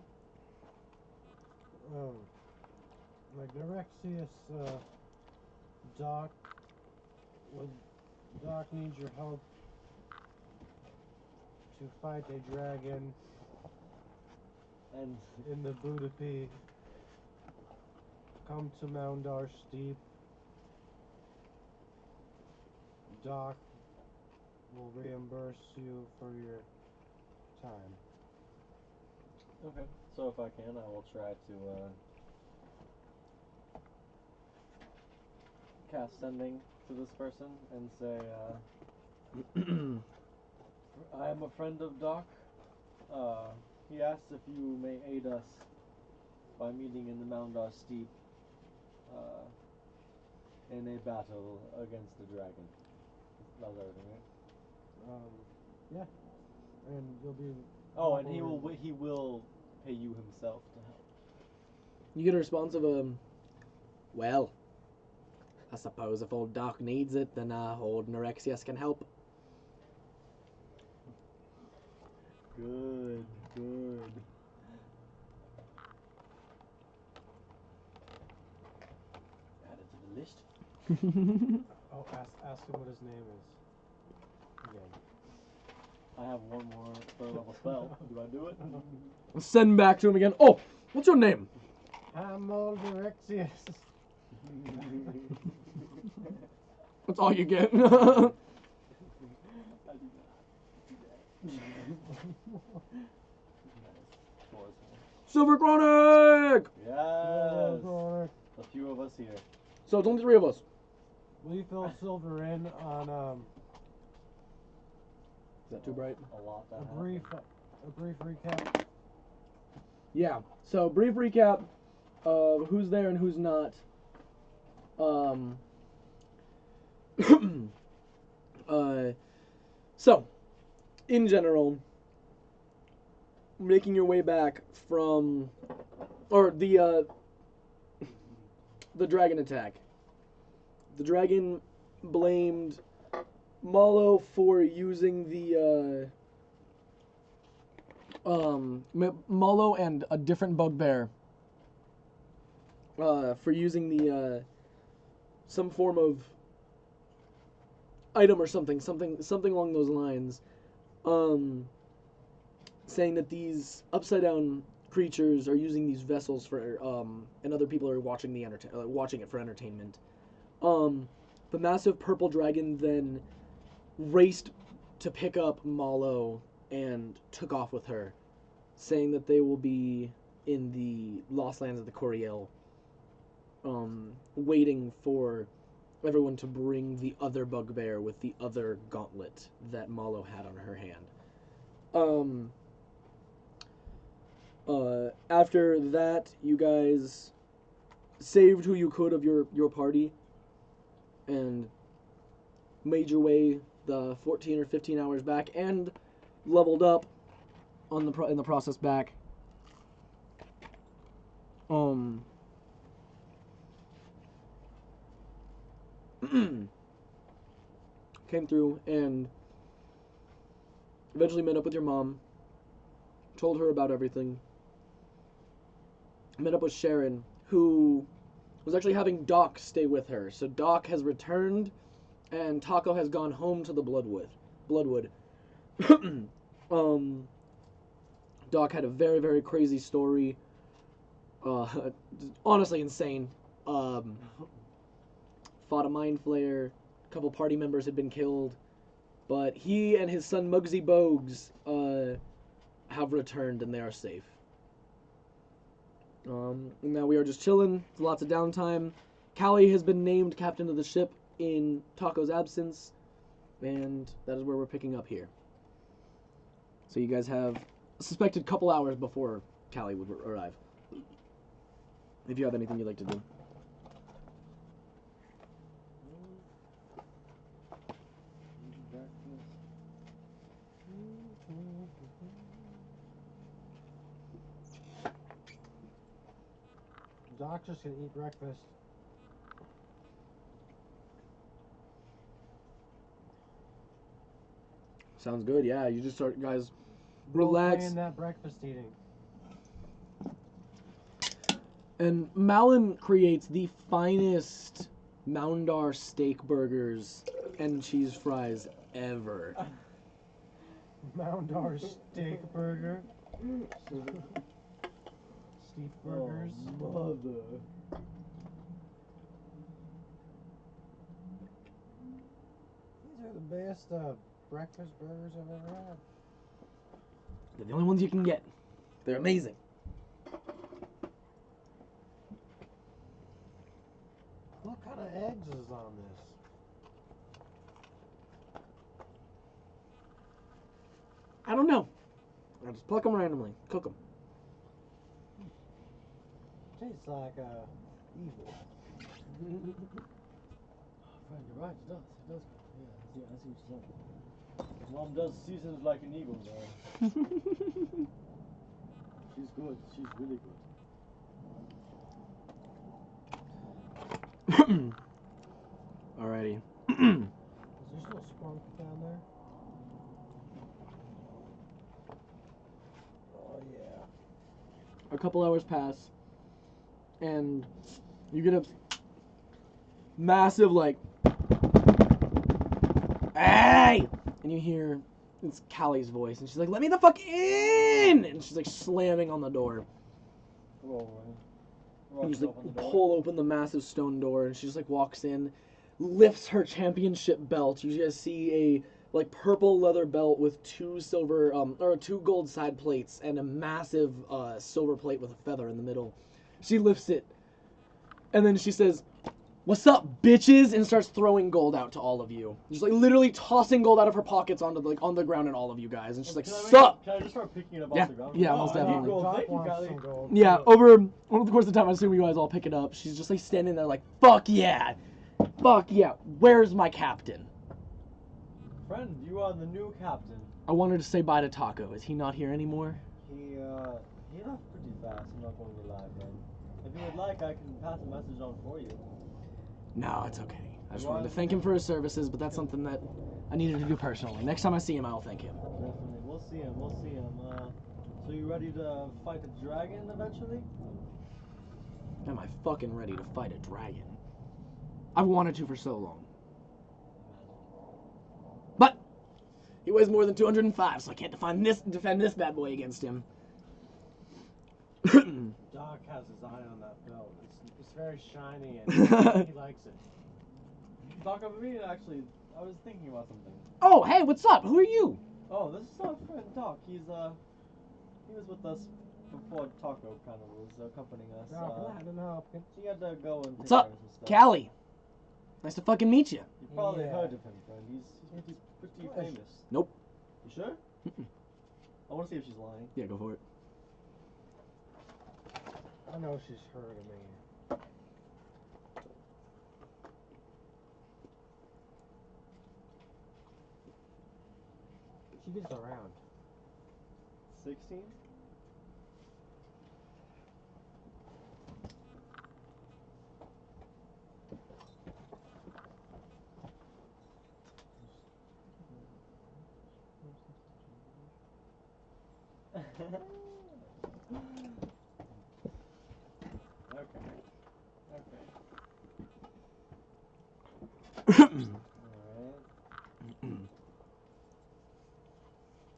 Like Nerexius, Doc needs your help to fight a dragon And in the Budapest. Come to Moundar Steep. Doc will reimburse you for your time. Okay. So if I can, I will try to cast sending to this person and say, I am a friend of Doc. He asks if you may aid us by meeting in the Moundar Steep in a battle against the dragon. That was everything, right? Yeah. And you'll be. Oh, and he will pay you himself to help. You get a response of well, I suppose if old Doc needs it, then old Nerexius can help. Good. Add it to the list. Oh, ask him what his name is. Again. I have one more third level spell. Do I do it? Send back to him again. Oh, what's your name? I'm old Erexius. That's all you get. I do not. Silver Chronic! Yes. A few of us here. So it's only 3 of us. Will you fill silver in on Is that too bright? A lot that a happened. brief recap? Yeah. So brief recap of who's there and who's not. So in general, making your way back from, or the dragon attack. The dragon blamed Malo for using the Malo and a different bugbear for using the some form of item or something along those lines, saying that these upside down creatures are using these vessels for and other people are watching watching it for entertainment. The massive purple dragon then raced to pick up Malo and took off with her, saying that they will be in the Lost Lands of the Coriel, waiting for everyone to bring the other bugbear with the other gauntlet that Malo had on her hand. After that, you guys saved who you could of your party and made your way the 14 or 15 hours back and leveled up on in the process back. Came through and eventually met up with your mom, told her about everything. Met up with Sharon, who was actually having Doc stay with her. So Doc has returned, and Taco has gone home to the Bloodwood. Doc had a very, very crazy story. Honestly insane. Fought a mind flayer. A couple party members had been killed. But he and his son Muggsy Bogues have returned, and they are safe. Now we are just chilling. Lots of downtime. Callie has been named captain of the ship in Taco's absence, and that is where we're picking up here. So you guys have a suspected couple hours before Callie would arrive. If you have anything you'd like to do. Doc's just gonna eat breakfast. Sounds good, yeah. You just start, guys, Role relax. playing that breakfast eating. And Malin creates the finest Moundar steak burgers and cheese fries ever. Moundar steak burger. Steak burgers. Oh, mother. These are the best breakfast burgers I've ever had. They're the only ones you can get. They're amazing. What kind of eggs is on this? I don't know. I just pluck them randomly, cook them. Tastes like evil. Friend, you're right. It does. It does. Yeah, I see what you're saying. Mom does seasons like an eagle, though. She's good. She's really good. Alrighty. Is there still skunk down there? Oh yeah. A couple hours pass, and you get a massive, like, hey! And you hear, it's Callie's voice, and she's like, let me the fuck in! And she's like slamming on the door. Roll, And you just like pull open the massive stone door, and she just like walks in, lifts her championship belt. You guys see a like purple leather belt with two gold side plates and a massive silver plate with a feather in the middle. She lifts it, and then she says, "What's up, bitches?" and starts throwing gold out to all of you. Just like literally tossing gold out of her pockets onto the on the ground at all of you guys, and she's like, "Sup?" Can I just start picking it up Yeah, off the ground? yeah, most definitely. Thank you, Callie. Yeah, over the course of time, I assume you guys all pick it up. She's just like standing there like, fuck yeah. Fuck yeah. Where's my captain? Friend, you are the new captain. I wanted to say bye to Taco. Is he not here anymore? He left pretty fast, I'm not going to lie, friend. If you would like, I can pass a message on for you. No, it's okay. I just wanted to thank him for his services, but that's something that I needed to do personally. Next time I see him, I'll thank him. Definitely. We'll see him. So you ready to fight a dragon eventually? Am I fucking ready to fight a dragon? I've wanted to for so long. But he weighs more than 205, so I can't defend this bad boy against him. Doc has his eye on that belt. It's very shiny and he likes it. Doc, actually, I was thinking about something. Oh, hey, what's up? Who are you? Oh, this is our friend Doc. He was with us before Taco kind of was accompanying us. He had to go and What's take up, care of some stuff. Callie? Nice to fucking meet you. You probably Yeah. heard of him, friend. He's pretty famous. Nope. You sure? Mm-mm. I want to see if she's lying. Yeah, go for it. I know she's heard of me. She gets around. 16?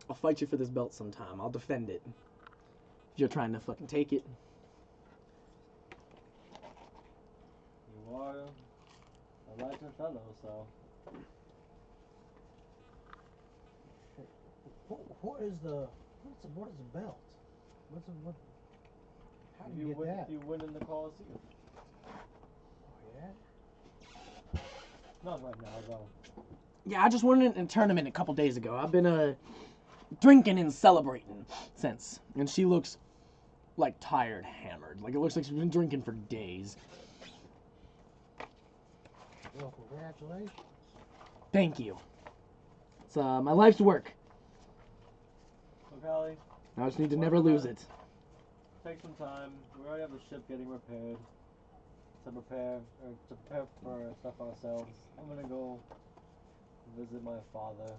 I'll fight you for this belt sometime. I'll defend it. If you're trying to fucking take it. You are a lighter fellow, so. What is the belt? What? How do you get that? You win in the Coliseum. Oh yeah. Not right now, though. Yeah, I just won in a tournament a couple days ago. I've been drinking and celebrating since. And she looks like tired, hammered. Like it looks like she's been drinking for days. Well, congratulations. Thank you. It's my life's work. So, Callie, I just need to never lose it. take some time. We already have the ship getting repaired. To prepare for stuff ourselves. I'm gonna go visit my father.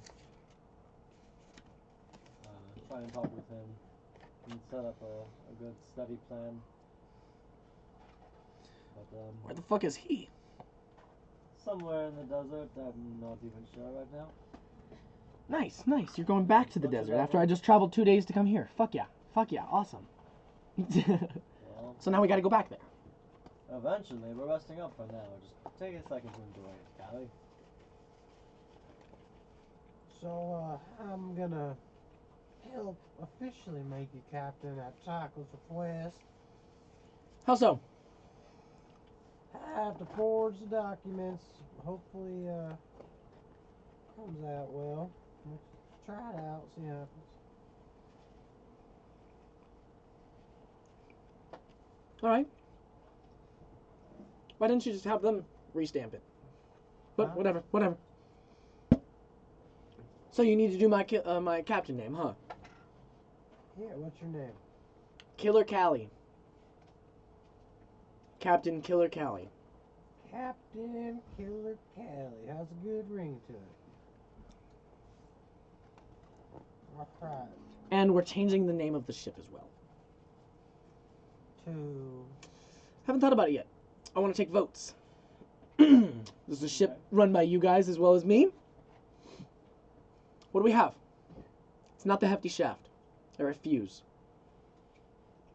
Try and talk with him and set up a good study plan. But Where the fuck is he? somewhere in the desert, I'm not even sure right now. Nice, nice. You're going back to the desert after I just traveled 2 days to come here. Fuck yeah. Fuck yeah. Awesome. Well, So now we gotta go back there. eventually, we're resting up for now. Just take a second to enjoy it, Callie. So I'm gonna I'll officially make you captain at Taco's request. How so? I have to forge the documents. Hopefully, comes out well. Let's try it out, see what happens. Alright. Why didn't you just have them restamp it? But Huh? whatever. So you need to do my my captain name, huh? Yeah, what's your name? Killer Callie. Captain Killer Callie. Captain Killer Callie. Has a good ring to it. Alright. And we're changing the name of the ship as well. To... Haven't thought about it yet. I want to take votes. This is a ship run by you guys as well as me. What do we have? It's not the Hefty Shaft. I refuse.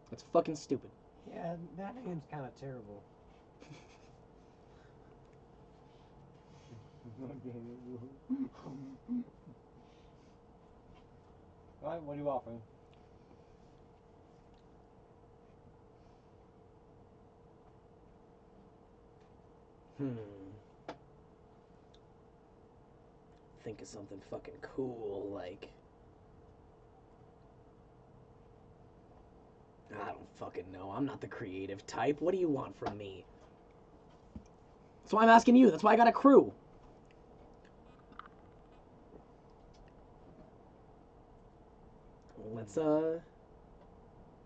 That's fucking stupid. Yeah, that name's kind of terrible. Right, what are you offering? Think of something fucking cool, like... I don't fucking know. I'm not the creative type. What do you want from me? That's why I'm asking you. That's why I got a crew. Let's, What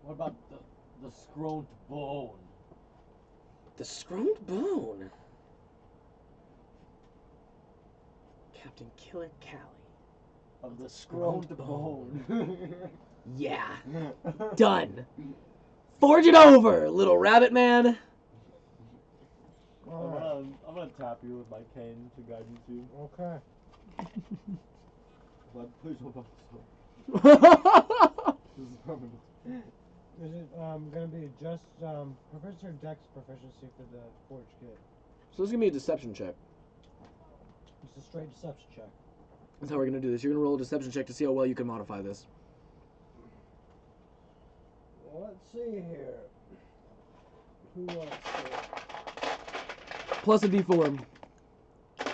about the scrote bone? The scrote bone. Captain Killer Callie. Of the scrote bone. Yeah. Done. Forge it over, little rabbit man. I'm gonna tap you with my cane to guide you to. Okay. But please don't fuck this up. This is permanent. Is it gonna be just Professor Dex proficiency for the forge kit? So this is gonna be a deception check. It's a straight deception check. That's how we're gonna do this. You're gonna roll a deception check to see how well you can modify this. Well, let's see here. Who wants to? Plus a D4. This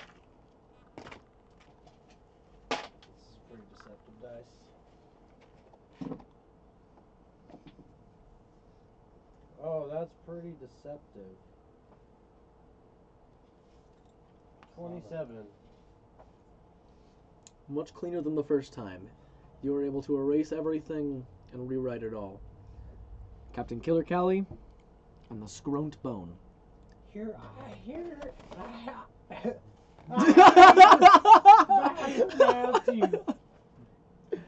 is pretty deceptive dice. Oh, that's pretty deceptive. 27. Much cleaner than the first time. You were able to erase everything and rewrite it all. Captain Killer Callie and the scrote bone. Here I hear now to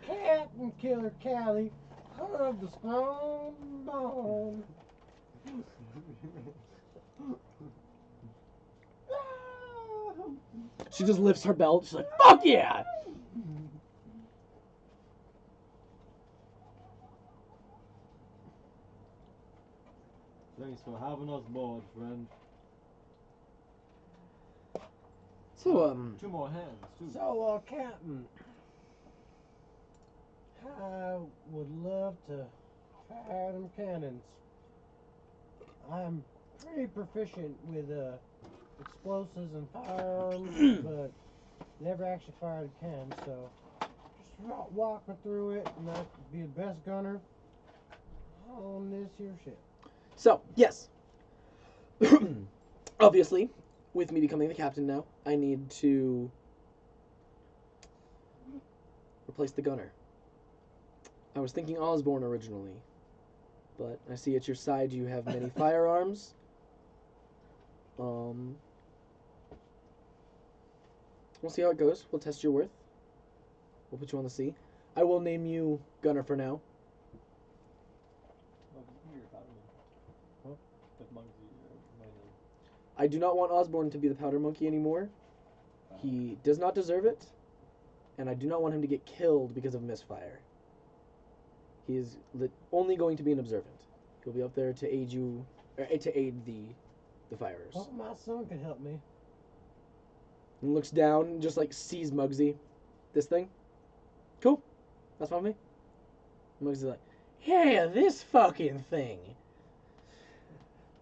Captain Killer Callie of the strong bone. She just lifts her belt. She's like, fuck yeah! Thanks for having us aboard, friend. So, 2 more hands, too. So, Captain, I would love to fire them cannons. I'm pretty proficient with explosives and firearms, but never actually fired a cannon, so just walk me through it, and I could be the best gunner on this here ship. So, yes. Obviously, with me becoming the captain now, I need to replace the gunner. I was thinking Osborne originally, but I see at your side you have many firearms. We'll see how it goes. We'll test your worth. We'll put you on the sea. I will name you Gunner for now. I do not want Osborne to be the powder monkey anymore. He does not deserve it, and I do not want him to get killed because of misfire. He is only going to be an observant. He'll be up there to aid you, or to aid the firers. Oh, my son can help me. And looks down and just like sees Muggsy. This thing? Cool. That's fine with me. Mugs is like, yeah, this fucking thing.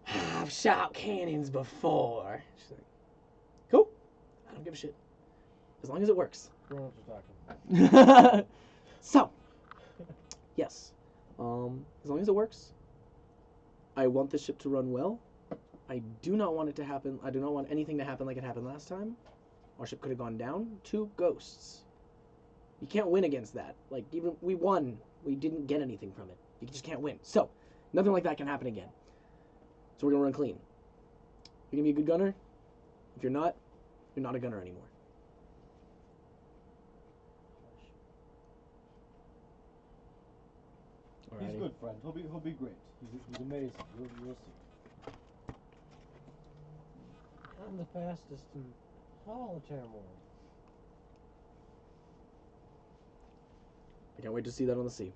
I've shot cannons before. She's like, cool. I don't give a shit. As long as it works. Grown-ups are talking. So, yes. As long as it works. I want the ship to run well. I do not want it to happen. I do not want anything to happen like it happened last time. Our ship could have gone down. 2 ghosts. You can't win against that. Like, even we won. We didn't get anything from it. You just can't win. So, nothing like that can happen again. So we're going to run clean. You're going to be a good gunner. If you're not a gunner anymore. He's good, friend. He'll be great. He's amazing. You'll see. I'm the fastest in all the Terran world. I can't wait to see that on the sea.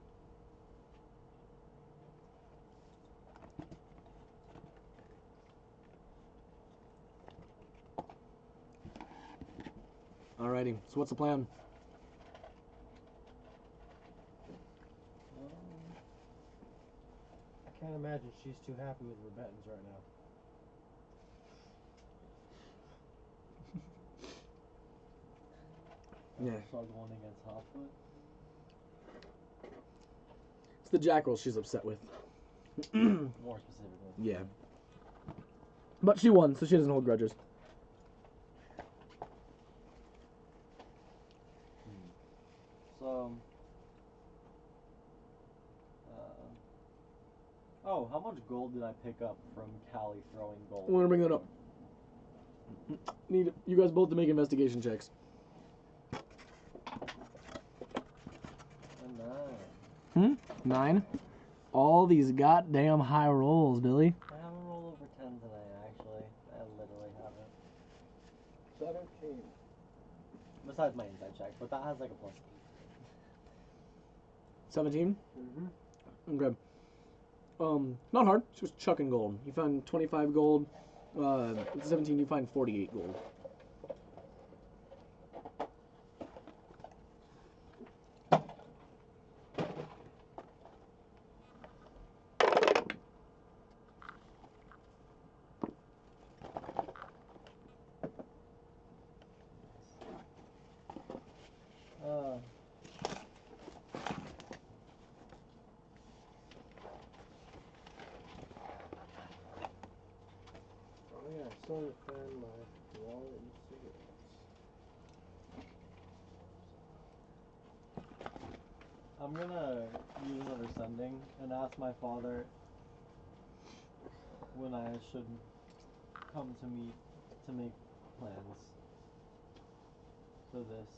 Alrighty, so what's the plan? I can't imagine she's too happy with Rebetans right now. Yeah. Start going against Hotfoot. It's the jackals she's upset with. More specifically. Yeah. But she won, so she doesn't hold grudges. So, oh, how much gold did I pick up from Callie throwing gold? I'm gonna bring that up. Need you guys both to make investigation checks. A 9. 9. All these goddamn high rolls, Billy. I haven't rolled over 10 tonight, actually. I literally haven't. 17. Besides my inside check, but that has like a plus 17? Mm-hmm. Okay. Not hard. She was chucking gold. You found 25 gold. With 17, you find 48 gold. Oh yeah, I still haven't found my wallet and cigarettes. I'm gonna use another sending and ask my father when I should come to meet to make plans for this,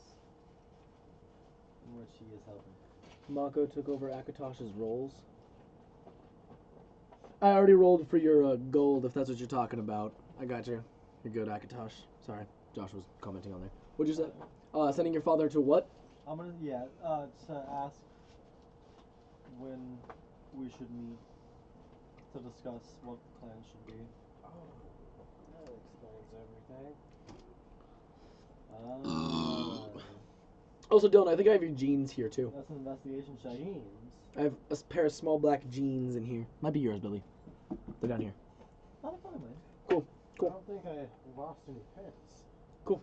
in which he is helping. Mako took over Akatosh's rolls. I already rolled for your gold, if that's what you're talking about. I got you. You're good, Akatosh. Sorry, Josh was commenting on there. What'd you say? Sending your father to what? I'm gonna to ask when we should meet to discuss what the plan should be. Oh, that explains everything. Also, Dylan, I think I have your jeans here too. That's an investigation check. I have a pair of small black jeans in here. Might be yours, Billy. They're down here. Oh, they're fine, man. Cool. I don't think I lost any pants. Cool.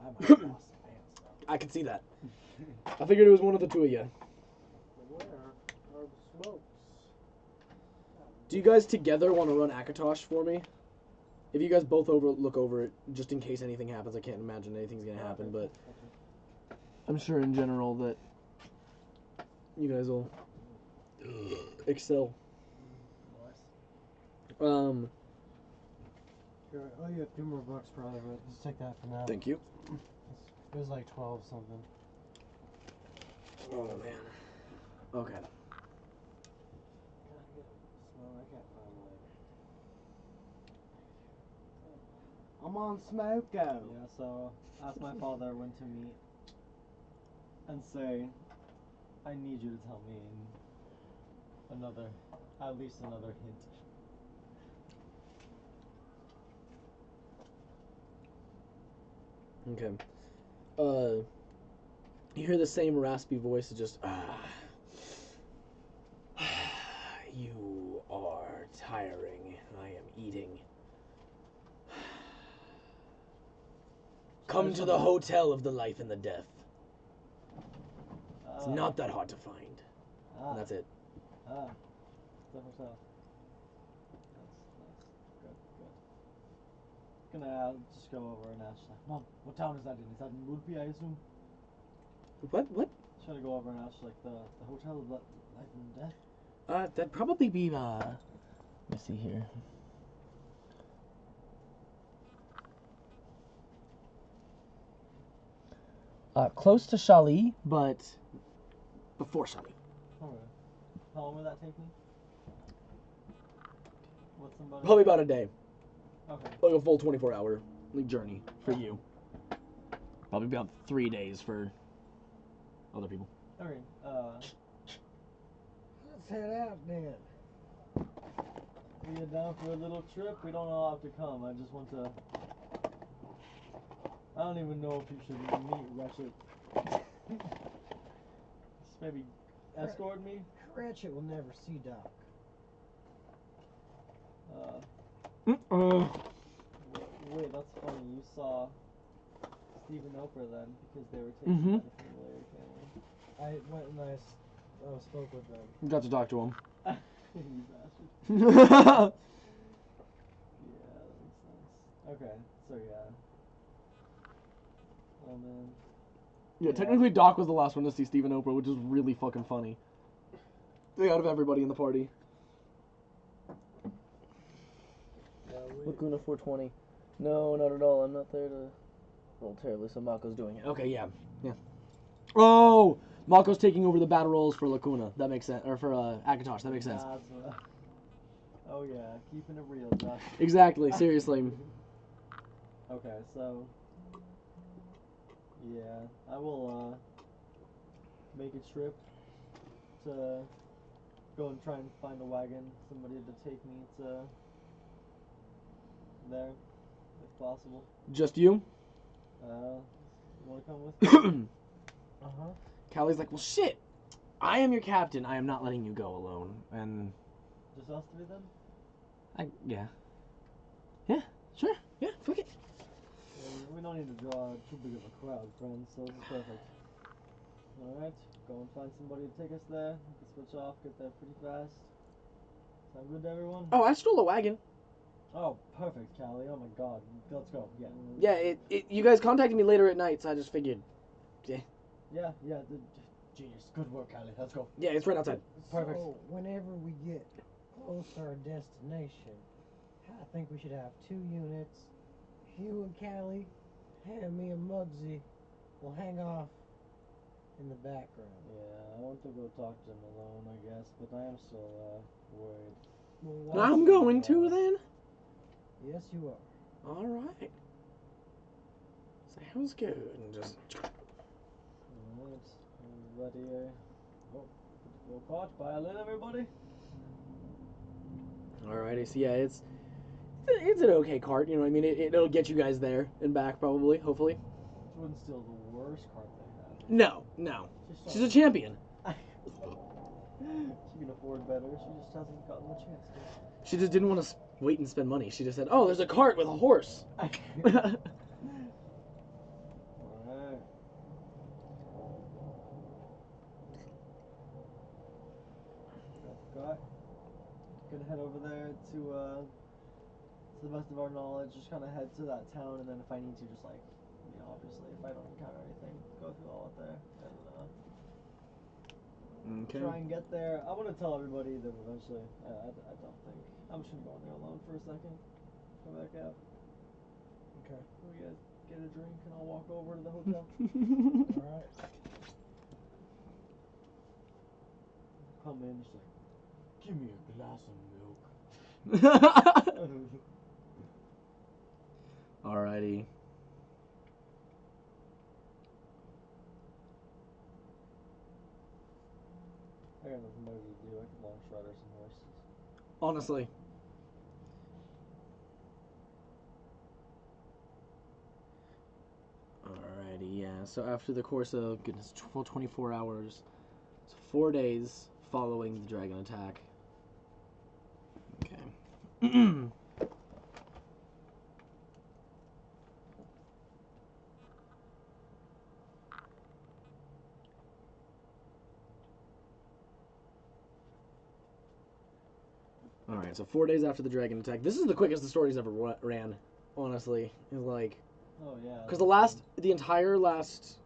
I might have lost some pants though. I can see that. I figured it was one of the two of you. Where are the smokes? Do you guys together want to run Akatosh for me? If you guys both look over it, just in case anything happens, I can't imagine anything's gonna happen, but I'm sure in general that you guys will excel. Here, I owe you a few more bucks, brother, but just take that for now. Thank you. It was like 12 something. Oh man. Okay. I'm on smoke go. Yeah, so ask my father when to meet and say, I need you to tell me in at least another hint. Okay. You hear the same raspy voice, just Come to the hotel of the life and the death. It's not that hard to find. And that's it. The hotel. That's good. Gonna just go over and ask, like, Mom, what town is that in? Is that in Woodby, I assume? What? Try to go over and ask, like, the hotel of life and death. That'd probably be, let me see here. Close to Callie, but before Callie. Okay. How long will that take me? What's somebody? Probably about a day. Okay. Like a full 24-hour journey for you. Probably about 3 days for other people. Okay. Let's head out then. We are down for a little trip. We don't all have to come. I just want to. I don't even know if you should meet Ratchet. Just maybe escort me. Ratchet will never see Doc. Wait, that's funny. You saw Steve and Oprah then because they were taking money from the Larry family. I went and I spoke with them. You got to talk to him. You bastard. Yeah, Yeah, that makes sense. Okay, so yeah. Oh man. technically Doc was the last one to see Steve and Oprah, which is really fucking funny. Out of everybody in the party. Lacuna 420. No, not at all. I'm not there to roll terribly, so Mako's doing it. Okay, yeah. Oh! Mako's taking over the battle rolls for Lacuna. That makes sense. Or for Akatosh. That makes sense. Oh yeah, keeping it real, Josh. Exactly, seriously. Okay, so yeah, I will make a trip to go and try and find a wagon, somebody to take me to there, if possible. Just you? You wanna come with me? Callie's like, well, shit. I am your captain. I am not letting you go alone. And Just us three then? yeah. Yeah, sure. Yeah, fuck it. Yeah, we don't need to draw too big of a crowd, friends, so this is perfect. Alright, go and find somebody to take us there. We can switch off, get there pretty fast. Sound good to everyone? Oh, I stole a wagon. Oh, perfect, Callie. Oh my god. Let's go. Yeah. Yeah, you guys contacted me later at night, so I just figured. Yeah. Genius. Good work, Callie. Let's go. Yeah, it's right outside. Perfect. So, whenever we get close to our destination, I think we should have 2 units. You and Callie, and me and Muggsy will hang off in the background. Yeah, I want to go talk to him alone, I guess, but I am still worried. Well, I'm going to then. Yes, you are. All right. Sounds good. And just. Alright, everybody. Go caught. Violin, everybody. Alrighty, so yeah, it's an okay cart. You know what I mean? It'll get you guys there and back, probably, hopefully. It wouldn't steal the worst cart they have. No. She's a champion. She can afford better. She just hasn't gotten the chance to. She just didn't want to wait and spend money. She just said, "Oh, there's a cart with a horse." Alright. Forgot. Gonna head over there to the best of our knowledge, just kind of head to that town, and then if I need to, just like, obviously, if I don't encounter anything, go through all of there, and Okay. try and get there. I want to tell everybody that eventually, I don't think, I'm just gonna go in there alone for a second, come back out. Okay. We guys get a drink, and I'll walk over to the hotel. Alright. Come in, just like, give me a glass of milk. Alrighty. I got nothing better to do. I could long shredder some horses. Honestly. Alrighty, yeah. So after the course of, goodness, full 24 hours, so 4 days following the dragon attack. Okay. Alright, so 4 days after the dragon attack. This is the quickest the story's ever ran, honestly. It's like... Oh, yeah. Because the entire last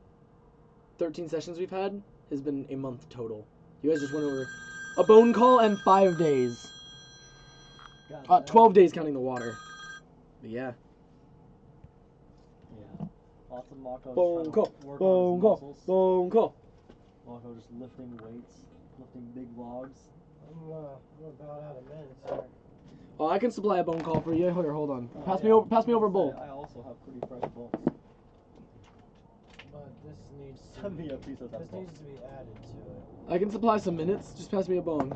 13 sessions we've had has been a month total. You guys just went over a bone call and 5 days. 12 days counting the water. But yeah. Yeah. Lots of Mako Bone call. work Bone on his call. muscles. Bone call. Mako just lifting weights, lifting big logs. I'm about out of minutes here. Oh, I can supply a bone call for you. Here, hold on. Oh, Pass yeah. me over. Pass me over a bowl. I also have pretty fresh bones. But this needs to Send me a piece of that this bone. needs to be added to it. I can supply some minutes. Just pass me a bone.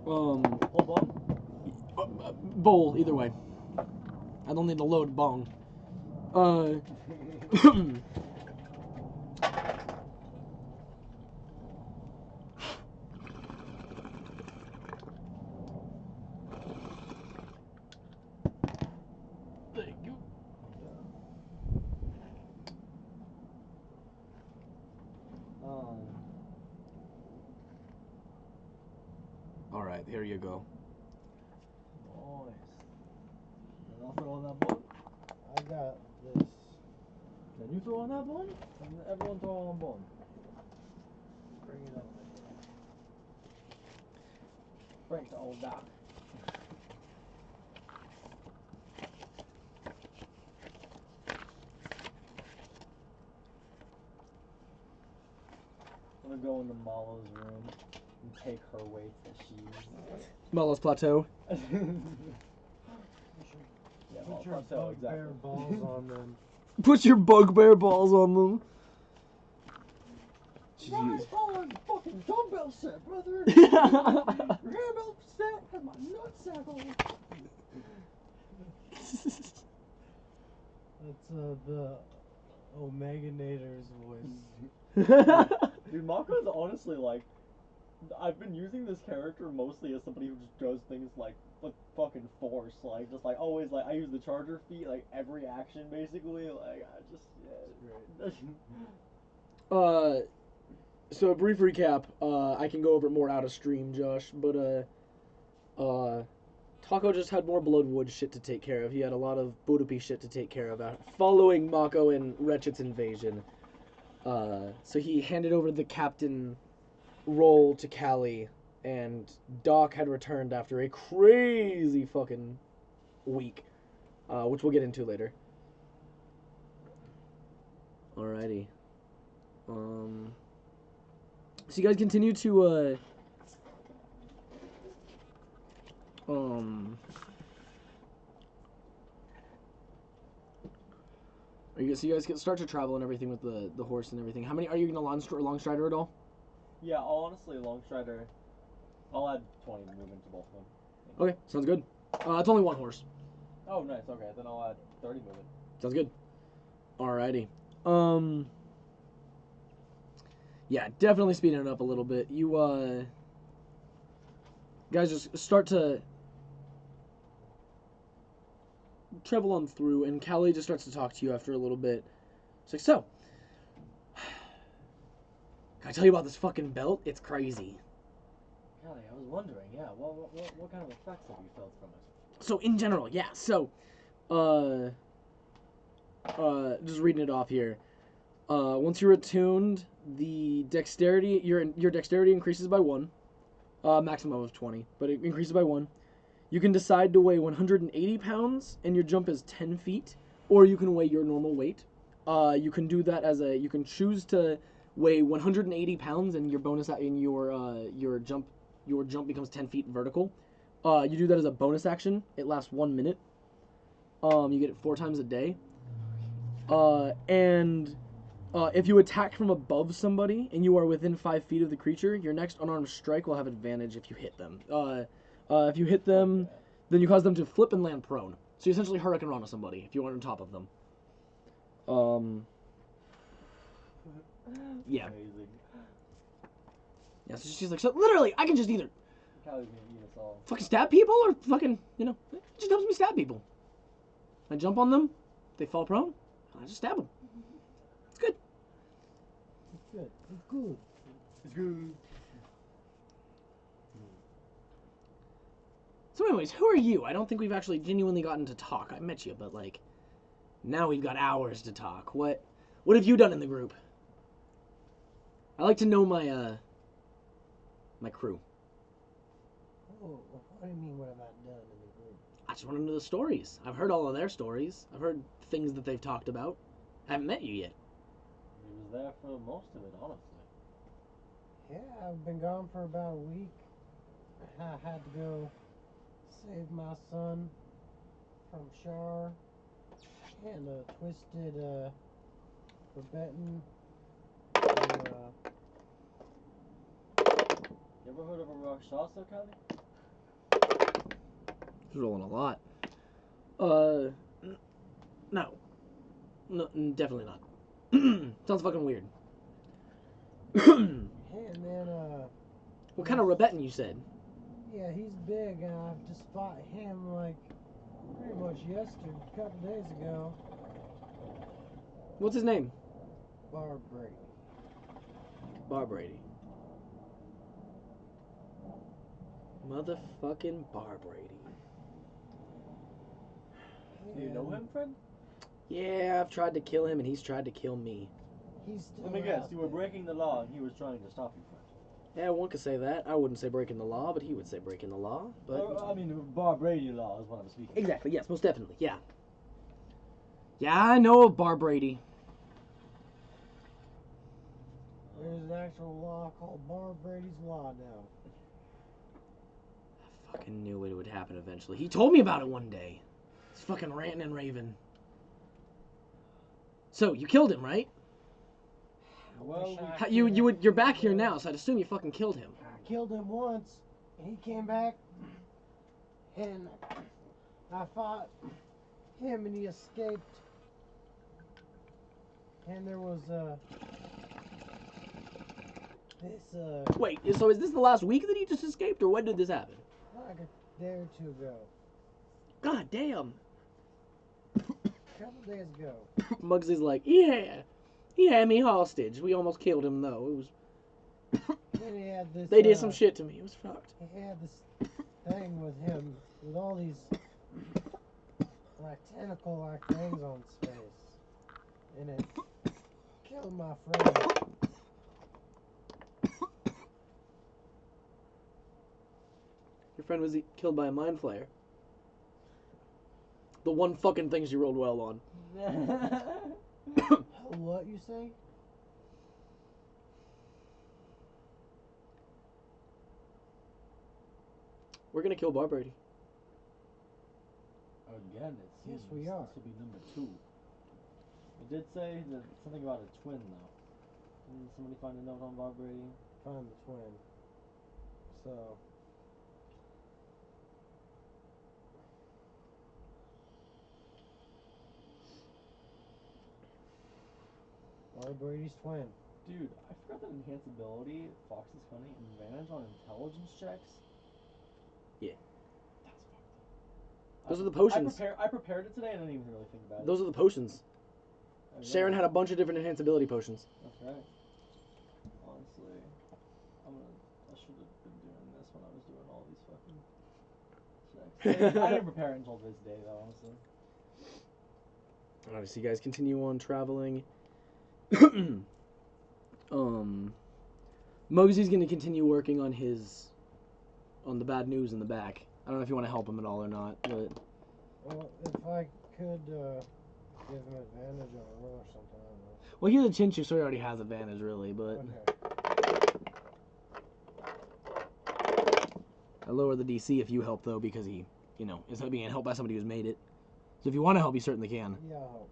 Whole bone? Bowl, either way. I don't need to load bong. Thank you. All right, here you go. Nice. And I'll throw on that bone. I got this. Can you throw on that bone? And everyone throw on bone. Bring it over here. Break the old dock. I'm gonna go into Malo's room and take her weights that she uses. Malo's plateau. Yeah, Put your plateau, bugbear balls on them. Put your bugbear balls on them. Rise on fucking dumbbell set, brother! Dumbbell set and my nutsack on. That's the Omeganator's voice. Dude, Mako is honestly like, I've been using this character mostly as somebody who just does things like with fucking force, like just like always like I use the charger feat like every action basically, like I just Great. So a brief recap. I can go over it more out of stream, Josh. But Taco just had more Bloodwood shit to take care of. He had a lot of Budopi shit to take care of following Mako and Wretched's invasion. So he handed over the captain role to Callie, and Doc had returned after a crazy fucking week, which we'll get into later. Alrighty. So you guys continue to so you guys can start to travel and everything with the horse and everything. How many are you gonna long strider at all? Yeah, honestly, Longstrider, I'll add 20 movement to both of them. Okay, sounds good. It's only one horse. Oh, nice. Okay, then I'll add 30 movement. Sounds good. Alrighty. Yeah, definitely speeding it up a little bit. You guys just start to travel on through, and Callie just starts to talk to you after a little bit. It's like, so, can I tell you about this fucking belt? It's crazy. Callie, I was wondering, yeah, what kind of effects have you felt from it? So, in general, yeah, so, just reading it off here. Once you're attuned, the dexterity, your dexterity increases by 1. Maximum of 20, but it increases by 1. You can decide to weigh 180 pounds, and your jump is 10 feet, or you can weigh your normal weight. You can do that you can choose to weigh 180 pounds, and your bonus in your jump becomes 10 feet vertical. You do that as a bonus action. It lasts 1 minute. You get it 4 times a day. And if you attack from above somebody and you are within 5 feet of the creature, your next unarmed strike will have advantage if you hit them. If you hit them, then you cause them to flip and land prone. So you essentially Hurricane Rana somebody if you are on top of them. Yeah. Amazing. Yeah, so she's like, so literally, I can just either Callie's gonna eat us all. fucking stab people or fucking, it just helps me stab people. I jump on them, they fall prone, I just stab them. It's good. It's good. It's good. It's good. So anyways, who are you? I don't think we've actually genuinely gotten to talk. I met you, but like, now we've got hours to talk. What have you done in the group? I like to know my my crew. Oh, what do you mean, what have I done in the group? I just want to know the stories. I've heard all of their stories. I've heard things that they've talked about. I haven't met you yet. He was there for most of it, honestly. Yeah, I've been gone for about a week. I had to go save my son from Shar and a twisted, Tibetan. You ever heard of a Rakshasa, Callie? He's rolling a lot. No. No, definitely not. Sounds fucking weird. And then, What kind of Rebettan you said? yeah, he's big, and I just fought him, like, pretty much yesterday, a couple days ago. What's his name? Bar Brady. Bar Brady. Motherfucking Bar Brady. Do you know him, friend? Yeah, I've tried to kill him and he's tried to kill me. He's still Let me guess, out you were there. breaking the law and he was trying to stop you, friend. Yeah, one could say that. I wouldn't say breaking the law, but he would say breaking the law. But I mean, Bar Brady law is what I'm speaking. exactly, yes, most definitely, yeah. Yeah, I know of Bar Brady. There's an actual law called Bar Brady's Law now. I fucking knew it would happen eventually. He told me about it one day. He's fucking ranting and raving. So, you killed him, right? Well, You're back here now, so I'd assume you fucking killed him. I killed him once, and he came back, and I fought him, and he escaped. And there was this Wait, so is this the last week that he just escaped, or when did this happen? like a day or two ago, God damn. a couple days ago. Muggsy's like, yeah, he had me hostage. We almost killed him though. It was And he had this. they did some shit to me. It was fucked. He had this thing with him with all these like tentacle-like things on his face, and it killed my friend. Your friend was killed by a mind flayer. The one fucking thing she rolled well on. What you say? We're gonna kill Bar Brady. Again, it seems Yes, we are. this will be number 2. It did say that something about a twin, though. Did somebody find a note on Bar Brady? Find the twin. So. Bar Brady's twin. Dude, I forgot that enhanced ability, Fox's Honey, advantage on intelligence checks. Yeah. That's fucked up. Those are the potions. I prepared it today and I didn't even really think about it. Those are the potions. Okay. Sharon had a bunch of different enhance ability potions. That's right. Honestly, I should have been doing this when I was doing all these fucking checks. I didn't prepare it until this day, though, honestly. Alright, so you guys continue on traveling. Muggsy's gonna continue working on the bad news in the back. I don't know if you want to help him at all or not, but Well, if I could give him advantage on a roll or something, I don't know. well, he's a Chinchu, so he already has advantage, really. But Okay. I lower the DC if you help, though, because he, is being helped by somebody who's made it. So if you want to help, you certainly can. Yeah, I'll help.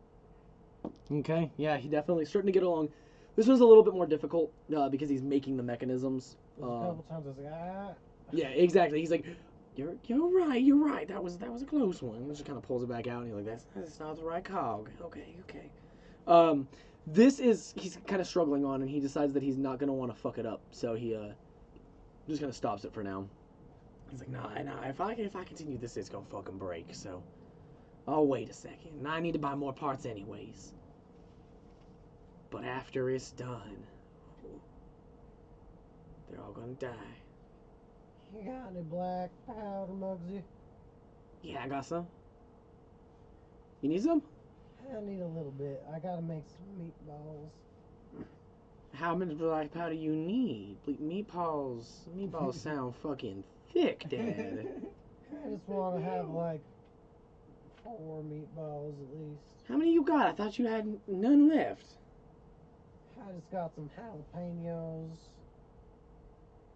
Okay, yeah, he definitely starting to get along. This was a little bit more difficult because he's making the mechanisms. There's a couple times I was like, ah. Yeah, exactly. He's like, you're right. That was a close one. He just kind of pulls it back out, and he's like, that's not the right cog. Okay. He's kind of struggling on, and he decides that he's not gonna want to fuck it up, so he just kind of stops it for now. He's like, nah. If I continue this, it's gonna fucking break. So, I'll wait a second. I need to buy more parts anyways. But after it's done, They're all gonna die. You got any black powder, Muggsy? Yeah, I got some. You need some? I need a little bit. I gotta make some meatballs. How much black powder you need? Meatballs sound fucking thick, Dad. I just want to have like 4 meatballs at least. How many you got? I thought you had none left. I just got some jalapenos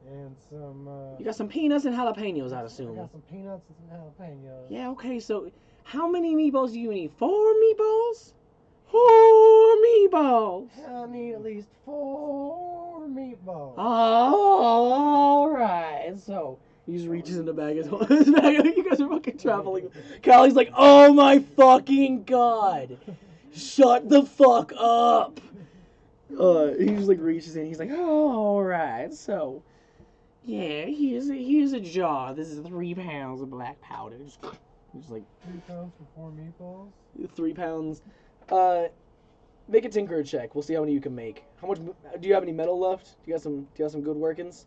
and some. You got some peanuts and jalapenos, I'd I assume. got some peanuts and some jalapenos. Yeah, okay, so how many meatballs do you need? 4 meatballs? 4 meatballs! I need at least 4 meatballs. Alright, so he just reaches in the bag as well. You guys are fucking traveling. Callie's like, oh my fucking god! Shut the fuck up! He just like reaches in, he's like, oh, alright, so yeah, here's a jar. This is 3 pounds of black powder. Just like 3 pounds for 4 meatballs? 3 pounds. Make a tinker check. We'll see how many you can make. How much do you have any metal left? Do you got some good workings?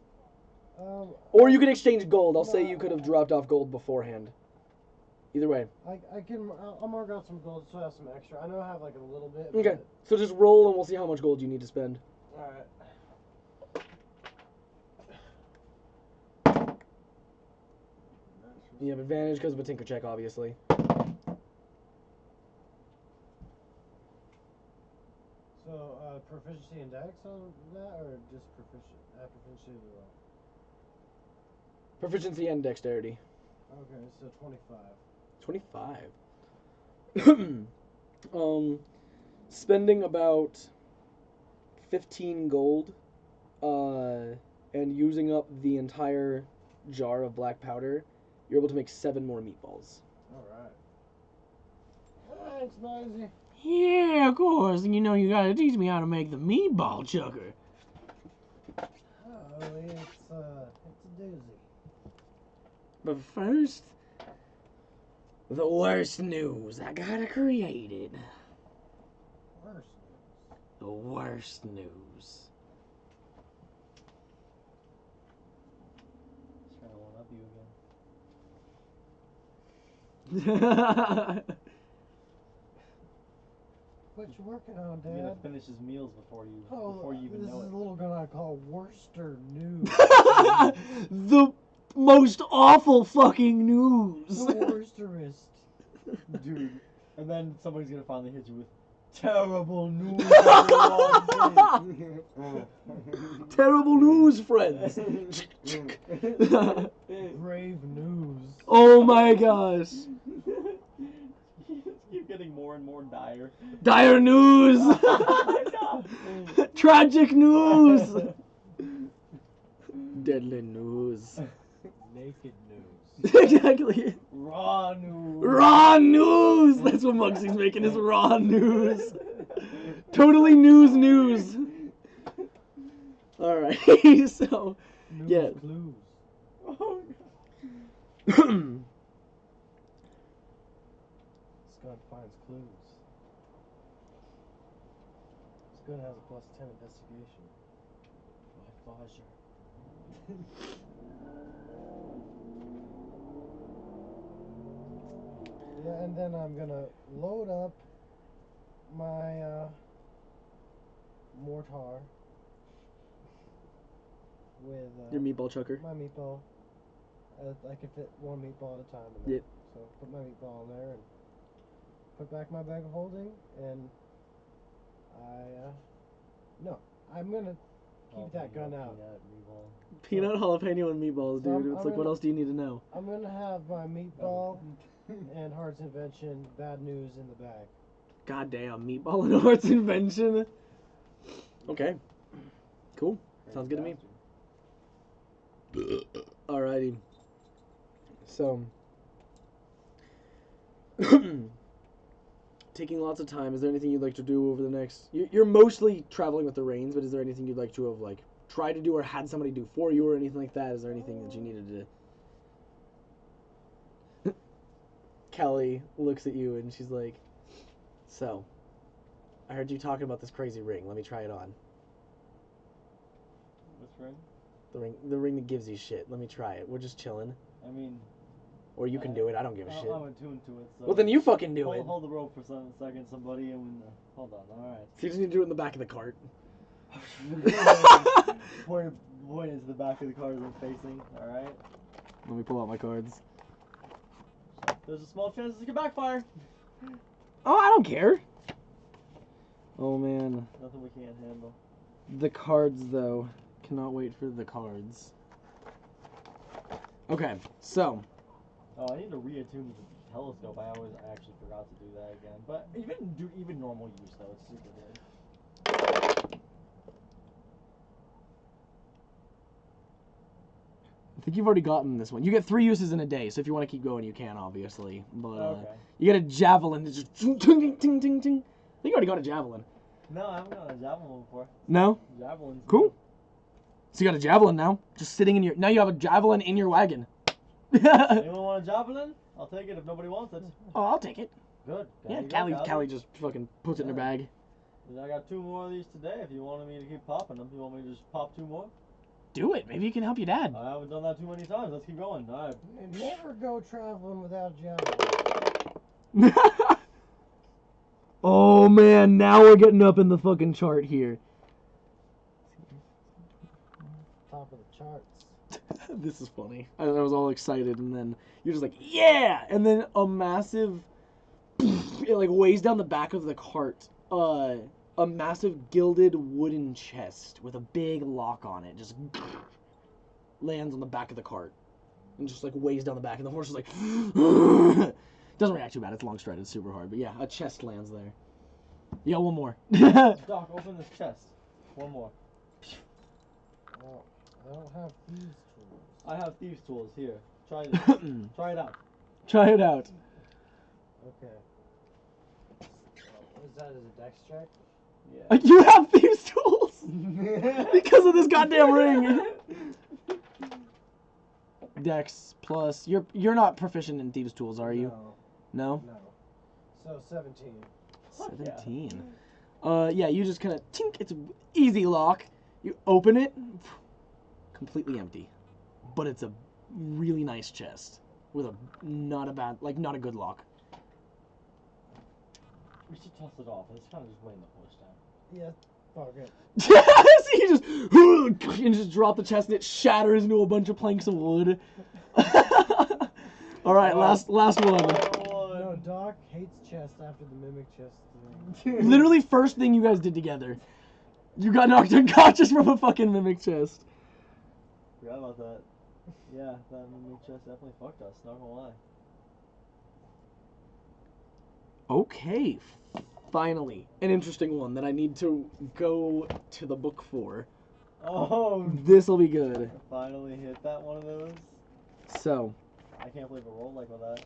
Or you can exchange gold. I'll say you could have dropped off gold beforehand. Either way. I'll mark out some gold so I have some extra. I know I have like a little bit. Okay. So just roll and we'll see how much gold you need to spend. Alright. You have advantage because of a tinker check, obviously. So, proficiency in dex on that, or just proficiency as well? Proficiency and dexterity. Okay, so 25. Spending about 15 gold, and using up the entire jar of black powder, you're able to make 7 more meatballs. Alright. Thanks, Mosey. Yeah, of course. And you gotta teach me how to make the meatball chucker. Oh, it's a doozy. But first, the worst news. I gotta create it. Worst news. The worst news. Just trying to one up you again. What you working on, He's gonna Dad? finish his meals before you even This know is it. a little gun I call Worcester News. The most awful fucking news. The Worcesterist. Dude. And then somebody's gonna finally hit you with terrible news. Terrible news, friends. Grave news. Oh my gosh. You just keep getting more and more dire. Dire news. No. Tragic news. Deadly news. Naked news. Exactly. Raw news. Raw news. That's what Muggsy's making is raw news. Totally news. All right. So, News yeah. clues. Oh, Scud finds clues. Scud has a +10 investigation. my Faja. Yeah, and then I'm gonna load up my mortar with Your meatball chucker. my meatball. I can fit 1 meatball at a time in there. Yep. So put my meatball in there and put back my bag of holding, and I'm gonna keep that gun out. Peanut, jalapeno, and meatballs, So dude. It's like, what else do you need to know? I'm gonna have my meatball and Heart's Invention bad news in the bag. Goddamn, meatball and arts invention. Okay. Cool. Sounds good to me. Alrighty. So, taking lots of time. Is there anything you'd like to do over the next? You're mostly traveling with the reins, but is there anything you'd like to have like tried to do or had somebody do for you or anything like that? Is there anything that you needed to? Callie looks at you and she's like, "So, I heard you talking about this crazy ring. Let me try it on." Which ring? The ring that gives you shit. Let me try it. We're just chilling. I mean, Or you can do it. I don't give a shit. I'm attuned to it. So Well, then you fucking do it. Hold the rope for a second, somebody, and hold on. All right. So you just need to do it in the back of the cart. point is the back of the card I'm facing. All right. Let me pull out my cards. There's a small chance this could backfire. Oh, I don't care. Oh man. Nothing we can't handle. The cards, though. Cannot wait for the cards. Okay, so. Oh, I need to reattune the telescope. I actually forgot to do that again. But even normal use though, it's super good. I think you've already gotten this one. You get 3 uses in a day, so if you want to keep going, you can, obviously. But Okay. you get a javelin that's just ting ting ting ting ting. I think you already got a javelin. No, I haven't got a javelin before. No? Javelin's Cool. So you got a javelin now, just sitting in your. Now you have a javelin in your wagon. Anyone want a javelin? I'll take it if nobody wants it. Oh, I'll take it. Good. Yeah, There you go, Callie just fucking puts it in her bag. I got 2 more of these today. If you wanted me to keep popping them, you want me to just pop 2 more? Do it. Maybe you can help your dad. I haven't done that too many times. Let's keep going. All right. Never go traveling without javelin. Oh man, now we're getting up in the fucking chart here. Top of the charts. This is funny. I was all excited, and then you're just like, yeah! And then a massive, it like weighs down the back of the cart. A massive gilded wooden chest with a big lock on it just lands on the back of the cart. And just like weighs down the back, and the horse is like, doesn't react too bad. It's long stride. It's super hard. But yeah, a chest lands there. You got one more. Doc, open this chest. One more. Well, I don't have thieves' tools. I have thieves' tools here. Try this. Try it out. Try it out. Okay. What is that? Is a dex check? Yeah. You have thieves' tools because of this goddamn ring. Dex plus. You're not proficient in thieves' tools, are you? No. No. So 17. 17. Yeah, you just kind of tink. It's an easy lock. You open it, completely empty, but it's a really nice chest with a not a good lock. We should toss it off. It's kind of just weighing the horse down. Yeah, fuck it. So you just and just drop the chest and it shatters into a bunch of planks of wood. All right, last one. No, Doc hates chest after the mimic chest thing. Literally first thing you guys did together. You got knocked unconscious from a fucking mimic chest. Forgot about that. Yeah, that mimic chest definitely fucked us. Not gonna lie. Okay, finally, an interesting one that I need to go to the book for. Oh, This'll be good. I finally hit that one of those. So, I can't believe it rolled like that.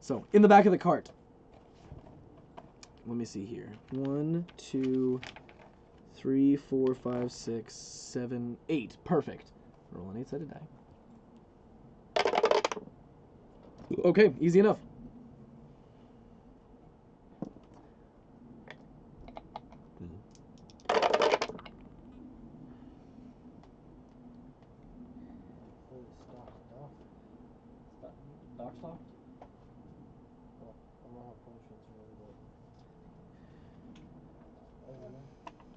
So, in the back of the cart. Let me see here. 1, 2, 3, 4, 5, 6, 7, 8. Perfect. Roll an 8-sided die. Okay, easy enough. Doc stock? Well, I'm not potions really, but I don't know.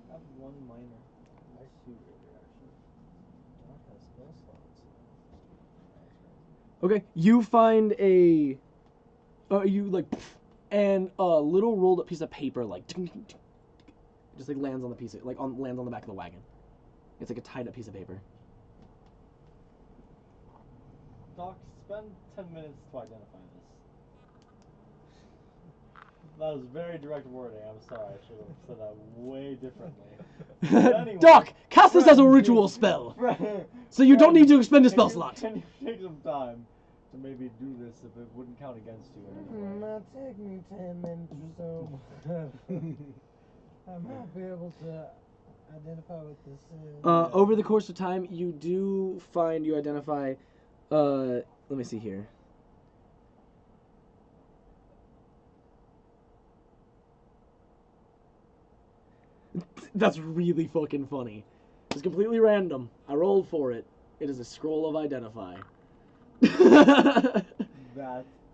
I have 1 minor. Nice 2 greater actually. Doc has spell slots. Okay, you find a... and a little rolled up piece of paper, like... just like lands on the piece of... lands on the back of the wagon. It's like a tied up piece of paper. Doc, spend 10 minutes to identify this. That was very direct wording. I'm sorry. I should have said that way differently. Anyway, Doc, cast this as a ritual spell, so you don't need to expend a spell slot. Can you take some time to maybe do this if it wouldn't count against you in any way? Might take me 10 minutes or so. I might be able to identify what this is. Over the course of time, you do find, you identify, let me see here. That's really fucking funny. It's completely random. I rolled for it. It is a scroll of identify.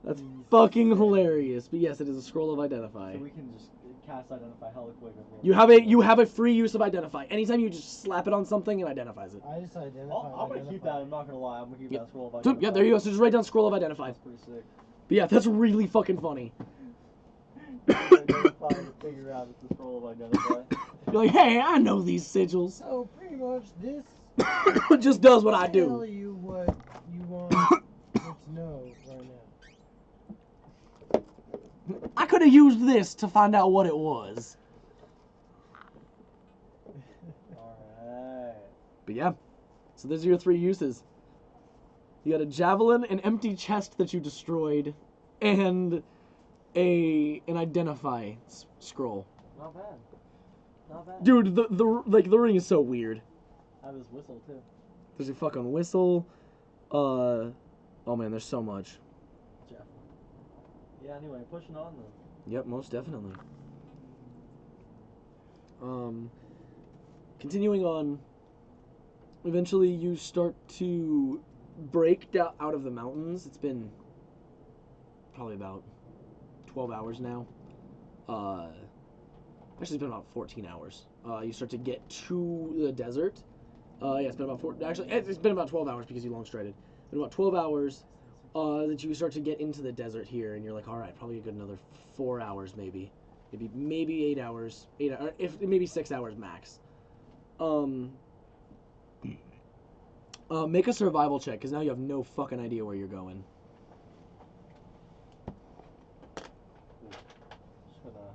That's fucking insane. hilarious. But yes, it is a scroll of identify. So we can just cast identify hella quick. You have a free use of identify. Anytime you just slap it on something, it identifies it. I just identify. I'm gonna keep that. I'm not gonna lie. I'm gonna keep that scroll of So, identify. yeah, there you go. So just write down scroll of identify. That's pretty sick. But yeah, that's really fucking funny. Identify to figure out it's the scroll of identify. You're like, hey, I know these sigils. So pretty much this It just does what I tell do. you what you want to know right now. I could have used this to find out what it was. Alright. But yeah, so those are your three uses. You got a javelin, an empty chest that you destroyed, and an identify scroll. Not bad. Not bad. Dude, the ring is so weird. I have this whistle too. There's a fucking whistle. Oh man, there's so much. Jeff. Yeah. Anyway, pushing on then. Yep, most definitely. Continuing on. Eventually, you start to break out of the mountains. It's been probably about 12 hours now. Actually, it's been about 14 hours. You start to get to the desert. Yeah, it's been about it's been about 12 hours because you long strided. It's been about 12 hours that you start to get into the desert here, and you're like, all right, probably a good another 4 hours, maybe 8 hours, maybe 6 hours max. Make a survival check, because now you have no fucking idea where you're going. Just gonna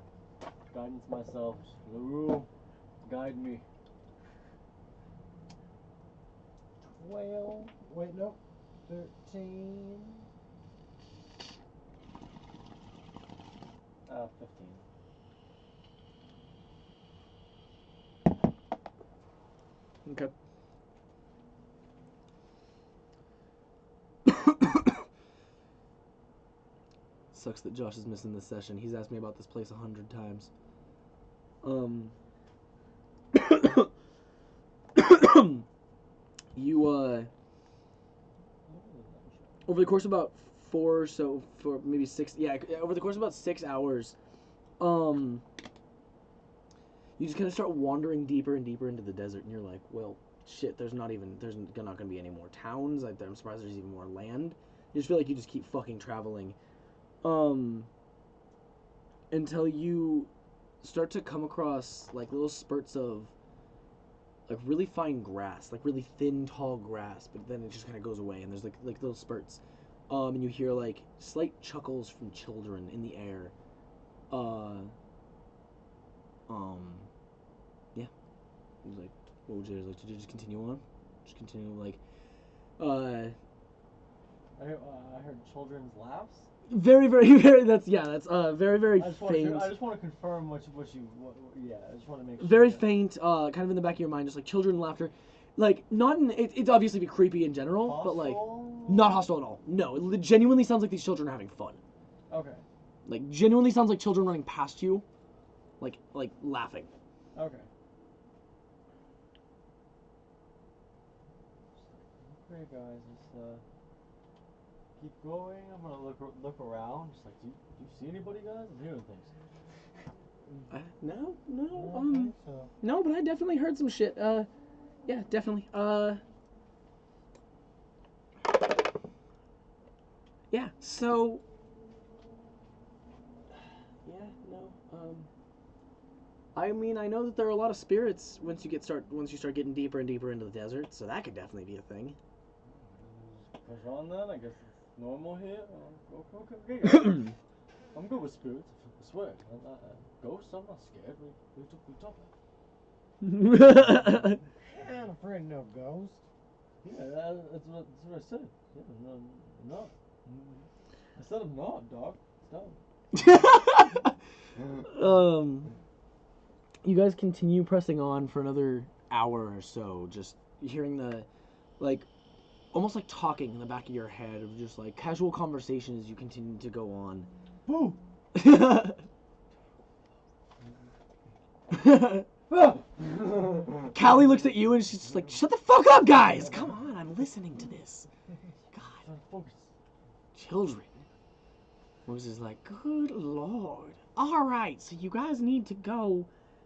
guidance myself. LaRue, guide me. 12. Wait, nope. 13. 15. Okay. Sucks that Josh is missing this session. He's asked me about this place 100 times. You over the course of about over the course of about 6 hours, you just kind of start wandering deeper and deeper into the desert, and you're like, well, shit, there's not gonna be any more towns. I'm surprised there's even more land. You just feel like you just keep fucking traveling, until you start to come across like little spurts of like really fine grass, like really thin, tall grass, but then it just kind of goes away, and there's like little spurts, and you hear like slight chuckles from children in the air. Yeah. He's like, what would you like to do? Just continue on? Just continue, like, I heard children's laughs. Very, very, very, that's very, very faint. I just want to confirm what I just want to make sure. Very faint, kind of in the back of your mind, just like children laughter. Like, not in, it's obviously be creepy in general, Hostile? but like, not hostile at all. No, it genuinely sounds like these children are having fun. Okay. Like, genuinely sounds like children running past you, like laughing. Okay. Okay, guys, just keep going. I'm gonna look around. Just like, do you see anybody, guys? I'm hearing things. No, I don't think so. no, but I definitely heard some shit. Yeah, definitely. Yeah. So. Yeah. No. I mean, I know that there are a lot of spirits once you start getting deeper and deeper into the desert, so that could definitely be a thing. Push on then. I guess it's normal here. Okay. I'm good with spirits. I swear. Ghosts, I'm not scared. We talk. I ain't afraid of no ghost. Yeah, that's what I said. Yeah, no, I'm not. I said I'm not, dog. Stop. You guys continue pressing on for another hour or so, just hearing the, like, almost like talking in the back of your head, of just like casual conversation as you continue to go on. Boo! Callie looks at you and she's just like, shut the fuck up, guys! Come on, I'm listening to this. God. Trying to focus. Children. Moses is like, good Lord. Alright, so you guys need to go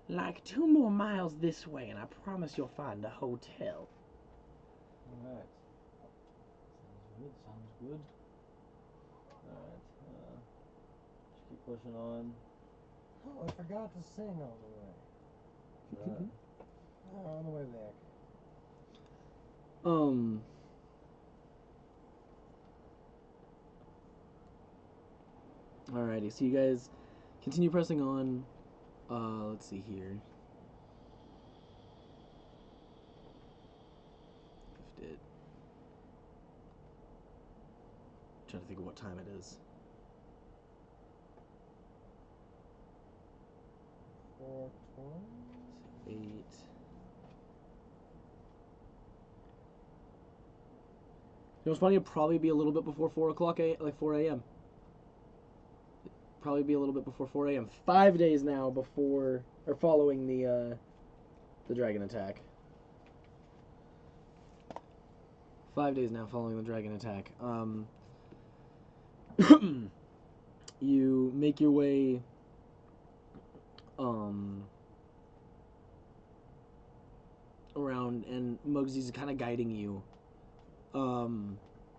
like 2 more miles this way, and I promise you'll find a hotel. Alright. Sounds good. Alright, just keep pushing on. Oh, I forgot to sing all the way. On the way back. Alrighty, so you guys continue pressing on. Let's see here. If it. Trying to think of what time it is. 4:20. 8. You know, it's funny. It'd probably be a little bit before 4 o'clock, like 4 a.m. Probably be a little bit before 4 a.m. 5 days now before or following the dragon attack. 5 days now following the dragon attack. You make your way around, and Mugsy's kind of guiding you.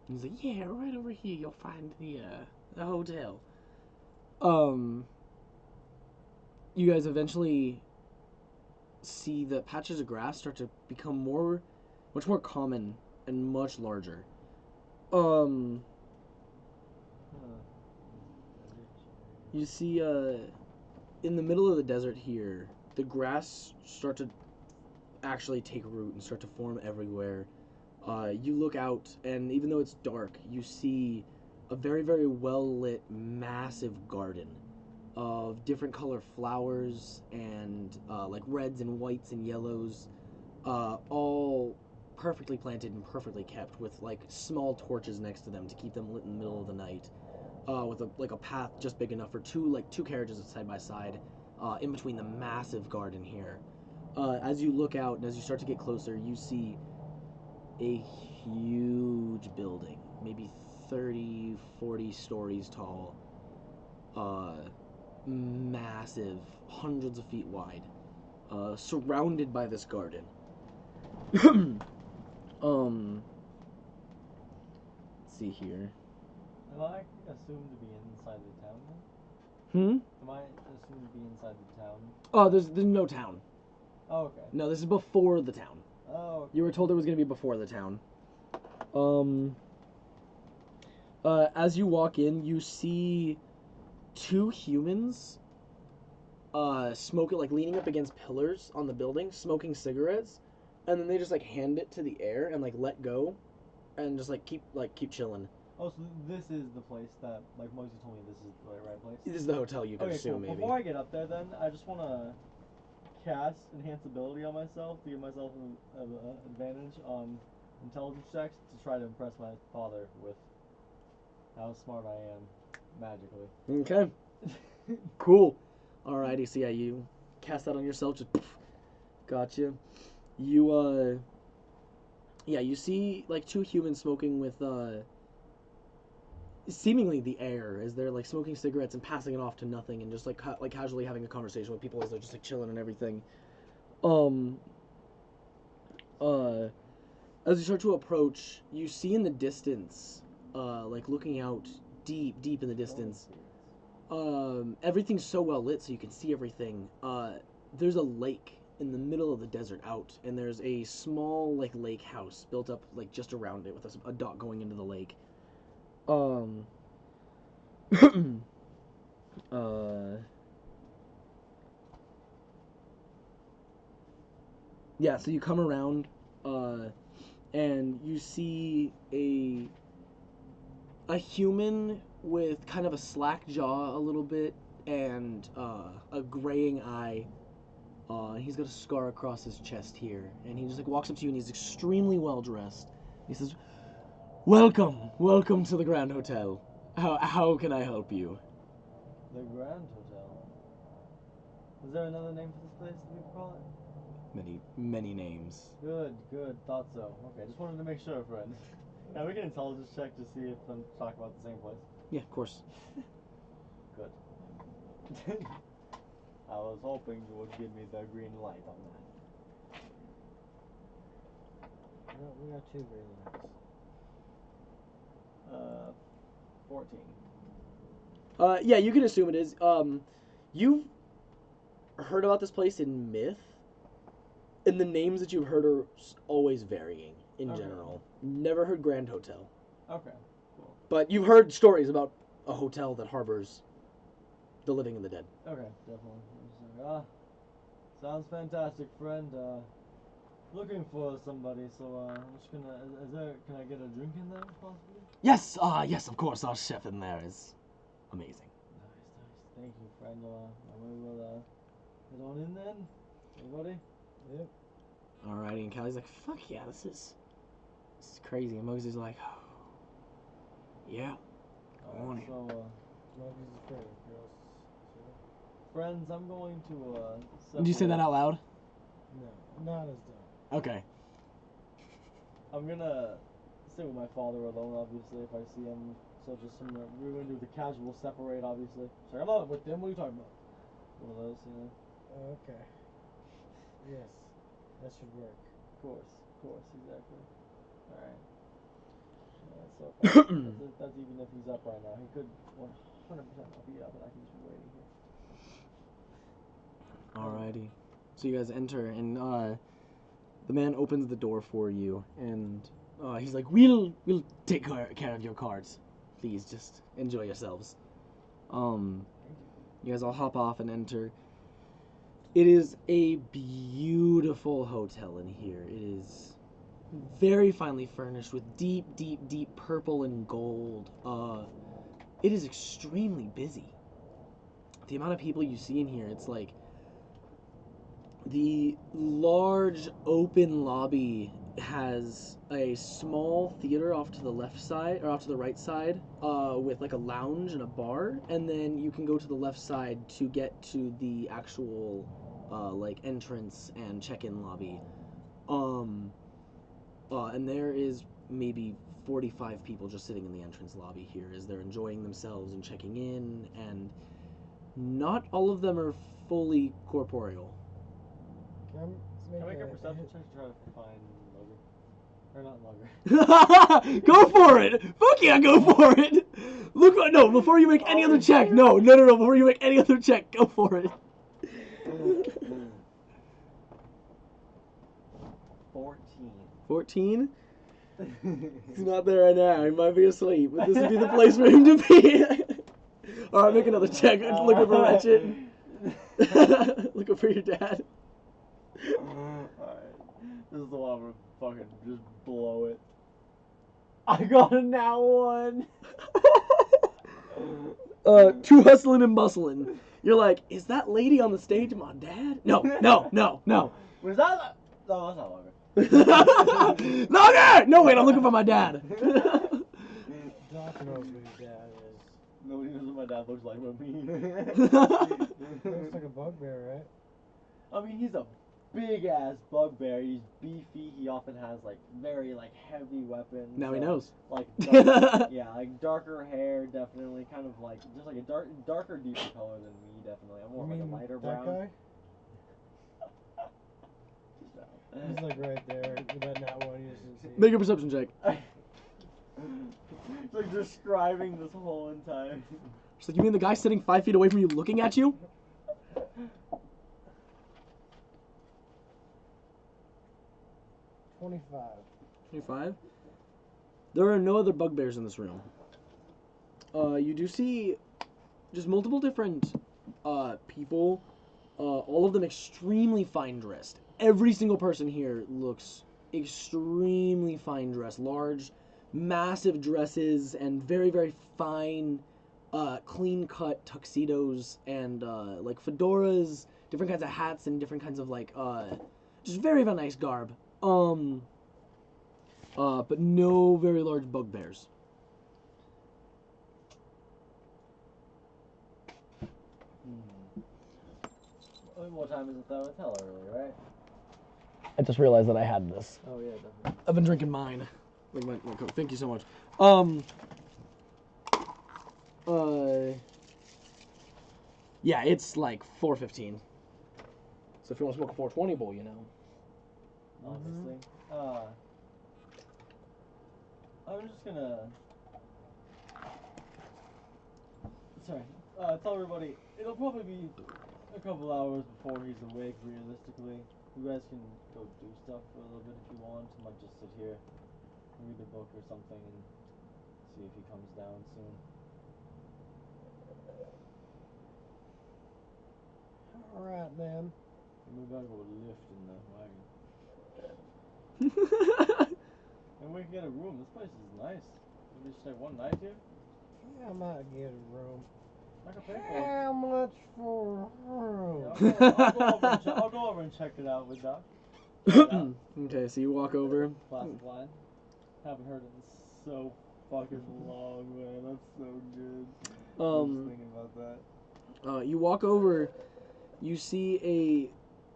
He's like, yeah, right over here you'll find the hotel. You guys eventually see the patches of grass start to become much more common and much larger. You see, in the middle of the desert here, the grass start to actually take root and start to form everywhere. You look out, and even though it's dark, you see a very, very well-lit, massive garden of different color flowers and like reds and whites and yellows, all perfectly planted and perfectly kept with like small torches next to them to keep them lit in the middle of the night, with a path just big enough for two carriages side by side in between the massive garden here. As you look out and as you start to get closer, you see a huge building, maybe 30, 40 stories tall, massive, hundreds of feet wide, surrounded by this garden. Let's see here. Am I assumed to be inside the town then? Am I assumed to be inside the town? Oh, there's no town. Oh, okay. No, this is before the town. Oh, okay. You were told it was going to be before the town. As you walk in, you see 2 humans smoking, like leaning up against pillars on the building, smoking cigarettes, and then they just like hand it to the air and like let go, and just like keep chilling. Oh, so this is the place that, like, Mosey told me this is the right place? This is the hotel, you could assume, cool. maybe. Before I get up there, then, I just want to cast Enhance Ability on myself to give myself an advantage on intelligence checks to try to impress my father with how smart I am magically. Okay. Cool. Alrighty, so yeah, you cast that on yourself, just gotcha. You, you see, like, 2 humans smoking with, seemingly the air, as they're, like, smoking cigarettes and passing it off to nothing, and just, like, casually having a conversation with people as they're just, like, chilling and everything. As you start to approach, you see in the distance, like, looking out deep in the distance, everything's so well lit so you can see everything. There's a lake in the middle of the desert out, and there's a small, like, lake house built up, like, just around it with a dock going into the lake. Yeah, so you come around, and you see a human with kind of a slack jaw a little bit, and a graying eye. He's got a scar across his chest here, and he just like walks up to you, and he's extremely well dressed. He says, "Welcome to the Grand Hotel. How can I help you?" The Grand Hotel. Is there another name for this place that we call many names. Good, good. Thought so. Okay, just wanted to make sure, friend. Now we can intelligence check to see if I'm talking about the same place. Yeah, of course. Good. I was hoping you would give me the green light on that. We got 2 green lights. 14. Yeah, you can assume it is. You've heard about this place in myth, and the names that you've heard are always varying in general. Never heard Grand Hotel. Okay, cool. But you've heard stories about a hotel that harbors the living and the dead. Okay, definitely. Sounds fantastic, friend. Looking for somebody, so I'm just gonna. Can I get a drink in there, possibly? Yes, yes, of course. Our chef in there is amazing. Nice. Thank you, friend. We will head on in then. Everybody? Yep. Alrighty, and Callie's like, fuck yeah, this is crazy. And Mosey's like, oh, yeah, go on in. So, Mugsy's afraid of girls. friends, I'm going to. Did you say that out loud? No, not as dumb. Okay. I'm gonna stay with my father alone, obviously, if I see him. So just we're gonna do the casual separate, obviously. Sorry, I'm not with them. What are you talking about? One of those, you know. Okay. Yes, that should work. Of course, exactly. All right. So that's even if he's up right now. He could 100% not be up, and I can just be waiting here. Alrighty. So you guys enter, and the man opens the door for you, and he's like, "We'll take care of your cards. Please, just enjoy yourselves." You guys all hop off and enter. It is a beautiful hotel in here. It is very finely furnished with deep purple and gold. It is extremely busy. The amount of people you see in here, it's like the large open lobby has a small theater off to the left side, or off to the right side, with like a lounge and a bar, and then you can go to the left side to get to the actual like entrance and check-in lobby. And there is maybe 45 people just sitting in the entrance lobby here as they're enjoying themselves and checking in, and not all of them are fully corporeal. Can I make a perception check to try to find Lugger? Or not Lugger. Go for it! Fuck yeah, go for it! Look, no, before you make any other check, no, before you make any other check, go for it. 14? He's not there right now, he might be asleep, but this would be the place for him to be. Alright, make another check, looking for Ratchet. Looking for your dad. Alright. This is the one I'm gonna fucking just blow it. I got a nat 1! Too hustling and bustling. You're like, is that lady on the stage my dad? No. Was that? No, that's not Lugger. Lugger! No, wait, I'm looking for my dad. Doc knows who your dad is. Nobody knows what my dad looks like but me. Looks like a bugbear, right? I mean, he's a big ass bugbear. He's beefy. He often has like very like heavy weapons. Now he knows. Like like darker hair, definitely. Kind of like just like a darker, deeper color than me, definitely. I'm more like a lighter brown. That guy? He's like right there. That nat 1 you just didn't see. Make a perception check. It's like describing this whole entire. She's like, you mean the guy sitting 5 feet away from you looking at you? 25? There are no other bugbears in this room. You do see just multiple different people, all of them extremely fine dressed. Every single person here looks extremely fine dressed. Large, massive dresses and very fine, clean-cut tuxedos and like fedoras, different kinds of hats and different kinds of like just very nice garb. But no very large bugbears. What time is it though? It's hella early, right? I just realized that I had this. Oh yeah, definitely. I've been drinking mine. Like my Coke. Thank you so much. Yeah, it's like 4:15. So if you want to smoke a 420 bowl, you know. Honestly, I'm just gonna. Sorry. Tell everybody it'll probably be a couple hours before he's awake. Realistically, you guys can go do stuff for a little bit if you want. I might just sit here, read a book or something, and see if he comes down soon. Alright then. We gotta go lift in the wagon. And we can get a room. This place is nice. We just stay one night here. Yeah, I might get a room. I can pay for it. How much for a room? Yeah, I'll go over and check it out with Doc. Okay, so you walk over. Classic line. Haven't heard it in so fucking long, man. That's so good. I'm just thinking about that. You walk over. You see a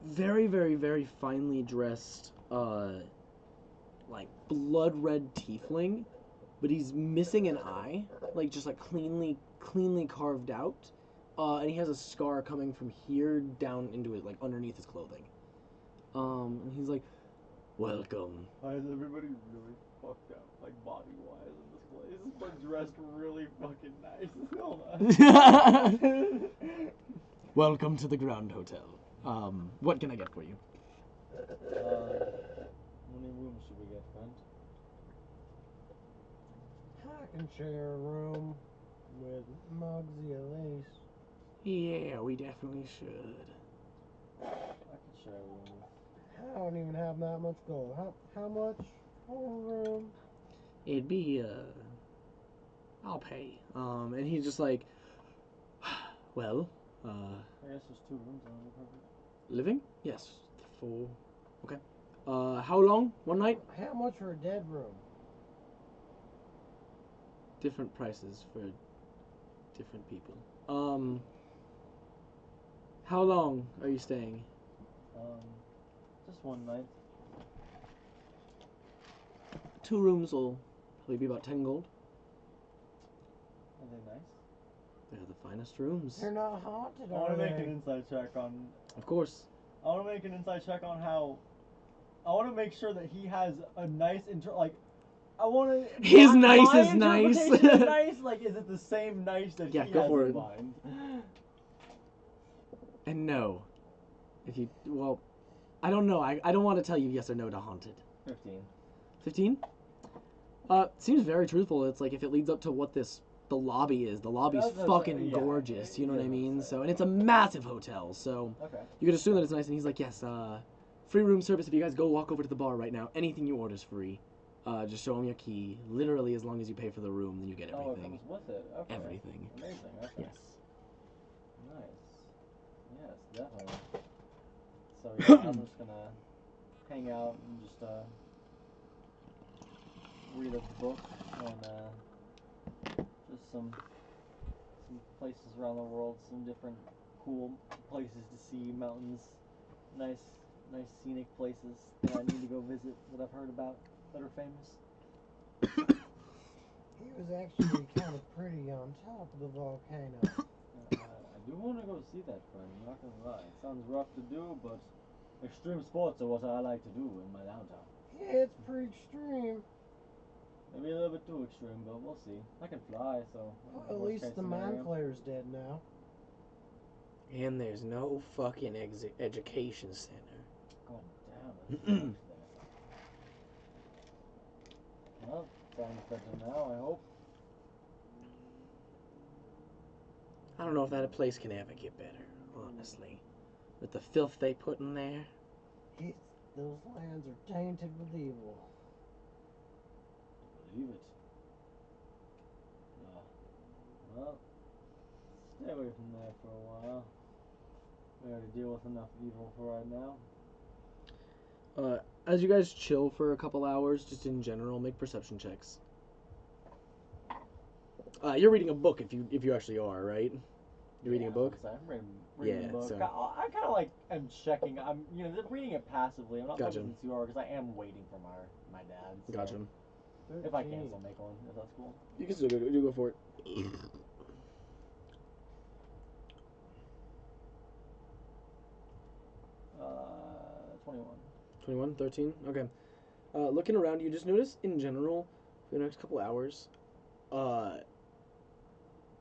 very, very, very finely dressed, like blood red tiefling, but he's missing an eye, like just like cleanly carved out, and he has a scar coming from here down into it, like underneath his clothing. And he's like, "Welcome." Why is everybody really fucked up, like body-wise in this place? But dressed really fucking nice. Hold on. Welcome to the Grand Hotel. What can I get for you? How many rooms should we get, friend? I can share a room with Muggsy at least. Yeah, we definitely should. I could share a room. I don't even have that much gold. How much for a room? It'd be, I'll pay. And he's just like, well, I guess there's 2 rooms on the perfect. living? Yes. 4. Okay. How long? One night? How much for a dead room? Different prices for different people. How long are you staying? Just one night. 2 rooms will probably be about 10 gold. Are they nice? They're the finest rooms. They're not haunted, I want are to make they? an inside check on. Of course. I want to make an inside check on how. I want to make sure that he has a nice I want to. His nice is nice. Is nice. Like, is it the same nice that Yeah, he go has for in it. mind? And no. If you, well, I don't know. I don't want to tell you yes or no to haunted. 15. 15? Seems very truthful. It's like if it leads up to what the lobby is. The lobby's That's fucking yeah. gorgeous. You know what I Yeah, mean? that's So, and it's a massive hotel. So, Okay. you could assume that it's nice. And he's like, yes, free room service. If you guys go walk over to the bar right now, anything you order's free. Just show him your key. Literally, as long as you pay for the room, then you get Oh, it everything. comes with it. Okay. Everything. Amazing. Okay. Yes. Nice. Yes, definitely. So yeah, I'm just gonna hang out and just read a book and just some places around the world, some different cool places to see, mountains, nice scenic places that I need to go visit that I've heard about that are famous. He was actually kind of pretty on top of the volcano. I do want to go see that, friend. I'm not gonna lie. It sounds rough to do, but extreme sports are what I like to do in my downtime. Yeah, it's pretty extreme. Maybe a little bit too extreme, but we'll see. I can fly, so. Well, at least the mind flayer's dead now. And there's no fucking education center. God damn it. Well, sounds better now, I hope. I don't know if that place can ever get better, honestly. With the filth they put in there. Those lands are tainted with evil. Believe it. Well, stay away from there for a while. We already deal with enough evil for right now. As you guys chill for a couple hours, just in general, make perception checks. You're reading a book if you actually are, right? You're reading a book? I'm reading Yeah, a book. so- I kind of like am checking. I'm reading it passively. I'm not Gotcha. focusing too hard because I am waiting for my dad. So Gotcha. if I can, I'll make one. If that's cool. You can still go. You go for it. 21. 21, 13? Okay. Looking around, you just notice in general, for the next couple hours, a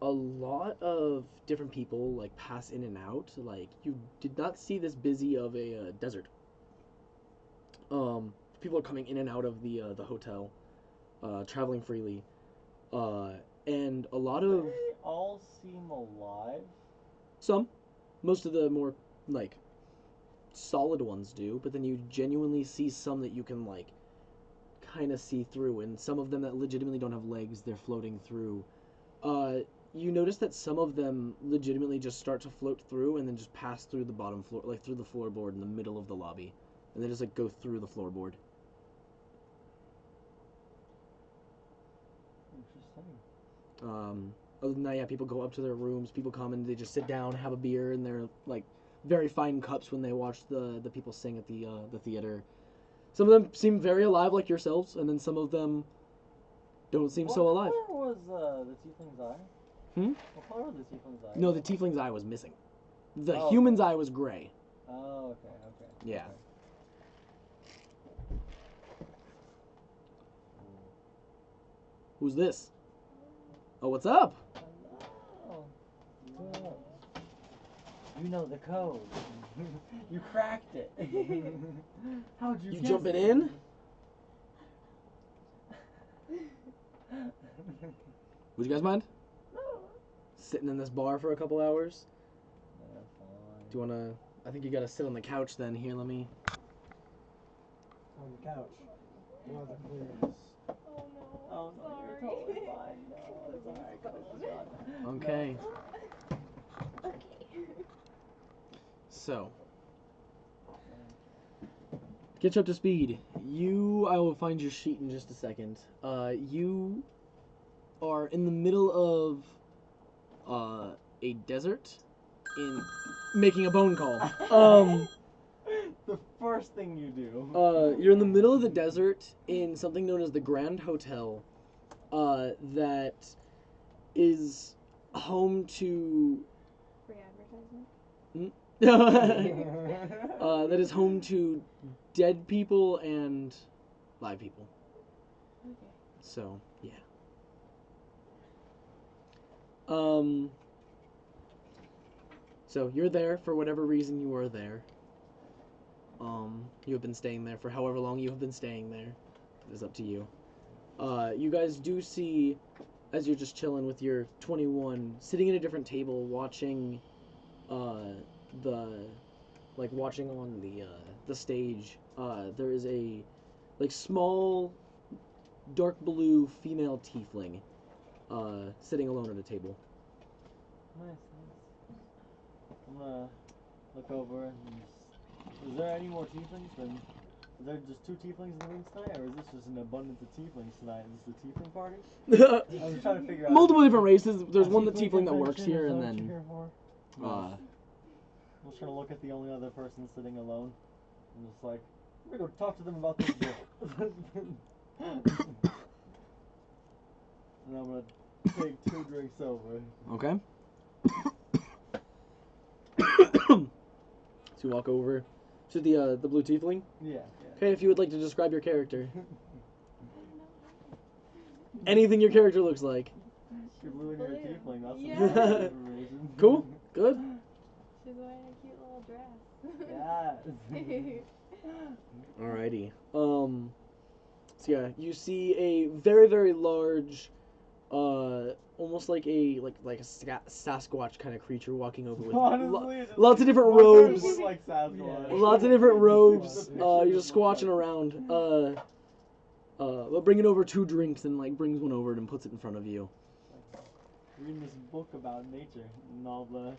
lot of different people, like, pass in and out. Like, you did not see this busy of a desert. People are coming in and out of the hotel, traveling freely. And a lot of... They all seem alive. Some. Most of the more, like, solid ones do, but then you genuinely see some that you can, like, kind of see through, and some of them that legitimately don't have legs, they're floating through. You notice that some of them legitimately just start to float through and then just pass through the bottom floor, like through the floorboard in the middle of the lobby, and they just, like, go through the floorboard. Interesting. Other than that, yeah, people go up to their rooms, people come and they just sit down, have a beer, and they're, like, very fine cups when they watch the people sing at the theater. Some of them seem very alive like yourselves, and then some of them don't seem so alive. What color was the tiefling's eye? What color was the tiefling's eye? No, the tiefling's eye was missing. The Oh, human's okay. eye was gray. Oh, okay. Yeah. Okay. Who's this? Oh, what's up? Hello. You know the code. You cracked it. How'd you You guess jumping it? in? Would you guys mind? Sitting in this bar for a couple hours? Yeah, fine. Do you wanna... I think you gotta sit on the couch then. Here, let me... On the couch. While the clearance. Oh no, you're totally fine. No, it's alright. Okay. Okay. So... Get you up to speed. I will find your sheet in just a second. You are in the middle of a desert making a bone call. The first thing you do. You're in the middle of the desert in something known as the Grand Hotel, that is home to Free advertisement. that is home to dead people and live people. Okay. So, yeah. So you're there for whatever reason you are there. You have been staying there for however long you have been staying there. It is up to you. You guys do see, as you're just chilling with your 21, sitting at a different table, watching, watching on the stage. There is a, like, small, dark blue female tiefling, sitting alone at a table. Nice. I'm gonna look over and is there any more tieflings than... Is there just 2 tieflings in the room tonight, or is this just an abundance of tieflings tonight? Is this the tiefling party? I was trying to figure out... Multiple different races. There's one Tiefling tiefling that works convention, here, is and that what then... you're here for? I was trying to look at the only other person sitting alone. I'm just like, I'm gonna go talk to them about this book. And I'm gonna take 2 drinks over. Okay. So you walk over to the blue tiefling. Yeah. Okay, if you would like to describe your character. Anything your character looks like. You're blue and you're a tiefling, that's Yeah. some good information. Cool. Good. She's wearing a cute little dress. Yes. Alrighty. So yeah, you see a very, very large, almost like a Sasquatch kind of creature walking over with Honestly, lots of different my character robes. looks like Sasquatch. Lots of different robes. Just a You're picture just of him looks squatching around. But bringing over 2 drinks and like brings one over and puts it in front of you. Reading this book about nature and all the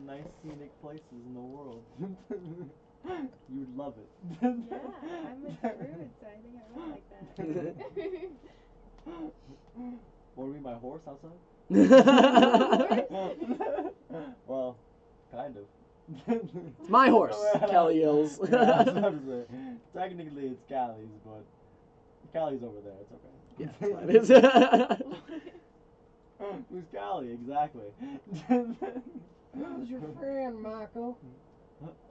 nice scenic places in the world. You would love it. Yeah, I'm a druid, so I think I would like that. Want to be my horse outside? Well, kind of. It's my horse, Callie yells. Yeah, I was about to say, technically it's Callie's, but Callie's over there. It's okay. Yeah, it's fine. Who's Callie exactly? Who's your friend, Michael?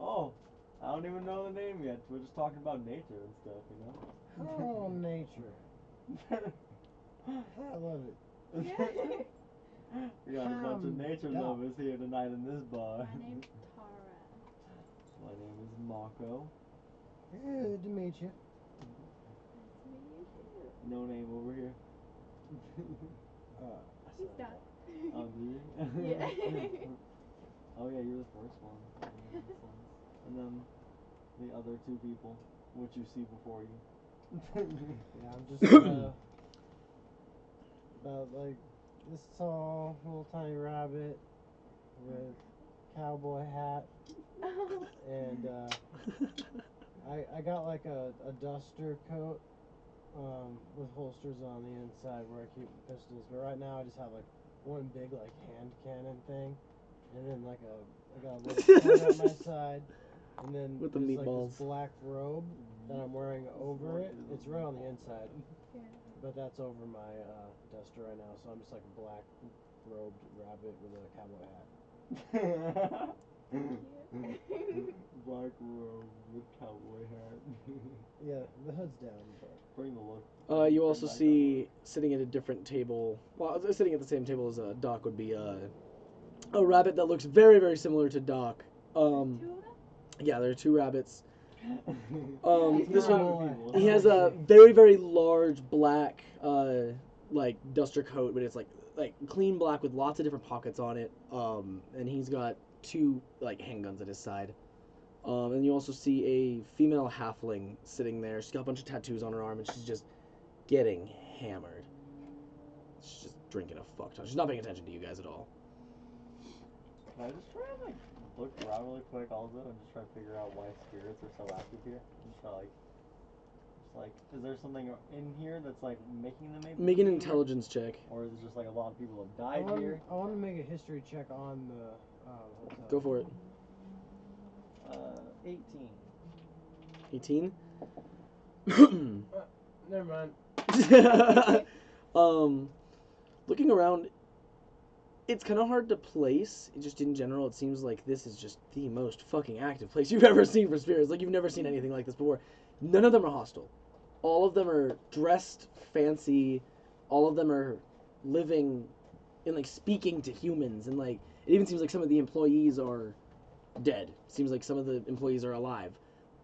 Oh, I don't even know the name yet. We're just talking about nature and stuff, you know. Oh, nature. I love it. We got a bunch of nature Doc. lovers here tonight in this bar. My name's Tara. My name is Marco. Good to meet you. Nice to meet you too. No name over here. He's done. Oh, do you? Yeah. Oh yeah, you're the first one. Yeah, that makes sense. And then the other two people, which you see before you. Yeah, I'm just about like this tall, little tiny rabbit with cowboy hat, and I got like a duster coat with holsters on the inside where I keep pistols. But right now I just have like one big like hand cannon thing, and then like I got a little gun at my side, and then With the there's like meatballs. this black robe that I'm wearing over it. It's right on the inside. Yeah. But that's over my duster right now, so I'm just like a black robed rabbit with a cowboy hat. Black robe with cowboy hat. Yeah, the hood's down, but Bring the look. You also see sitting at a different table. Well, sitting at the same table as Doc would be a rabbit that looks very, very similar to Doc. Two of them? Yeah, there are two rabbits. This Oh, one, boy. he has a very, very large black, like duster coat, but it's like clean black with lots of different pockets on it. And he's got two like handguns at his side. And you also see a female halfling sitting there. She's got a bunch of tattoos on her arm, and she's just getting hammered. She's just drinking a fuck ton. She's not paying attention to you guys at all. Can I just try and like look around really quick also and just try to figure out why spirits are so active here? Just try like, is there something in here that's like making them maybe Make an be here? intelligence check. Or is it just like a lot of people have I died here? want to make a history check on the hotel. Go for it. 18. 18. Never mind. Looking around, it's kind of hard to place. Just in general, it seems like this is just the most fucking active place you've ever seen for spirits. Like, you've never seen anything like this before. None of them are hostile. All of them are dressed fancy. All of them are living and, like, speaking to humans. And, like, it even seems like some of the employees are dead. Seems like some of the employees are alive.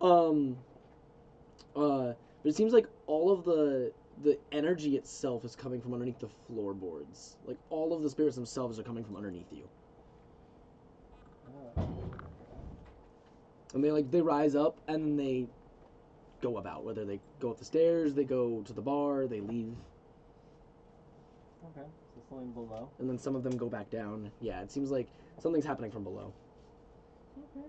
But it seems like all of the energy itself is coming from underneath the floorboards. Like, all of the spirits themselves are coming from underneath you. And they rise up and then they go about. Whether they go up the stairs, they go to the bar, they leave. Okay, so something below. And then some of them go back down. Yeah, it seems like something's happening from below. Okay,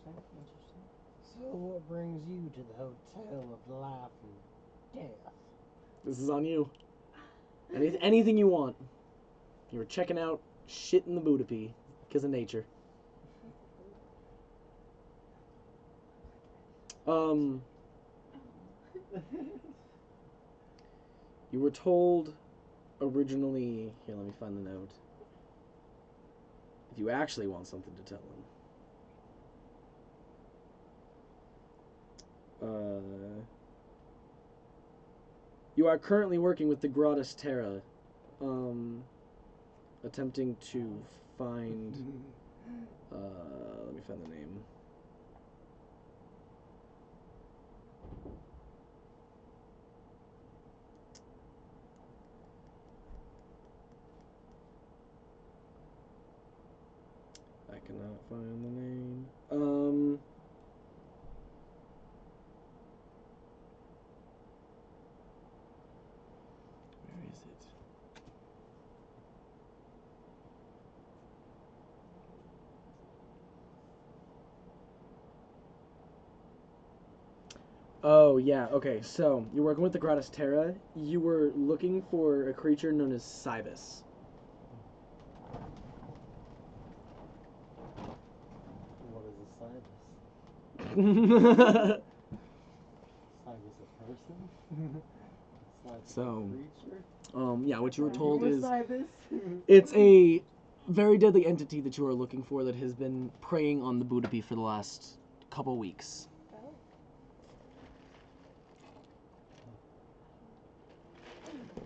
interesting. So what brings you to the Hotel of Life and Death? This is on you. Anything you want. You were checking out shit in the Budapest because of nature. You were told originally... Here, let me find the note. If you actually want something to tell him. You are currently working with the Gratis Terra, attempting to find... let me find the name. I cannot find the name. Where is it? Oh, yeah, okay, so, you're working with the Gratis Terra. You were looking for a creature known as Cybus. Cybus a person? Cybus So, a creature? yeah, what you were told You were is Cybus? it's a very deadly entity that you are looking for that has been preying on the Budapi for the last couple weeks. Oh.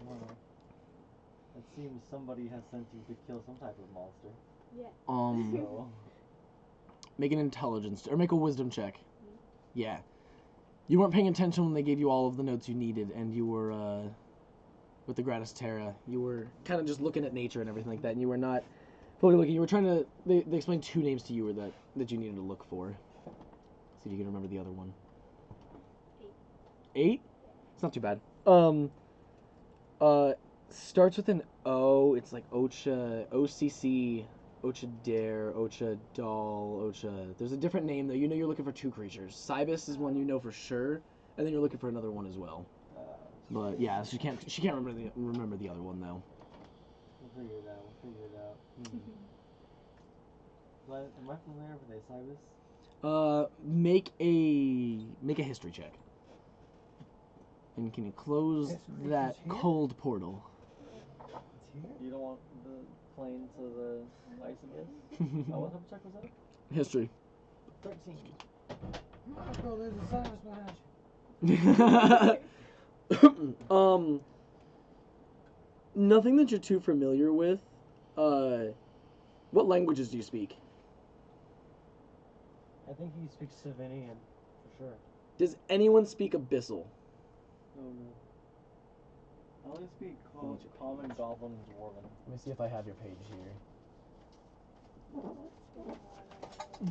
Wow. It seems somebody has sent you to kill some type of monster. Yeah. So, Make an intelligence or make a wisdom check. Yeah. You weren't paying attention when they gave you all of the notes you needed, and you were with the Gratis Terra. You were kind of just looking at nature and everything like that, and you were not fully looking. You were trying to. They explained 2 names to you that you needed to look for. See if you can remember the other one. 8. 8? It's not too bad. Starts with an O. It's like Ocha, OCC, Ocha Dare, Ocha Doll, Ocha. There's a different name though. You know you're looking for 2 creatures. Cybus is one you know for sure, and then you're looking for another one as well. But yeah, she can't remember the other one though. we'll figure it out. But am I familiar with a Cybus? Make a history check. And can you close This that creature's here? cold portal? It's here. You don't want the plane to the ice abyss? Oh, what type of check was that? History. 13. Marco, there's a Cyrus behind you. Nothing that you're too familiar with. What languages do you speak? I think he speaks Savinian, for sure. Does anyone speak Abyssal? Oh no. I only speak common, goblin, and dwarven. Let me see if I have your page here.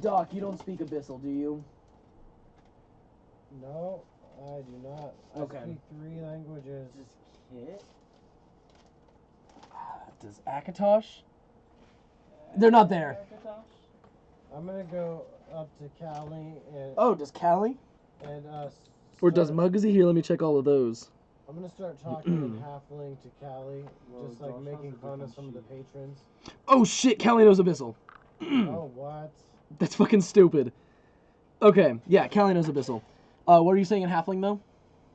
Doc, you don't speak Abyssal, do you? No, I do not. I Okay. speak 3 languages. Just Kit? Does Akatosh? They're not there. I'm gonna go up to Callie and Oh, does Callie? and Or does Muggsy? Here, let me check all of those. I'm gonna start talking in halfling to Callie, Well, just like Josh has making a fun of different some of the sheet. patrons. Oh shit, Callie knows Abyssal. Oh, what? That's fucking stupid. Okay, yeah, Callie knows Abyssal. What are you saying in Halfling though?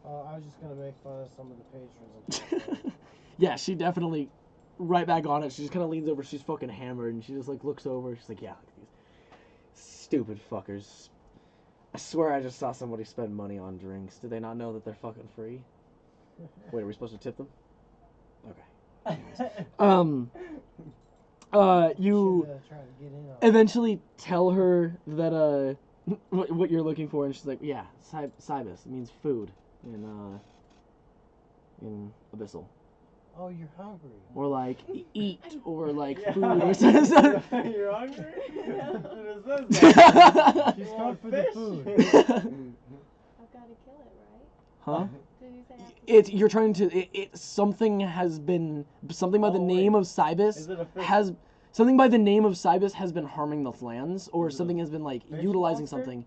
Oh, I was just gonna make fun of some of the patrons. And halfling. Yeah, she definitely right back on it. She just kind of leans over. She's fucking hammered, and she just like looks over. She's like, "Yeah, look at these stupid fuckers. I swear I just saw somebody spend money on drinks. Do they not know that they're fucking free? Wait, are we supposed to tip them? Okay. You Should, try to get in on it. eventually tell her that what you're looking for, and she's like, "Yeah, Cybus. It means food in Abyssal." Oh, you're hungry. Or like eat, or like Yeah. food, or something. You're hungry? It says Huh? that. She's You going want for the fish? food. I've got to kill it, right? Did you say I have to It's you're trying to. Something has been something by the Oh, name wait. of Cybus Is it a fish? has something by the name of Cybus has been harming the lands, or Is it a something has been like fish utilizing monster? something.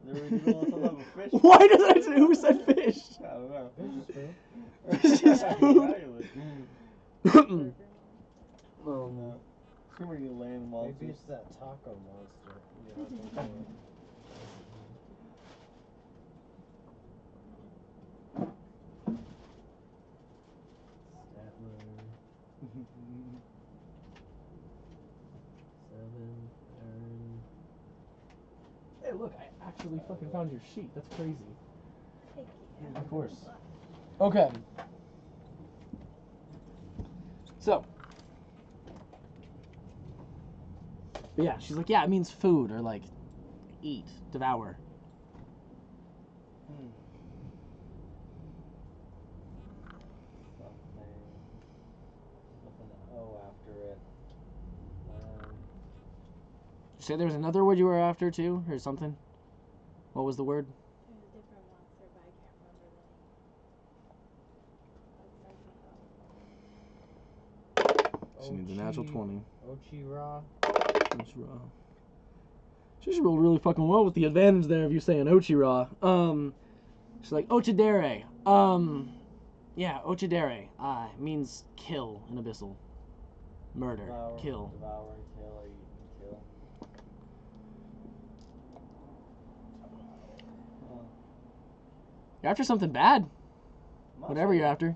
You don't have a fish? Why does I say who said fish? I don't know. Fish is food. Fish is food. Exactly. Um, Too many land monsters. Maybe it's that taco monster. You're hunting for. Hey, look! I actually fucking found your sheet. That's crazy. take you? Of course. Okay. So. But yeah, she's like, yeah, it means food, or like, eat, devour. Something with an O after it. Did you say there was another word you were after too, or something? What was the word? There's a different monster, but I can't remember the name. She needs a natural 20. Ochira. That's raw. She just rolled really fucking well with the advantage there of you saying Ochira. She's like, Ochidere. Yeah, Ochidere. Means kill in Abyssal. Murder. Kill. Devour, kill, eat, and kill. You're after something bad. I'm not Whatever sure. you're after.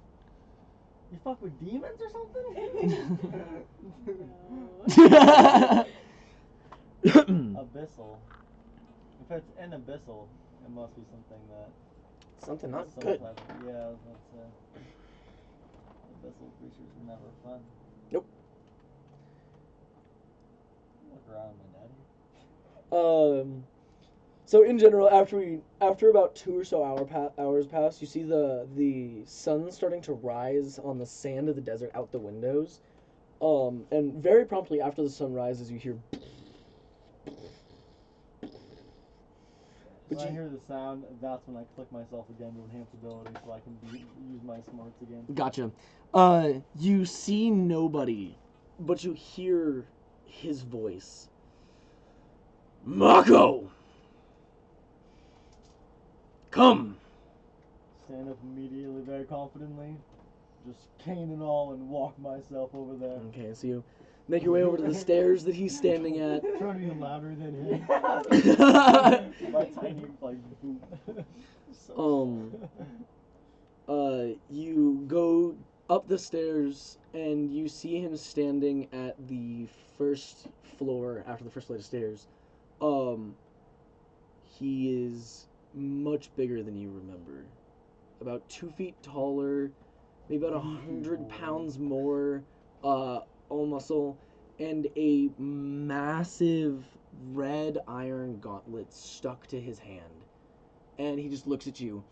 You fuck with demons or something? Abyssal. If it's an abyssal, it must be something that. Something not some good. type of- yeah, that's abyssal creatures are never fun. Nope. Look around, my daddy. So in general, after about 2 or so hours pass, you see the sun starting to rise on the sand of the desert out the windows. And very promptly after the sun rises, you hear. When I hear the sound, that's when I click myself again to enhance ability so I can use my smarts again. Gotcha. You see nobody, but you hear his voice. Mako! Come! Stand up immediately, very confidently. Just cane and all, and walk myself over there. Okay, so you make your way over to the stairs that he's standing at. Trying to be louder than him. My tiny, like, boot. You go up the stairs and you see him standing at the first floor after the first flight of stairs. He is much bigger than you remember. About 2 feet taller, maybe about 100 pounds more, all muscle, and a massive red iron gauntlet stuck to his hand. And he just looks at you.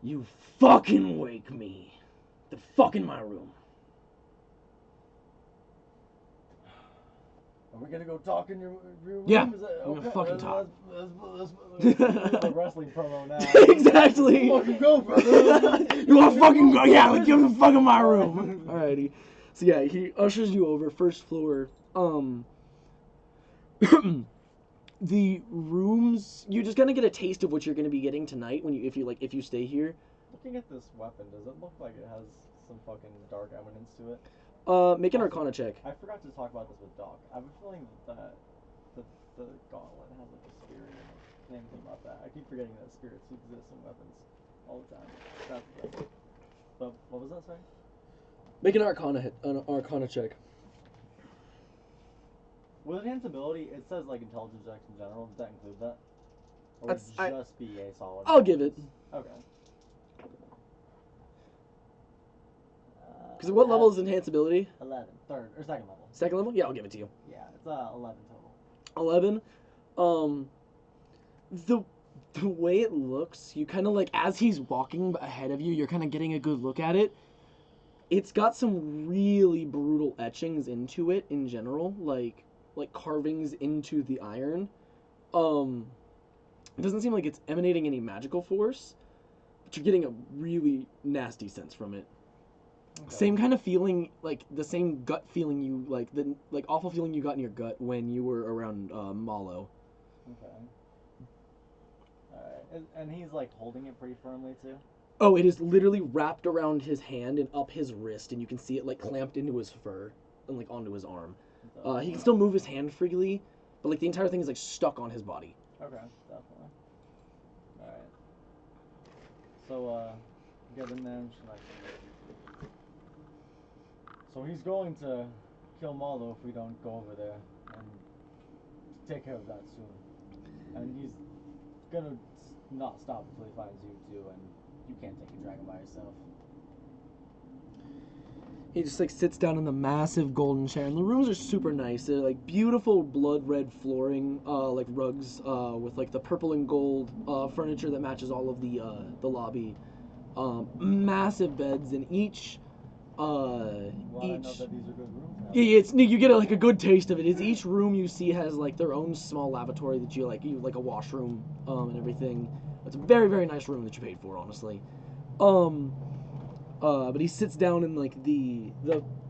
You fucking wake me. The fuck in my room. Are we gonna go talk in your room? Yeah, Is that, we're gonna fucking talk. Let's a wrestling promo now. Exactly. Fucking go, brother. You wanna fucking go? Yeah, like, give the fuck in my room. Alrighty. So yeah, he ushers you over, first floor. The rooms, you're just gonna get a taste of what you're gonna be getting tonight if you stay here. Looking at this weapon, does it look like it has some fucking dark eminence to it? Make an Arcana check. I forgot to talk about this with Doc. I have a feeling that the gauntlet has like a spirit in it. I didn't think about that. I keep forgetting that spirits exist in weapons all the time. That's but what was that saying? Make an Arcana check. With enhanced ability, it says like intelligence checks in general. Does that include that? Or would it just be a solid? I'll give it. Okay. Because what level is enhanced ability? 11. Third or second level. Second level? Yeah, I'll give it to you. Yeah, it's 11 total. 11. The way it looks, you kind of like, as he's walking ahead of you, you're kind of getting a good look at it. It's got some really brutal etchings into it in general, like carvings into the iron. It doesn't seem like it's emanating any magical force, but you're getting a really nasty sense from it. Okay. Same kind of feeling, like the same gut feeling you the awful feeling you got in your gut when you were around Malo. Okay. Alright, and he's like holding it pretty firmly too? Oh, it is literally wrapped around his hand and up his wrist, and you can see it like clamped into his fur and like onto his arm. He can still move his hand freely, but like the entire thing is like stuck on his body. Okay, definitely. Alright. So, get him there. So he's going to kill Malo if we don't go over there and take care of that soon. And he's gonna not stop until he finds you too, and you can't take a dragon by yourself. He just like sits down in the massive golden chair, and the rooms are super nice. They're like beautiful blood red flooring, like rugs, with like the purple and gold furniture that matches all of the lobby. Massive beds in each. I know that these are good rooms now. Yeah, you get like a good taste of it. Each room you see has like their own small lavatory that you like a washroom, and everything. It's a very, very nice room that you paid for, honestly. But he sits down in like the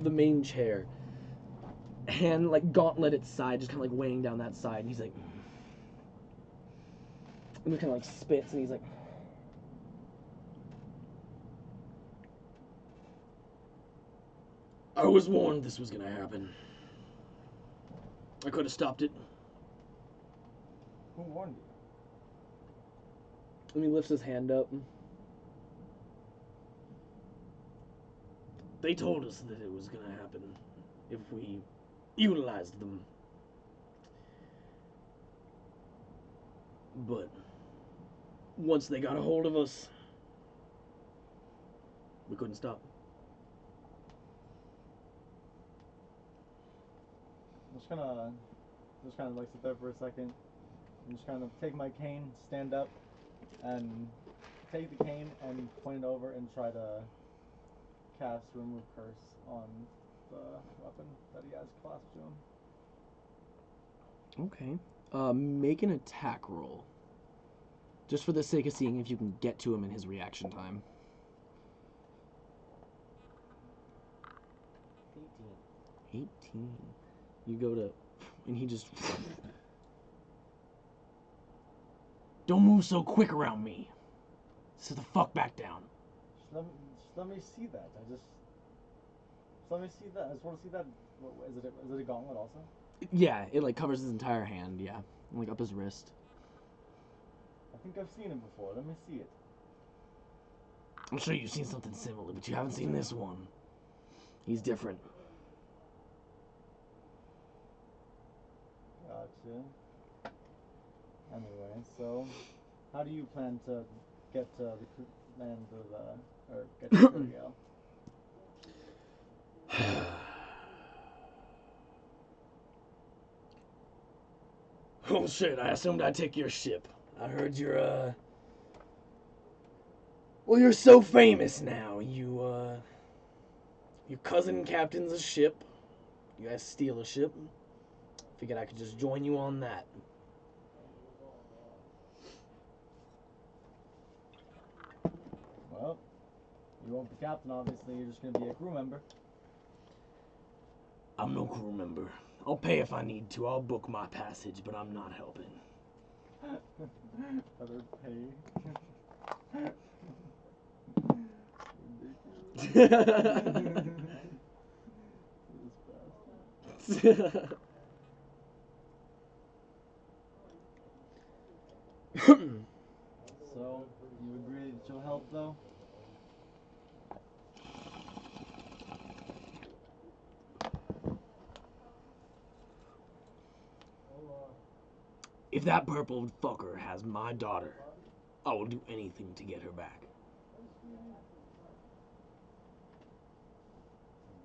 main chair, hand like gauntlet at side, just kind of like weighing down that side, and he's like, and he kind of like spits, and he's like, I was warned this was gonna happen. I could have stopped it. Who warned And he lifts his hand up. They told us that it was gonna happen if we utilized them. But once they got a hold of us, we couldn't stop. I'm just kind of like sit there for a second and just kind of take my cane, stand up, and take the cane and point it over and try to cast Remove Curse on the weapon that he has clasped to him. Okay. Make an attack roll. Just for the sake of seeing if you can get to him in his reaction time. 18. You go to... And he just... Don't move so quick around me. Sit the fuck back down. Just let me see that. Just let me see that. I just want to see that. Is it a gauntlet also? Yeah, it like covers his entire hand, yeah. And, like up his wrist. I think I've seen it before. Let me see it. I'm sure you've seen something similar, but you haven't seen this one. He's different. Gotcha. Anyway, so how do you plan to get the land of or get to Kuriel? Oh shit, I assumed I'd take your ship. I heard you're, well, you're so famous now. Your cousin captains a ship. You guys steal a ship. Figured I could just join you on that. Well, you won't be captain, obviously. You're just going to be a crew member. I'm no crew member. I'll pay if I need to. I'll book my passage, but I'm not helping. Other pay. So, you agree that you'll help, though? If that purple fucker has my daughter, I will do anything to get her back.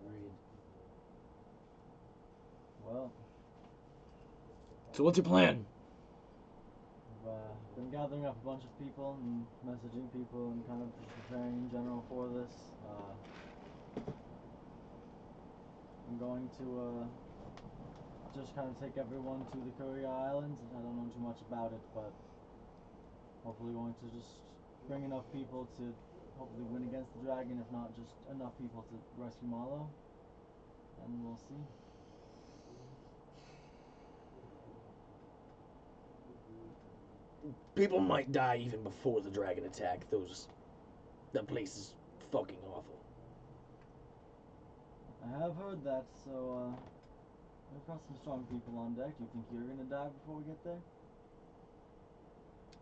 Agreed. Well, So what's your plan? I've been gathering up a bunch of people and messaging people and kind of just preparing in general for this. I'm going to just kind of take everyone to the Korea Islands. I don't know too much about it, but hopefully going to just bring enough people to hopefully win against the dragon, if not just enough people to rescue Malo. And we'll see. People might die even before the dragon attack. That place is fucking awful. I have heard that, so we've got some strong people on deck. Do you think you're gonna die before we get there?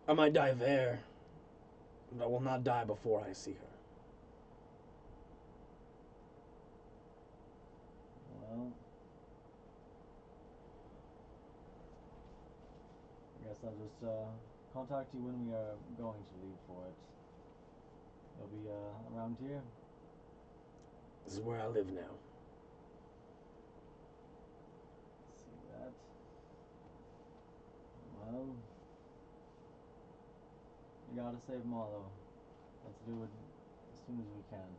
I might die there, but I will not die before I see her. Well, I guess I'll just contact you when we are going to leave for it. You'll be around here. This is where I live now. See that? Well, we gotta save Malo. Let's do it as soon as we can.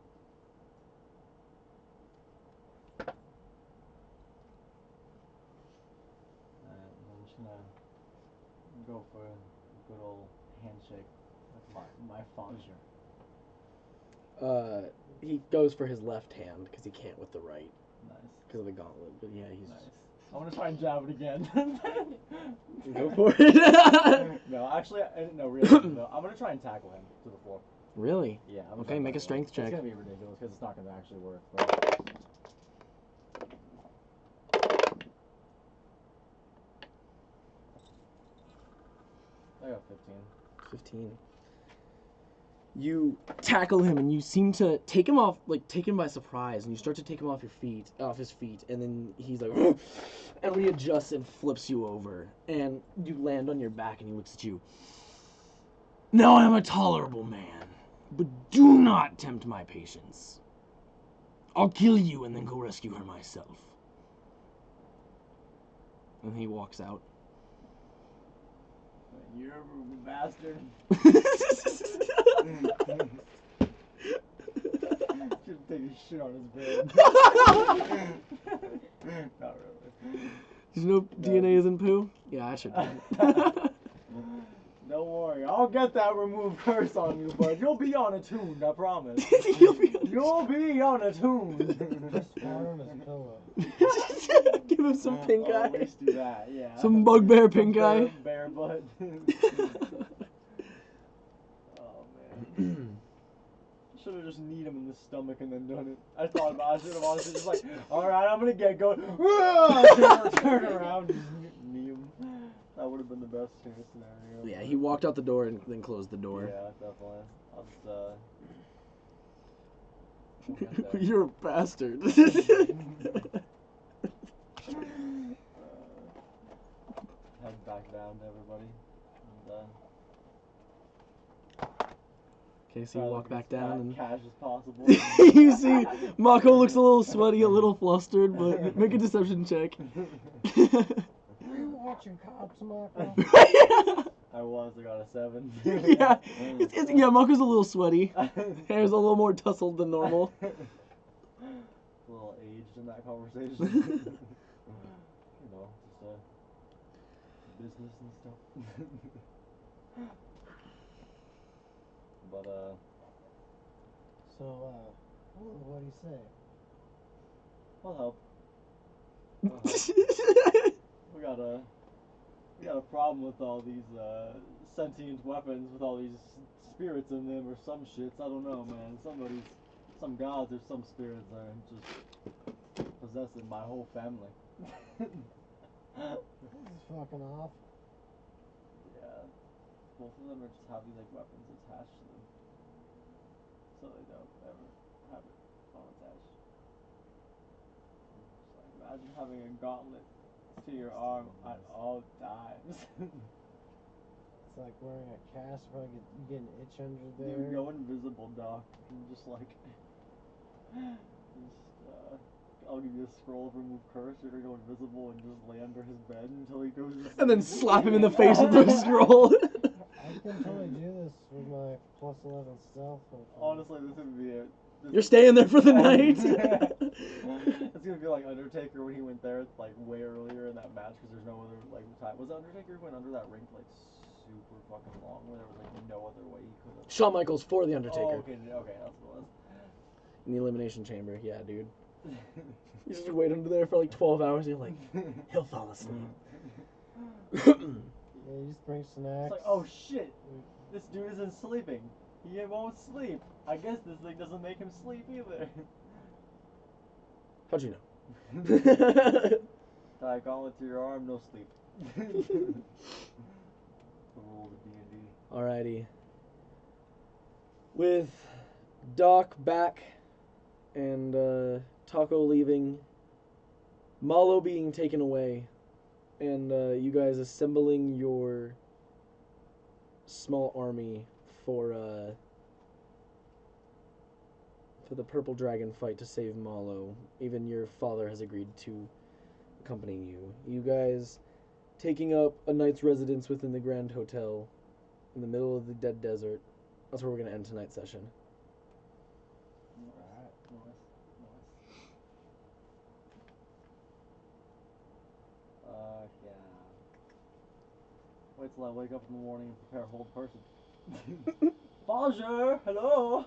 I'm just gonna go for a good old handshake with my father. He goes for his left hand because he can't with the right Nice. because of the gauntlet. But yeah, he's Nice. I want to try and jab it again. go for it. No, actually, no, really, no. I'm gonna try and tackle him to the floor. Really? Yeah. I'm Okay, make a strength check. It's gonna be ridiculous because it's not gonna actually work. But... I got 15. 15. You tackle him, and you seem to take him off, like take him by surprise, and you start to take him off his feet, and then he's like, and readjusts and flips you over, and you land on your back, and he looks at you. Now I am a tolerable man, but do not tempt my patience. I'll kill you and then go rescue her myself. And he walks out. You're a bastard. Should take a shit on his bed. Not really. Did you know DNA isn't poo? Yeah, I should. Don't worry, I'll get that remove curse on you, bud. You'll be on a tune, I promise. You'll be on a tune. Just fart on his pillow. Give him some pink eye. At least do that, yeah. Some bugbear pink eye. Bear butt. Oh man. Should have just kneed him in the stomach and then done it. I thought about it. I should have honestly just like, alright, I'm gonna get going. Turn around and just knee him. That would have been the best case scenario. Yeah, he walked out the door and then closed the door. Yeah, definitely. I'll just, You're a bastard. head back down to everybody. And, Okay, so you walk back down and cash as possible. you see Mako looks a little sweaty, a little flustered, but make a deception check. Are you watching Cops, Marco? I got a 7. Yeah, yeah, Mako's a little sweaty. Hair's a little more tousled than normal. A little aged in that conversation. You know, just business and stuff. But So, what do you say? I'll help. We got a problem with all these sentient weapons with all these spirits in them or some shits. I don't know, man. Some gods or some spirits are just possessing my whole family. This is fucking off. Yeah. Both of them are just have these like weapons attached to them. So they don't ever have it unattached. Just like, imagine having a gauntlet to your arm at all times. It's like wearing a cast, probably you get an itch under there. Dude, go invisible, Doc. And just like, I'll give you a scroll of remove curse. You're gonna go invisible and just lay under his bed until he goes to sleep. And then slap him in the face with the scroll. I can totally do this with my +11 stealth. Honestly, this would be it. You're staying there for the night. It's gonna be like Undertaker when he went there, like way earlier in that match, because there's no other like time. Was it Undertaker who went under that ring for like super fucking long, where there was like no other way he could have? Shawn Michaels for the Undertaker. Oh, okay, that's what it was. In the Elimination Chamber, yeah, dude. You just wait under there for like 12 hours, and you're like, he'll fall asleep. Yeah, you just bring snacks. It's like, oh shit, this dude isn't sleeping. He won't sleep. I guess this thing doesn't make him sleep either. How'd you know? Tie a gauntlet to your arm, no sleep. The rules of D&D. Alrighty. With Doc back and Taco leaving, Malo being taken away, and you guys assembling your small army for the Purple Dragon fight to save Malo. Even your father has agreed to accompany you. You guys taking up a night's residence within the Grand Hotel in the middle of the dead desert. That's where we're going to end tonight's session. Alright, nice. Yeah. Wait till I wake up in the morning and prepare a whole person. Bonjour, hello.